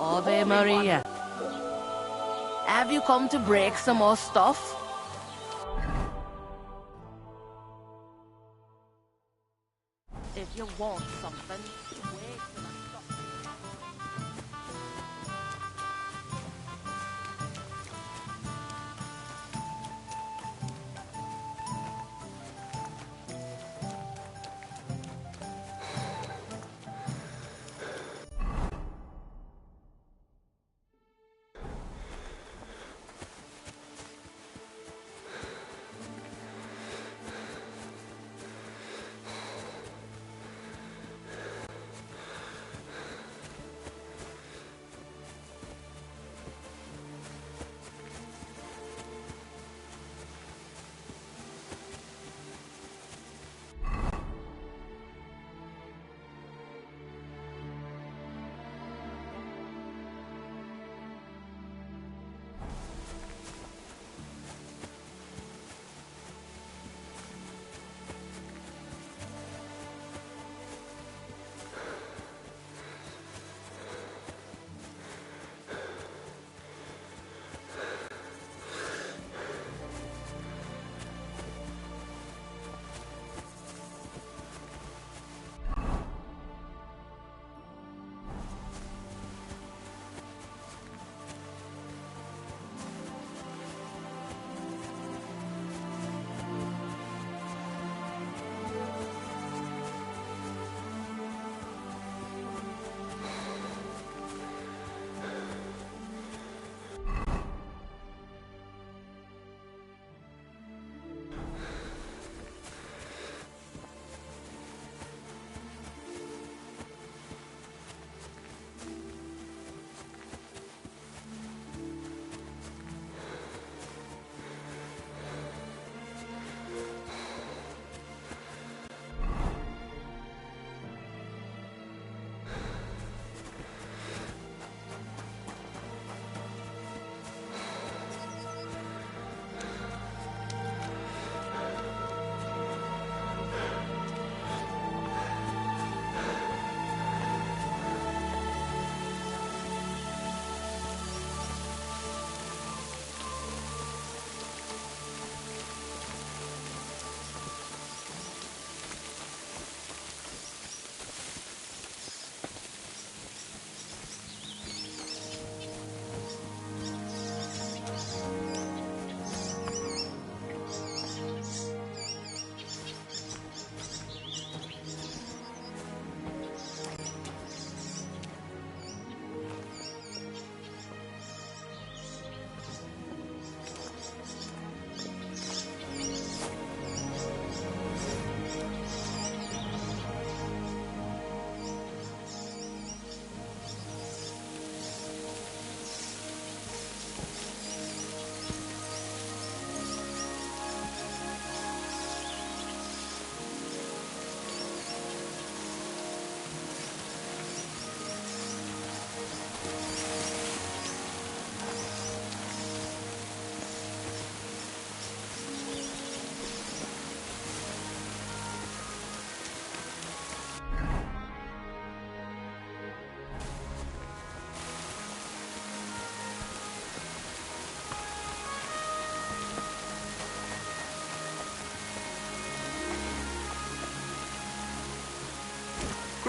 Ave Maria. Have you come to break some more stuff? If you want something, wait till I stop.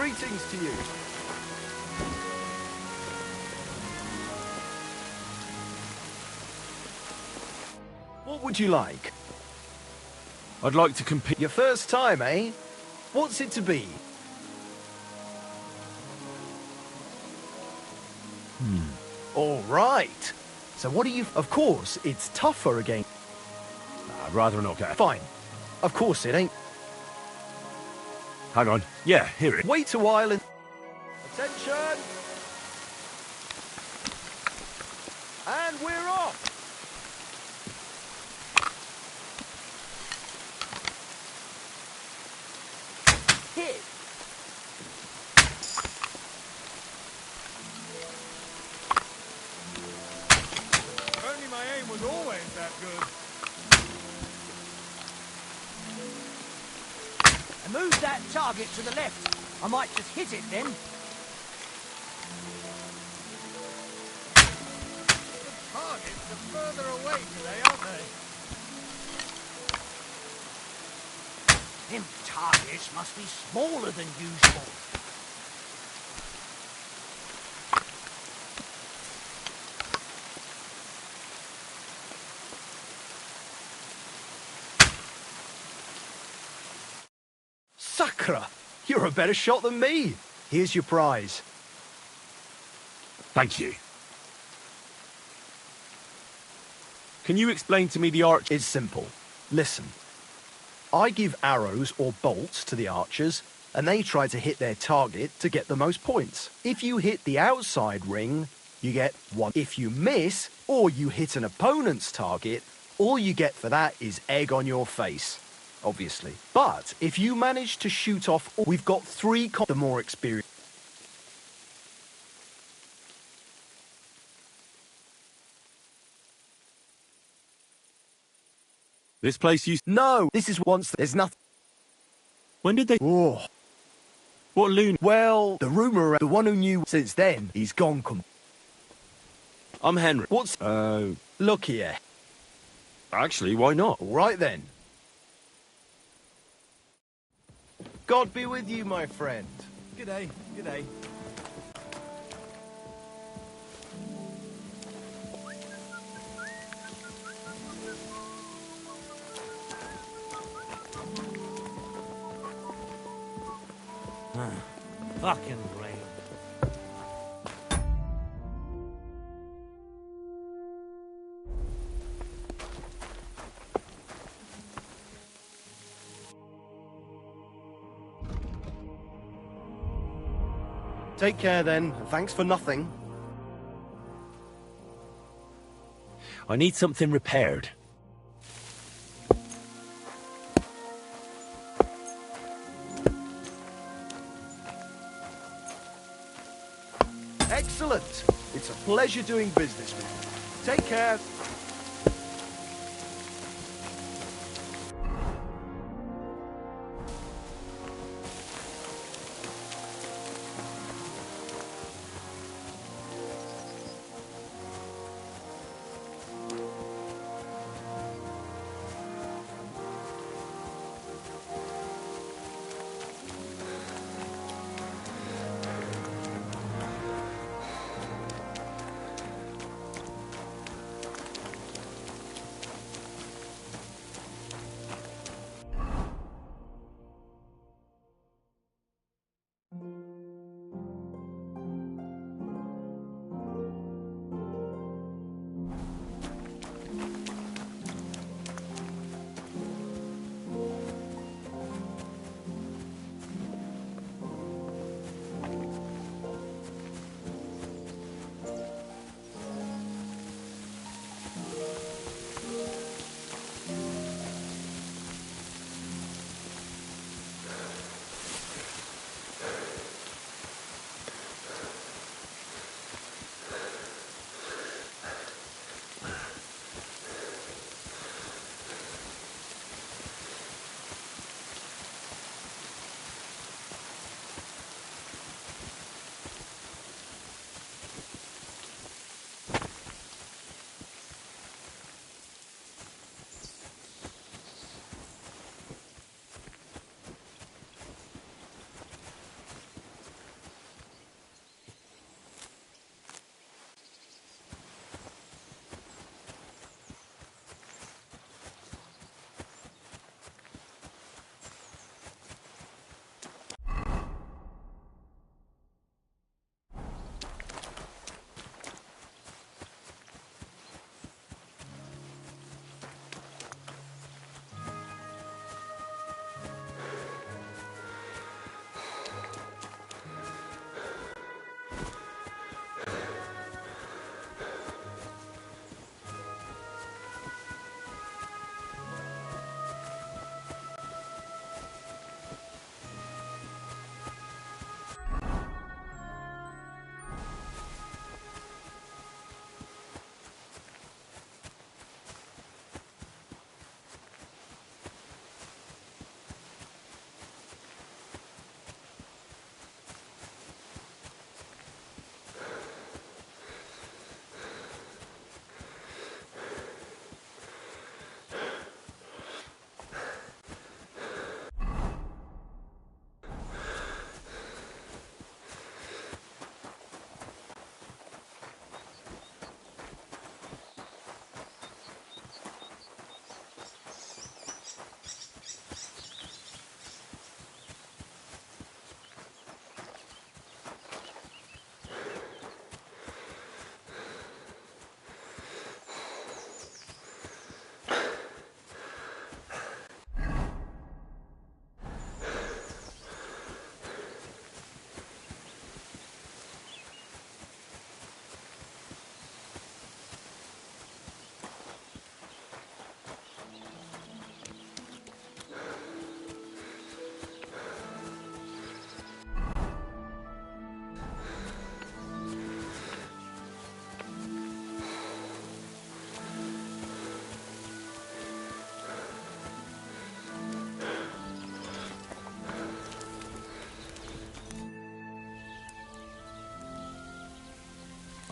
Greetings to you. What would you like? I'd like to compete. Your first time, eh? What's it to be? All right. So what do you... Of course, it's tougher again. I'd rather not get... Fine. Of course it ain't. Hang on. Yeah, hear it. Wait a while and... Attention! And we're off! Hit! If only my aim was always that good. And move that target to the left. I might just hit it then. The targets are further away today, aren't they? Them targets must be smaller than usual. Sacre! You're a better shot than me. Here's your prize. Thank you. Can you explain to me the arch? It's simple. Listen. I give arrows or bolts to the archers, and they try to hit their target to get the most points. If you hit the outside ring, you get 1. If you miss, or you hit an opponent's target, all you get for that is egg on your face. Obviously. But if you manage to shoot off, we've got 3 the more experience. This place used... No, this is once there's nothing. When did they... Oh. What loon? Well, the rumour, the one who knew since then, he's gone. I'm Henry. What's... Look here. Actually, why not? All right then. God be with you, my friend. G'day, g'day. Fucking rain. Take care then, and thanks for nothing. I need something repaired. Excellent. It's a pleasure doing business with you. Take care.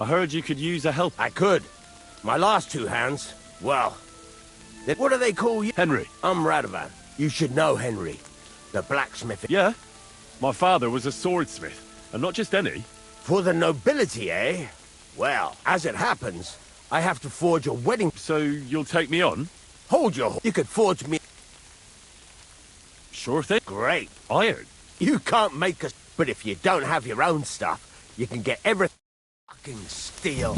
I heard you could use a help. I could. My last two hands, well... What do they call you? Henry. I'm Radovan. You should know Henry. The blacksmith. Yeah. My father was a swordsmith. And not just any. For the nobility, eh? Well, as it happens, I have to forge a wedding... So you'll take me on? Hold your... You could forge me... Sure thing. Great. Iron. You can't make us... But if you don't have your own stuff, you can get everything... Fucking steel.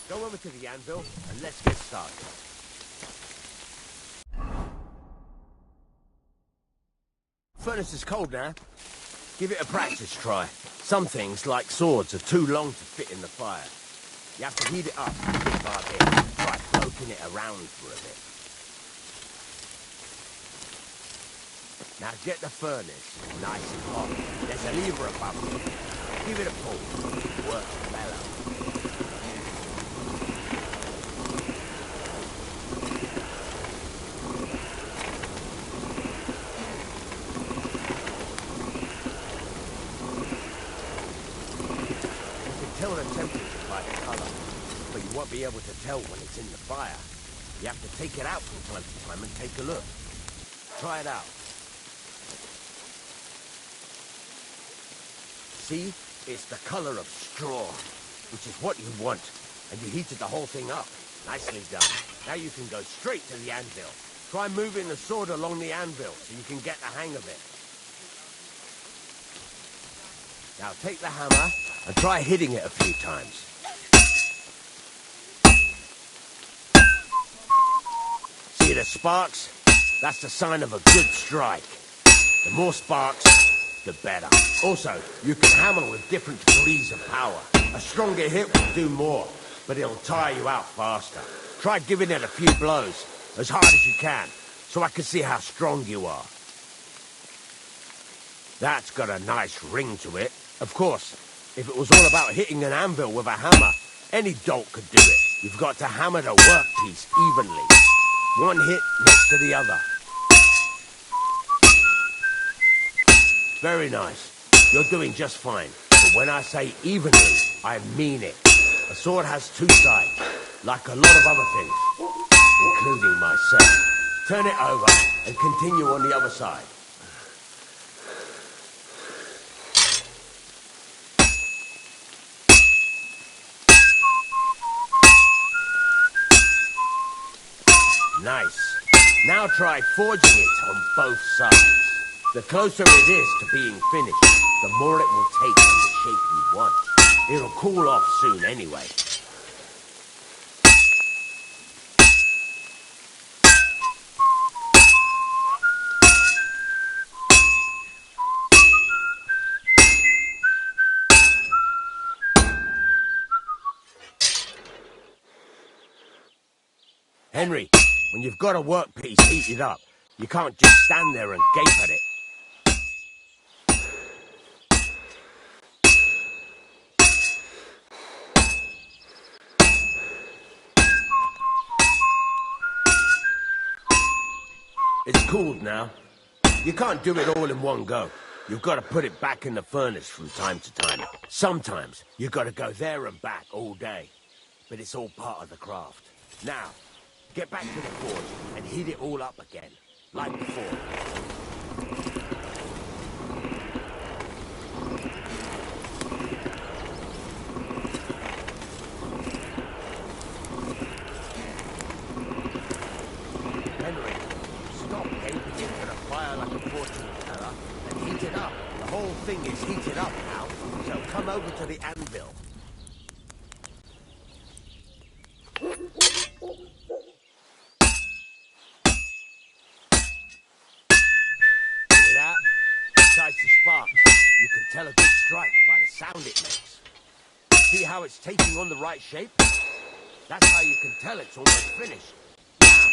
Go over to the anvil, and let's get started. Furnace is cold now. Give it a practice try. Some things, like swords, are too long to fit in the fire. You have to heat it up, bit by bit. Try poking it around for a bit. Now get the furnace nice and hot. There's a lever above it. Give it a pull. Work the bellow. Tell the temperature by the color, but you won't be able to tell when it's in the fire. You have to take it out from time to time and take a look. Try it out. See? It's the color of straw, which is what you want, and you heated the whole thing up. Nicely done. Now you can go straight to the anvil. Try moving the sword along the anvil so you can get the hang of it. Now take the hammer and try hitting it a few times. See the sparks? That's the sign of a good strike. The more sparks, the better. Also, you can hammer with different degrees of power. A stronger hit will do more, but it'll tire you out faster. Try giving it a few blows, as hard as you can, so I can see how strong you are. That's got a nice ring to it. Of course, if it was all about hitting an anvil with a hammer, any dolt could do it. You've got to hammer the workpiece evenly. One hit next to the other. Very nice. You're doing just fine. But when I say evenly, I mean it. A sword has two sides, like a lot of other things, including myself. Turn it over and continue on the other side. Nice. Now try forging it on both sides. The closer it is to being finished, the more it will take in the shape you want. It'll cool off soon anyway. Henry, when you've got a workpiece heated up, you can't just stand there and gape at it. It's cooled now. You can't do it all in one go. You've got to put it back in the furnace from time to time. Sometimes you've got to go there and back all day. But it's all part of the craft. Now, get back to the forge and heat it all up again, like before. Henry, stop gaping into the fire like a fortune teller and heat it up. The whole thing is heated up now, so come over to the anvil. Besides the sparks, you can tell a good strike by the sound it makes. See how it's taking on the right shape? That's how you can tell it's almost finished. Now,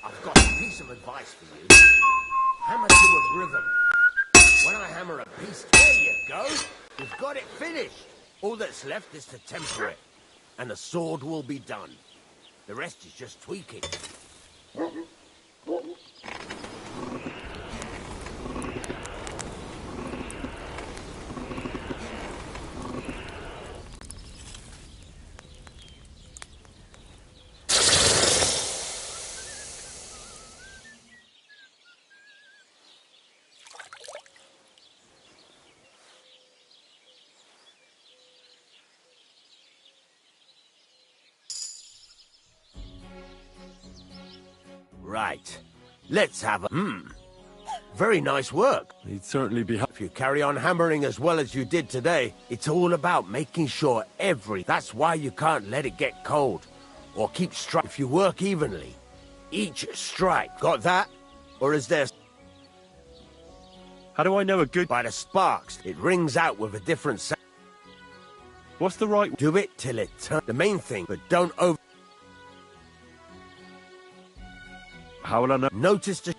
I've got a piece of advice for you. Hammer to a rhythm. When I hammer a piece, there you go. You've got it finished. All that's left is to temper it, and the sword will be done. The rest is just tweaking. Right. Let's have a... Very nice work. He'd certainly be... If you carry on hammering as well as you did today, it's all about making sure That's why you can't let it get cold. Or keep strike. If you work evenly, each strike. Got that? Or is there... How do I know a good... By the sparks. It rings out with a different sound. What's the right... Do it till it turns. The main thing, but don't over... How will I know? Notice to...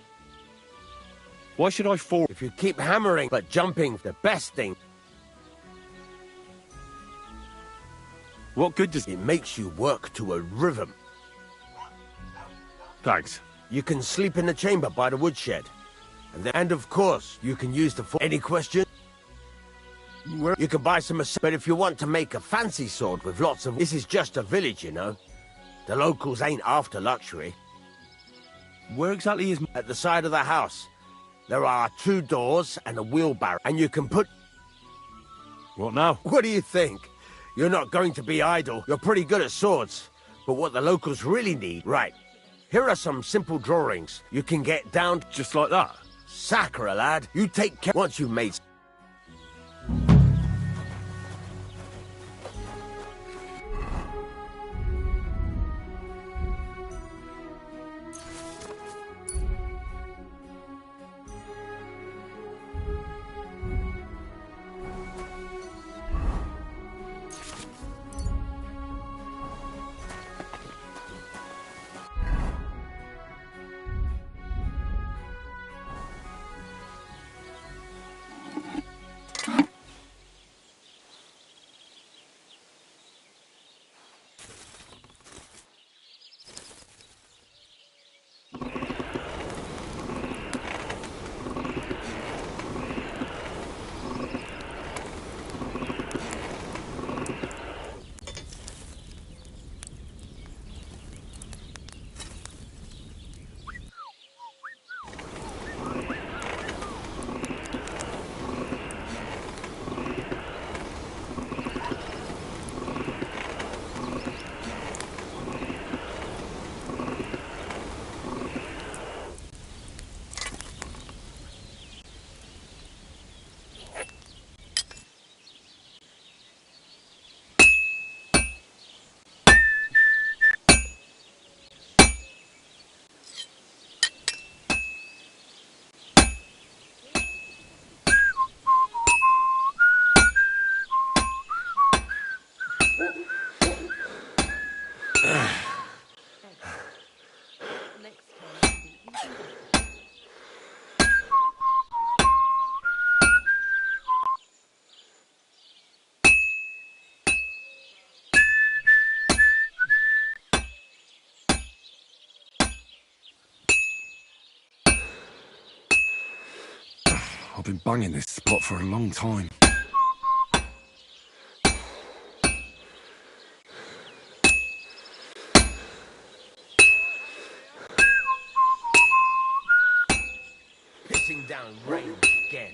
Why should I fall? If you keep hammering but jumping, the best thing... What good does... It makes you work to a rhythm. Thanks. You can sleep in the chamber by the woodshed. And of course, you can use the... Any question? You can buy some... But if you want to make a fancy sword with lots of... This is just a village, you know. The locals ain't after luxury. Where exactly is... At the side of the house. There are 2 doors and a wheelbarrow. And you can put... What now? What do you think? You're not going to be idle. You're pretty good at swords. But what the locals really need... Right. Here are some simple drawings. You can get down... Just like that? Sacre, lad. You take care... Once you've made... I've been banging this spot for a long time. Pissing down rain again.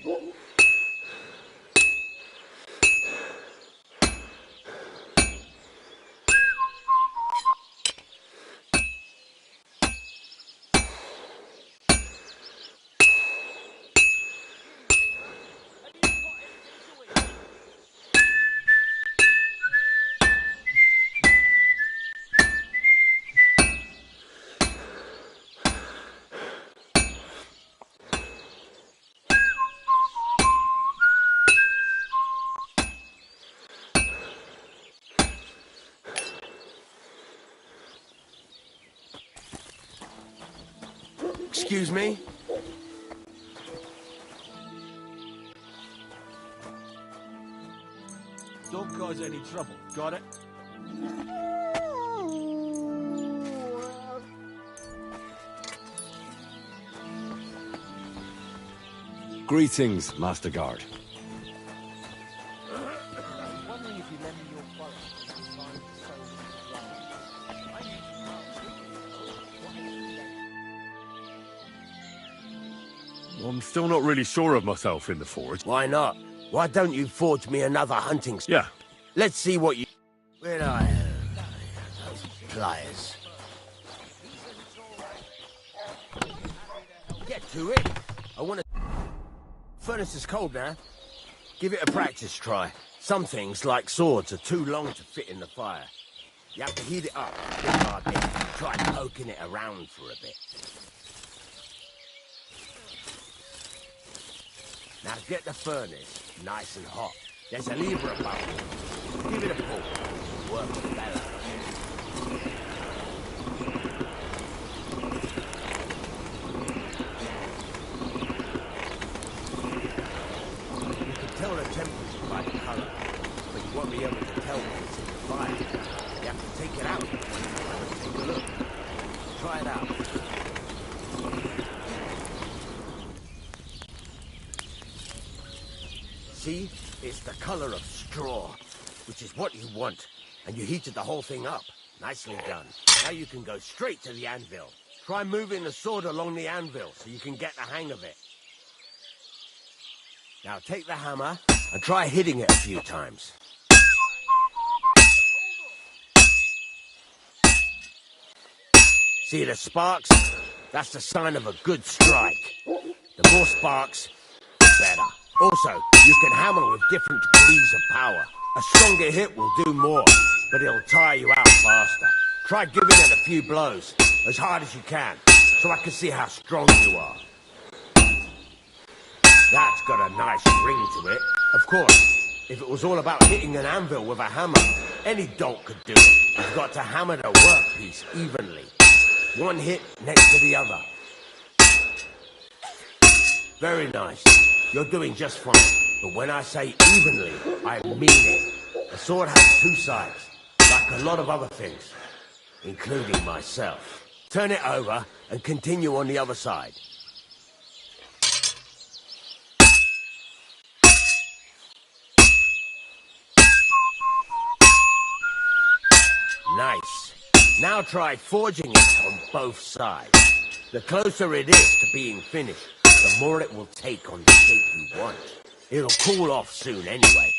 Excuse me? Don't cause any trouble. Got it? Greetings, Master Guard. Wondering if you lend me your wallet. I'm still not really sure of myself in the forge. Why not? Why don't you forge me another hunting... Yeah. Let's see what you... Where I am. Those pliers. to it. I want to... Furnace is cold now. Give it a practice try. Some things, like swords, are too long to fit in the fire. You have to heat it up bit by bit. Try poking it around for a bit. Now get the furnace nice and hot. There's a lever above it. Give it a pull. Work the bellows. You can tell the temperature by the colour, but you won't be able to tell when it's in the fire. You have to take it out and take a look. Try it out. See? It's the colour of straw, which is what you want. And you heated the whole thing up. Nicely done. Now you can go straight to the anvil. Try moving the sword along the anvil so you can get the hang of it. Now take the hammer and try hitting it a few times. See the sparks? That's the sign of a good strike. The more sparks, the better. Also, you can hammer with different degrees of power. A stronger hit will do more, but it'll tire you out faster. Try giving it a few blows, as hard as you can, so I can see how strong you are. That's got a nice ring to it. Of course, if it was all about hitting an anvil with a hammer, any dolt could do it. You've got to hammer the workpiece evenly. One hit next to the other. Very nice. You're doing just fine. But when I say evenly, I mean it. A sword has two sides, like a lot of other things, including myself. Turn it over and continue on the other side. Nice. Now try forging it on both sides. The closer it is to being finished, the more it will take on the shape you want. It'll cool off soon anyway.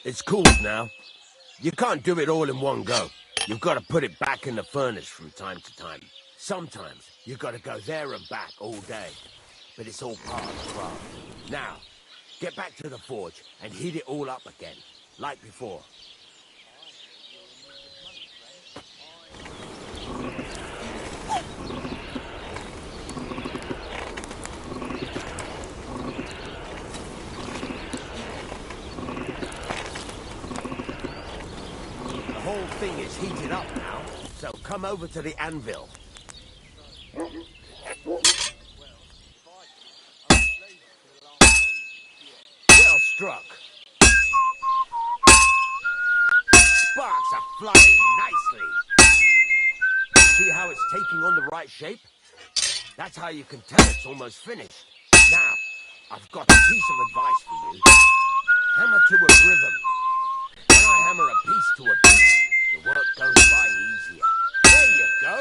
It's cooled now. You can't do it all in one go. You've got to put it back in the furnace from time to time. Sometimes you've got to go there and back all day. But it's all part of the craft. Now, get back to the forge and heat it all up again, like before. The whole thing is heated up now, so come over to the anvil. Well struck. Sparks are flying nicely. See how it's taking on the right shape? That's how you can tell it's almost finished. Now, I've got a piece of advice for you. Hammer to a rhythm. When I hammer a piece to a beat, the work goes by easier. There you go.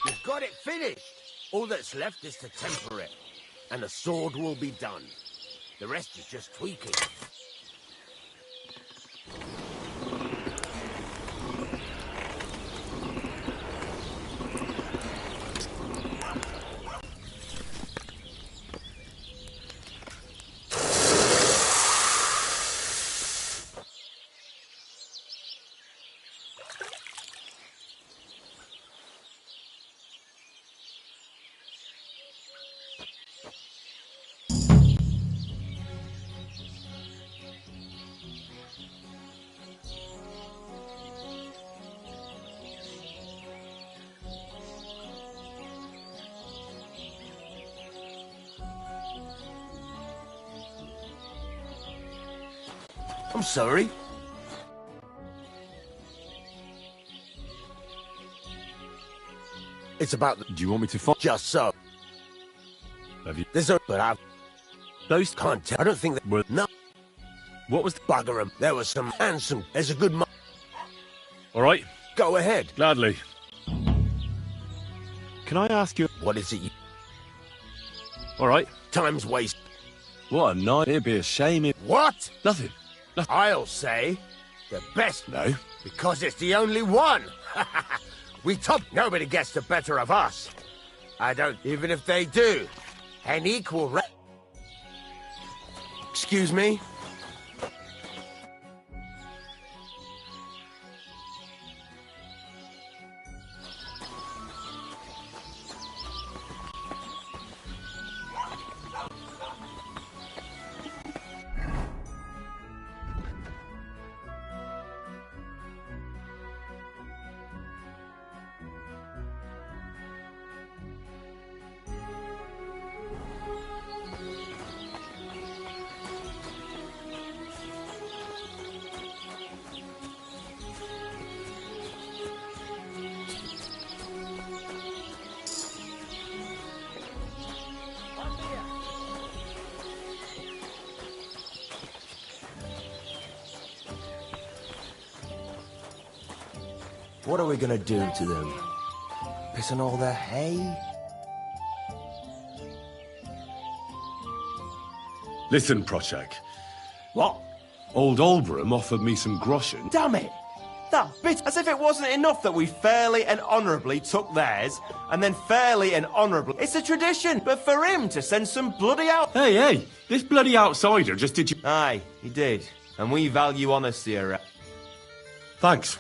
You've got it finished. All that's left is to temper it, and the sword will be done. The rest is just tweaking. I'm sorry. It's about the... Do you want me to find? Just so. Have you? There's a... But I've... Those can't tell. I don't think that... Well, no. What was... Bugger 'em. There was some... And some... There's a good... All right. Go ahead. Gladly. Can I ask you... What is it you... All right. Time's waste. What a night. It'd be a shame if... What? Nothing. I'll say... The best... No. Because it's the only one. We top... Nobody gets the better of us. I don't... Even if they do. An equal... Excuse me? What are we gonna do to them? Piss on all their hay? Listen, Prochak. What? Old Olbram offered me some groschen. Damn it! That bit, as if it wasn't enough that we fairly and honourably took theirs, and then fairly and honourably... It's a tradition, but for him to send some bloody out... Hey, this bloody outsider just did you... Aye, he did. And we value honesty around... Thanks.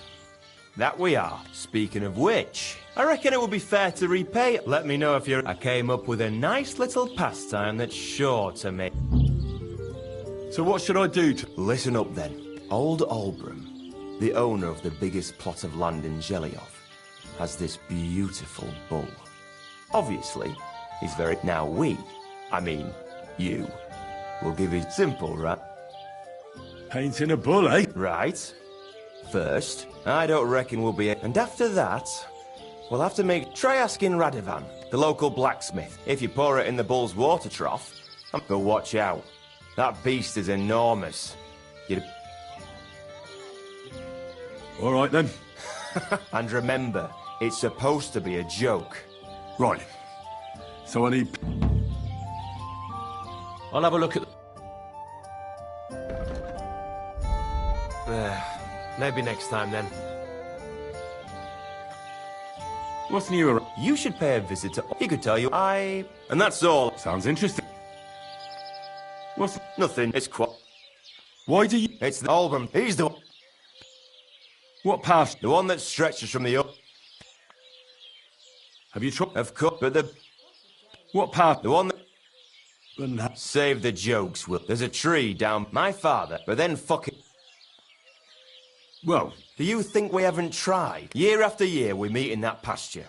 That we are. Speaking of which, I reckon it would be fair to repay... Let me know if you're... I came up with a nice little pastime that's sure to make... So what should I do to... Listen up then. Old Olbram, the owner of the biggest plot of land in Jelioff, has this beautiful bull. Obviously, he's very... Now you, will give his simple, right? Painting a bull, eh? Right. First, I don't reckon we'll be... And after that, we'll have to make... Try asking Radovan, the local blacksmith, if you pour it in the bull's water trough. But watch out. That beast is enormous. You'd... All right, then. And remember, it's supposed to be a joke. Right. So I need... I'll have a look at... Maybe next time, then. What's new around? You should pay a visit to... He could tell you And that's all. Sounds interesting. What's... Nothing. It's quite... Why do you... It's the Olbram. He's the... What path? The one that stretches from the up... Have you tried... Of course, but the... What path? The one that... Save the jokes, Will. There's a tree down... My father, but then fucking... Well... Do you think we haven't tried? Year after year we meet in that pasture.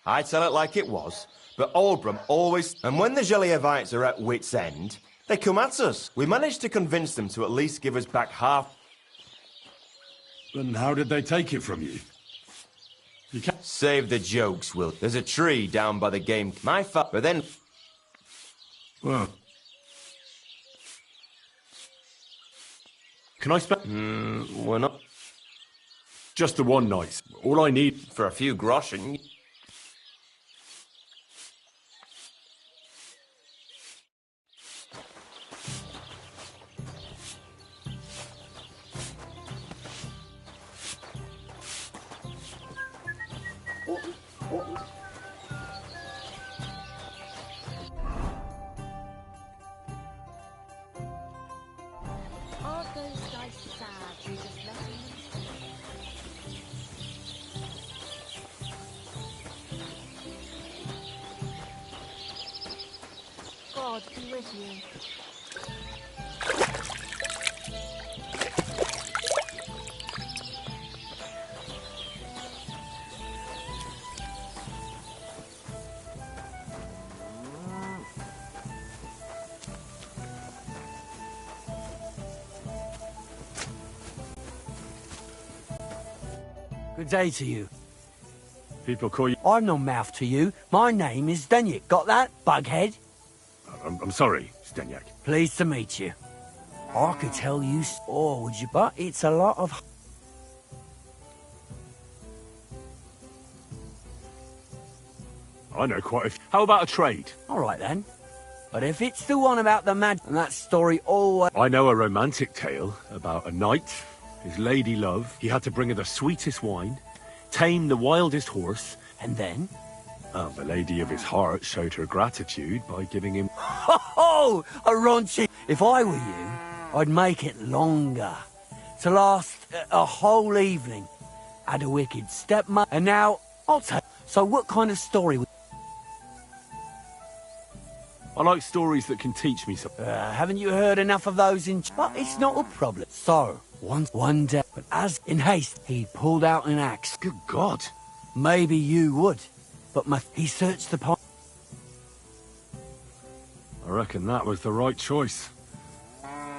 I tell it like it was, but Olbram always... And when the Jelievites are at wit's end, they come at us. We managed to convince them to at least give us back half... And how did they take it from you? You can't... Save the jokes, Will. There's a tree down by the game... But then... Well... Can I spend... we're not... Just the one night. All I need... For a few groschen... Aren't those guys sad you just left them? God be with you. Good day to you. People call you... I've no mouth to you. My name is Denyak. Got that, bughead? I'm sorry, Stenyak. Pleased to meet you. I could tell you... Or would you... But it's a lot of... I know quite a few. How about a trade? All right, then. But if it's the one about the mad... And that story always... I know a romantic tale about a knight, his lady love. He had to bring her the sweetest wine, tame the wildest horse, and then... Well, the lady of his heart showed her gratitude by giving him... Ho! A raunchy... If I were you, I'd make it longer. To last a whole evening. Had a wicked stepmother, and now I'll tell... So what kind of story... I like stories that can teach me something. Haven't you heard enough of those in... But it's not a problem. So, one day... But as in haste, he pulled out an axe. Good God. Maybe you would. But he searched the pond. I reckon that was the right choice.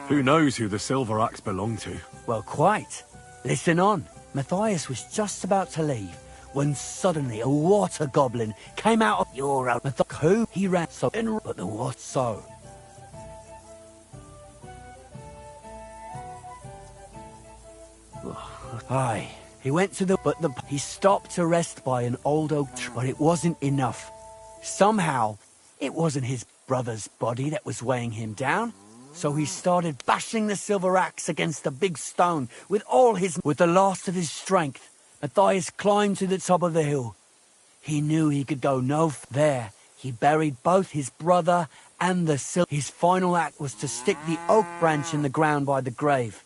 Who knows who the silver axe belonged to? Well, quite. Listen on. Matthias was just about to leave when suddenly a water goblin came out of your own. Who he ran so in, but the what so? Aye. He went to he stopped to rest by an old oak tree, but it wasn't enough. Somehow, it wasn't his brother's body that was weighing him down. So he started bashing the silver axe against a big stone with the last of his strength. Matthias climbed to the top of the hill. He knew he could go no there. He buried both his brother and the silver. His final act was to stick the oak branch in the ground by the grave.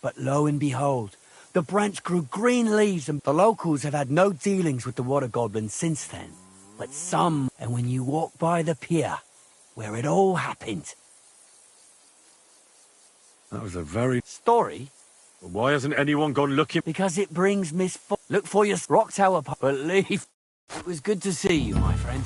But lo and behold, the branch grew green leaves, and the locals have had no dealings with the water goblin since then. But some, and when you walk by the pier, where it all happened. That was a very... Story? Why hasn't anyone gone looking? Because it brings misfortune. Look for your rock tower, believe. It was good to see you, my friend.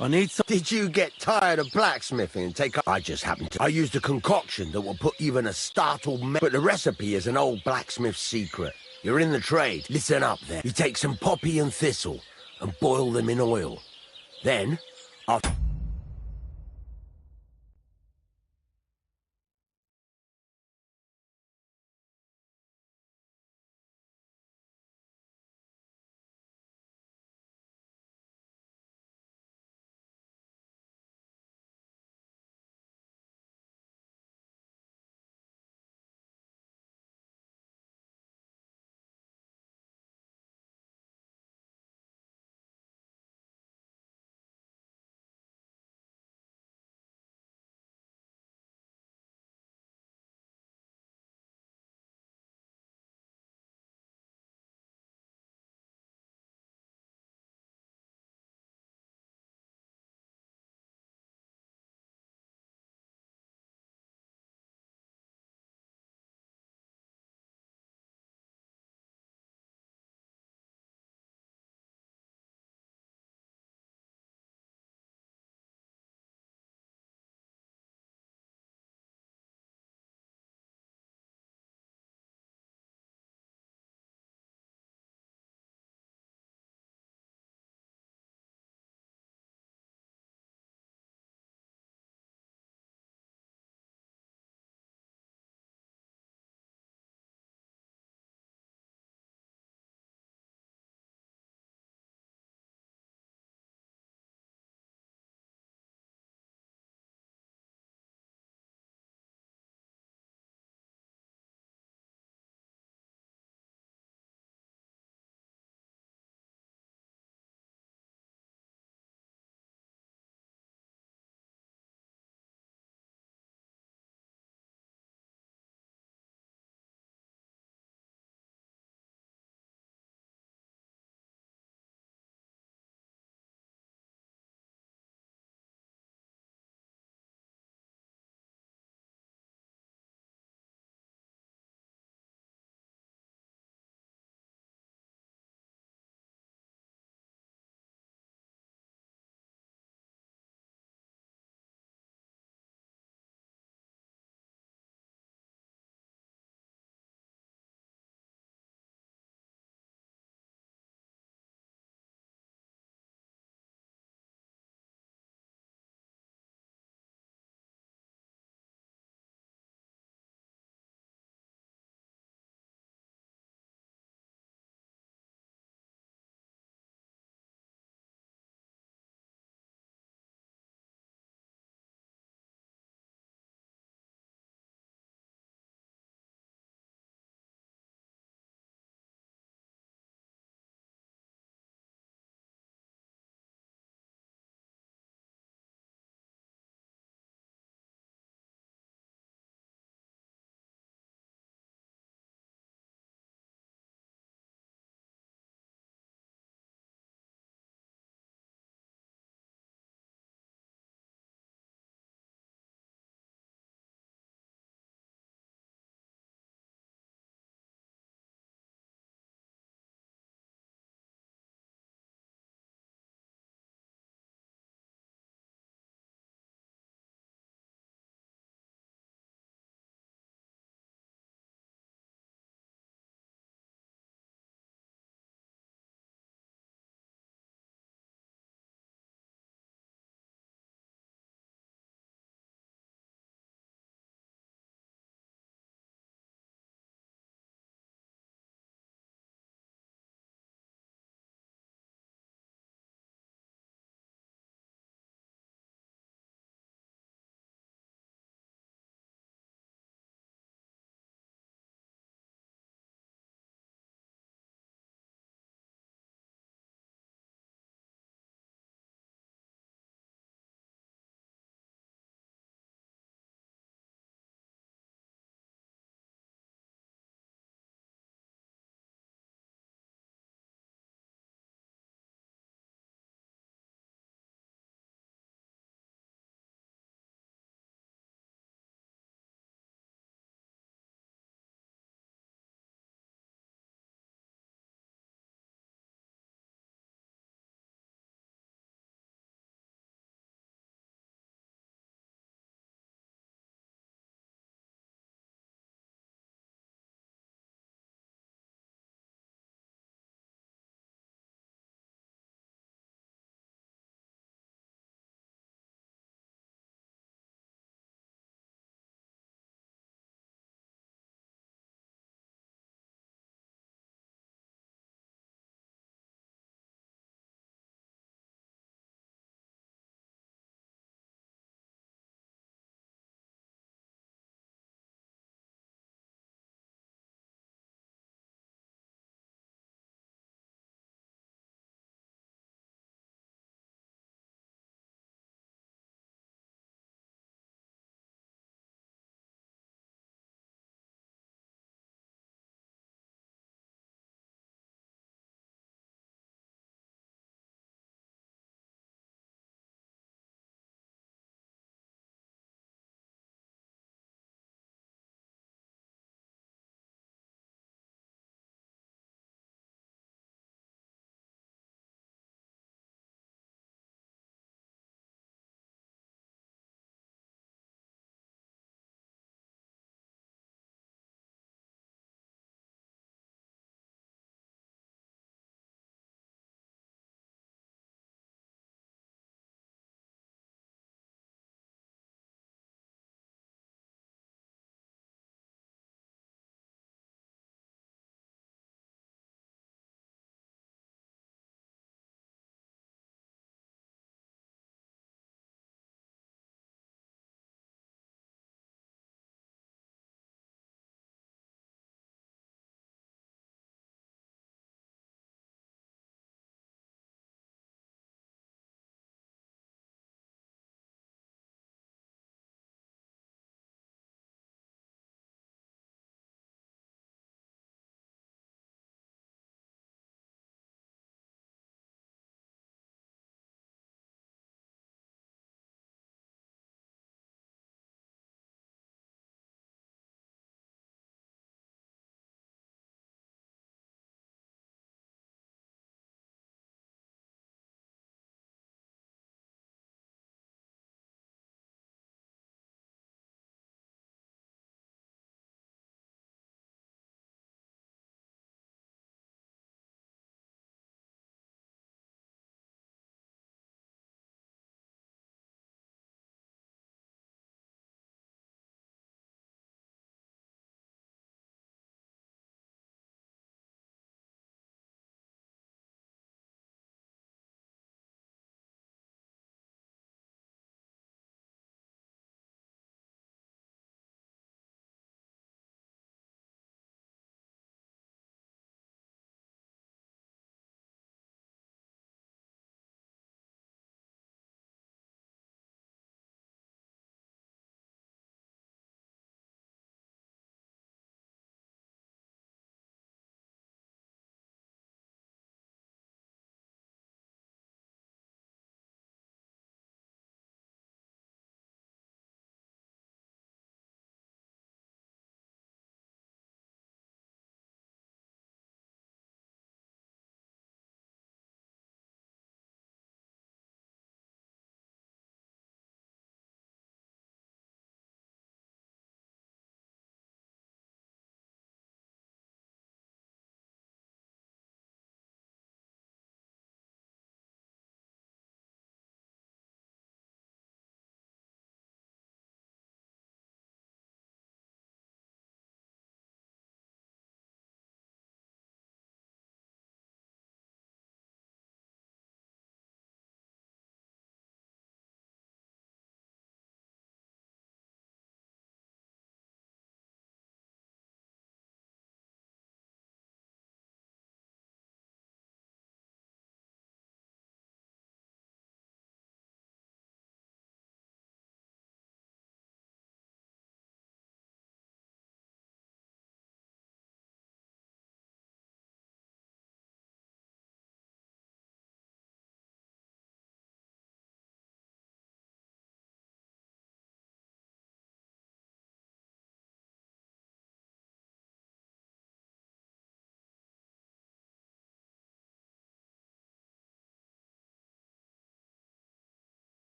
I need some... Did you get tired of blacksmithing and take up? I just happened to... I used a concoction that will put even a startled but the recipe is an old blacksmith's secret. You're in the trade. Listen up there. You take some poppy and thistle and boil them in oil. Then, after...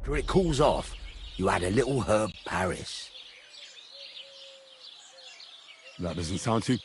After it cools off, you add a little herb Paris. That doesn't sound too...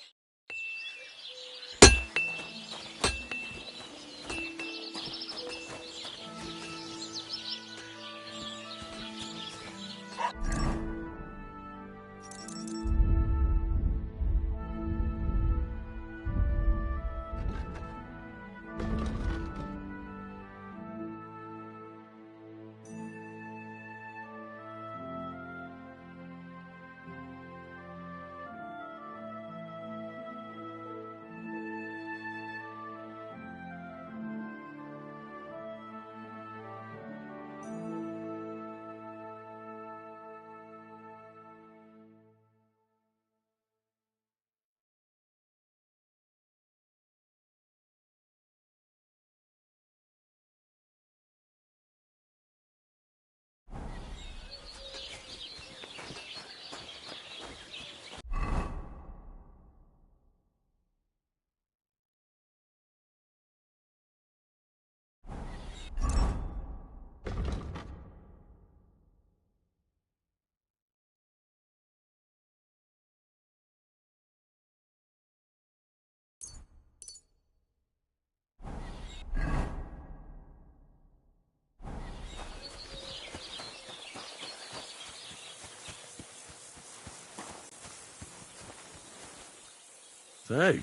So,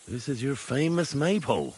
this is your famous maypole.